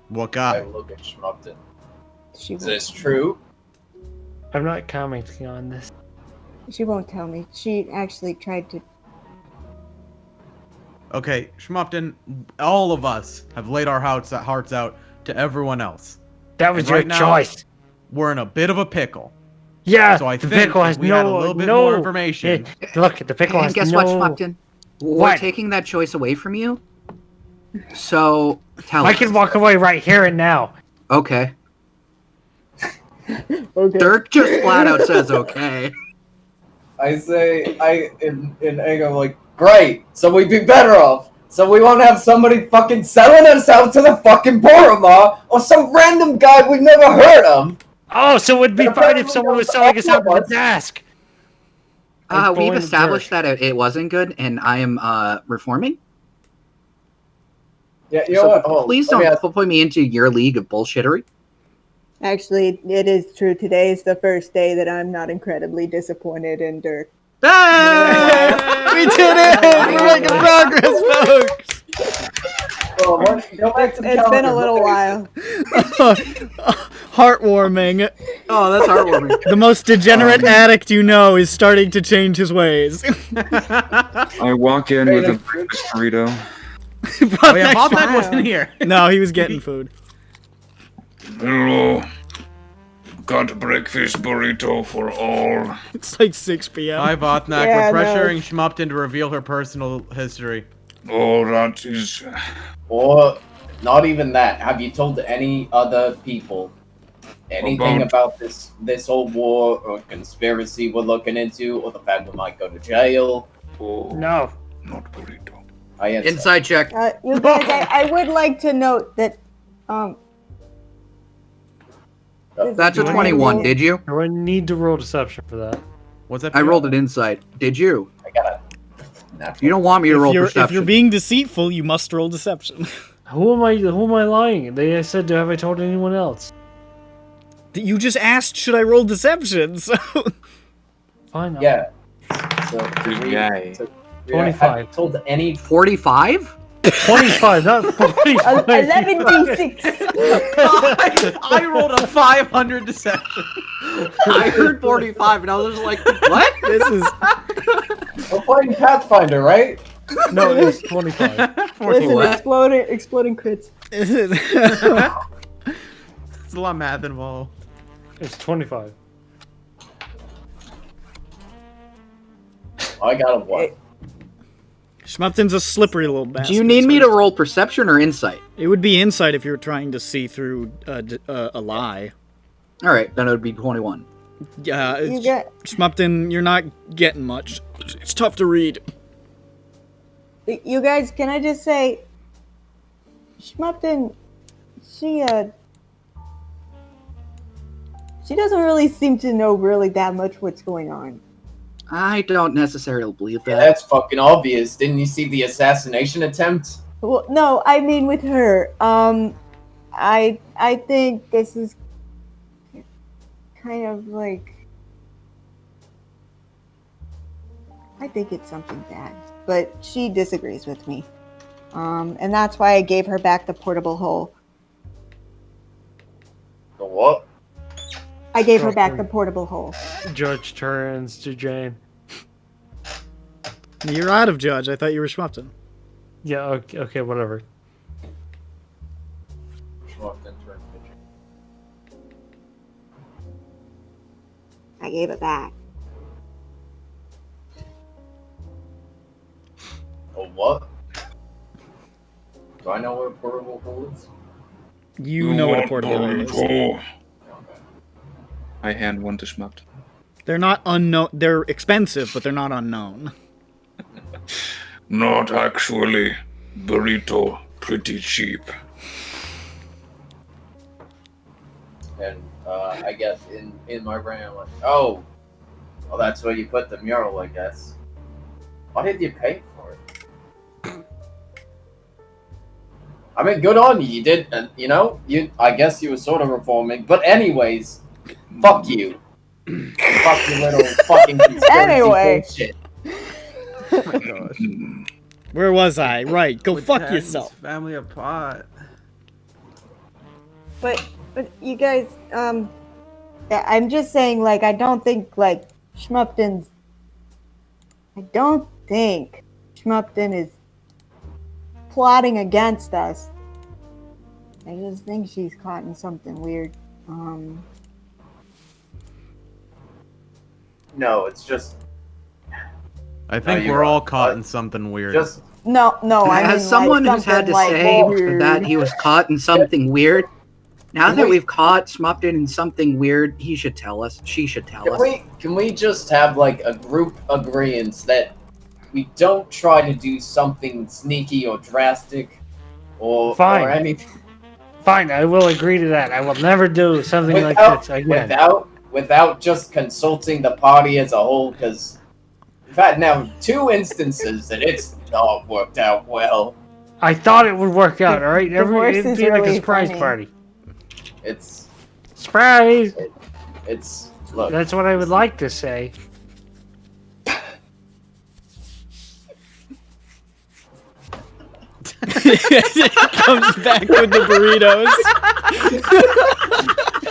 What I guy? look at Schmupton. She Is won't, this true? I'm not commenting on this. she won't tell me. She actually tried to. Okay, Schmupton, all of us have laid our hearts out to everyone else. That was And your right now, choice. We're in a bit of a pickle. Yeah, So I the think pickle if has we had a no little bit no more information. Look, the pickle And has guess no. what, Schmupton? We're What? taking that choice away from you. So tell I us. can walk away right here and now. Okay. Okay. Dirk just flat out says okay. I say, in anger, I'm like, great, so we'd be better off. So we won't have somebody fucking selling us out to the fucking Boromar, or some random guy we've never heard of. Oh, so it would be fine if someone was selling us out to the Daask. We've established that it wasn't good, and I am reforming. Yeah, you know what? Oh, please don't put me into your league of bullshittery. Actually, it is true. Today is the first day that I'm not incredibly disappointed in Dirk. Hey! We did it! We're making progress, folks! It's been a little while. Heartwarming. Oh, that's heartwarming. The most degenerate addict you know is starting to change his ways. I walk in with a breakfast burrito. Oh yeah, Baltic wasn't here. No, he was getting food. Hello. Got breakfast burrito for all. It's like 6 p.m. Hi, Bothnak. Yeah, We're no. pressuring Schmupton to reveal her personal history. Oh, that is... Or not even that. Have you told any other people anything about this whole war or conspiracy we're looking into, or the fact we might go to jail? Oh, No. not burrito. Inside check. You guys, I would like to note that That's a 21. Did you? I would need to roll deception for that. What's that? I rolled it inside. Did you? I got You don't want me to roll perception. If you're being deceitful, you must roll deception. Who am I lying? They said, have I told anyone else? You just asked, should I roll deception? So Fine. Yeah. So, Yay. 25. Have you told any 45? 25, not 45. 11d6. I rolled a 500 deception. I heard 45, and I was like, what? this is we're playing Pathfinder, right? No, it's 25. Listen, exploding crits. There's a lot of math involved. It's 25. I got a what? Schmupton's a slippery little bastard. Do you need me to roll perception or insight? It would be insight if you were trying to see through a lie. All right, then it would be 21. Yeah, You get Schmupton, you're not getting much. It's tough to read. you guys. Can I just say, Schmupton, she doesn't really seem to know really that much what's going on. I don't necessarily believe Yeah, that. that's fucking obvious. Didn't you see the assassination attempt? Well, no, I mean with her. I think this is kind of like. I think it's something bad, but she disagrees with me, and that's why I gave her back the portable hole. The what? I gave her back the portable hole. Judge turns to Jane. You're out of judge. I thought you were Schmupton. Yeah, okay, whatever. I gave it back. A what? Do I know what a portable hole is? You know what a portable hole is. burrito. I hand one to Schmupt. They're not unknown. They're expensive, but they're not unknown. Not actually. Burrito, pretty cheap. And I guess in my brain I'm like, oh, well that's where you put the mural, I guess. Why did you pay for it? I mean, good on you. You did, you know. I guess you were sort of reforming. But anyways, fuck you. Fuck you, little fucking conspiracy Anyway. bullshit. Oh my gosh. Where was I? Right, go fuck Pretend yourself. Family apart. But you guys, I'm just saying, like, I don't think Schmupton is plotting against us. I just think she's caught in something weird. No, it's just. I think you're we're all right. caught in something weird. Just No, I mean, As someone like, who's had to something say weird. that he was caught in something weird, now that we've caught Schmupton in something weird, he should tell us. She should tell us. Can we just have like a group agreement that we don't try to do something sneaky or drastic or Fine. or anything? Fine, I will agree to that. I will never do something like Without, this again. without just consulting the party as a whole, because we've had now 2 instances that it's not worked out well. I thought it would work out, alright? Divorce It'd is be like really a surprise funny. party. It's Surprise! it's look. That's what I would like to say. Comes back with the burritos.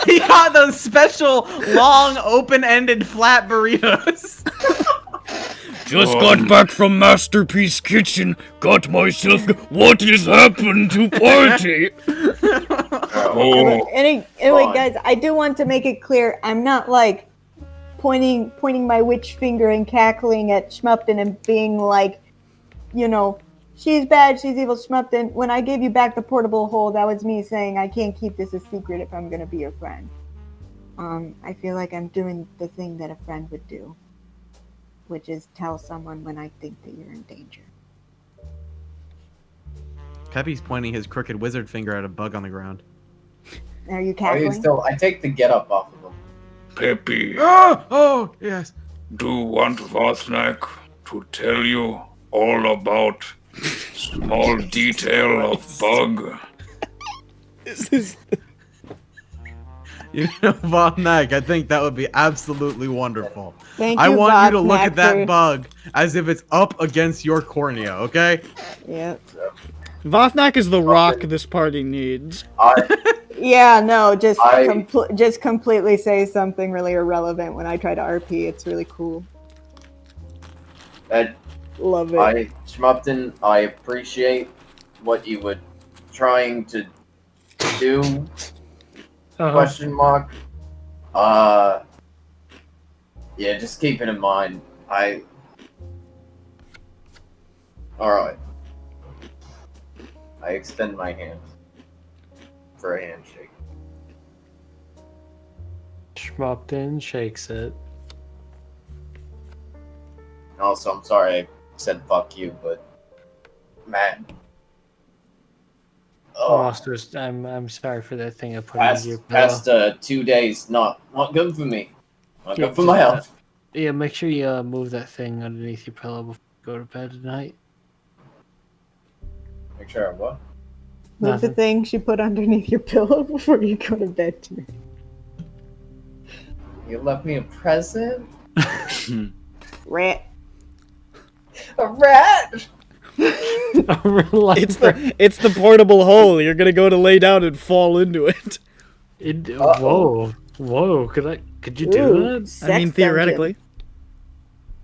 He got those special, long, open-ended, flat burritos. Just got back from Masterpiece Kitchen. Got myself. What has happened to party? Oh, Anyway, guys, I do want to make it clear. I'm not like pointing my witch finger and cackling at Schmupton and being like, you know, she's bad, she's evil, Schmupton. When I gave you back the portable hole, that was me saying I can't keep this a secret if I'm gonna be your friend. I feel like I'm doing the thing that a friend would do, which is tell someone when I think that you're in danger. Peppy's pointing his crooked wizard finger at a bug on the ground. Are you I cackling? I take the get up off of him. Peppy, Oh, yes. do want Vothnak to tell you all about small detail of bug? This is. You know, Vothnak, I think that would be absolutely wonderful. Thank I you, want you to look Vothnak, at that for- bug as if it's up against your cornea, okay? Yep. Vothnak is the rock this party needs. Yeah, no, just I- just completely say something really irrelevant when I try to RP. It's really cool. Love it. Schmupton, I appreciate what you were trying to do. Question mark. Yeah, just keep it in mind. Alright. I extend my hand for a handshake. Schmupton shakes it. Also, I'm sorry I said fuck you, but Matt. Monsters, I'm sorry for that thing I put Past, in your pillow. past 2 days, not good for me. Not Yeah, good for my health. Yeah, make sure you move that thing underneath your pillow before you go to bed tonight. Make sure I what? Move the Nothing. thing she put underneath your pillow before you go to bed tonight. You left me a present? Rat. A rat? It's the portable hole. You're gonna go to lay down and fall into it. Whoa! Could you do that? I mean, theoretically.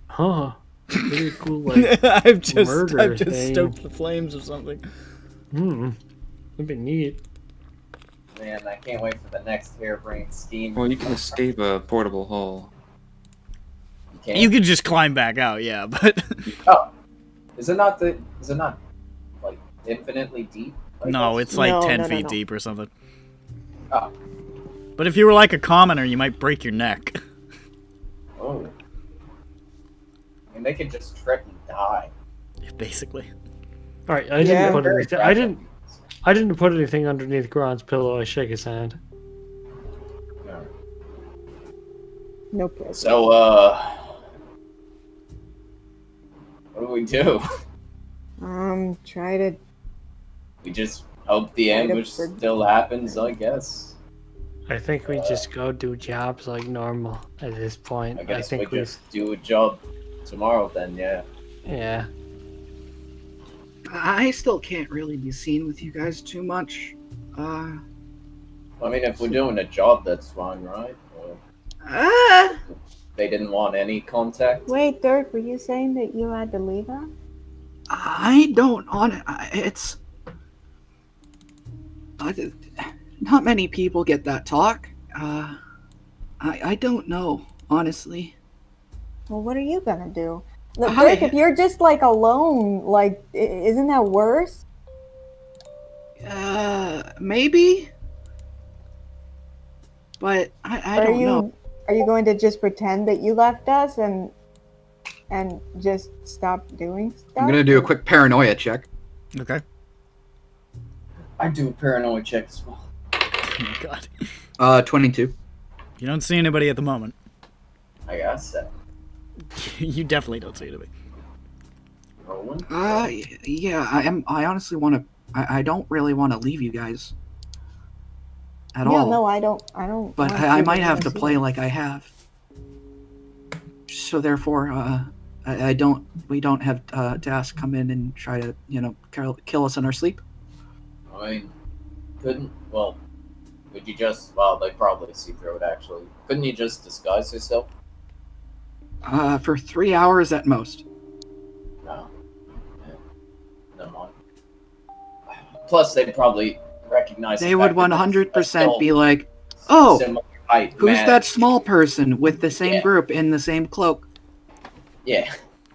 Huh? Pretty cool. Like I've just murder thing. stoked the flames of something. That'd be neat. Man, I can't wait for the next harebrained scheme. Well, you can escape a portable hole. You could just climb back out, yeah, but Oh, is it not like infinitely deep? no, it's like 10 no, feet no. deep or something. Oh. But if you were like a commoner, you might break your neck. Oh. And they could just trip and die. Basically. All right, I didn't put anything underneath Gron's pillow. I shake his hand. No present. So, what do we do? Try to. We just hope the Try to ambush still happens, I guess. I think we just go do jobs like normal at this point. I guess think we just do a job tomorrow then, yeah. Yeah. I still can't really be seen with you guys too much. I mean, if we're doing a job, that's fine, right? Or they didn't want any contact? Wait, Dirk, were you saying that you had to leave us? I don't it's not many people get that talk. I don't know, honestly. Well, what are you gonna do? Look, Dirk, if you're just like alone, like, isn't that worse? Maybe. But I don't know. Are you going to just pretend that you left us and just stop doing stuff? I'm gonna do a quick paranoia check. Okay. I do a paranoid check as well. Oh my god. 22. You don't see anybody at the moment. I got 7. You definitely don't see anybody. Rolling. Yeah, I honestly want to. I don't really want to leave you guys at Yeah, all. no, I don't. But want I to might have miss to you. play like I have. So therefore, I don't. We don't have Daask come in and try to, kill us in our sleep. I mean, couldn't. Well, would you just? Well, they probably see through it. Actually, couldn't you just disguise yourself? For 3 hours at most. No. Yeah. Never mind. Plus, they'd probably recognize. They would 100% be like, "Oh, similar height, who's man." that small person with the same group in the same cloak?" Yeah,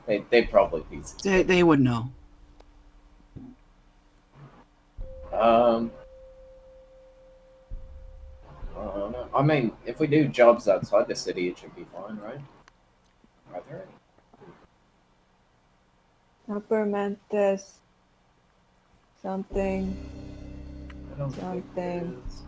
they probably be. They would know. I mean, if we do jobs outside the city, it should be fine, right? Are there any? Upper Memphis. Something. I don't think there Something. is.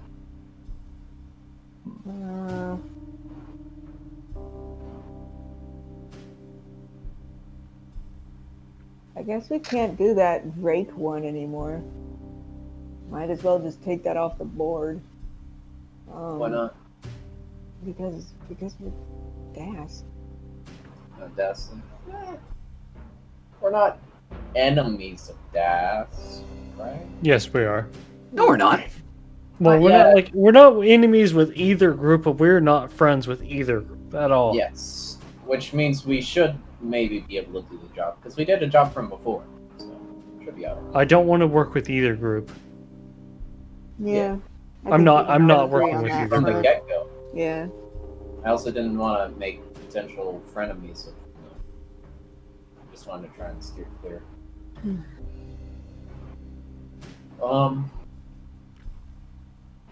I guess we can't do that rake one anymore. Might as well just take that off the board. Why not? Because we're Daask. Daask. We're not enemies of Daask, right? Yes, we are. No, we're not. Well, Not we're not enemies with either group, but we're not friends with either group at all. Yes, which means we should maybe be able to do the job because we did a job from before, so should be alright. I don't want to work with either group. Yeah. I'm not working with either From the group. get-go. Yeah. I also didn't want to make potential frenemies of them. I just wanted to try and steer clear.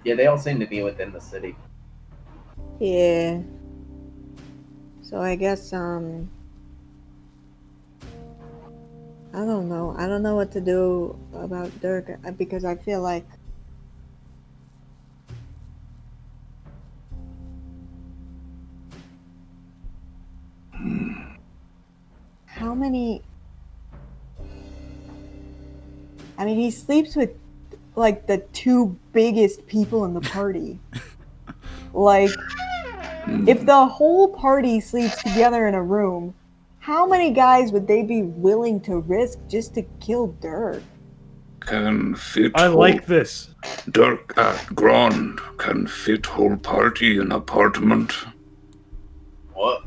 Yeah, they all seem to be within the city. Yeah. So I guess I don't know. I don't know what to do about Dirk because I feel like how many I mean, he sleeps with like the 2 biggest people in the party. Like if the whole party sleeps together in a room, how many guys would they be willing to risk just to kill Dirk? Can fit. I like this. Dirk at ground can fit whole party in apartment. What?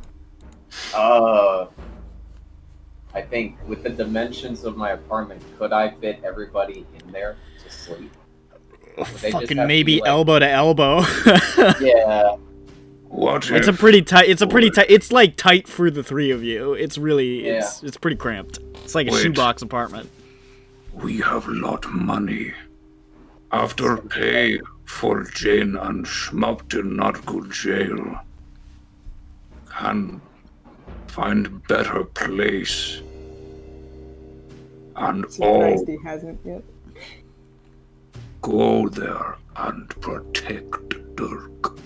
I think with the dimensions of my apartment, could I fit everybody in there to sleep? Would they just Fucking have to maybe be, like- elbow to elbow. Yeah. What It's a if pretty tight. It's a pretty tight. It's like tight for the 3 of you. It's really. Yeah. It's pretty cramped. It's like a Wait. shoebox apartment. we have lot money? After pay for Jane and Schmupton not go jail. Can find better place. And all Surprised he hasn't yet. go there and protect Dirk.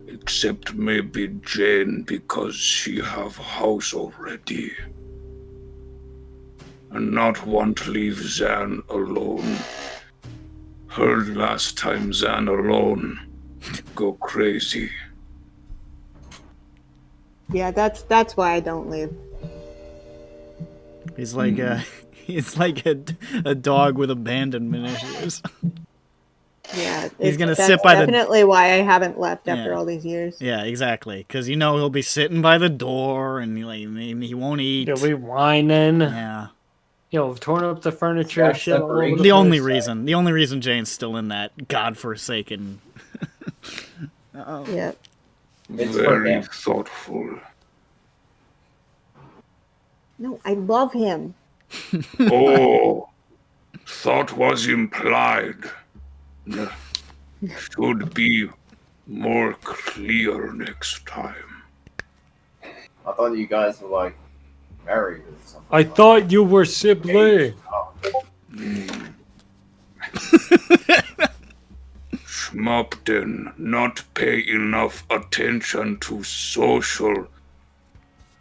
Except maybe Jane because she have house already. And not want to leave Zan alone. Heard last time Zan alone go crazy. Yeah, that's why I don't leave. He's like he's like a dog with abandonment issues. Yeah, He's gonna that's sit by the. definitely why I haven't left after Yeah. all these years. Yeah, exactly. Because you know he'll be sitting by the door and he won't eat. He'll be whining. Yeah. He'll have torn up the furniture. That's Shit all over separation. The only place. reason Jane's still in that godforsaken. Yep. It's for Very him. thoughtful. No, I love him. Oh, thought was implied. Should be more clear next time. I thought you guys were like married or something. I thought you were sibling. Oh. Schmupton not pay enough attention to social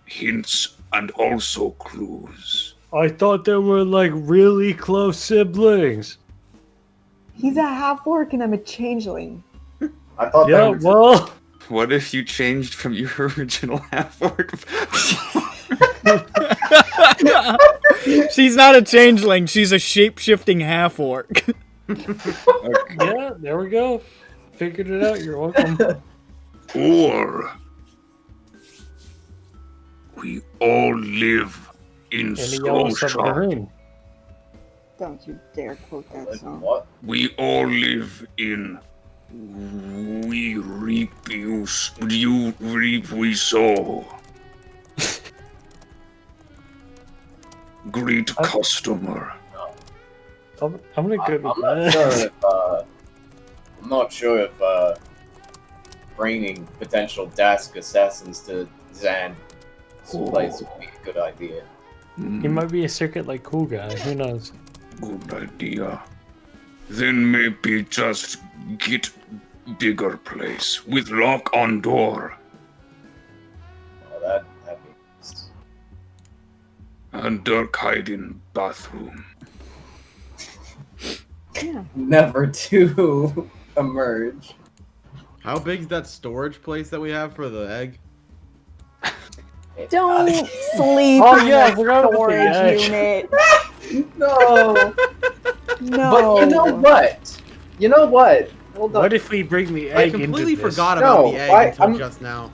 hints and also clues? I thought they were like really close siblings. He's a half orc and I'm a changeling. I thought Yeah, well, What if you changed from your original half orc? She's not a changeling, she's a shape-shifting half orc. yeah, there we go. Figured it out. You're welcome. Or we all live in And the yellow social. submarine. Don't you dare quote that song. What? We all live in we reap you reap we sow. Great customer. I'm gonna go to I'm not sure if bringing potential Daask assassins to Zan place would be a good idea. He might be a circuit like cool guy. Who knows? Good idea. Then maybe just get bigger place with lock on door. Oh, that means. And dark hiding bathroom. Yeah. Never to emerge. How big's that storage place that we have for the egg? Don't sleep Oh, in yeah, I the forgot about the storage egg. unit. No. No. But you know what? You know what? Hold on. What if we bring the I egg completely into this? forgot about No, the egg why- until I'm- just now.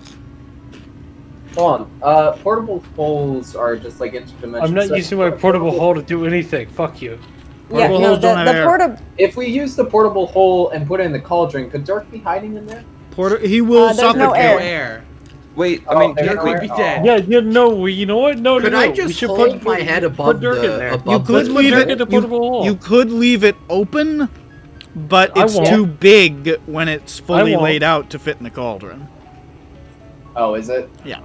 Hold on. Portable holes are just like interdimensional. I'm not using my portable hole to do anything. Fuck you. Yeah, Portable no, holes don't have the air. portable. If we use the portable hole and put it in the cauldron, could Dirk be hiding in there? He will There's no suffocate. air. Air. Wait, Oh, I mean, there's Dirk no would air? be Oh. dead. Yeah, you know, you know what? No, Could no, I no. We just should hold my head above put Dirk the in there. above You could the leave Dirk it. in the portable hole. You could leave it open, but I it's won't. too big when it's fully won't. laid out to fit in the cauldron. Oh, is it? Yeah.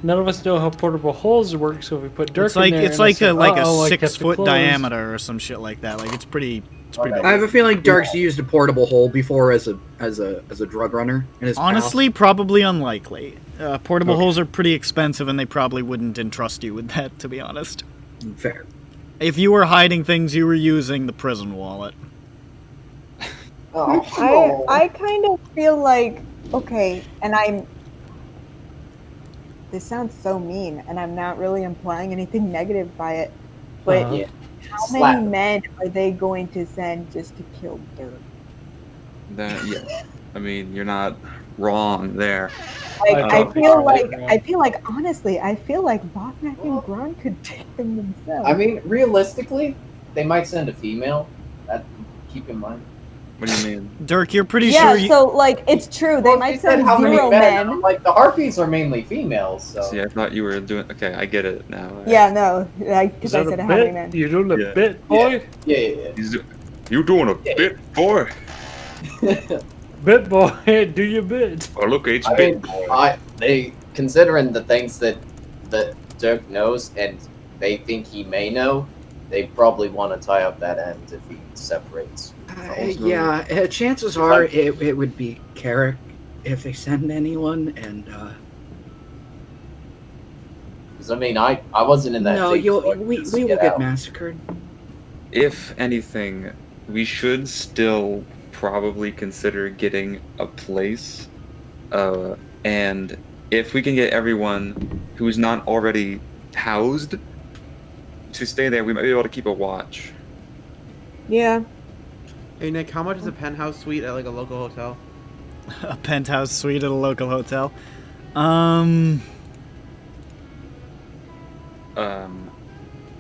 None of us know how portable holes work, so if we put Dirk It's like in there, it's and I like said, a "Uh-oh, I kept it 6-foot closed." diameter or some shit like that. Like it's pretty big. I have a feeling Dark's used a portable hole before as a drug runner in his Honestly, probably unlikely. Portable Okay. holes are pretty expensive, and they probably wouldn't entrust you with that, to be honest. past. Fair. If you were hiding things, you were using the prison wallet. Oh, I kind of feel like okay, and this sounds so mean, and I'm not really implying anything negative by it, but Yeah. how Slap many him. men are they going to send just to kill Dirk? yeah. I mean, you're not wrong there. Like I I feel like honestly, I feel like Botnak and Grun could take them themselves. I mean, realistically, they might send a female. That keep in mind. What do you mean? Dirk, you're pretty yeah, sure you... so like it's true. They Well, might you said send how many 0 men? men. Like the harpies are mainly females, so. See, I thought you were doing. Okay, I get it now. Yeah, no, Is because I that said a how many bit? men. You doing a Yeah. bit, boy? Yeah. You doing a bit, boy? Bit boy, do your bit. Oh, look, it's I bit. mean, they considering the things that Dirk knows and they think he may know, they probably want to tie up that end if he separates. Yeah, chances are it would be Carrick if they send anyone, and Because I mean, I wasn't in that. no, thing, so I we could just will get out. massacred. If anything, we should still probably consider getting a place. And if we can get everyone who is not already housed to stay there, we might be able to keep a watch. Yeah. Hey Nick, how much is a penthouse suite at like a local hotel? A penthouse suite at a local hotel.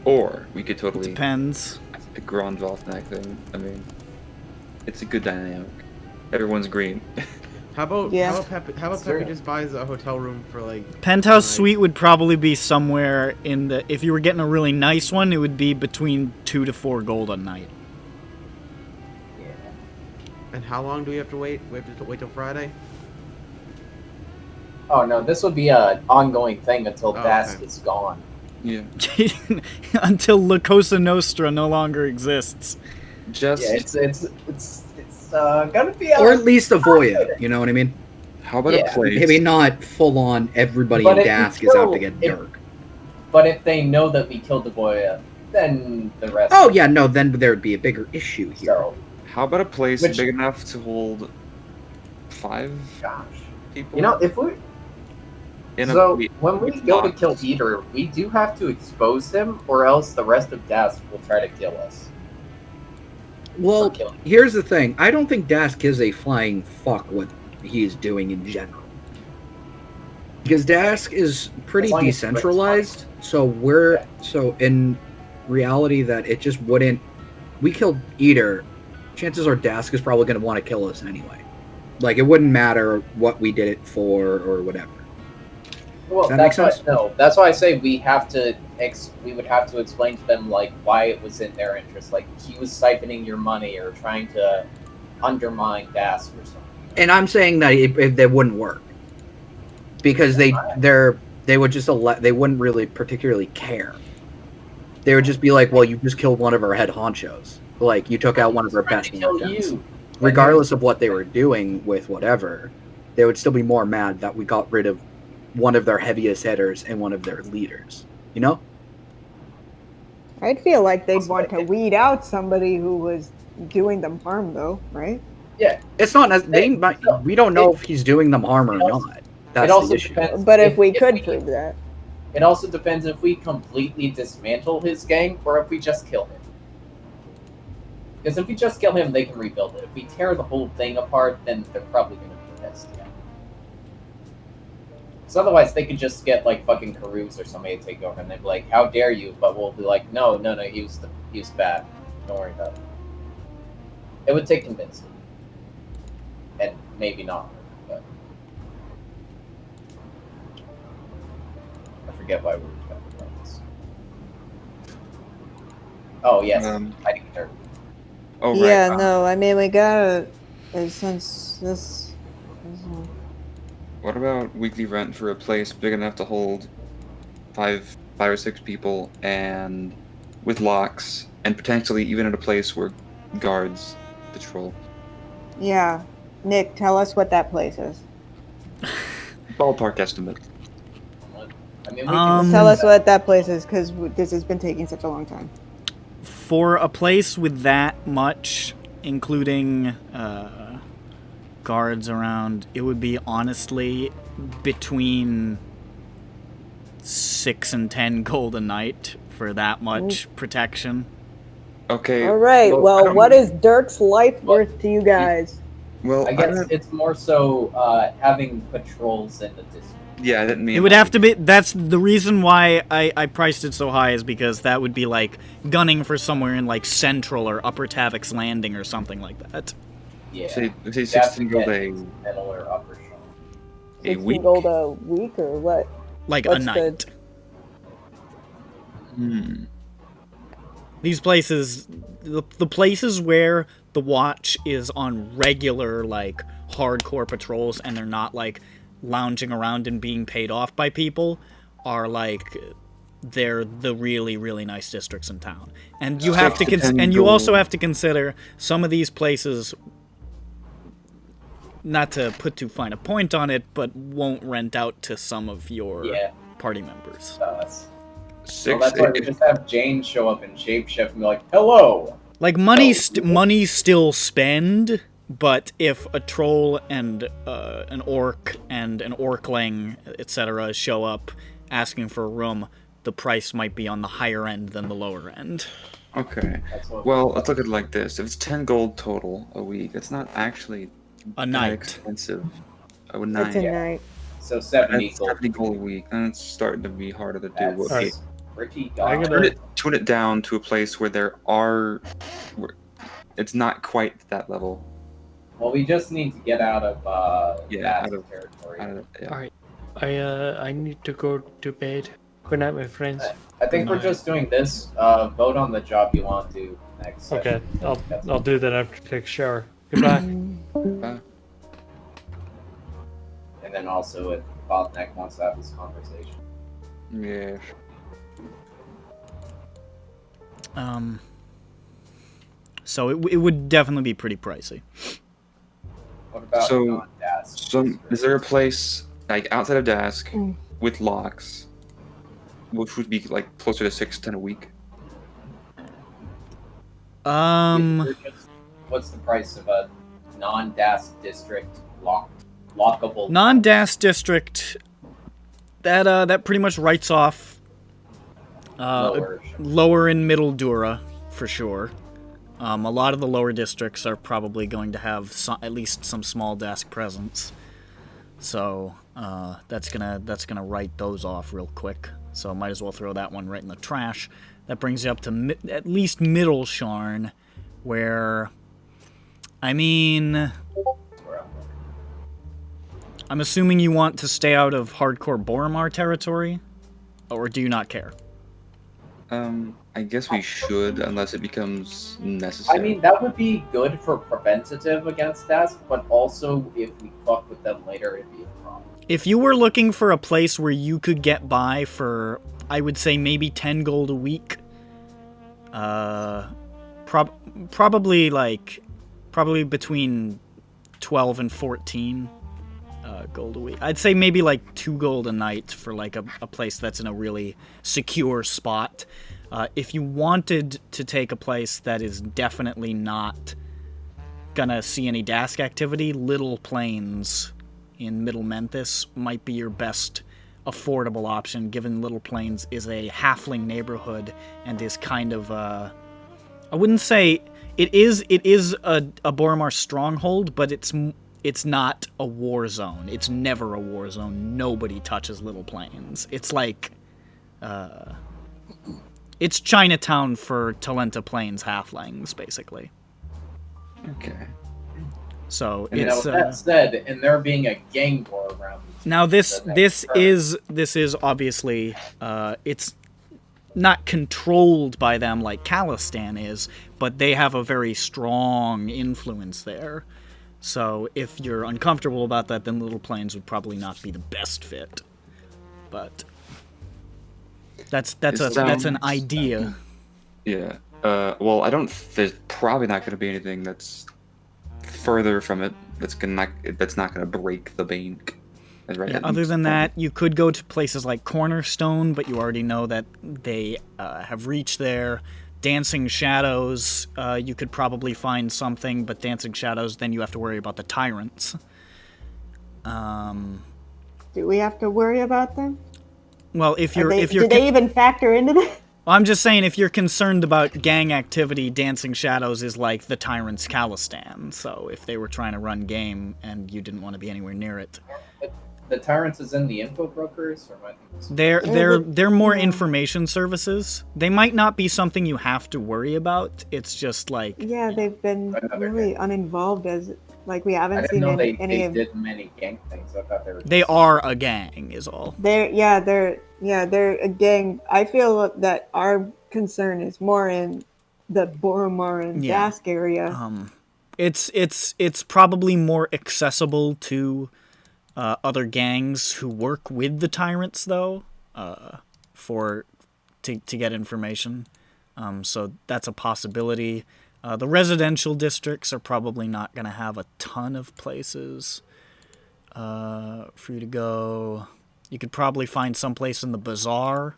Or we could totally Depends. the Grand Valthnak thing. I mean, it's a good dynamic. Everyone's green. How about Yeah. how about Peppy just buys a hotel room for like Penthouse tonight? suite would probably be somewhere in the... If you were getting a really nice one, it would be between 2 to 4 gold a night. And how long do we have to wait? We have to wait till Friday? Oh no, this would be an ongoing thing until Oh, Daask okay. is gone. Yeah. Until La Cosa Nostra no longer exists. Just Yeah, it's It's gonna be or at least a Voya. You know what I mean? How about a place? Maybe not full on. Everybody But in if we Daask is out to kill- get if- Dirk. But if they know that we killed the boy, then the rest. Oh yeah, no. Then there would be a bigger issue here. So, How about a place Which- big enough to hold 5 gosh, people? you know, if we In so a, when we go to kill Eater, we do have to expose him, or else the rest of Daask will try to kill us. Well, here's the thing. I don't think Daask gives a flying fuck what he is doing in general. Because Daask is pretty As long as it's decentralized, so in reality that it just wouldn't. We killed Eater. Chances are Daask is probably going to want to kill us anyway. Like, it wouldn't matter what we did it for or whatever. Well, Does that make that's sense? why, no. That's why I say we have to. We would have to explain to them like why it was in their interest. Like he was siphoning your money or trying to undermine Daask or something. And I'm saying that that wouldn't work because they would just they wouldn't really particularly care. They would just be like, "Well, you just killed one of our head honchos. Like you took out one of our best merchants." Regardless of what they were doing with whatever, they would still be more mad that we got rid of one of their heaviest hitters and one of their leaders. You know? I'd feel like they'd want to weed out somebody who was doing them harm, though, right? Yeah, it's not. We don't know if he's doing them harm or not. That's it also the issue. depends. But if we could prove that, it also depends if we completely dismantle his gang or if we just kill him. Because if we just kill him, they can rebuild it. If we tear the whole thing apart, then they're probably going to be pissed. Yeah. Because otherwise, they could just get like fucking Caruso or somebody to take over, and they'd be like, "How dare you?" But we'll be like, "No, he was bad. Don't worry about it." It would take convincing, and maybe not. But I forget why we were talking about this. Oh yes, hiding dirt. Oh right. yeah, no, I mean we gotta since this. What about weekly rent for a place big enough to hold 5 or 6 people, and with locks, and potentially even at a place where guards patrol? Yeah, Nick, tell us what that place is. Ballpark estimate. I mean, tell us what that place is, because this has been taking such a long time. For a place with that much, including guards around, it would be honestly between 6 and 10 gold a night for that much protection. Okay. All right. Well, what is Dirk's life worth to you guys? Well, I guess it's more so having patrols in the district. Yeah, I didn't mean. It would have to be. That's the reason why I priced it so high, is because that would be like gunning for somewhere in like Central or Upper Tavik's Landing or something like that. Yeah. Say 16 gold a Middle or upper shelf. a 16 week. gold a week or what? Like What's a night. These places, the places where the watch is on regular, like, hardcore patrols and they're not, like, lounging around and being paid off by people, are, like, they're the really, really nice districts in town. And you have to, and you also have to consider some of these places, not to put too fine a point on it, but won't rent out to some of your party members. So that's why we just have Jane show up in shapeshift and be like, "Hello." Like money still spend, but if a troll and an orc and an orcling, etc., show up asking for a room, the price might be on the higher end than the lower end. Okay. Well, let's look at it like this: if it's 10 gold total a week, it's not actually a night expensive. A It's night. a night. So 70 That's gold. 70 gold a week, and it's starting to be harder to do. That's pretty Tune it down to a place where it's not quite that level. Well, we just need to get out of out of territory. Alright. I need to go to bed. Good night, my friends. I think we're just doing this. Vote on the job you want to do next. Okay, session. I'll do that after I take a shower. Goodbye. Bye. And then also if Bottleneck wants to have this conversation. Yeah. So it would definitely be pretty pricey. What about So, non-Daask? is there a place like outside of Daask with locks, which would be like closer to 6-10 a week? What's the price of a non-Daask district lockable? Non-Daask district. That pretty much writes off lower and middle Dura for sure. A lot of the lower districts are probably going to have at least some small Daask presence, so that's gonna write those off real quick. So might as well throw that one right in the trash. That brings you up to at least middle Sharn, where, I mean, I'm assuming you want to stay out of hardcore Boromar territory, or do you not care? I guess we should, unless it becomes necessary. I mean, that would be good for preventative against Daask, but also if we fuck with them later, it'd be a problem. If you were looking for a place where you could get by for, I would say maybe 10 gold a week, probably between 12 and 14 gold a week. I'd say maybe like 2 gold a night for like a place that's in a really secure spot. If you wanted to take a place that is definitely not gonna see any Daask activity, Little Plains in Middle Memphis might be your best affordable option, given Little Plains is a halfling neighborhood and is kind of I wouldn't say it is a Boromar stronghold, but it's not a war zone. It's never a war zone. Nobody touches Little Plains. It's like it's Chinatown for Talenta Plains halflings, basically. Okay. So And it's that said, and there being a gang war around. now this is obviously it's not controlled by them like Khalistan is, but they have a very strong influence there. So if you're uncomfortable about that, then Little Plains would probably not be the best fit. But that's an idea. Yeah. Well, there's probably not going to be anything that's further from it that's not going to break the bank. Yeah, other than that, you could go to places like Cornerstone, but you already know that they have reached there. Dancing Shadows, you could probably find something, but Dancing Shadows, then you have to worry about the tyrants. Do we have to worry about them? Well, do they even factor into this? Well, I'm just saying, if you're concerned about gang activity, Dancing Shadows is like the tyrant's Khalistan. So if they were trying to run game and you didn't want to be anywhere near it, The tyrants is in the info brokers, or am I they're more information services. They might not be something you have to worry about. It's just like Yeah, they've been really uninvolved as like we haven't I didn't seen know any they of. did many gang things. I thought they were. They are a gang, is all. They're a gang. I feel that our concern is more in the Boromar and Daask area. It's probably more accessible to other gangs who work with the tyrants, though, to get information. So that's a possibility. The residential districts are probably not going to have a ton of places for you to go. You could probably find someplace in the bazaar.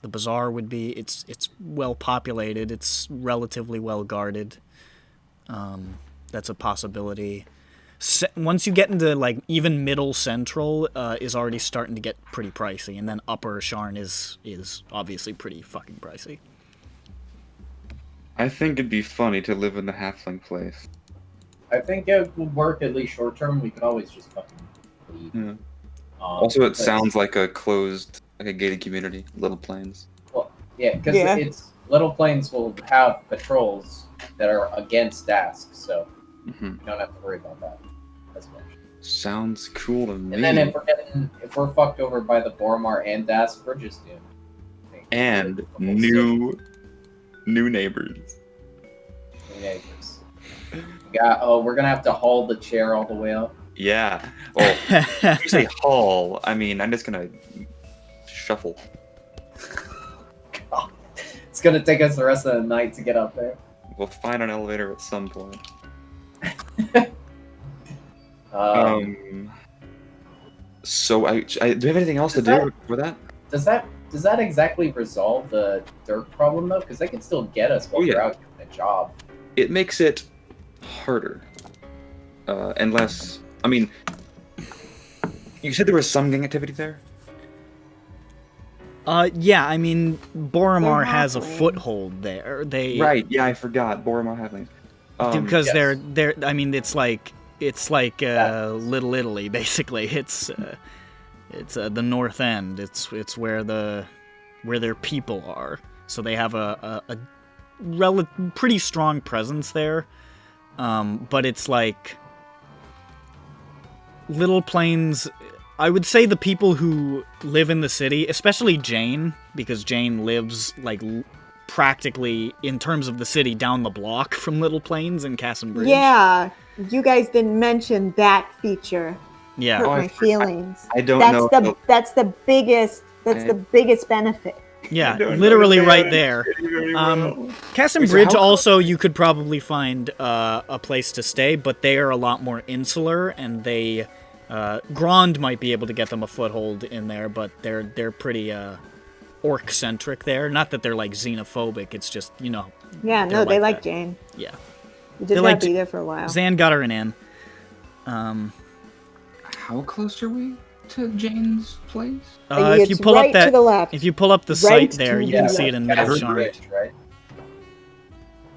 The bazaar would be it's well populated. It's relatively well guarded. That's a possibility. Once you get into like even middle central is already starting to get pretty pricey, and then upper Sharn is obviously pretty fucking pricey. I think it'd be funny to live in the halfling place. I think it would work at least short term. We could always just fucking leave. Yeah. Also, it sounds like a gated community, Little Plains. Well, yeah, because it's Little Plains will have patrols that are against Daask, so you don't have to worry about that as much. Sounds cool to me. And then if we're fucked over by the Boromar and Daask, we're just doomed. And new neighbors. New neighbors. We're gonna have to haul the chair all the way up. Yeah. Well, if you say haul, I mean, I'm just gonna shuffle. God. It's gonna take us the rest of the night to get up there. We'll find an elevator at some point. So do we have anything else to do for that? Does that exactly resolve the dirt problem though? Because they can still get us while we're out doing a job. It makes it harder, unless I mean, you said there was some gang activity there. Yeah, I mean, Boromar has a foothold there. Right, yeah, I forgot. Boromar Halflings. Because they're. I mean, it's like Little Italy, basically. It's the North End. It's where their people are. So they have a pretty strong presence there. But it's like Little Plains. I would say the people who live in the city, especially Jane, because Jane lives, like, practically, in terms of the city, down the block from Little Plains and Casson Bridge. Yeah, you guys didn't mention that feature. Yeah. Hurt my feelings. I don't that's know. That's the biggest benefit. Yeah, literally right there. Casson Bridge also, you could probably find a place to stay, but they are a lot more insular, and they... Grand might be able to get them a foothold in there, but they're pretty orc-centric there. Not that they're, like, xenophobic, it's just, you know... Yeah, no, they like Jane. Yeah. You just gotta be there for a while. Zan got her an inn. How close are we to Jane's place? If you pull right up that, to the left. if you pull up the Right site there, to you the can left. see it in Middle Sean. Bridge, right?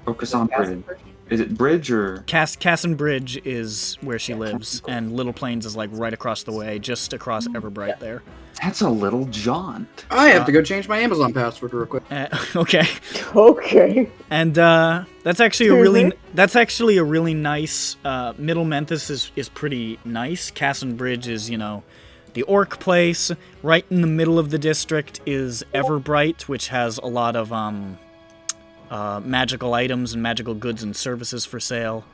Focus on Bridge. Is it Bridge or... Casson Bridge is where she lives, and Little Plains is, like, right across the way, just across Everbright there. That's a little jaunt. I have to go change my Amazon password real quick. Okay. Okay. And that's actually a really nice. Middle Memphis is pretty nice. Casson Bridge is, you know, the orc place. Right in the middle of the district is Everbright, which has a lot of magical items and magical goods and services for sale.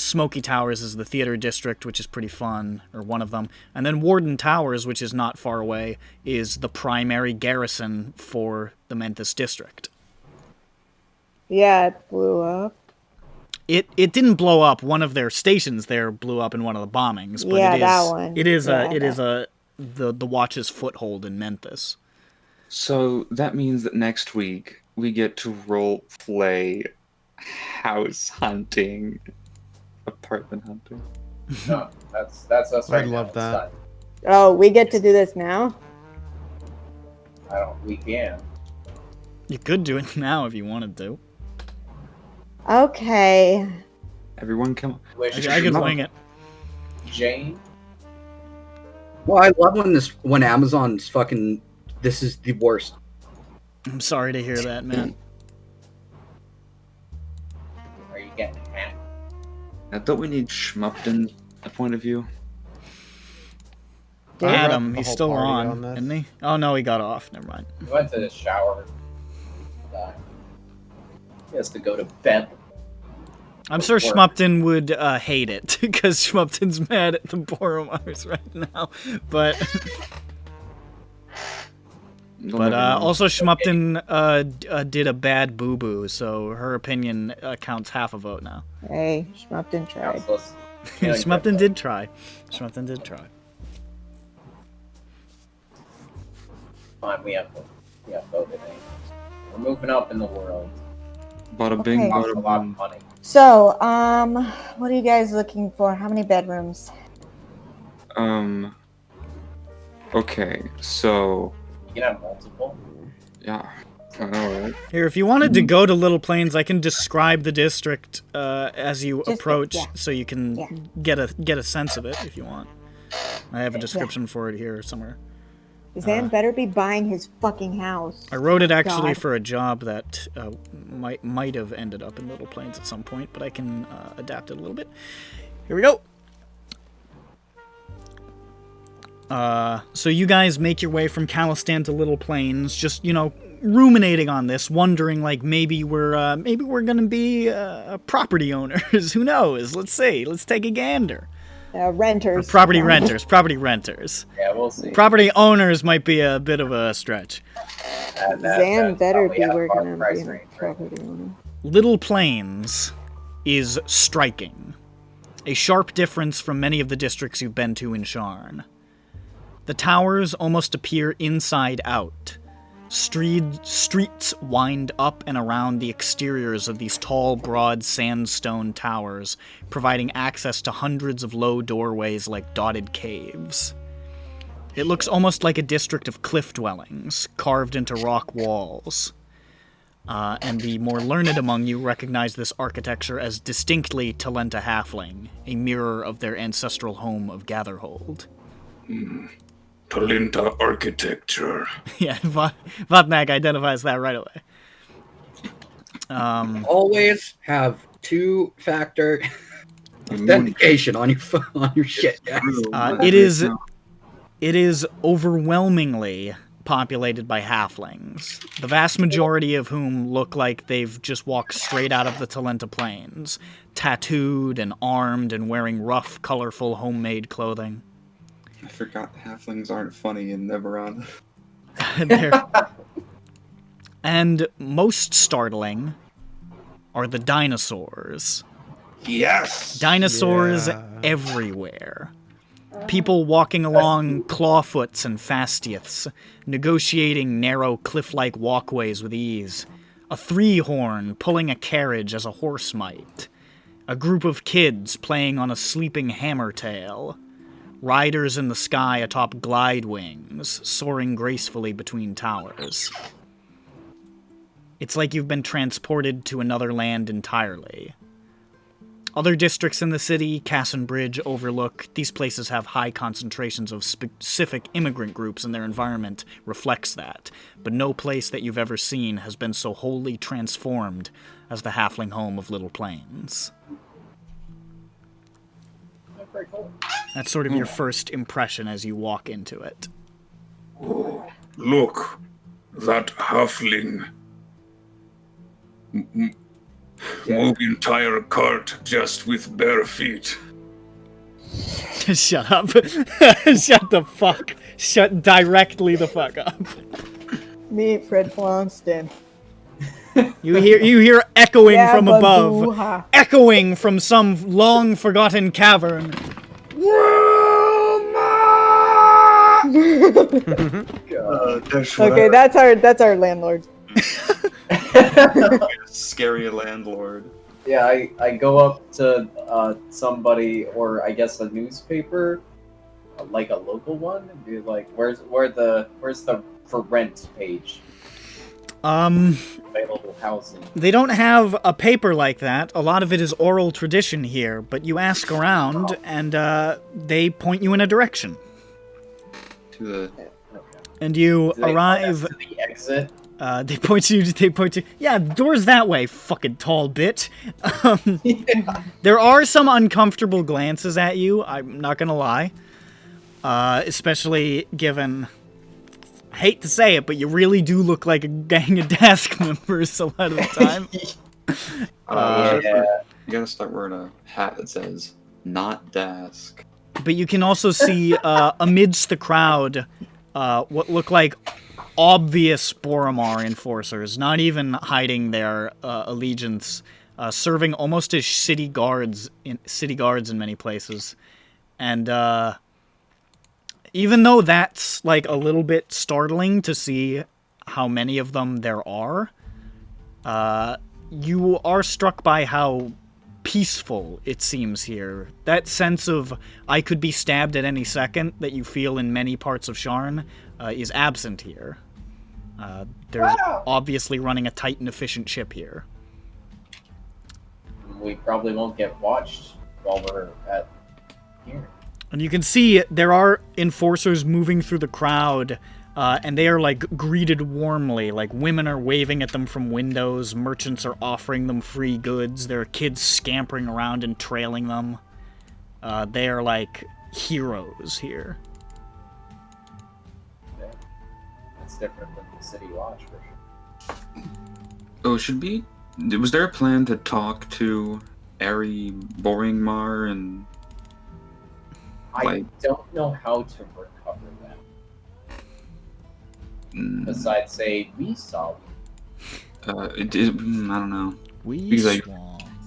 Smoky Towers is the theater district, which is pretty fun, or one of them. And then Warden Towers, which is not far away, is the primary garrison for the Memphis district. Yeah, it blew up. It didn't blow up. One of their stations there blew up in one of the bombings. But Yeah, it is, that one. It is Yeah, the Watch's foothold in Memphis. So that means that next week we get to role play house hunting, apartment hunting. No, that's us right I'd love now. that. Oh, we get to do this now? We can. You could do it now if you wanted to. Okay. Everyone come. I could wing it. Jane? Well, I love when Amazon's fucking... This is the worst. I'm sorry to hear that, man. Are you getting hacked? I thought we need Schmupton's point of view. Adam, The he's whole still party on, on this. isn't he? Oh no, he got off. Never mind. He went to the shower. He has to go to bed. I'm sure Work. Schmupton would hate it, because Schmupton's mad at the Boromars right now. But also Schmupton did a bad boo-boo, so her opinion counts half a vote now. Hey, Schmupton tried. Schmupton did try. Schmupton did try. Fine, we have voted. We're moving up in the world. Bada bing, Okay. Costs a bada lot boom. of money. So, what are you guys looking for? How many bedrooms? Okay, so You can have multiple. yeah, I know, right? Here, if you wanted to go to Little Plains, I can describe the district as you approach, so you can get a sense of it if you want. I have a description for it here somewhere. Zan better be buying his fucking house. I wrote it actually God. for a job that might have ended up in Little Plains at some point, but I can adapt it a little bit. Here we go. So you guys make your way from Calistan to Little Plains, just, you know, ruminating on this, wondering, like, maybe we're gonna be property owners. Who knows? Let's see. Let's take a gander. Renters. Property renters. Yeah, we'll see. Property owners might be a bit of a stretch. Zan better probably be out of working our on price being a range, right? property owner. Little Plains is striking. a sharp difference from many of the districts you've been to in Sharn. The towers almost appear inside out. Streets wind up and around the exteriors of these tall, broad sandstone towers, providing access to hundreds of low doorways like dotted caves. It looks almost like a district of cliff dwellings, carved into rock walls. And the more learned among you recognize this architecture as distinctly Talenta Halfling, a mirror of their ancestral home of Gatherhold. Talenta architecture. Yeah, Vatnak identifies that right away. Always have two-factor authentication on your phone, on your shit, guys. It is overwhelmingly populated by halflings, the vast majority of whom look like they've just walked straight out of the Talenta Plains, tattooed and armed and wearing rough, colorful, homemade clothing. I forgot halflings aren't funny in EBERRON. And most startling are the dinosaurs. Yes! Dinosaurs everywhere. People walking along clawfoots and fastieths, negotiating narrow cliff-like walkways with ease. A three-horn pulling a carriage as a horse might. A group of kids playing on a sleeping hammertail. Riders in the sky atop glide wings, soaring gracefully between towers. It's like you've been transported to another land entirely. Other districts in the city, Cassenbridge, Overlook, these places have high concentrations of specific immigrant groups and their environment reflects that, but no place that you've ever seen has been so wholly transformed as the halfling home of Little Plains. That's sort of your first impression as you walk into it. Oh, look, that halfling. Move entire cart just with bare feet. Shut up. Shut the fuck. Shut directly the fuck up. Meet Fred Flonston. You hear echoing from above. Yabba-doo-ha. Echoing from some long forgotten cavern. Okay, that's our landlord. Scary landlord. Yeah, I go up to somebody, or I guess a newspaper, like a local one, and be like, where's the for rent page? Available housing. They don't have a paper like that. A lot of it is oral tradition here, but you ask around, and they point you in a direction. To the... And you arrive... To the exit? They point you, yeah, the door's that way, fucking tall bit. There are some uncomfortable glances at you, I'm not gonna lie. Especially given... I hate to say it, but you really do look like a gang of Daask members a lot of the time. You gotta start wearing a hat that says, not Daask. But you can also see, amidst the crowd, what look like obvious Boromar enforcers, not even hiding their allegiance, serving almost as city guards in many places. And, even though that's, like, a little bit startling to see how many of them there are, you are struck by how peaceful it seems here. That sense of, I could be stabbed at any second that you feel in many parts of Sharn is absent here. There's obviously running a tight and efficient ship here. We probably won't get watched while we're at here. And you can see there are enforcers moving through the crowd, and they are, like, greeted warmly. Like, women are waving at them from windows, merchants are offering them free goods, there are kids scampering around and trailing them. They are, like, heroes here. Yeah. That's different than the City Watch, for sure. Oh, was there a plan to talk to Ari Boromar and... I don't know how to recover that. Besides, say, we saw you. I don't know. We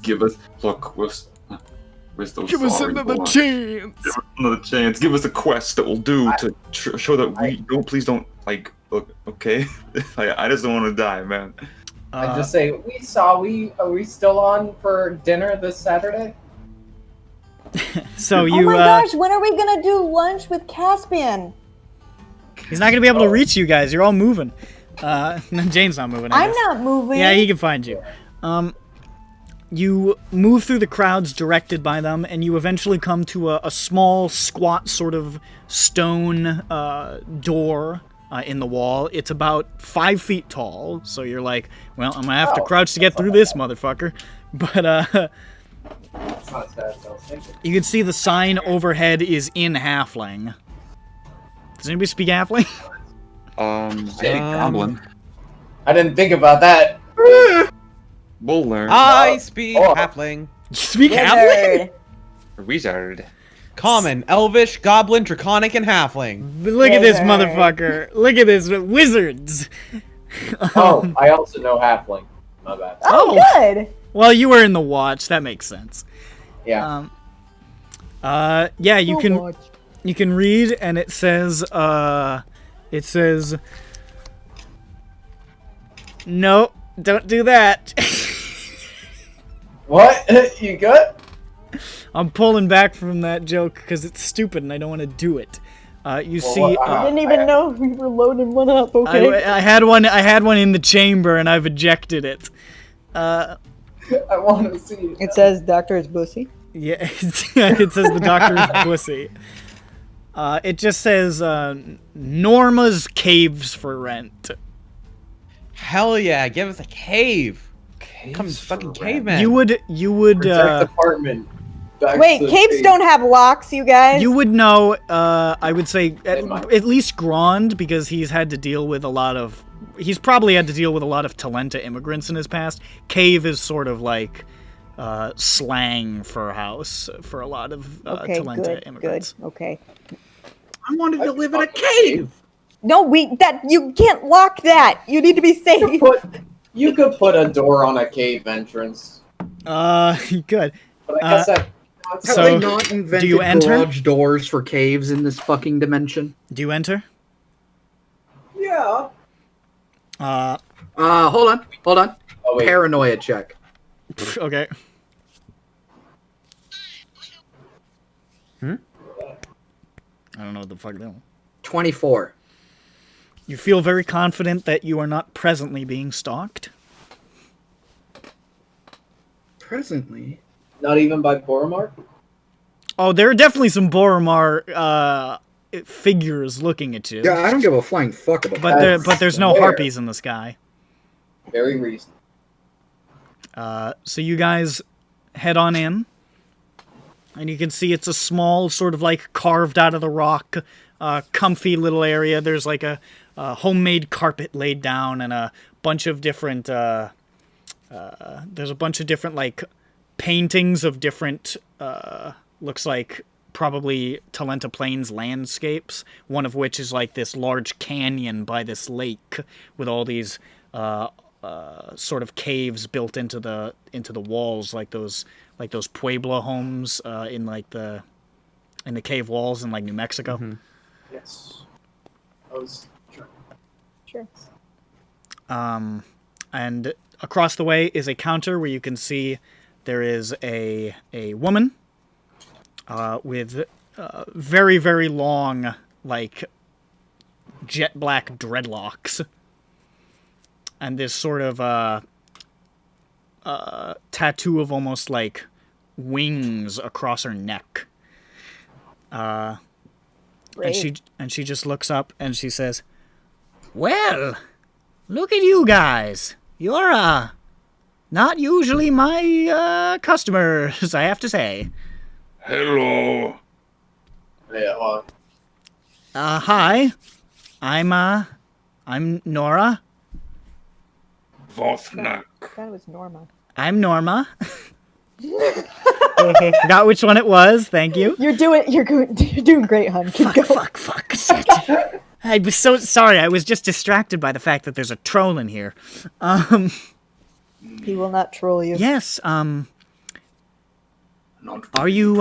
give us... Look, we We're so Give us sorry, another boy. chance. Give us another chance. Give us a quest that will do to show that we don't. Please don't like. Look, okay. I just don't want to die, man. I just say are we still on for dinner this Saturday? So Oh you. my gosh, when are we gonna do lunch with Caspian? He's not gonna be able to reach you guys. You're all moving. No, Jane's not moving. I I'm guess. not moving. Yeah, he can find you. You move through the crowds directed by them, and you eventually come to a small, squat sort of stone door in the wall. It's about 5 feet tall, so you're like, well, I'm gonna have to crouch to get through this motherfucker. But That's not as bad as I was thinking. you can see the sign overhead is in Halfling. Does anybody speak Halfling? Goblin. I didn't think about that. We'll learn. I speak halfling. You speak Halfling? Wizard. Common, elvish, goblin, draconic, and halfling. Look at this motherfucker. Look at this. Wizards. Oh, I also know halfling. My bad. Oh, good. Well, you were in the watch. That makes sense. Yeah. Yeah, you can read, and it says, no, don't do that. What? You good? I'm pulling back from that joke because it's stupid and I don't want to do it. You see, I didn't even know we were loading one up. Okay. I had one in the chamber and I've ejected it. I want to see it. It says Doctor is Bussy. Yeah, it says the doctor is pussy. It just says Norma's Caves for rent. Hell yeah, give us a cave. Come fucking caveman. You would Protect apartment. Wait, caves don't have locks, you guys. You would know, I would say, at least Grond, because he's probably had to deal with a lot of Talenta immigrants in his past. Cave is sort of like slang for house for a lot of Talenta immigrants. Good. Okay. I wanted to live in a cave. No, you can't lock that. You need to be safe. You could put a door on a cave entrance. Good. But I guess that. Have So, they not invented do you enter? garage doors for caves in this fucking dimension? Do you enter? Yeah. Hold on. Oh, wait. Paranoia check. Okay. Hmm? I don't know what the fuck that was. 24. You feel very confident that you are not presently being stalked? Presently? Not even by Boromar? Oh, there are definitely some Boromar figures looking at you. Yeah, I don't give a flying fuck about But that. but there's no harpies in the sky. Very reasonable. So you guys head on in, and you can see it's a small, sort of like carved out of the rock, comfy little area. There's like a homemade carpet laid down, and a bunch of different. There's a bunch of different like paintings of different. Looks like probably Talenta Plains landscapes. One of which is like this large canyon by this lake with all these. Sort of caves built into the walls, like those Pueblo homes in the cave walls in like New Mexico. Mm-hmm. Yes. I was trying. Sure. And across the way is a counter where you can see there is a woman with very, very long, like, jet black dreadlocks. And this sort of tattoo of almost like wings across her neck. And she just looks up and she says, "Well, look at you guys. You're not usually my customers, I have to say." Hello. Yeah. Hi. I'm Nora. Vothnak. That was Norma. I'm Norma. Forgot which one it was. Thank you. You're doing great, hon. Keep going. Fuck. Shit. I was so sorry. I was just distracted by the fact that there's a troll in here. He will not troll you. Yes. Not Are you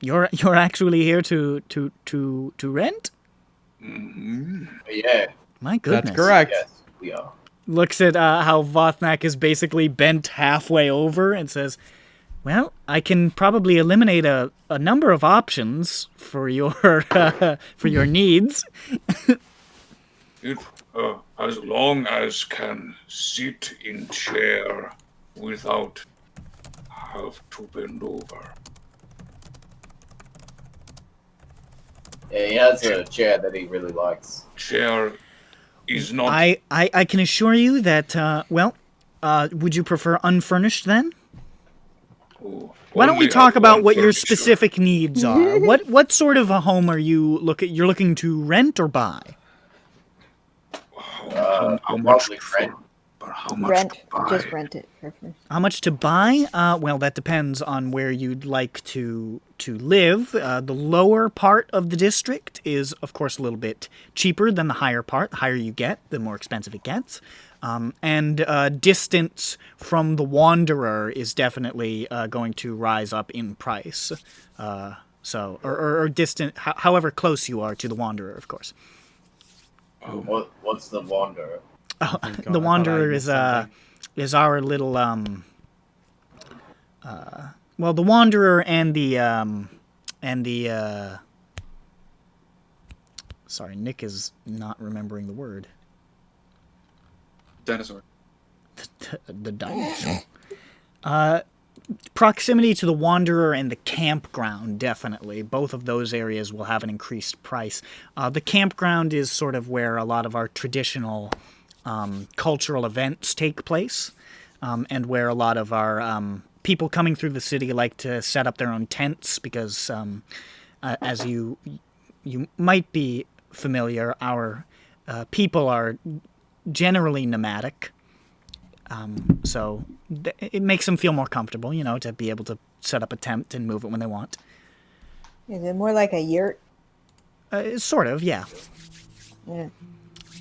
you're actually here to rent? Yeah. My goodness. That's correct. Yes, we are. Looks at how Vothnak is basically bent halfway over and says, "Well, I can probably eliminate a number of options for your for your needs." It, as long as can sit in chair without have to bend over. Yeah, he has a chair that he really likes. Chair is not. I can assure you that would you prefer unfurnished then? Why don't we only talk have about one what your furniture. specific needs are? What sort of a home are you you're looking to rent or buy? How much Probably rent. but how much Rent. to buy? Just rent it for free. How much to buy? Well, that depends on where you'd like to live. The lower part of the district is, of course, a little bit cheaper than the higher part. The higher you get, the more expensive it gets. And distance from the Wanderer is definitely going to rise up in price. Or distant, however close you are to the Wanderer, of course. What's the Wanderer? Oh, the Wanderer is our little well, the Wanderer and the sorry, Nick is not remembering the word. Dinosaur. The dinosaur. Proximity to the Wanderer and the campground, definitely. Both of those areas will have an increased price. The campground is sort of where a lot of our traditional cultural events take place, and where a lot of our people coming through the city like to set up their own tents because, as you might be familiar, our people are generally nomadic. So it makes them feel more comfortable, to be able to set up a tent and move it when they want. Is it more like a yurt? Sort of, yeah. Yeah.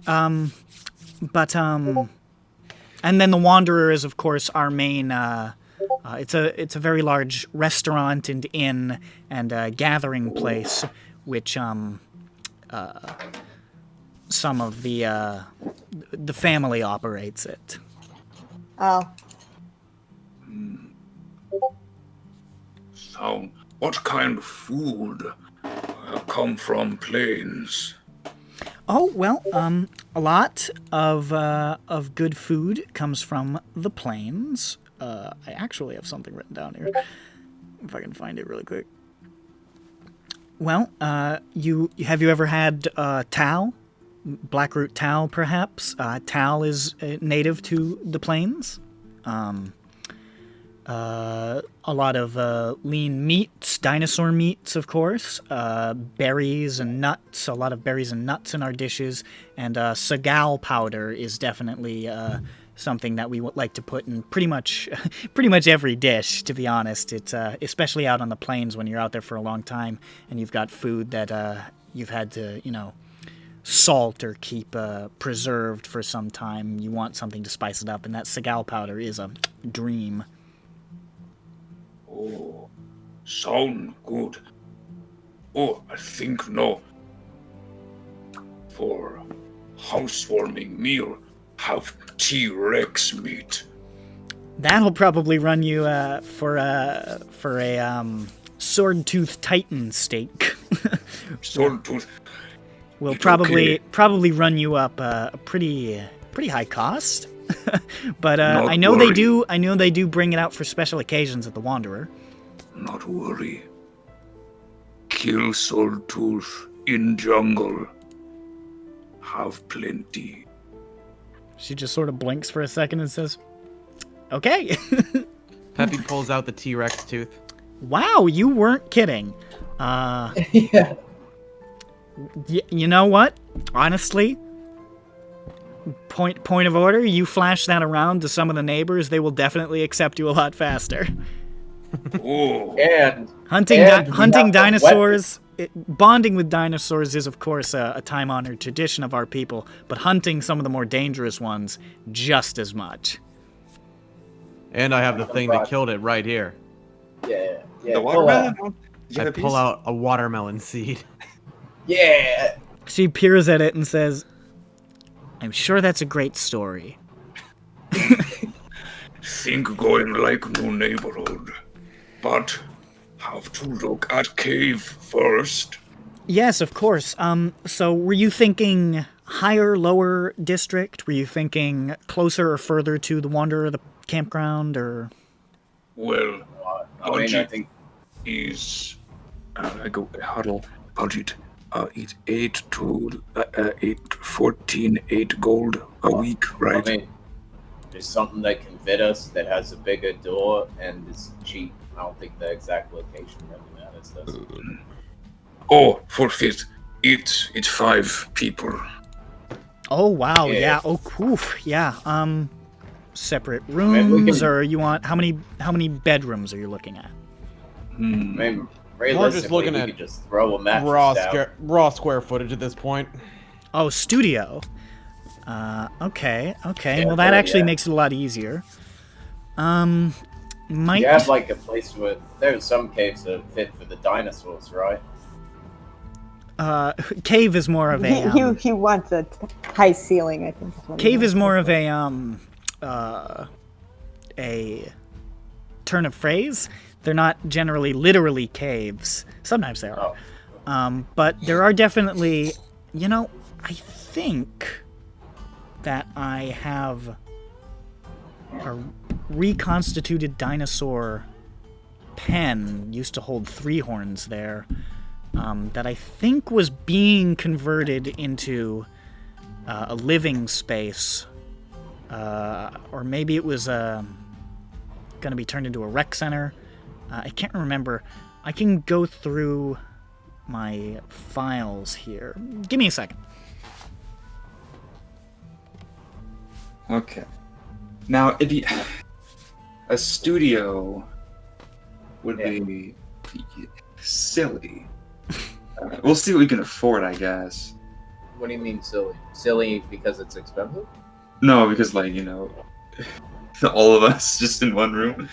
And then the Wanderer is, of course, our main. It's a very large restaurant and inn and gathering place, which some of the family operates it. Oh. So, what kind of food come from plains? Oh, well, a lot of good food comes from the plains. I actually have something written down here, if I can find it really quick. Well, have you ever had tal? Blackroot tal, perhaps? Tal is native to the plains. A lot of lean meats, dinosaur meats, of course. Berries and nuts. A lot of berries and nuts in our dishes. And sagal powder is definitely something that we would like to put in pretty much every dish, to be honest. It's especially out on the plains when you're out there for a long time and you've got food that you've had to, salt or keep preserved for some time. You want something to spice it up, and that sagal powder is a dream. Oh, sound good. Oh, I think no. For housewarming meal, have T-Rex meat. That'll probably run you for a sword-tooth titan steak. Sword-tooth. Will probably run you up a pretty high cost. But I know they do bring it out for special occasions at the Wanderer. Not worry. Kill Sword-tooth in jungle. Have plenty. She just sort of blinks for a second and says, "Okay." Peppy pulls out the T-Rex tooth. Wow, you weren't kidding. Yeah. You know what? Honestly, point of order, you flash that around to some of the neighbors, they will definitely accept you a lot faster. Oh. And hunting dinosaurs, bonding with dinosaurs is, of course, a time-honored tradition of our people, but hunting some of the more dangerous ones, just as much. And I have the thing that killed it right here. Yeah. The watermelon? Did you I have a pull piece? out a watermelon seed. Yeah. She peers at it and says, I'm sure that's a great story. Think going like new neighborhood, but have to look at cave first. Yes, of course. So were you thinking higher, lower district? Were you thinking closer or further to the Wanderer, the campground, or? Well, I mean, I budget think is I go huddle budget. It's 8 gold a week, right? I mean, there's something that can fit us that has a bigger door and is cheap. I don't think the exact location really matters. Does it? Oh, for fit, it's 5 people. Oh wow, Yeah. yeah. Oh, oof, yeah. Separate mean, we rooms, can- or you want how many bedrooms are you looking at? I mean, We're just realistically, looking we at could just throw a mattress down. raw square footage at this point. Oh, studio. Okay. Yeah, Well, that actually yeah. makes it a lot easier. Might You have like a place where there's some caves that fit for the dinosaurs, right? cave is more of a He wants a high ceiling, I think. Is what he cave wants. is more of a turn of phrase. They're not generally literally caves. Sometimes they are. But there are definitely, I think that I have a reconstituted dinosaur pen, used to hold 3 horns there, that I think was being converted into a living space, or maybe it was going to be turned into a rec center. I can't remember. I can go through my files here. Give me a second. Okay. Now, a studio would be silly. We'll see what we can afford, I guess. What do you mean silly? Silly because it's expensive? No, because all of us just in one room.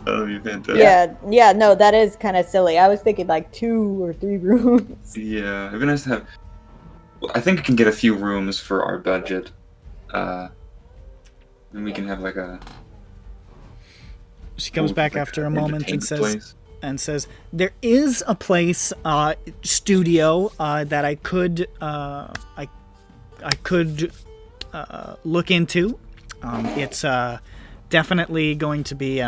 That'd be fantastic. Yeah, no, that is kind of silly. I was thinking like 2 or 3 rooms. Yeah, it'd be nice to have. I think we can get a few rooms for our budget. And we can have like a. She comes back after a moment and entertainment says, there is a place, studio, that I could look into. It's definitely going to be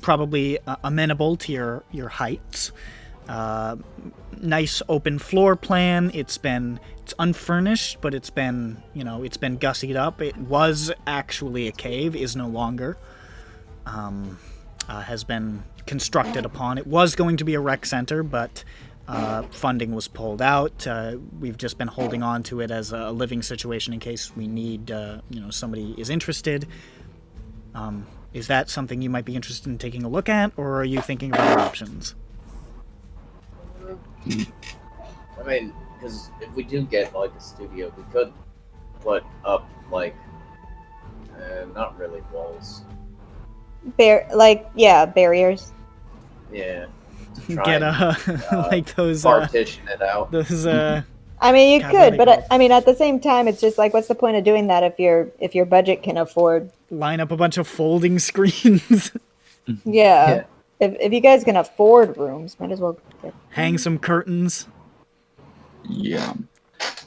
probably amenable to your heights. Nice open floor plan. It's unfurnished, but it's been gussied up. It was actually a cave, is no longer. Has been constructed upon. It was going to be a rec center, but funding was pulled out. We've just been holding on to it as a living situation in case we need, somebody is interested. Is that something you might be interested in taking a look at, or are you thinking of other options? I mean, because if we do get like a studio, we could put up like not really walls. Barriers. Yeah. to try Get and, like those partition it out. Those I mean, you God, what are could, they but called? I mean, at the same time, it's just like, what's the point of doing that if your budget can afford? line up a bunch of folding screens. Yeah. If you guys can afford rooms, might as well. Hang some curtains. Yeah.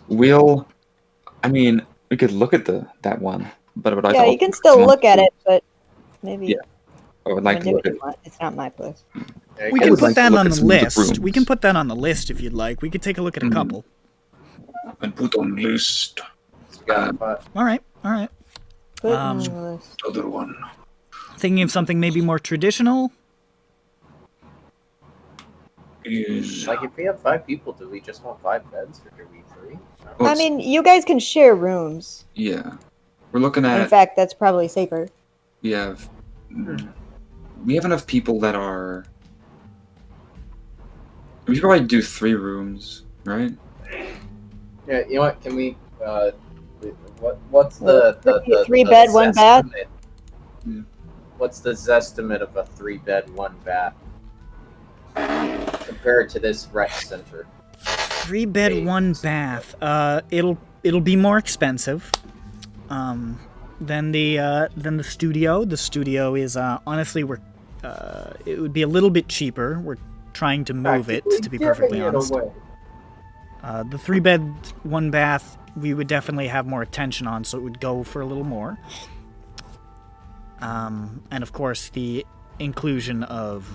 I mean, we could look at that one, but would I Yeah, you can still look at it, but maybe. Yeah. I would like to look at. It's not my place. We can put that on the list. We can put that on the list if you'd like. We could take a look at a couple. And put on list. All right. Put it on the list. Other one. Thinking of something maybe more traditional. Is Like, if we have 5 people, do we just want 5 beds, or do we 3? I mean, you guys can share rooms. Yeah. We're looking In at. fact, that's probably safer. We have enough people that are. We should probably do 3 rooms, right? Yeah, you know what? Can we? What's the 3 bed, 1 bath? estimate? What's the zestimate of a 3-bed, 1-bath compared to this rec center? 3-bed, 1-bath. It'll be more expensive. Than the studio. The studio is honestly it would be a little bit cheaper. We're trying to move it, to be perfectly honest. The 3-bed, 1-bath, we would definitely have more attention on, so it would go for a little more. And of course, the inclusion of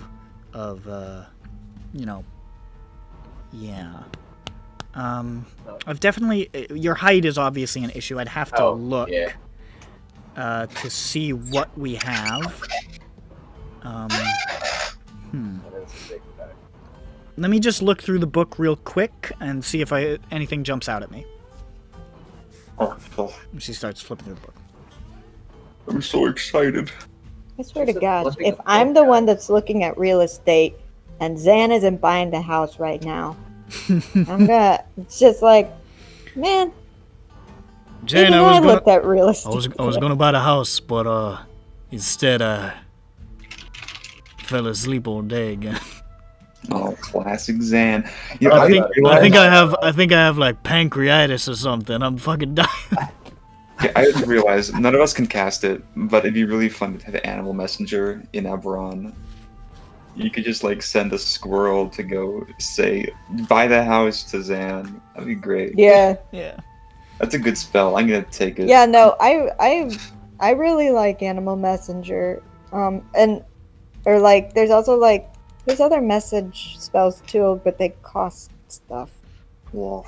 yeah. I've definitely. Your height is obviously an issue. I'd have to look to see what we have. Let me just look through the book real quick and see if anything jumps out at me. She starts flipping through the book. I'm so excited. I swear to God, if I'm the one that's looking at real estate and Zan isn't buying the house right now, it's just like, man. Jane, I looked at real estate. I was gonna buy the house, but instead I fell asleep all day again. Oh, classic Zan. I think I have like pancreatitis or something. I'm fucking dying. Yeah, I just realized none of us can cast it, but it'd be really fun to have an animal messenger in EBERRON. You could just like send a squirrel to go say, buy the house to Zan. That'd be great. Yeah. That's a good spell. I'm gonna take it. Yeah, no, I really like Animal Messenger. There's also like there's other message spells too, but they cost stuff. Whoa.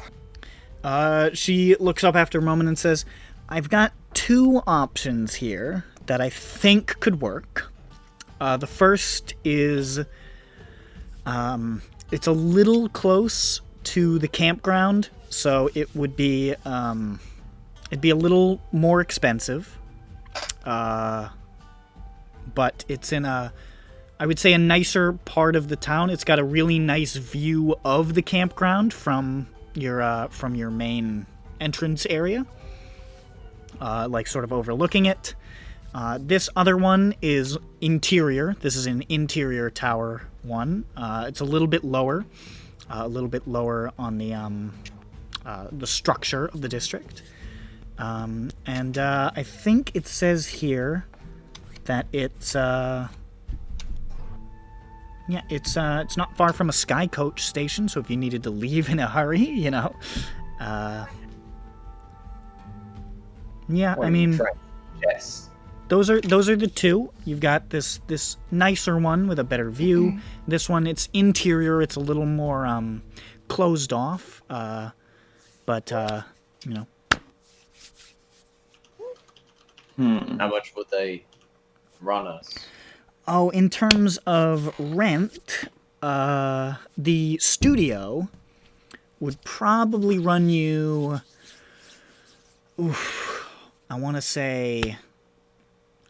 She looks up after a moment and says, I've got 2 options here that I think could work. The first is, it's a little close to the campground, so it would be, it'd be a little more expensive. But it's in I would say a nicer part of the town. It's got a really nice view of the campground from your main entrance area, like sort of overlooking it. This other one is interior. This is an interior tower one. It's a little bit lower on the structure of the district. And I think it says here that it's it's not far from a sky coach station, so if you needed to leave in a hurry, I mean, yes. Those are the 2. You've got this nicer one with a better view. This one, it's interior. It's a little more closed off. But How much would they run us? Oh, in terms of rent, the studio would probably run you, I want to say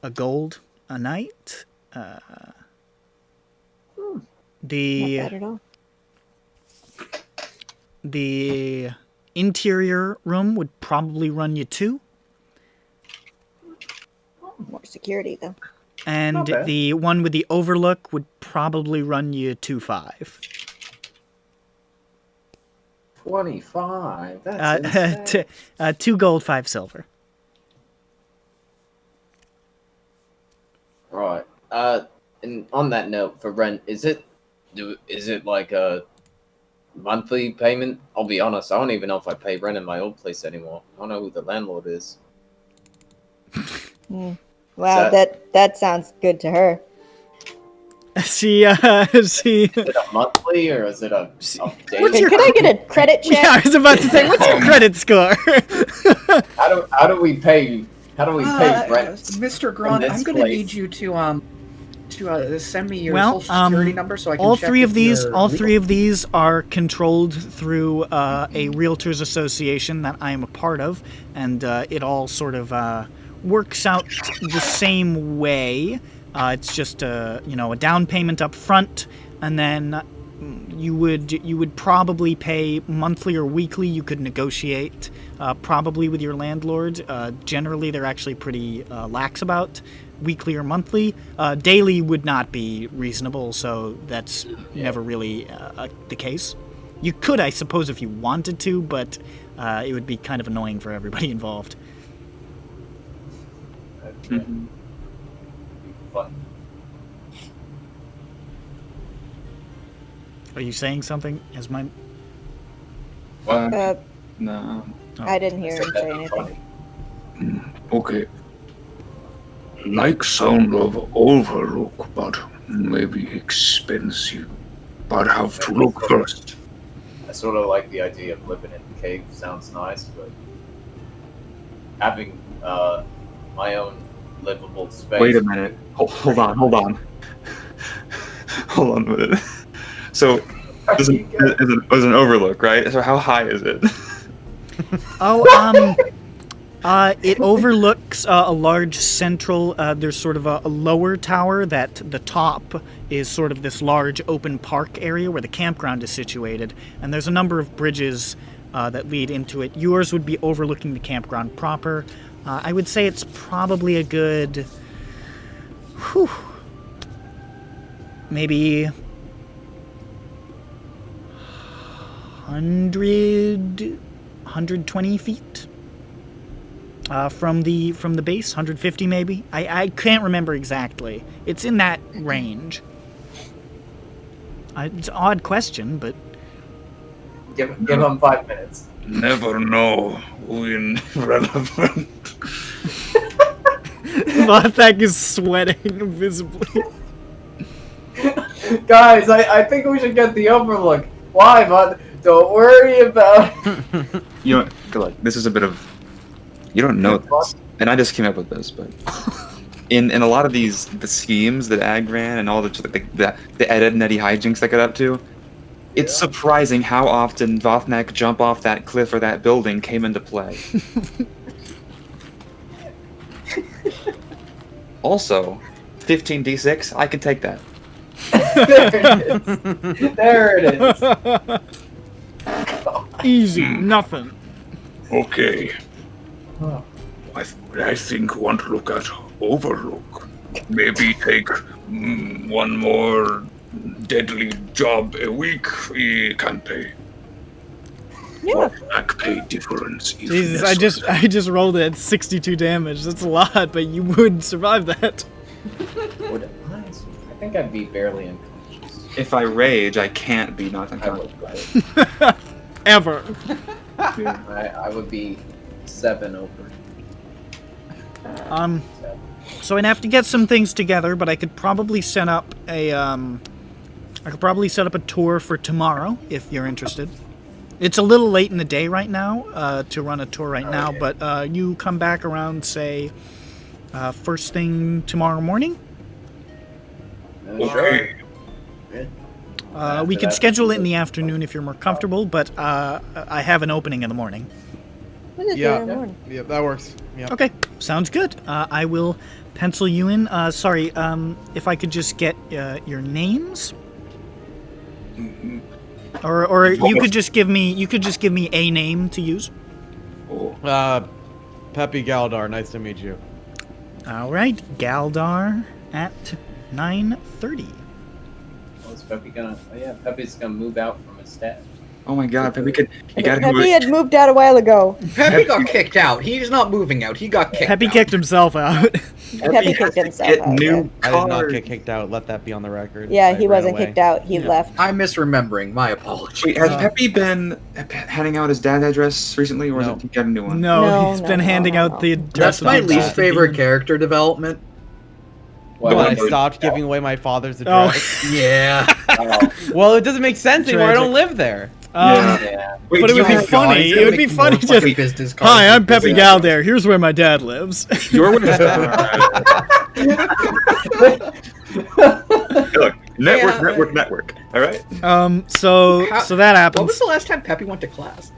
a gold a night. Not bad at all. The interior room would probably run you 2. More security, though. And the one with the overlook would probably run you 2.5. 25. That's insane. 2 gold, 5 silver. Right. And on that note, for rent, is it like a monthly payment? I'll be honest, I don't even know if I pay rent in my old place anymore. I don't know who the landlord is. Wow, that sounds good to her. She Is it a monthly or is it a daily? Can I get a credit check? Yeah, I was about to say, what's your credit score? How do we pay rent? Mr. Grunt, I'm going to need you to send me your social security number so I can all check 3 of if these you're all legal. 3 of these are controlled through a realtors association that I am a part of, and it all sort of works out the same way. It's just a down payment up front, and then you would probably pay monthly or weekly. You could negotiate probably with your landlord. Generally, they're actually pretty lax about weekly or monthly. Daily would not be reasonable, so that's never really the case. You could, I suppose, if you wanted to, but it would be kind of annoying for everybody involved. Mm-hmm. Fun. Are you saying something? As my... No. I didn't hear him say anything. Okay. Like sound of overlook, but maybe expensive. But have to look first. I sort of like the idea of living in a cave. Sounds nice, but having my own livable space. Wait a minute. Hold on. Hold on a minute. So, there's an overlook, right? So how high is it? It overlooks a large central, there's sort of a lower tower that the top is sort of this large open park area where the campground is situated, and there's a number of bridges that lead into it. Yours would be overlooking the campground proper. I would say it's probably a good, maybe 120 feet from the base, 150 maybe. I can't remember exactly. It's in that range. It's an odd question, but give them 5 minutes. Never know when relevant. Lothak is sweating visibly. Guys, I think we should get the overlook. Why, bud? Don't worry about it. You know, good luck. This is a bit of... You don't know this, and I just came up with this, but... In a lot of the schemes that Ag ran and all the Ed and Eddie hijinks that got up to, it's surprising how often Vothnak jump off that cliff or that building came into play. Also, 15d6, I can take that. There it is. Easy, nothing. Okay. I think one look at overlook. Maybe take one more deadly job a week. He can pay. Yeah. Back pay difference. If Jesus, necessary. I just rolled it at 62 damage. That's a lot, but you would survive that. I think I'd be barely unconscious. If I rage, I can't be not unconscious. Ever. I would be 7 over. So I'd have to get some things together, but I could probably set up a tour for tomorrow if you're interested. It's a little late in the day right now to run a tour right now, but you come back around, say, first thing tomorrow morning. Okay. We could schedule it in the afternoon if you're more comfortable, but I have an opening in the morning. Yeah, that works. Yep. Okay, sounds good. I will pencil you in. Sorry, if I could just get your names, or you could just give me a name to use. Peppy Galdar, nice to meet you. All right, Galdar at 9:30. Is Peppy gonna? Oh yeah, Peppy's gonna move out from his stash. Oh my god, Peppy could... Peppy had moved out a while ago. Peppy got kicked out. He's not moving out. He got kicked Peppy out. kicked himself out. Peppy kicked himself out. I did not get kicked out. Let that be on the record. Yeah, I he ran wasn't away. kicked out. He left. I'm misremembering. My apologies. Wait, has Peppy been handing out his dad's address recently, or is it he got a new one? No, he's been handing out the address. That's my of least the- favorite character development. When I stopped giving away my father's address. Yeah. Well, it doesn't make sense anymore. I don't live there. But it would be funny. It would be funny just. Hi, I'm Peppy Galdar. Here's where my dad lives. You're with Look, network. All right. So that happens. What was the last time Peppy went to class?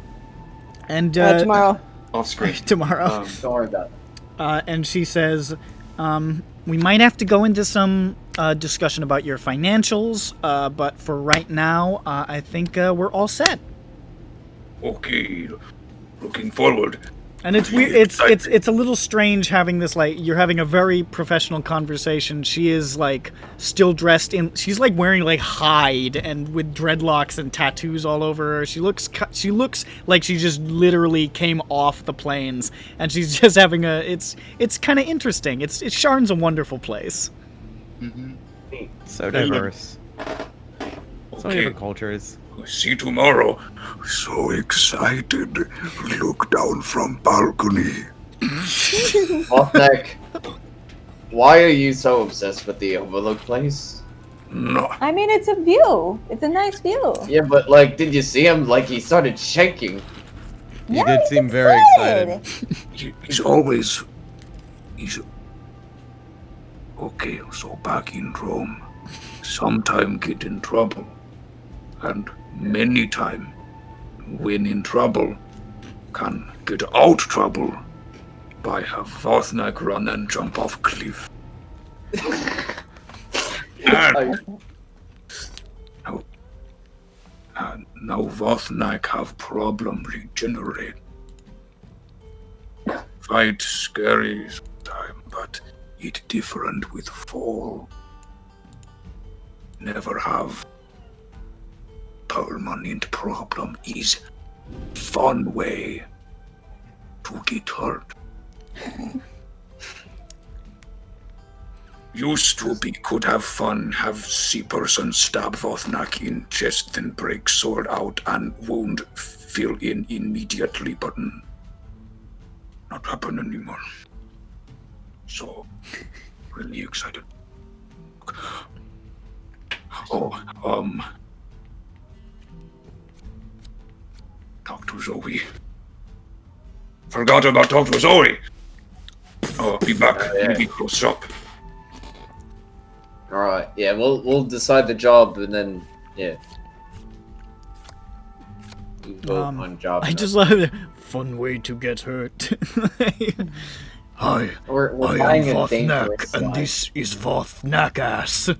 And tomorrow. Off screen. Tomorrow. Don't worry about it. And she says, we might have to go into some discussion about your financials, but for right now, I think we're all set. Okay. Looking forward. And it's weird. It's a little strange having this, like, you're having a very professional conversation. She is like still dressed in. She's like wearing like hide and with dreadlocks and tattoos all over her. She looks like she just literally came off the plains, and she's just having a. It's kind of interesting. Sharn's a wonderful place. Mm-hmm. So diverse. So many Okay. different cultures. See you tomorrow. So excited. Look down from balcony. Othnek, why are you so obsessed with the Overlook place? No. I mean, it's a view. It's a nice view. Yeah, but like, did you see him? Like, he started shaking. He did seem very excited. He's always. He's. Okay, so back in Rome, sometime get in trouble. And many time, when in trouble, can get out trouble by have Vothnak run and jump off cliff. and now Vothnak have problem regenerate. Fight scary time, but it different with fall. Never have permanent problem is fun way to get hurt. Used to be could have fun, have see person stab Vothnak in chest, then break sword out and wound fill in immediately, but not happen anymore. So really excited. Talk to Zoe. Forgot about talk to Zoe. Oh, be back. Maybe close up. All right. Yeah, we'll decide the job and then yeah. We vote on job. I just love it. Fun way to get hurt. Hi, We're I am buying a dangerous Vothnak, and life. this is Vothnak-ass.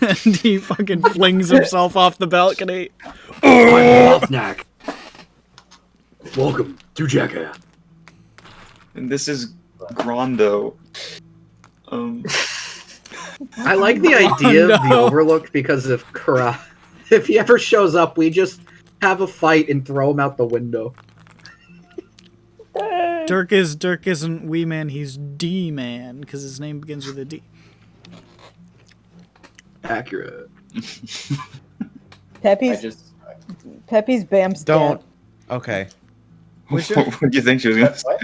And he fucking flings himself off the balcony. I'm Vothnak. Welcome to Jackass. And this is Grondo. I like the idea of the Overlook because if if he ever shows up, we just have a fight and throw him out the window. Dirk isn't Wee Man, he's D Man, because his name begins with a D. Accurate. Peppy's Bam's Don't. Okay. What do you think she was gonna say?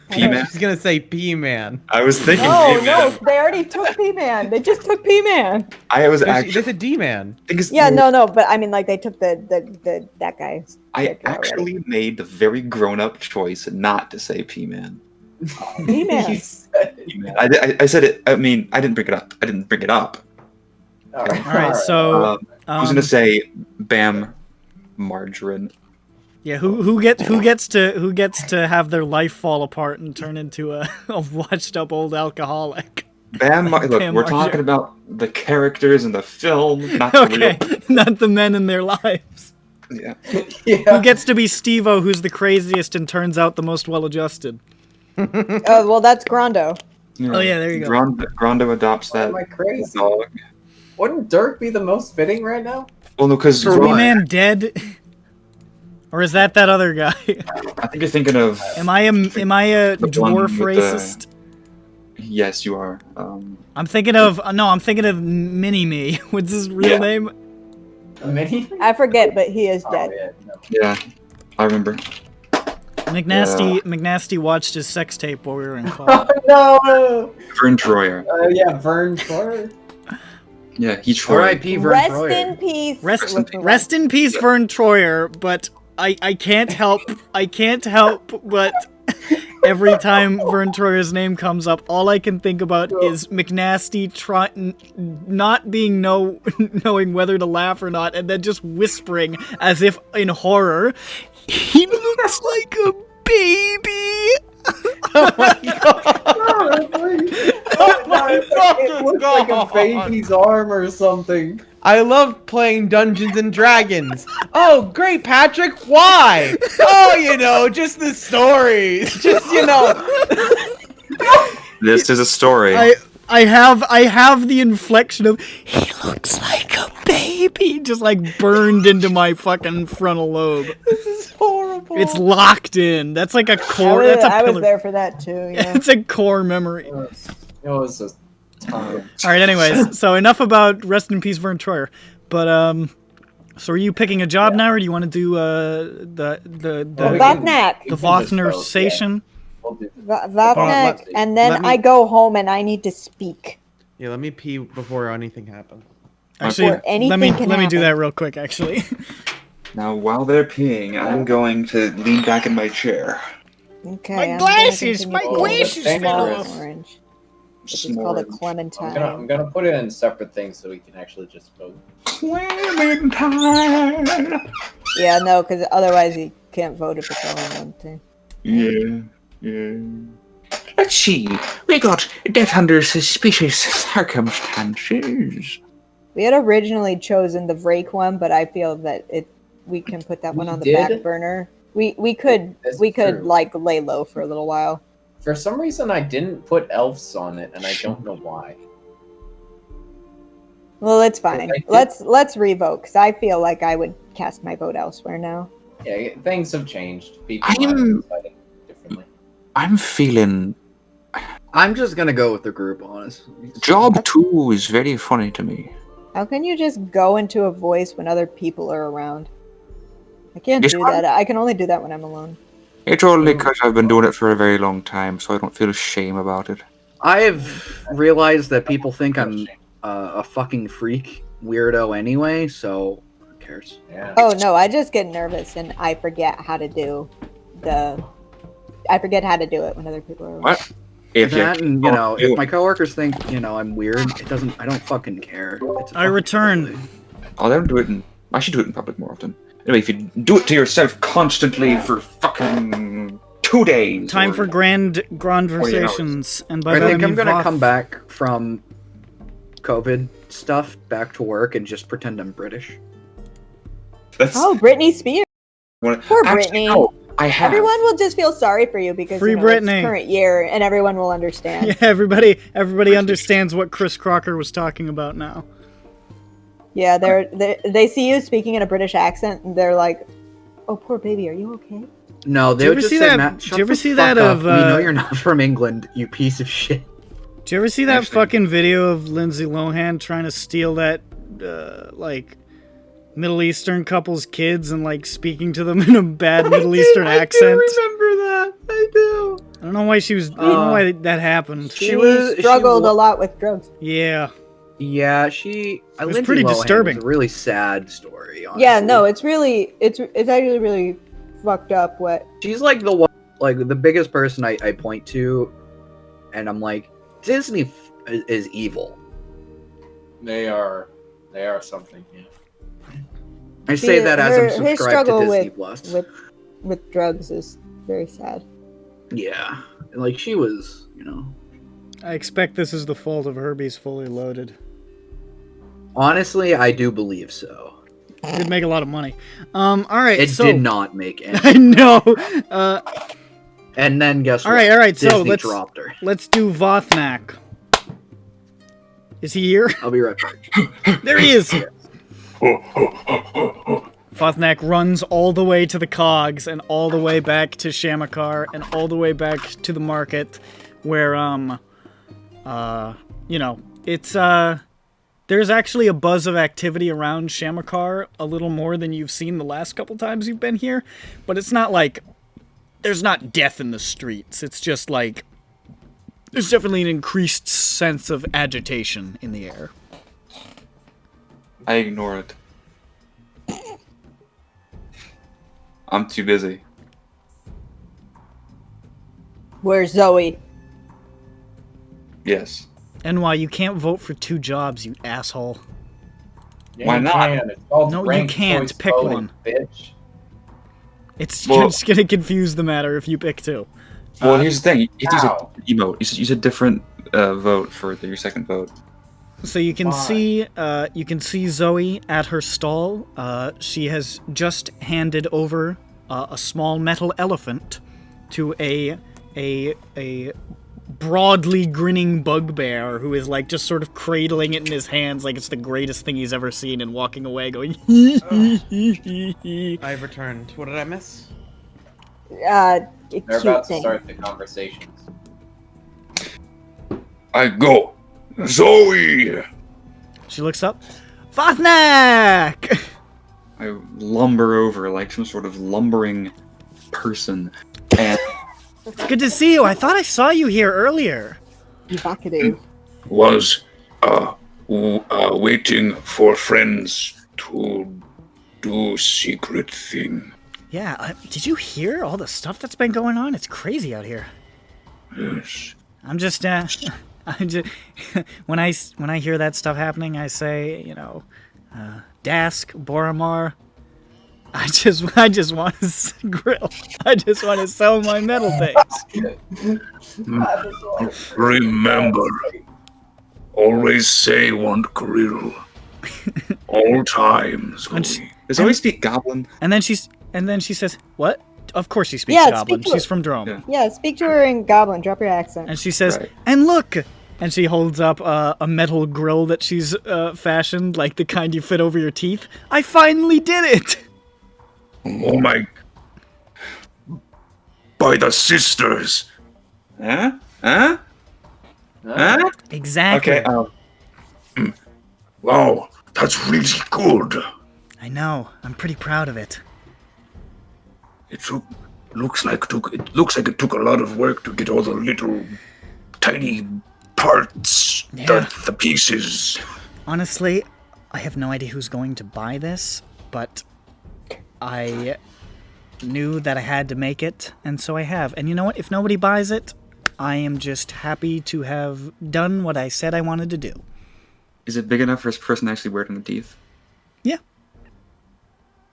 P-Man? She's gonna say P-Man. I was thinking No, P-Man. no, they already took P-Man. They just took P-Man. I was They actually. said D-Man. Yeah, no, but I mean, like, they took the that guy. I actually made the very grown-up choice not to say P-Man. P-Man. P-Man. I said it. I mean, I didn't bring it up. All right, so I was gonna say Bam Margarine. Yeah, who gets to have their life fall apart and turn into a washed up old alcoholic? Look, Bam we're Margarine. talking about the characters in the film, not the Okay, real. not the men in their lives. Yeah. Who gets to be Steve-O, who's the craziest and turns out the most well-adjusted? Oh, well, that's Grondo. Yeah. Oh, yeah, there you go. Grondo adopts that Am I crazy? dog. Wouldn't Dirk be the most fitting right now? Well, no, because Is Wee Man dead? Or is that other guy? I think you're thinking of. Am I a the one dwarf with the- racist? Yes, you are. I'm thinking of Mini-Me. What's his real Yeah. name? Mini? I forget, but he is dead. Yeah, I remember. McNasty watched his sex tape while we were in college. No! Vern Troyer. Yeah, Vern Troyer. Yeah, he Troyer. R.I.P. Vern Rest Troyer. in peace. Rest in peace, Vern Troyer. But I can't help but every time Vern Troyer's name comes up, all I can think about is McNasty not knowing whether to laugh or not, and then just whispering as if in horror. He looks like a baby. It looks God. like a baby's arm or something. I love playing Dungeons and Dragons. Oh, great, Patrick. Why? Oh, you know, just the stories. Just, you know. This is a story. I have the inflection of he looks like a baby just like burned into my fucking frontal lobe. This is horrible. It's locked in. That's like a core. That's a I was pillar. there for that too. Yeah. It's a core memory. It was a time. All right. Anyways, so enough about rest in peace, Vern Troyer. But so are you picking a job now, or do you want to do the Vothnak. the Vothner station? Vothnak, and then I go home and I need to speak. Yeah, let me pee before anything happens. Actually, Before anything let me do can that real quick. Actually. Now, while they're peeing, I'm going to lean back in my chair. Okay. My I'm glasses! gonna My continue to glasses eat fell orange, off. Orange. Which is called a clementine. I'm gonna put it in separate things so we can actually just vote. Clementine! Yeah, no, because otherwise you can't vote if it's all in one thing. Yeah. Let's see. We got death under suspicious circumstances. We had originally chosen the Vrake one, but I feel that we can put that one on the back did? burner. We could That's true. like lay low for a little while. For some reason, I didn't put elves on it, and I don't know why. Well, it's fine. I did- Let's revote because I feel like I would cast my vote elsewhere now. Yeah, things have changed. People I'm- are deciding differently. I'm feeling I'm just gonna go with the group, honestly. job 2 is very funny to me. How can you just go into a voice when other people are around? I can't This do one? that. I can only do that when I'm alone. It's only because I've been doing it for a very long time, so I don't feel shame about it. I've realized that people think I'm a fucking freak weirdo anyway, so who cares? Yeah. Oh no, I just get nervous and I forget how to do it when other people are around. What? If That you and, you know, if my coworkers think, you know, I'm weird, I don't fucking care. It's a I fucking return. thing. I'll never do it I should do it in public more often. Anyway, if you do it to yourself constantly for fucking 2 days. Time or- for grand conversations, and by I that think I I'm mean gonna Voth. come back from COVID stuff back to work and just pretend I'm British. That's Oh, Britney Spears. one- Poor Actually, Britney. no, I have. Everyone will just feel sorry for you because Free it's Britney. current year and everyone will understand. Yeah, everybody understands what Chris Crocker was talking about now. Yeah, they see you speaking in a British accent and they're like, "Oh, poor baby, are you okay?" No, Did they you would ever just see say, that- Matt, did shut you ever the see fuck that up. of, We know you're not from England, you piece of shit. Do you ever see that Actually- fucking video of Lindsay Lohan trying to steal that, like, Middle Eastern couple's kids and, like, speaking to them in a bad Middle Eastern accent? I do remember that. I do. I don't know why I don't know why that happened. She struggled a lot with drugs. Yeah. Yeah, was Lindsay pretty Lohan disturbing. Was a really sad story. Honestly. Yeah, no, it's actually really fucked up. What She's like the one, like the biggest person I point to, and I'm like, Disney is evil. They are something. Yeah. I say that as I'm subscribed to struggle Disney Plus. with drugs is very sad. Yeah, and like she was, you know. I expect this is the fault of Herbie's Fully Loaded. Honestly, I do believe so. It did make a lot of money. All right, It so... did not make any. I know. And then guess All what? right. So Disney let's dropped her. let's do Vothnak. Is he here? I'll be right back. There he is. Vothnak runs all the way to the cogs and all the way back to Shamakar and all the way back to the market, where you know, it's there's actually a buzz of activity around Shamakar, a little more than you've seen the last couple times you've been here, but it's not like there's not death in the streets. It's just like there's definitely an increased sense of agitation in the air. I ignore it. I'm too busy. Where's Zoe? Yes. NY, you can't vote for 2 jobs, you asshole. Yeah, Why you not? can. It's called No, you ranked can't. choice Pick voting, one. Bitch. It's Well- just gonna confuse the matter if you pick 2. Well, here's the thing. You have to Ow. use a emote. Use a different vote for your second vote. So you can see Zoe at her stall. She has just handed over a small metal elephant to a broadly grinning bugbear who is like just sort of cradling it in his hands like it's the greatest thing he's ever seen and walking away going I've returned. What did I miss? They're about to start the conversations. I go. Zoe! She looks up. Vathnak! I lumber over like some sort of lumbering person. And It's good to see you. I thought I saw you here earlier. Evocative. Was waiting for friends to do secret thing. Yeah, did you hear all the stuff that's been going on? It's crazy out here. Yes. I'm just when I hear that stuff happening, I say, Daask, Boromar. I just want to grill. I just want to sell my metal things. Remember, always say want grill. All times. Does always speak Goblin? And then she says, "What? Of course she speaks Yeah, Goblin. speak to She's her. from Drome." Yeah, speak to her in Goblin. Drop your accent. And she says, "And look." And she holds up a metal grill that she's fashioned, like the kind you fit over your teeth. I finally did it! Oh my... By the sisters! Huh? Huh? Huh? Exactly. Okay, wow, that's really good. I know. I'm pretty proud of it. It looks like it took a lot of work to get all the little tiny parts, the pieces. Honestly, I have no idea who's going to buy this, but I knew that I had to make it, and so I have. And you know what? If nobody buys it, I am just happy to have done what I said I wanted to do. Is it big enough for this person to actually wear it on the teeth? Yeah.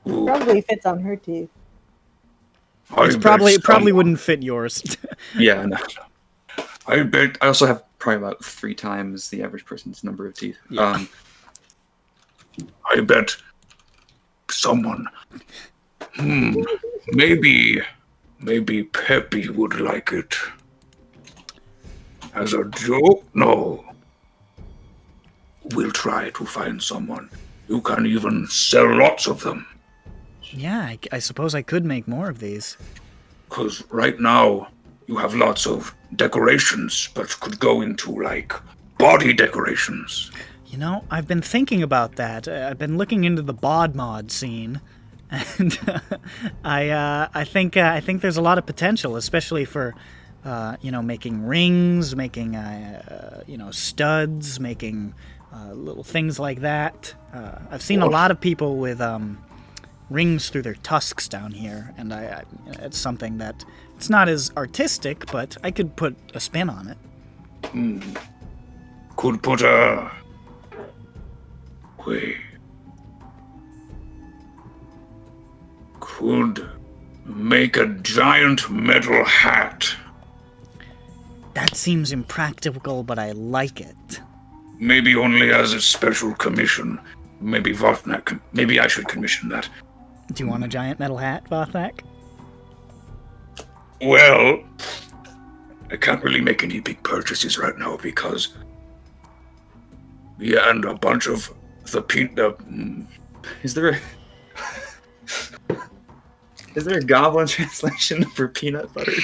Probably fits on her teeth. It probably wouldn't fit yours. Yeah, no. I bet. I also have probably about 3 times the average person's number of teeth. Yeah. I bet someone. Maybe Peppy would like it. As a joke? No. We'll try to find someone. You can even sell lots of them. Yeah, I suppose I could make more of these. Because right now, you have lots of decorations, but could go into, like, body decorations. You know, I've been thinking about that. I've been looking into the bod mod scene, and I think there's a lot of potential, especially for, making rings, making, studs, making little things like that. I've seen a lot of people with rings through their tusks down here, and it's something that it's not as artistic, but I could put a spin on it. Could put a... Wait. Could make a giant metal hat. That seems impractical, but I like it. Maybe only as a special commission. Maybe Vathnak. Maybe I should commission that. Do you want a giant metal hat, Vathnak? Well, I can't really make any big purchases right now because... Yeah, and a bunch of the Is there a Goblin translation for peanut butter?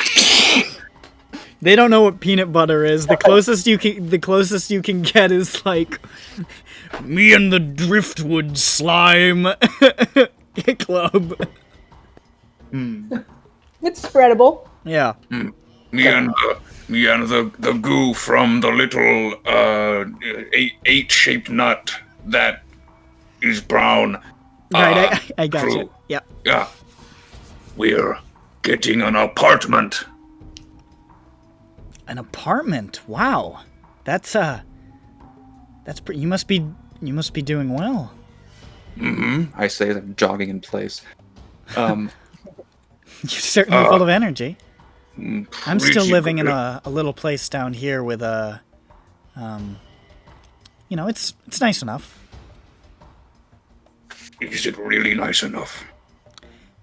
They don't know what peanut butter is. The closest you can get is like me and the driftwood slime club. It's spreadable. Yeah. Me and the goo from the little 8-shaped nut that is brown. Right, I got you. Yeah. Yeah. We're getting an apartment. An apartment. Wow. That's you must be doing well. I say as I'm jogging in place. You're certainly full of energy. I'm still living in a little place down here with a you know, it's nice enough. Is it really nice enough?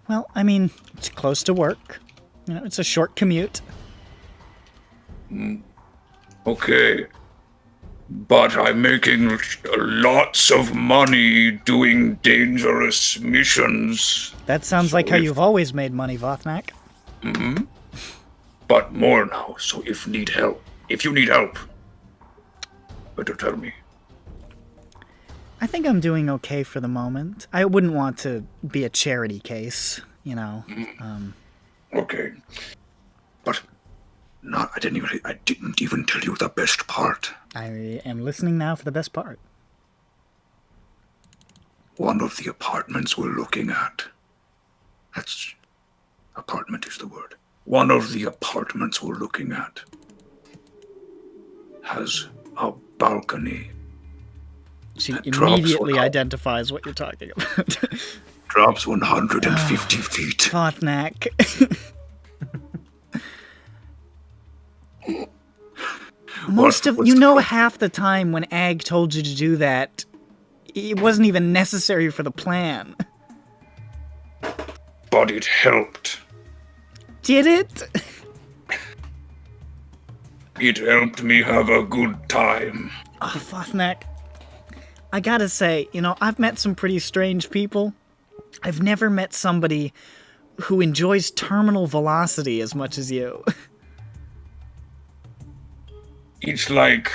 Well, I mean, it's close to work. You know, it's a short commute. Okay. But I'm making lots of money doing dangerous missions. That sounds like how you've always made money, Vothnak. Mm-hmm. But more now, so if you need help, better tell me. I think I'm doing okay for the moment. I wouldn't want to be a charity case, you know. Okay. But I didn't even tell you the best part. I am listening now for the best part. One of the apartments we're looking at. Apartment is the word. One of the apartments we're looking at has a balcony. She immediately identifies what you're talking about. Drops 150 feet. Vothnak. Half the time when Ag told you to do that, it wasn't even necessary for the plan. But it helped. Did it? It helped me have a good time. Oh, Vothnak. I gotta say, you know, I've met some pretty strange people. I've never met somebody who enjoys terminal velocity as much as you. It's like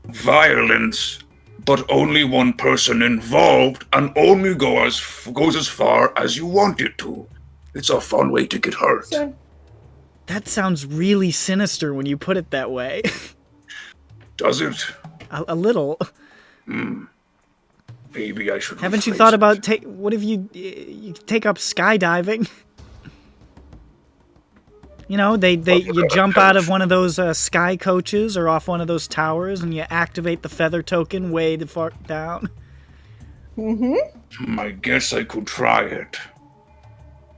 violence, but only one person involved and only goes as far as you want it to. It's a fun way to get hurt. That sounds really sinister when you put it that way. Does it? A little. Maybe I should. Haven't you thought about what if you take up skydiving? You know, you jump out of one of those sky coaches or off one of those towers, and you activate the feather token way the far down. I guess I could try it.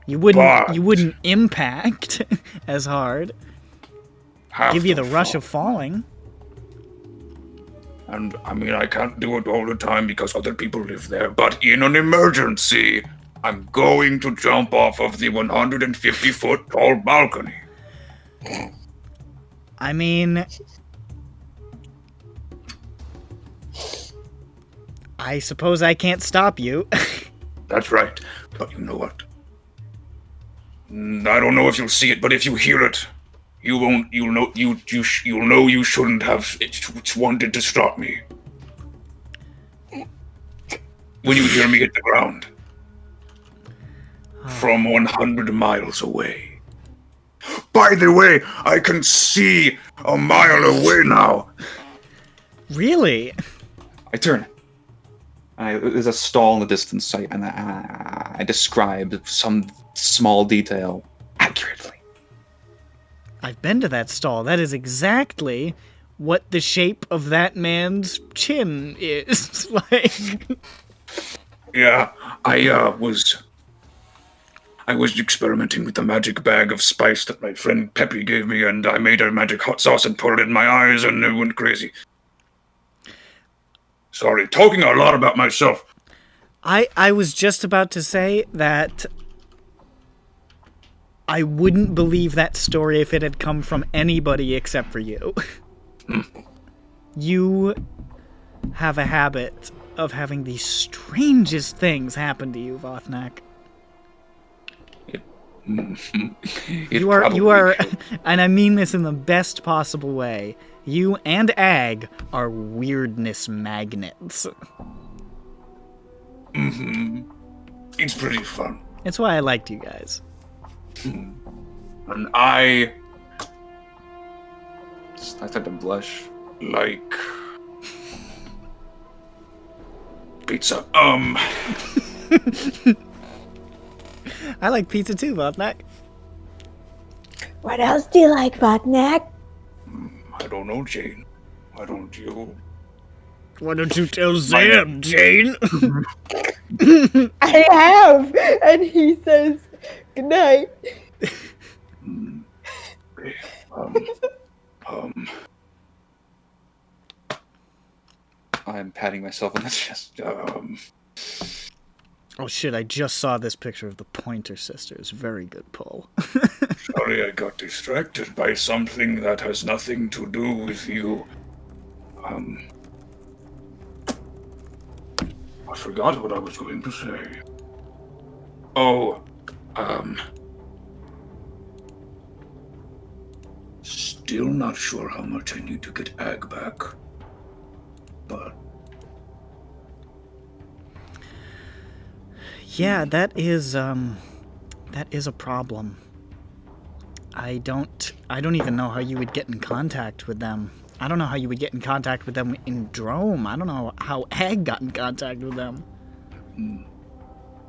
You wouldn't impact as hard. Give you the rush of falling. And I mean, I can't do it all the time because other people live there. But in an emergency, I'm going to jump off of the 150-foot tall balcony. I mean, I suppose I can't stop you. That's right. But you know what? I don't know if you'll see it, but if you hear it, you'll know you shouldn't have wanted to stop me. When you hear me hit the ground. From 100 miles away. By the way, I can see a mile away now. Really? I turn. There's a stall in the distance, and I describe some small detail accurately. I've been to that stall. That is exactly what the shape of that man's chin is. Like. Yeah, I was experimenting with the magic bag of spice that my friend Peppy gave me, and I made a magic hot sauce and put it in my eyes, and it went crazy. Sorry, talking a lot about myself. I was just about to say that I wouldn't believe that story if it had come from anybody except for you. You have a habit of having the strangest things happen to you, Vothnak. You are, and I mean this in the best possible way. You and Ag are weirdness magnets. It's pretty fun. It's why I liked you guys. And I start to blush. Like pizza. I like pizza too, Vothnak. What else do you like, Vothnak? I don't know, Jane. Why don't you? Why don't you tell Sam, Jane? I have, and he says good night. I'm I'm patting myself on the chest. Oh shit, I just saw this picture of the Pointer Sisters. Very good pull. Sorry, I got distracted by something that has nothing to do with you. I forgot what I was going to say. Oh, still not sure how much I need to get Ag back. But yeah, that is a problem. I don't even know how you would get in contact with them. I don't know how you would get in contact with them in Drome. I don't know how Ag got in contact with them.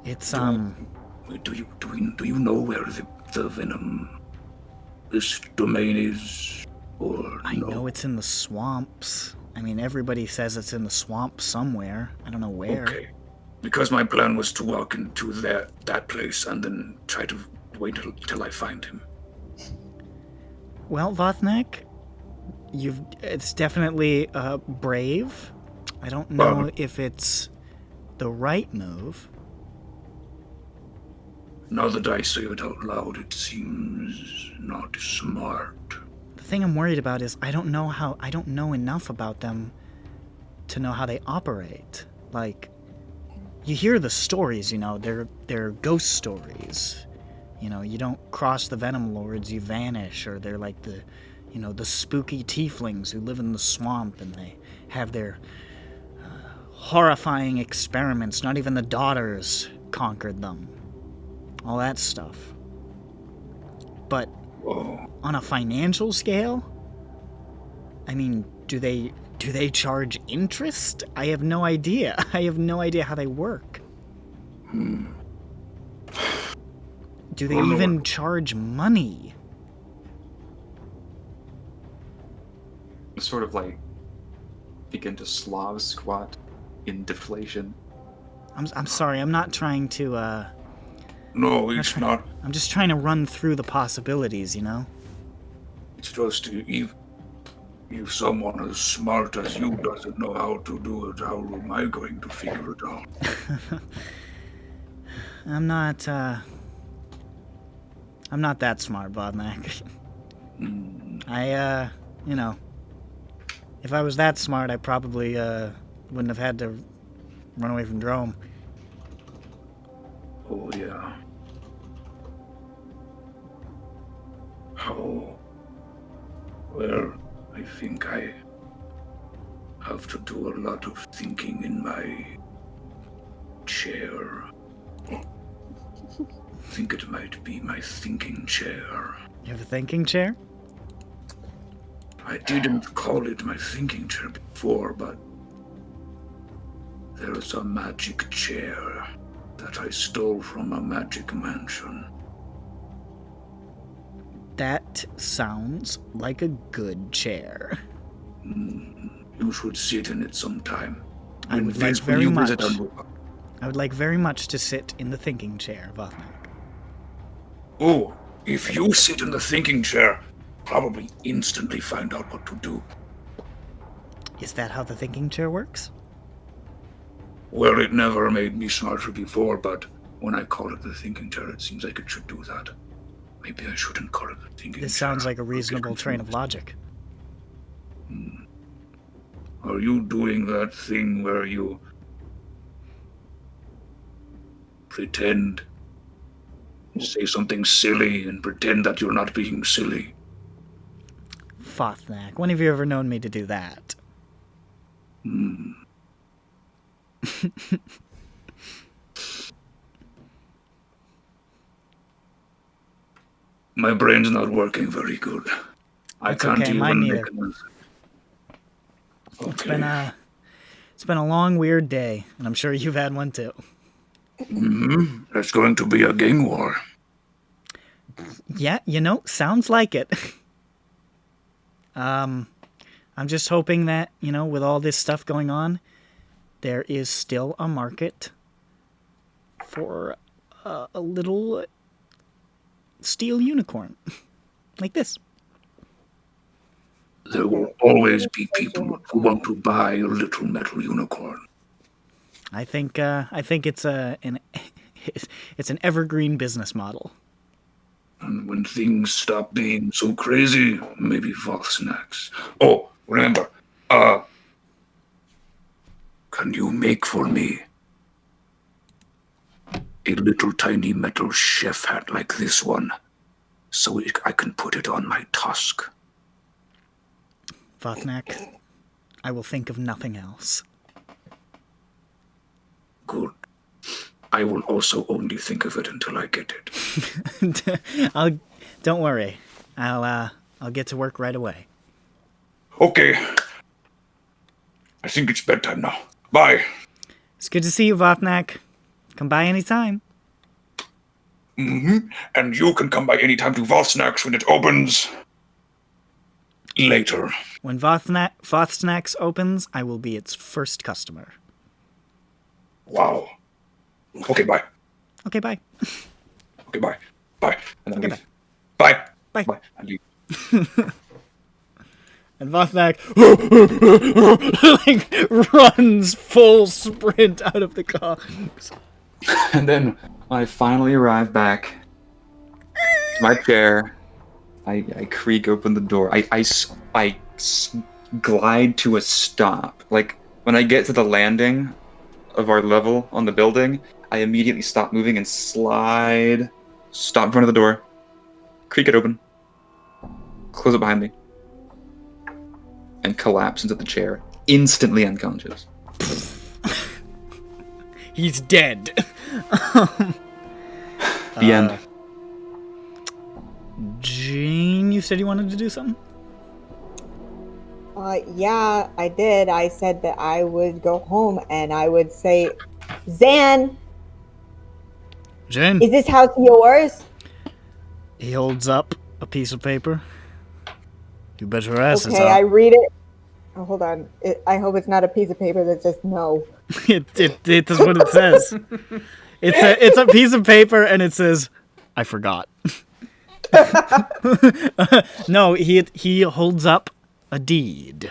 It's do you know where the venom, this domain is, or I know it's in the swamps. I mean, everybody says it's in the swamp somewhere. I don't know where. Okay, because my plan was to walk into that place and then try to wait till I find him. Well, Vothnak, it's definitely brave. I don't know if it's the right move. Now that I say it out loud, it seems not smart. The thing I'm worried about is I don't know enough about them to know how they operate. Like, you hear the stories, you know, they're ghost stories. You know, you don't cross the Venom Lords, you vanish, or they're like the spooky tieflings who live in the swamp and they have their horrifying experiments. Not even the daughters conquered them. All that stuff. But on a financial scale, I mean, do they charge interest? I have no idea. I have no idea how they work. Do they even charge money? Sort of like begin to Slav squat in deflation. I'm sorry, I'm not trying to No, it's not. I'm just trying to run through the possibilities, you know? It's just if someone as smart as you doesn't know how to do it, how am I going to figure it out? I'm not that smart, Bodnak. I, you know, if I was that smart, I probably wouldn't have had to run away from Drome. Oh, yeah. Oh. Well, I think I have to do a lot of thinking in my chair. I think it might be my thinking chair. You have a thinking chair? I didn't call it my thinking chair before, but there's a magic chair that I stole from a magic mansion. That sounds like a good chair. You should sit in it sometime. I would like very much. I would like very much to sit in the thinking chair, Vothnak. Oh, if you sit in the thinking chair, probably instantly find out what to do. Is that how the thinking chair works? Well, it never made me smarter before, but when I call it the thinking chair, it seems like it should do that. Maybe I shouldn't call it the thinking chair. This sounds like a reasonable train of logic. Are you doing that thing where you pretend, say something silly and pretend that you're not being silly? Fothnak, when have you ever known me to do that? My brain's not working very good. I can't okay, even mine make neither. an... Okay. It's been a long, weird day, and I'm sure you've had one too. There's going to be a gang war. Yeah, you know, sounds like it. I'm just hoping that, you know, with all this stuff going on, there is still a market for a little steel unicorn. Like this. There will always be people who want to buy a little metal unicorn. I think it's it's an evergreen business model. And when things stop being so crazy, maybe Snacks. Oh, remember, can you make for me a little tiny metal chef hat like this one, so I can put it on my tusk? Vothnak, I will think of nothing else. Good. I will also only think of it until I get it. Don't worry. I'll get to work right away. Okay. I think it's bedtime now. Bye. It's good to see you, Vothnak. Come by anytime. Mm-hmm. And you can come by anytime to Snacks when it opens later. When Vothsnacks opens, I will be its first customer. Wow. Okay, bye. Okay, bye. Okay, bye. Bye. And then Okay, leave. Bye. Bye. Bye. And leave. And Vothnak like runs full sprint out of the cogs. And then when I finally arrive back to my chair, I creak open the door. I glide to a stop. Like when I get to the landing of our level on the building, I immediately stop moving and stop in front of the door, creak it open, close it behind me, and collapse into the chair, instantly unconscious. He's dead. The end. Jane, you said you wanted to do something? Yeah, I did. I said that I would go home and I would say, Zan, Jane? is this house yours? He holds up a piece of paper. You bet your ass it's Okay, up. I read it. Oh, hold on. I hope it's not a piece of paper that says no. It is what it says. It's a piece of paper and it says, I forgot. No, he holds up a deed.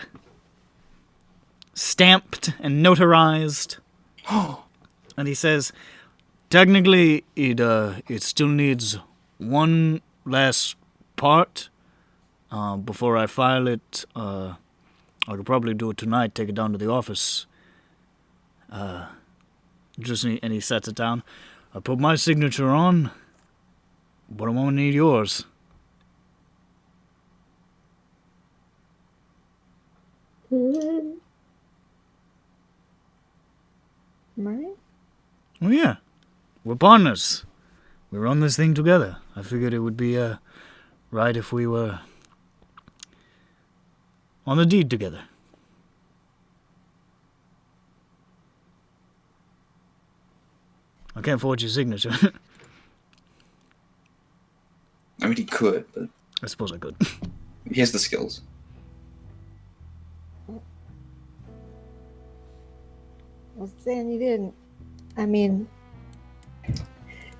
Stamped and notarized. And he says, technically it still needs one last part. Before I file it, I could probably do it tonight, take it down to the office. And he sets it down. I put my signature on, but I'm gonna need yours. Right? Oh yeah, we're partners. We run this thing together. I figured it would be right if we were on the deed together. I can't forge your signature. I mean, he could, but I suppose I could. he has the skills. Well, Zan, you didn't. I mean,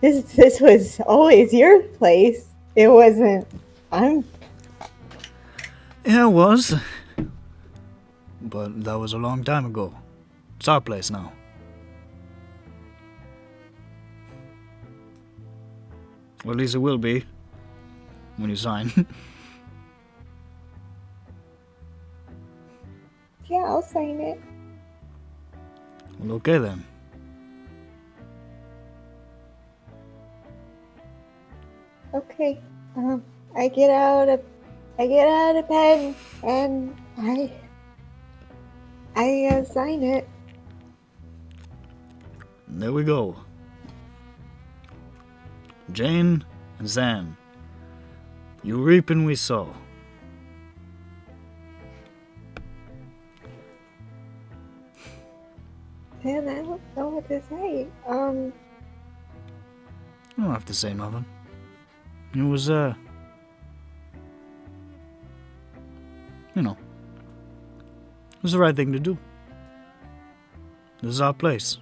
this was always your place. It wasn't. Yeah, it was. But that was a long time ago. It's our place now. Or at least it will be. When you sign. Yeah, I'll sign it. Well, okay then. Okay. I get out a pen and I sign it. There we go. Jane and Zan. You reap and we sow. Man, I don't know what to say. You don't have to say nothing. It was, you know, it was the right thing to do. This is our place.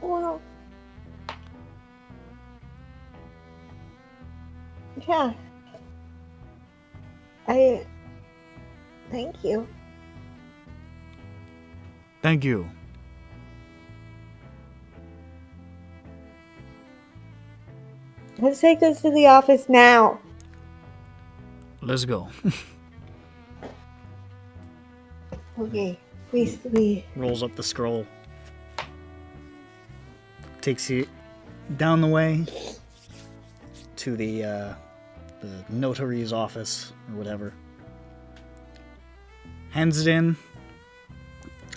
Well, yeah. Thank you. Thank you. Let's take this to the office now. Let's go. Okay, we Rolls up the scroll. Takes you down the way to the notary's office or whatever. Hands it in.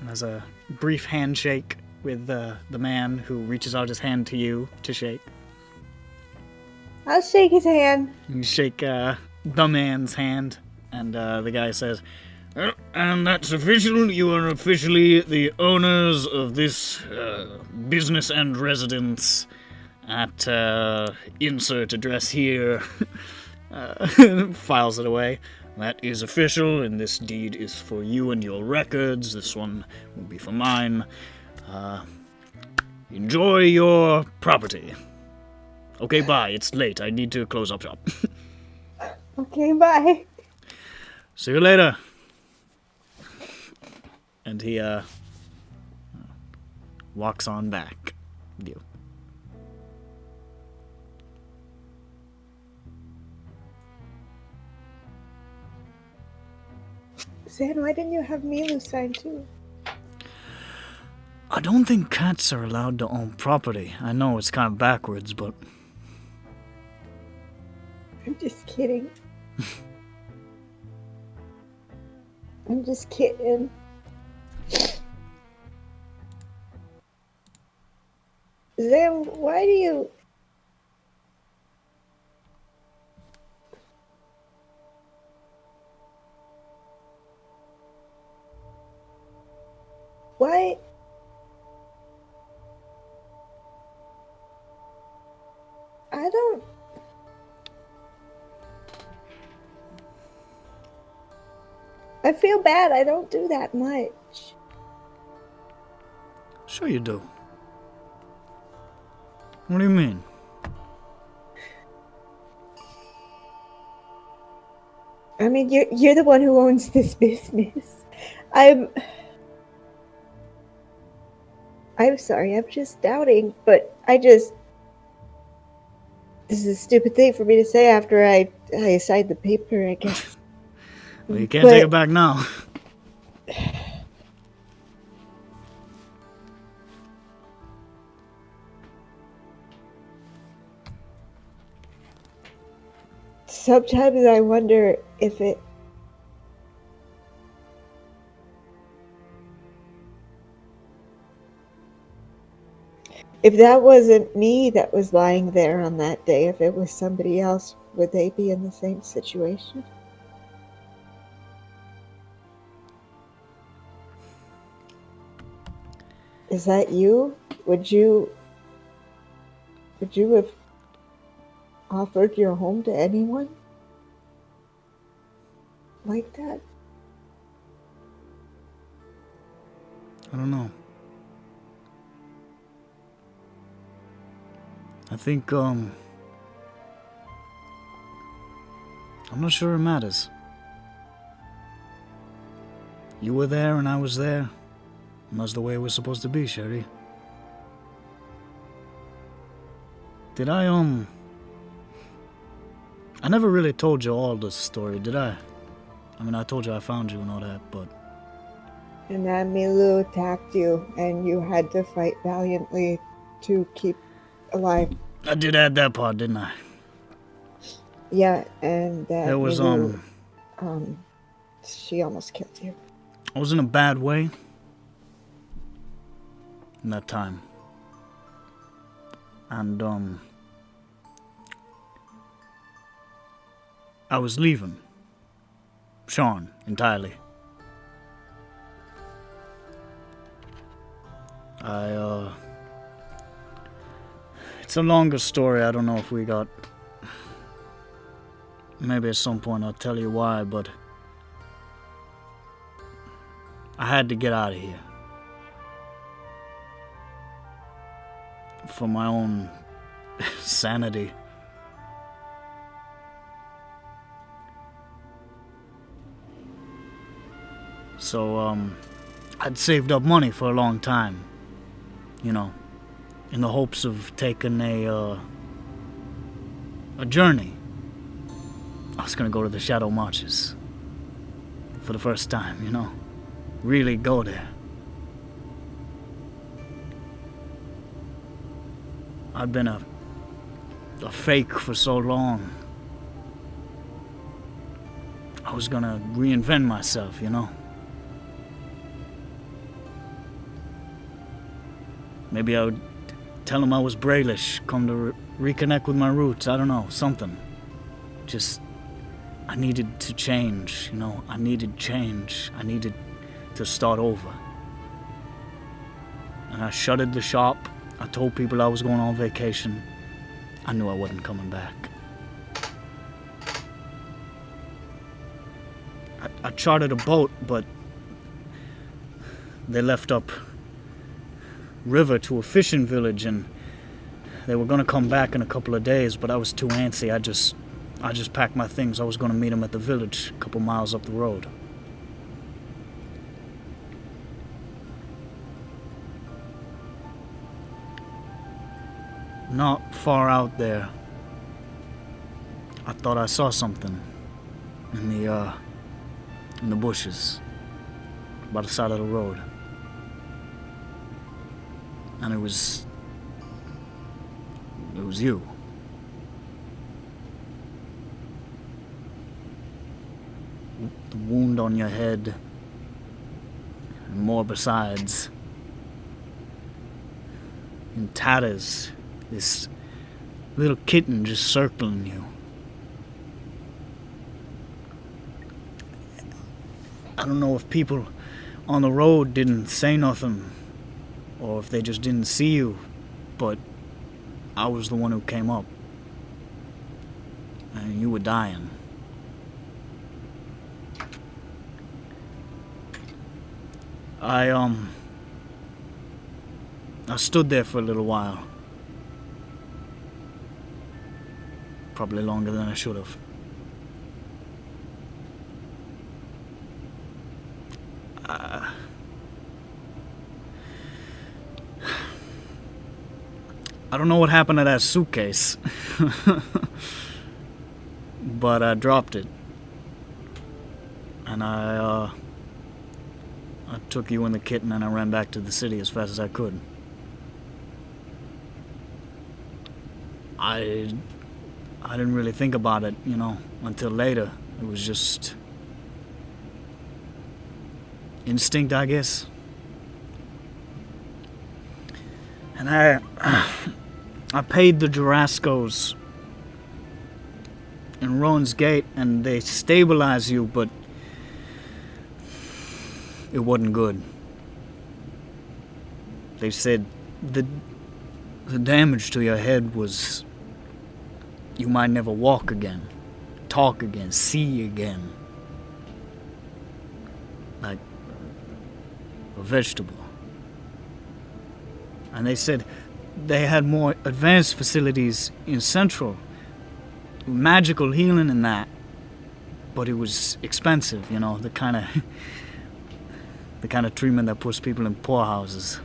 Has a brief handshake with the man who reaches out his hand to you to shake. I'll shake his hand. You shake the man's hand, and the guy says, "Well, and that's official. You are officially the owners of this business and residence at insert address here." Files it away. That is official, and this deed is for you and your records. This one will be for mine. Enjoy your property. Okay, bye. It's late. I need to close up shop. Okay, bye. See you later. And he walks on back with you. Zan, why didn't you have Milu sign too? I don't think cats are allowed to own property. I know it's kind of backwards, but... I'm just kidding. I'm just kidding. Zan, why do you... Why? I don't... I feel bad. I don't do that much. Sure you do. What do you mean? I mean, you're the one who owns this business. I'm sorry, I'm just doubting, but this is a stupid thing for me to say after I signed the paper, I guess. Well, you can't take it back now. Sometimes I wonder if that wasn't me that was lying there on that day, if it was somebody else, would they be in the same situation? Is that you? Would you have offered your home to anyone like that? I don't know. I think, I'm not sure it matters. You were there and I was there. And that's the way it was supposed to be, Sherry. Did I never really told you all the story, did I? I mean, I told you I found you and all that, but... And then Milu attacked you, and you had to fight valiantly to keep alive. I did add that part, didn't I? Yeah, and There was, Milu, she almost killed you. I was in a bad way. In that time. And, I was leaving. Sean, entirely. It's a longer story. I don't know if we got... Maybe at some point I'll tell you why, but... I had to get out of here. For my own sanity. So, I'd saved up money for a long time. You know, in the hopes of taking a journey. I was gonna go to the Shadow Marches. For the first time, you know. Really go there. I've been a fake for so long. I was gonna reinvent myself, you know. Maybe I would tell him I was Brailish, come to reconnect with my roots. I don't know, something. Just, I needed to change, you know. I needed change. I needed to start over. And I shuttered the shop. I told people I was going on vacation. I knew I wasn't coming back. I chartered a boat, but they left up river to a fishing village, and they were gonna come back in a couple of days, but I was too antsy. I just packed my things. I was gonna meet them at the village a couple miles up the road. Not far out there, I thought I saw something in the bushes by the side of the road. And it was you. The wound on your head, and more besides. In tatters, this little kitten just circling you. I don't know if people on the road didn't say nothing, or if they just didn't see you, but I was the one who came up. And you were dying. I stood there for a little while. Probably longer than I should have. I don't know what happened to that suitcase, but I dropped it, and I took you and the kitten and I ran back to the city as fast as I could. I didn't really think about it, you know, until later. It was just instinct, I guess. And I paid the Jurascos in Rowan's Gate, and they stabilize you, but it wasn't good. They said the damage to your head was you might never walk again, talk again, see again. Like a vegetable. And they said they had more advanced facilities in Central, magical healing and that, but it was expensive, you know, the kind of treatment that puts people in poorhouses.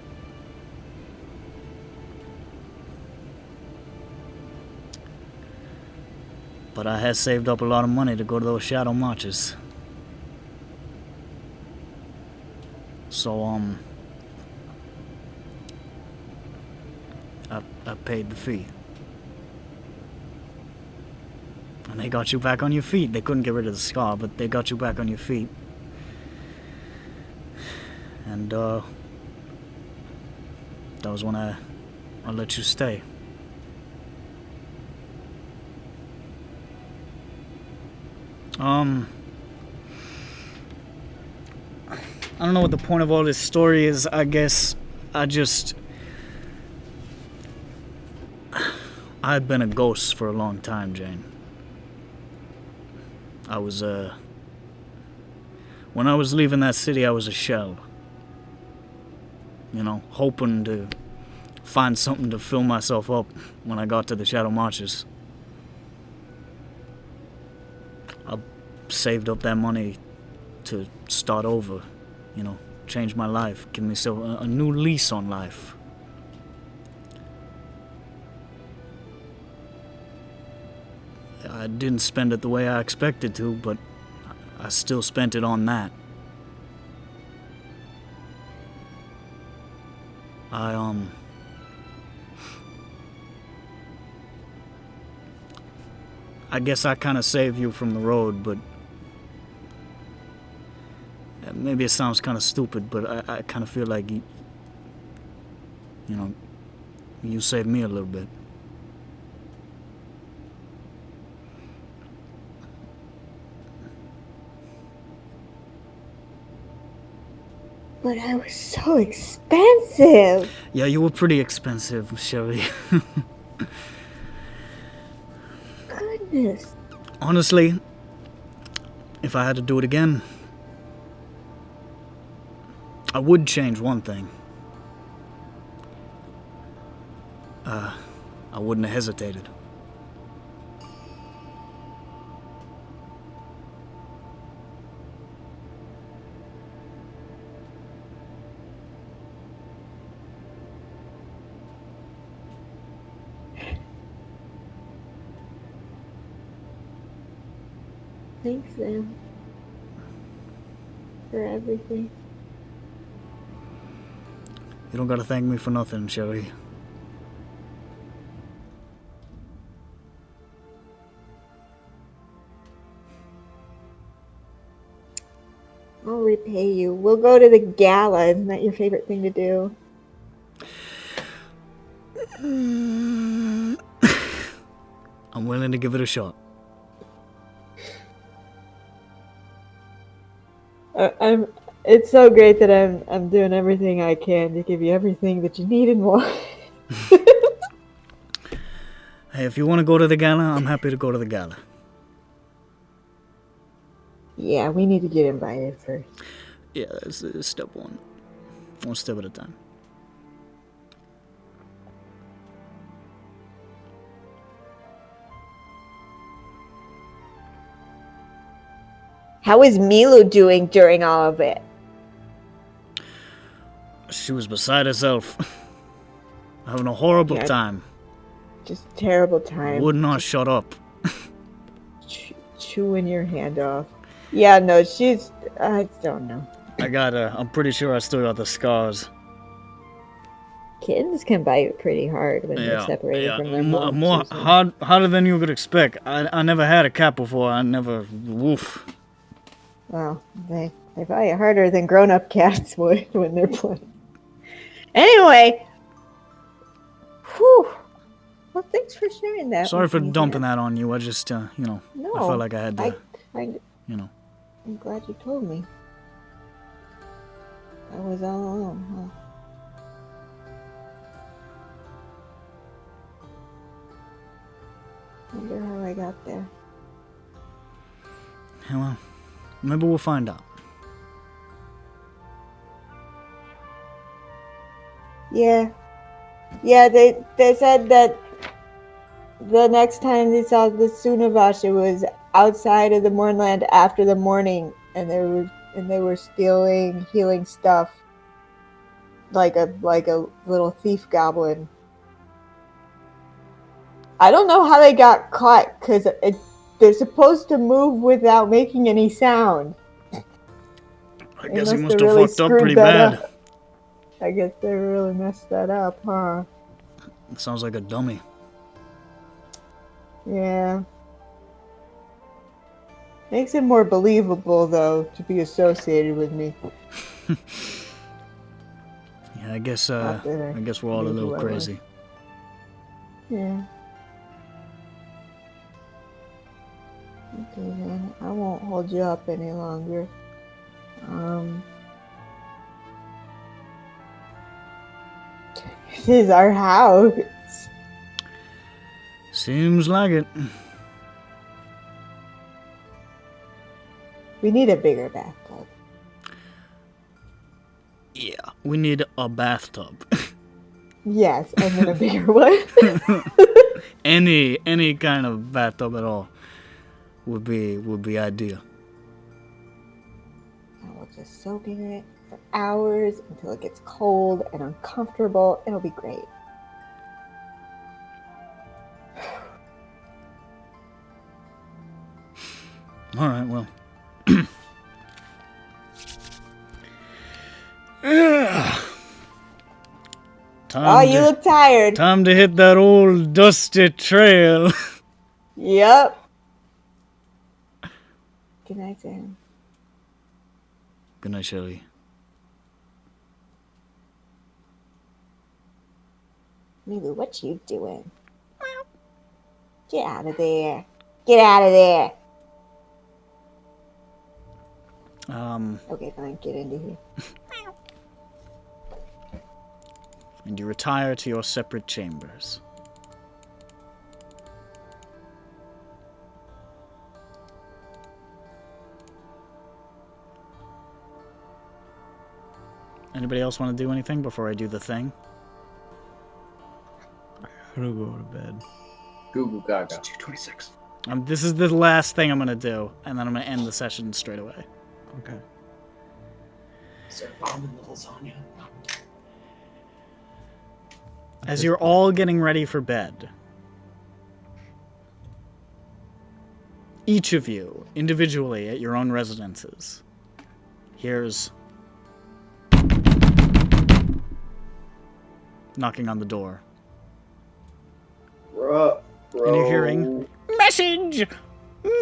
But I had saved up a lot of money to go to those Shadow Marches. So, I paid the fee. And they got you back on your feet. They couldn't get rid of the scar, but they got you back on your feet. And, that was when I let you stay. I don't know what the point of all this story is. I guess I'd been a ghost for a long time, Jane. I was, when I was leaving that city, I was a shell. You know, hoping to find something to fill myself up when I got to the Shadow Marches. I saved up that money to start over change my life, give myself a new lease on life. I didn't spend it the way I expected to, but I still spent it on that. I guess I kind of saved you from the road, but maybe it sounds kind of stupid, but I kind of feel like you saved me a little bit. But I was so expensive. Yeah, you were pretty expensive, Sherry. Goodness. Honestly, if I had to do it again, I would change one thing. I wouldn't have hesitated. Thanks, Sam, for everything. You don't gotta thank me for nothing, Sherry. I'll repay you. We'll go to the gala. Isn't that your favorite thing to do? I'm willing to give it a shot. It's so great that I'm doing everything I can to give you everything that you need and more. Hey, if you want to go to the gala, I'm happy to go to the gala. Yeah, we need to get invited first. Yeah, that's step one. One step at a time. How is Milu doing during all of it? She was beside herself. Having a horrible time. Just terrible time. Would not shut up. Chewing your hand off. Yeah, no, I don't know. I'm pretty sure I still got the scars. Kittens can bite pretty hard when they're separated from their moms. More harder than you would expect. I never had a cat before. Woof. Well, they bite harder than grown-up cats would when they're playing. Anyway. Whew. Well, thanks for sharing that. Sorry for dumping that on you. I just, I felt like I had to, I'm glad you told me. I was all alone, huh? Wonder how I got there. Yeah, well, maybe we'll find out. Yeah. Yeah, they said that the next time they saw the Sunavash, it was outside of the Mournland after the morning, and they were stealing healing stuff, like a little thief goblin. I don't know how they got caught because they're supposed to move without making any sound. I guess he must have fucked up pretty bad. I guess they really messed that up, huh? It sounds like a dummy. Yeah. Makes it more believable, though, to be associated with me. Yeah, I guess we're all a little crazy. Yeah. Okay, then. I won't hold you up any longer. This is our house. Seems like it. We need a bigger bathtub. Yeah, we need a bathtub. Yes, and then a bigger one. Any kind of bathtub at all would be ideal. We'll just soak in it for hours until it gets cold and uncomfortable. It'll be great. All right, well. You look tired. Time to hit that old dusty trail. Yep. Good night, Sam. Good night, Shelley. Milu, what you doing? Get out of there. Get out of there. Okay, fine. Get into here. And you retire to your separate chambers. Anybody else want to do anything before I do the thing? I'm gonna go to bed. Goo goo gaga. 2:26. This is the last thing I'm gonna do, and then I'm gonna end the session straight away. Okay. Start bombing the lasagna. As you're all getting ready for bed, each of you, individually at your own residences, hears knocking on the door. Bro. And you're hearing, "Message!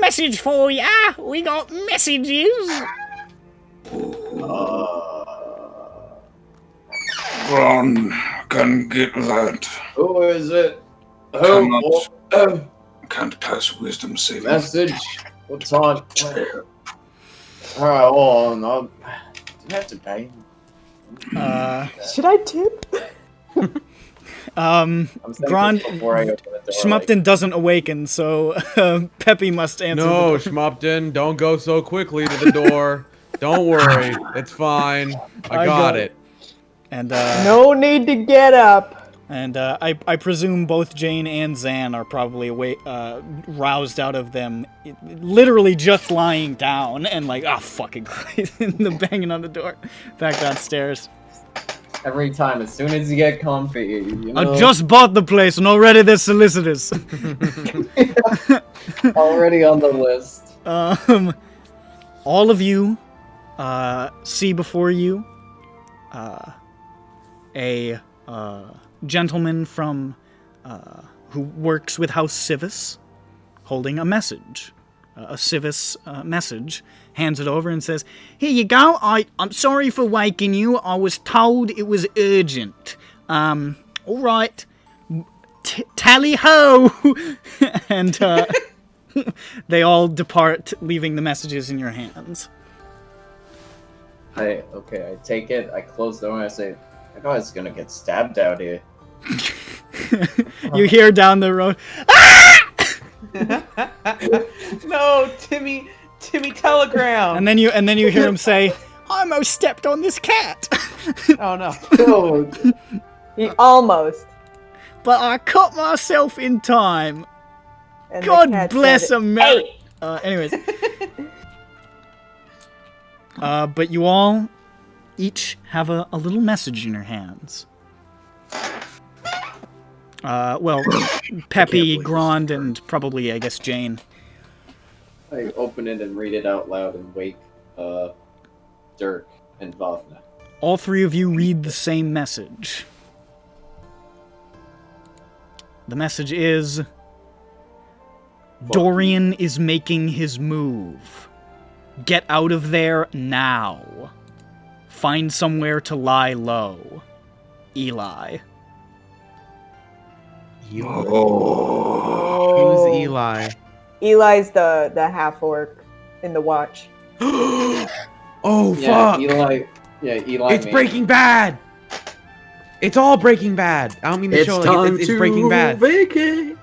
Message for ya! We got messages!" Ron can get that. Who is it? Can't pass wisdom saving. Message. What's on? Alright, hold on. Do you have to pay? Should I tip? Grand Schmupton doesn't awaken, so Peppy must answer. No, the door. Schmupton, don't go so quickly to the door. Don't worry, it's fine. I got it. And no need to get up. And I presume both Jane and Zan are probably roused out of them, literally just lying down and like, fucking Christ, and the banging on the door back downstairs. Every time, as soon as you get comfy, you know. I just bought the place and already there's solicitors. Already on the list. All of you see before you a gentleman from who works with House Civis holding a message. A Civis message, hands it over and says, "Here you go, I'm sorry for waking you, I was told it was urgent. Alright, tally-ho!" And they all depart, leaving the messages in your hands. I take it, I close the door and I say, "That guy's gonna get stabbed out here." You hear down the road, No, Timmy telegram. and then you hear him say, "I almost stepped on this cat." Oh no. He almost. But I caught myself in time. And God the cat bless said, America. "Hey!" Anyways. But you all each have a little message in your hands. Well, Peppy, Grand, and probably, I guess, Jane. I open it and read it out loud and wake Dirk and Vavna. All three of you read the same message. The message is, Dorian is making his move. Get out of there now. Find somewhere to lie low. Eli. Who's Eli? Eli's the half-orc in the watch. Oh, Yeah, fuck! Eli. It's Breaking Bad! It's all Breaking Bad! I don't mean to show like it's Breaking Bad. Vacate.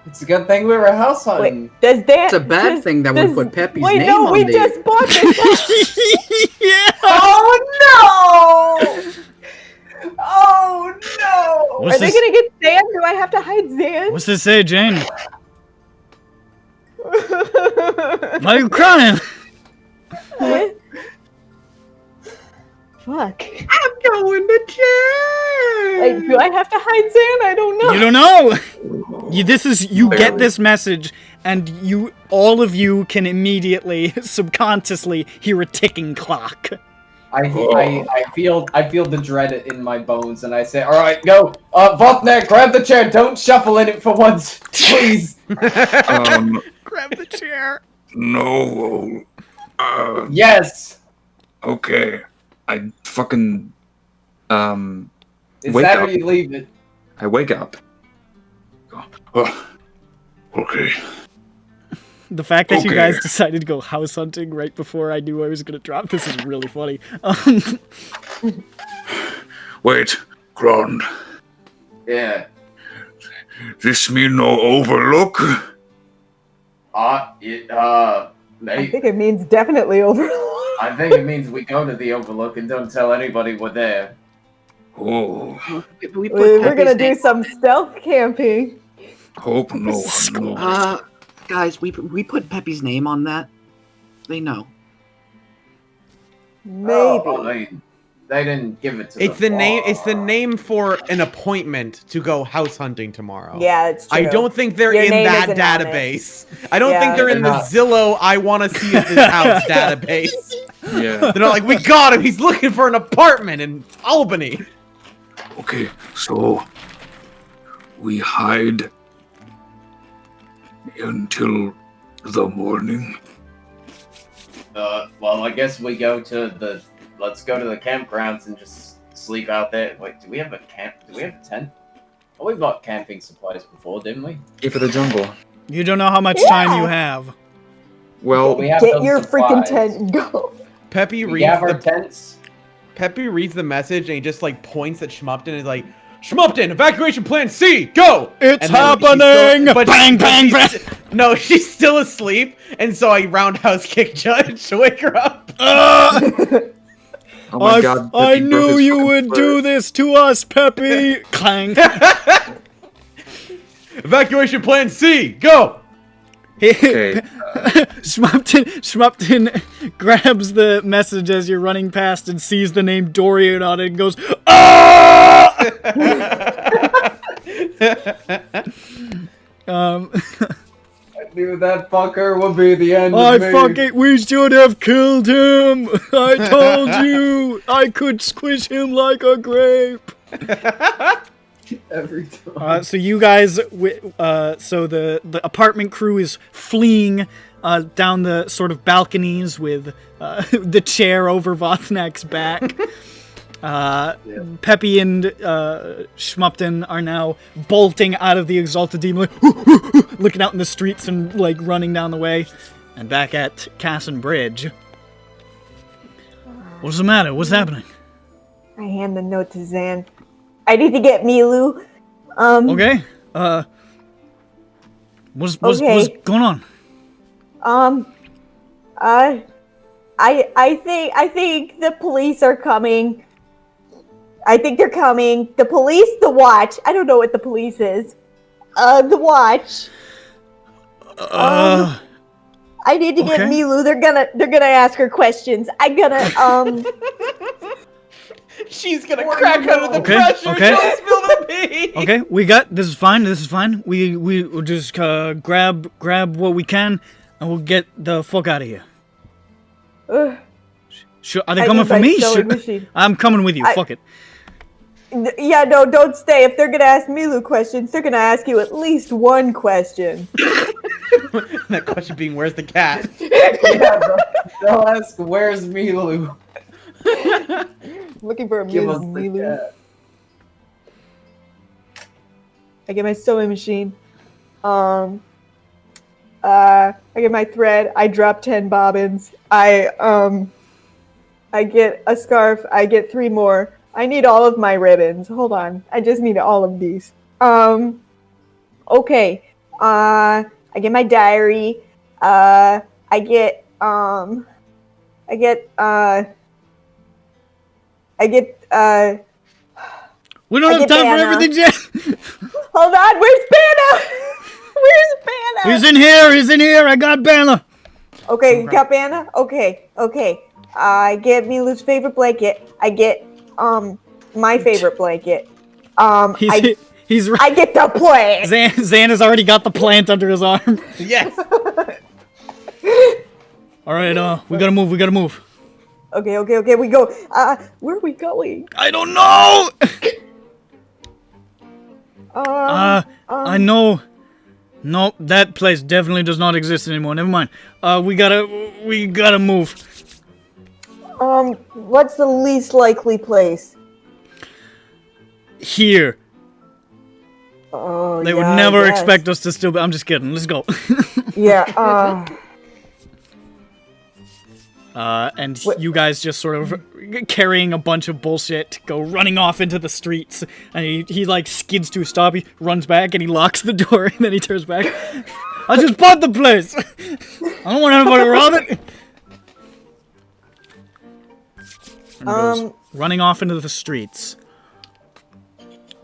It's a good thing we were house hunting. Wait, does that? It's a bad thing that we put Peppy's name no, on we the... just bought this. Yeah. Oh no! Oh no! What's Are they this? gonna get Zan? Do I have to hide Zan? What's this say, Jane? Why are you crying? Fuck. I'm going to jail. Wait, do I have to hide Zan? I don't know. You don't know. You get this message, and all of you can immediately, subconsciously, hear a ticking clock. I feel the dread in my bones, and I say, "All right, go, Votnek, grab the chair. Don't shuffle in it for once, please." Grab the chair. No. Yes. Okay. I fucking Is wake that up. where you leave it? I wake up. Okay. The fact that you Okay. guys decided to go house hunting right before I knew I was gonna drop this is really funny. Wait, Grand. Yeah. This mean no overlook? I Mate, think it means definitely over. I think it means we go to the Overlook and don't tell anybody we're there. Oh, We're gonna do some stealth camping. hope no one knows. Guys, we put Peppy's name on that. They know. Maybe. Oh, they didn't give it to It's the name. It's the name for an appointment to go house hunting tomorrow. Yeah, it's true. I don't think they're Your in name that isn't on it. database. I don't Yeah. think they're in the Zillow I want to see at this house database. Yeah. They're not like, we got him. He's looking for an apartment in Albany. Okay, so we hide until the morning. Well, I guess we go to let's go to the campgrounds and just sleep out there. Wait, do we have a camp? Do we have a tent? Oh, we bought camping supplies before, didn't we? Yeah, for the jungle. You don't know how much time you have. Well, we have Get those your freaking supplies. tent and go. Peppy We reads have our the tents. Peppy reads the message and he just like points at Schmupton and is like, Schmupton, evacuation plan C, go! It's And then she's happening! Bang, but bang, she's- No, she's still asleep, and so I roundhouse kick Judge to wake her up. oh my god. I Peppy broke knew his you fucking would foot. do this to us, Peppy! Clang. Evacuation plan C, go! Okay. Schmupton grabs the message as you're running past and sees the name Dorian on it and goes, ah! I knew that fucker would be the end I of me. fucking, we should have killed him! I told you! I could squish him like a grape! Every time. So you guys, so the apartment crew is fleeing down the sort of balconies with the chair over Vothnak's back. Peppy and Schmupton are now bolting out of the Exalted Demon, like, looking out in the streets and like running down the way. And back at Casson Bridge. What's the matter? What's happening? I hand the note to Zan. I need to get Milu. Okay. What's going on? I think the police are coming. I think they're coming. The police, the watch. I don't know what the police is. The watch. I need to get okay. Milu. They're gonna ask her questions. I'm gonna She's gonna crack under the Okay, pressure. okay. Don't spill the pee. Okay, this is fine. We'll just grab what we can, and we'll get the fuck out of here. Sure, are they I coming need for my me? sewing Sure. machine. I'm coming with you. Fuck it. Yeah, no, don't stay. If they're gonna ask Milu questions, they're gonna ask you at least one question. That question being, where's the cat? Yeah, they'll ask, "Where's Milu?" Looking for a Give Ms. us the Milu. cat. I get my sewing machine. I get my thread. I drop 10 bobbins. I get a scarf. I get 3 more. I need all of my ribbons. Hold on. I just need all of these. Okay. I get my diary. I get We don't I have get time for Banner. everything, Jen. Hold on. Where's Banner? Where's Banner? He's in here. I got Banner. Okay, you got Banner? Okay. I get Milu's favorite blanket. I get my favorite blanket. He's I get the plant. Zan has already got the plant under his arm. Yes. All right, we gotta move. We gotta move. Okay, we go. Where are we going? I don't know. I know. No, that place definitely does not exist anymore. Never mind. We gotta move. What's the least likely place? Here. Oh, They would never expect us to still be. I'm just kidding. Let's go. Yeah, and you guys just sort of carrying a bunch of bullshit go running off into the streets, and he like skids to a stop, he runs back and he locks the door, and then he turns back. I just bought the place. I don't want anybody to rob it. And goes running off into the streets.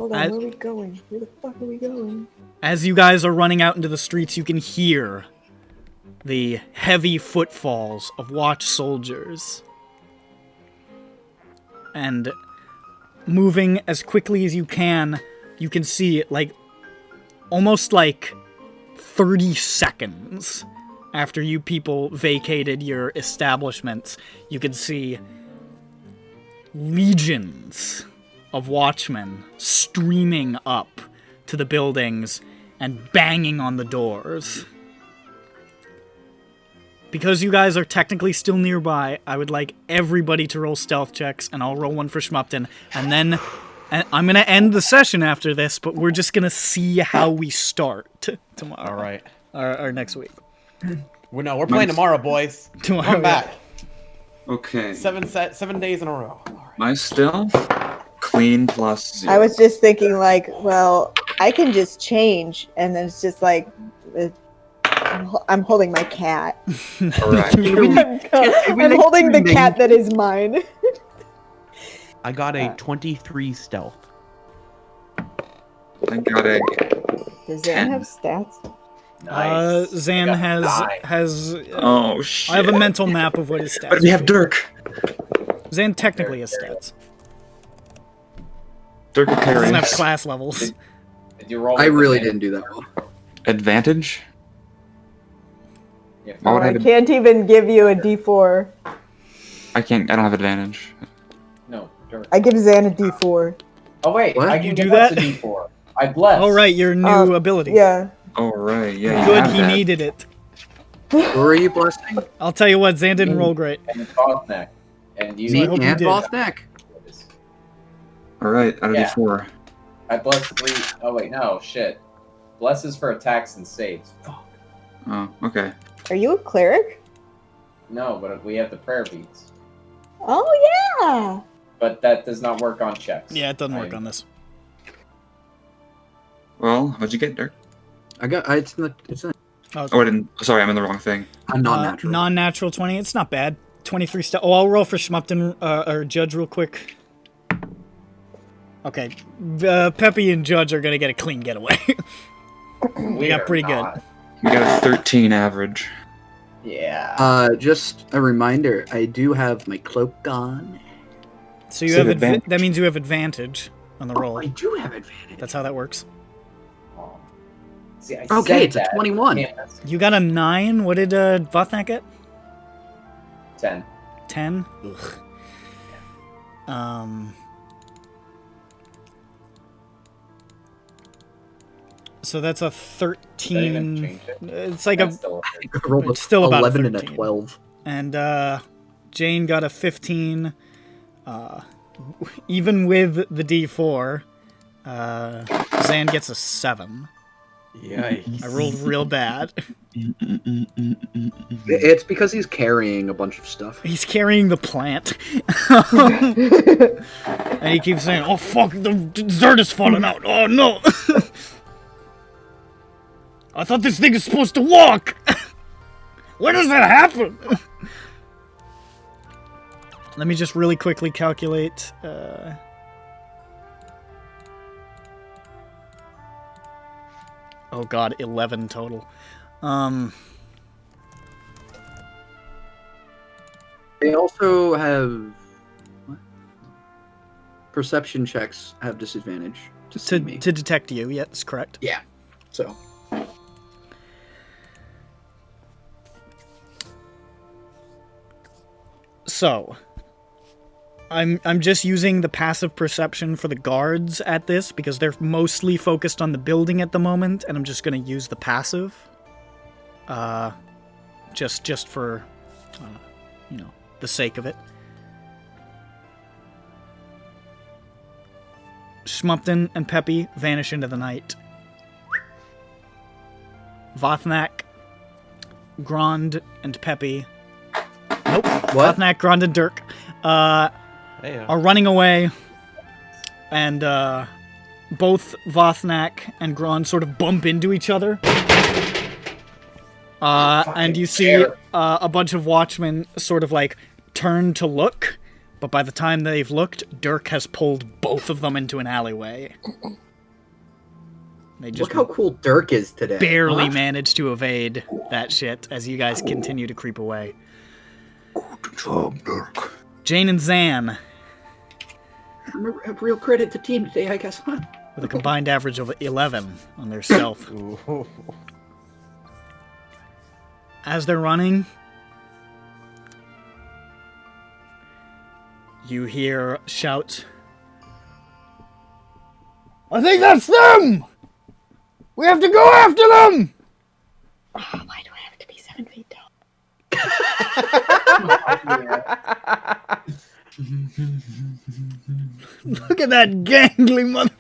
hold on, where are we going? Where the fuck are we going? As you guys are running out into the streets, you can hear the heavy footfalls of watch soldiers. And moving as quickly as you can see, like, almost like 30 seconds after you people vacated your establishments, you can see legions of watchmen streaming up to the buildings and banging on the doors. Because you guys are technically still nearby, I would like everybody to roll stealth checks, and I'll roll one for Schmupton, and then I'm going to end the session after this, but we're just going to see how we start tomorrow. All right. Or next week. We're playing tomorrow, boys. Tomorrow, Come back. Okay. 7 days in a row. My stealth, clean plus 0. I was just thinking, like, well, I can just change, and then it's just like, I'm holding my cat. Alright. I'm holding the cat that is mine. I got a 23 stealth. I got a... Does Zan have stats? Zan has. Oh shit! I have a mental map of what his stats. But we have Dirk. Zan technically has stats. Dirk He doesn't have carries. class levels. Did you roll I with really advantage? didn't do that well. Advantage? Yeah. Why would I I have can't even give you a D4. I can't. I don't have advantage. No, Dirk. I give Zan a D4. Oh wait, What? I You can do give us that? a D4. I bless. Oh right, your new ability. Yeah. Oh right, yeah. you Good, have he that. needed it. Who are you blessing? I'll tell you what, Zan didn't roll great. And Bosnek. And you. I hope Me you and did. Bosnek. All right, out of Yeah. D4. I bless 3. Oh wait, no, shit. Blesses for attacks and saves. Fuck. Oh, okay. Are you a cleric? No, but we have the prayer beads. Oh, yeah. But that does not work on checks. Yeah, it doesn't work on this. Well, what'd you get, Dirk? It's in Oh, I didn't. Sorry, I'm in the wrong thing. a non-natural. Non-natural 20. It's not bad. 23 stuff. Oh, I'll roll for Schmupton or Judge real quick. Okay, Peppy and Judge are gonna get a clean getaway. We got pretty good. We got a 13 average. Yeah. Just a reminder, I do have my cloak on. So you So have advantage. that means you have advantage on the roll. I do have advantage. That's how that works. See, I Okay, said it's a that. 21. Yeah, that's You got a 9. What did Vothnak get? 10. 10. Ugh. So that's a 13. Did I even change it? It's like That's a. still I rolled It's still about a 11 and a 13. 12. And Jane got a 15. Even with the D4, Zan gets a 7. Yikes. I rolled real bad. It's because he's carrying a bunch of stuff. He's carrying the plant. And he keeps saying, "Oh fuck, the dessert is falling out. Oh no. I thought this thing is supposed to walk. When does that happen?" Let me just really quickly calculate. Oh god, 11 total. They also have what? Perception checks have disadvantage to see me. To detect you, yes, correct. Yeah. So. So, I'm just using the passive perception for the guards at this because they're mostly focused on the building at the moment, and I'm just gonna use the passive. Just for, the sake of it. Schmumpton and Peppy vanish into the night. Vothnak, Grond, and Peppy. Nope. What? Vothnak, Grond, and Dirk are running away, and both Vothnak and Grond sort of bump into each other. And you see a bunch of watchmen sort of like turn to look, but by the time they've looked, Dirk has pulled both of them into an alleyway. They just Look how cool Dirk is today. barely managed to evade that shit as you guys continue to creep away. Good job, Dirk. Jane and Zan, A real credit to team today, I guess, huh? with a combined average of 11 on their stealth. As they're running, you hear shouts. I think that's them! We have to go after them! Oh, why do I have to be 7 feet tall? Look at that gangly mother.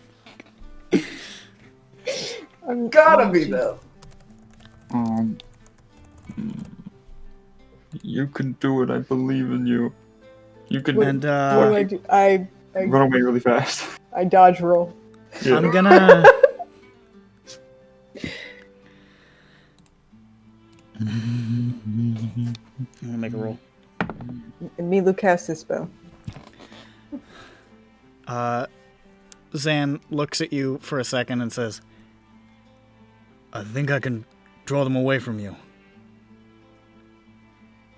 Gotta be though. You can do it. I believe in you. You can. And What do I do? I run away really fast. I dodge roll. Yeah. I'm gonna. I'm gonna make a roll. Milu casts his spell. Zan looks at you for a second and says, I think I can draw them away from you.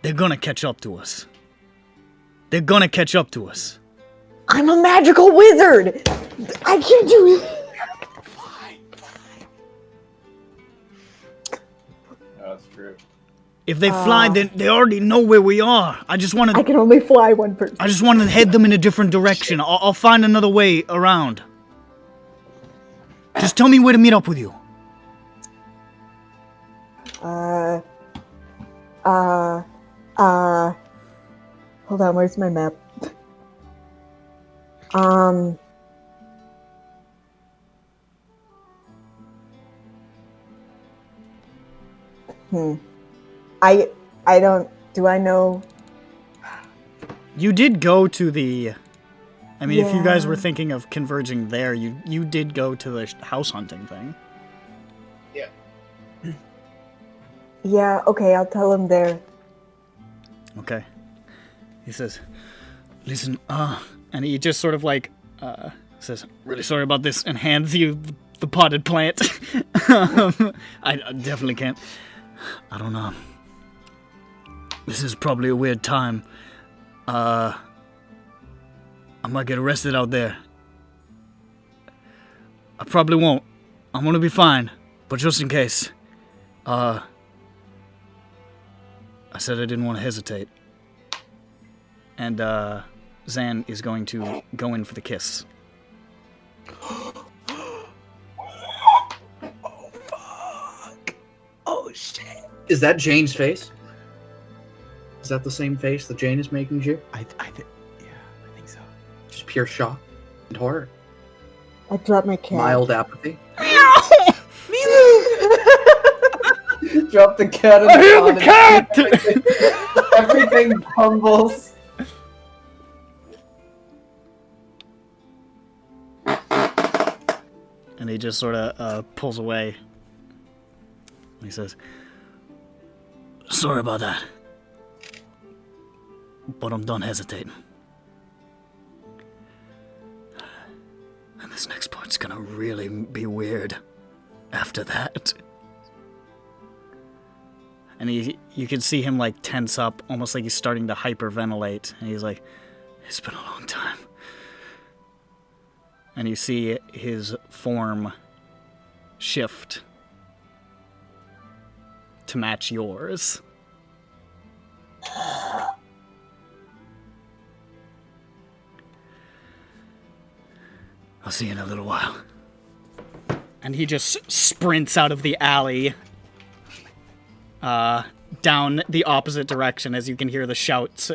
They're gonna catch up to us. They're gonna catch up to us. I'm a magical wizard! I can do it! That's true. If they fly, then they already know where we are. I can only fly one person. I just want to head them in a different direction. I'll find another way around. Just tell me where to meet up with you. Hold on, where's my map? I don't, do I know? You did go to the, I mean, if you guys Yeah. were thinking of converging there, you did go to the house hunting thing. Yeah. Yeah, okay, I'll tell him there. Okay. He says, listen, and he just sort of like, says, really sorry about this, and hands you the potted plant. I definitely can't. I don't know. This is probably a weird time. I might get arrested out there. I probably won't. I'm gonna be fine. But just in case, I said I didn't want to hesitate. And, Zan is going to go in for the kiss. Oh shit! Is that Jane's face? Is that the same face that Jane is making you? I think so. Just pure shock and horror. I dropped my cat. Mild apathy. Drop the cat in I hear pond the and cat! everything crumbles. And he just sort of pulls away. He says, sorry about that. But I'm done hesitating. And this next part's gonna really be weird after that. And you can see him like tense up, almost like he's starting to hyperventilate. And he's like, "It's been a long time." And you see his form shift to match yours. I'll see you in a little while. And he just sprints out of the alley down the opposite direction as you can hear the shouts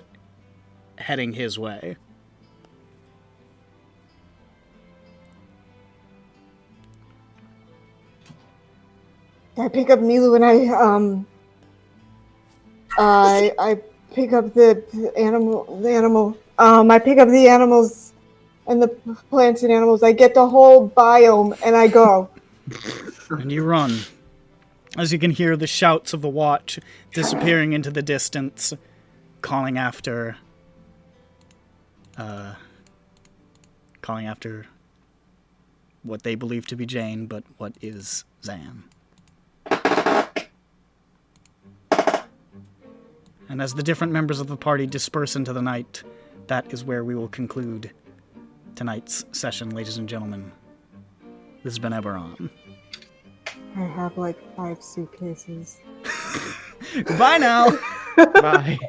heading his way. I pick up Milu and I pick up the animal. I pick up the animals and the plants and animals. I get the whole biome and I go. And you run. As you can hear the shouts of the watch disappearing into the distance, calling after what they believe to be Jane, but what is Zan. And as the different members of the party disperse into the night, that is where we will conclude tonight's session, ladies and gentlemen. This has been EBERRON. I have like 5 suitcases. Goodbye now. Bye.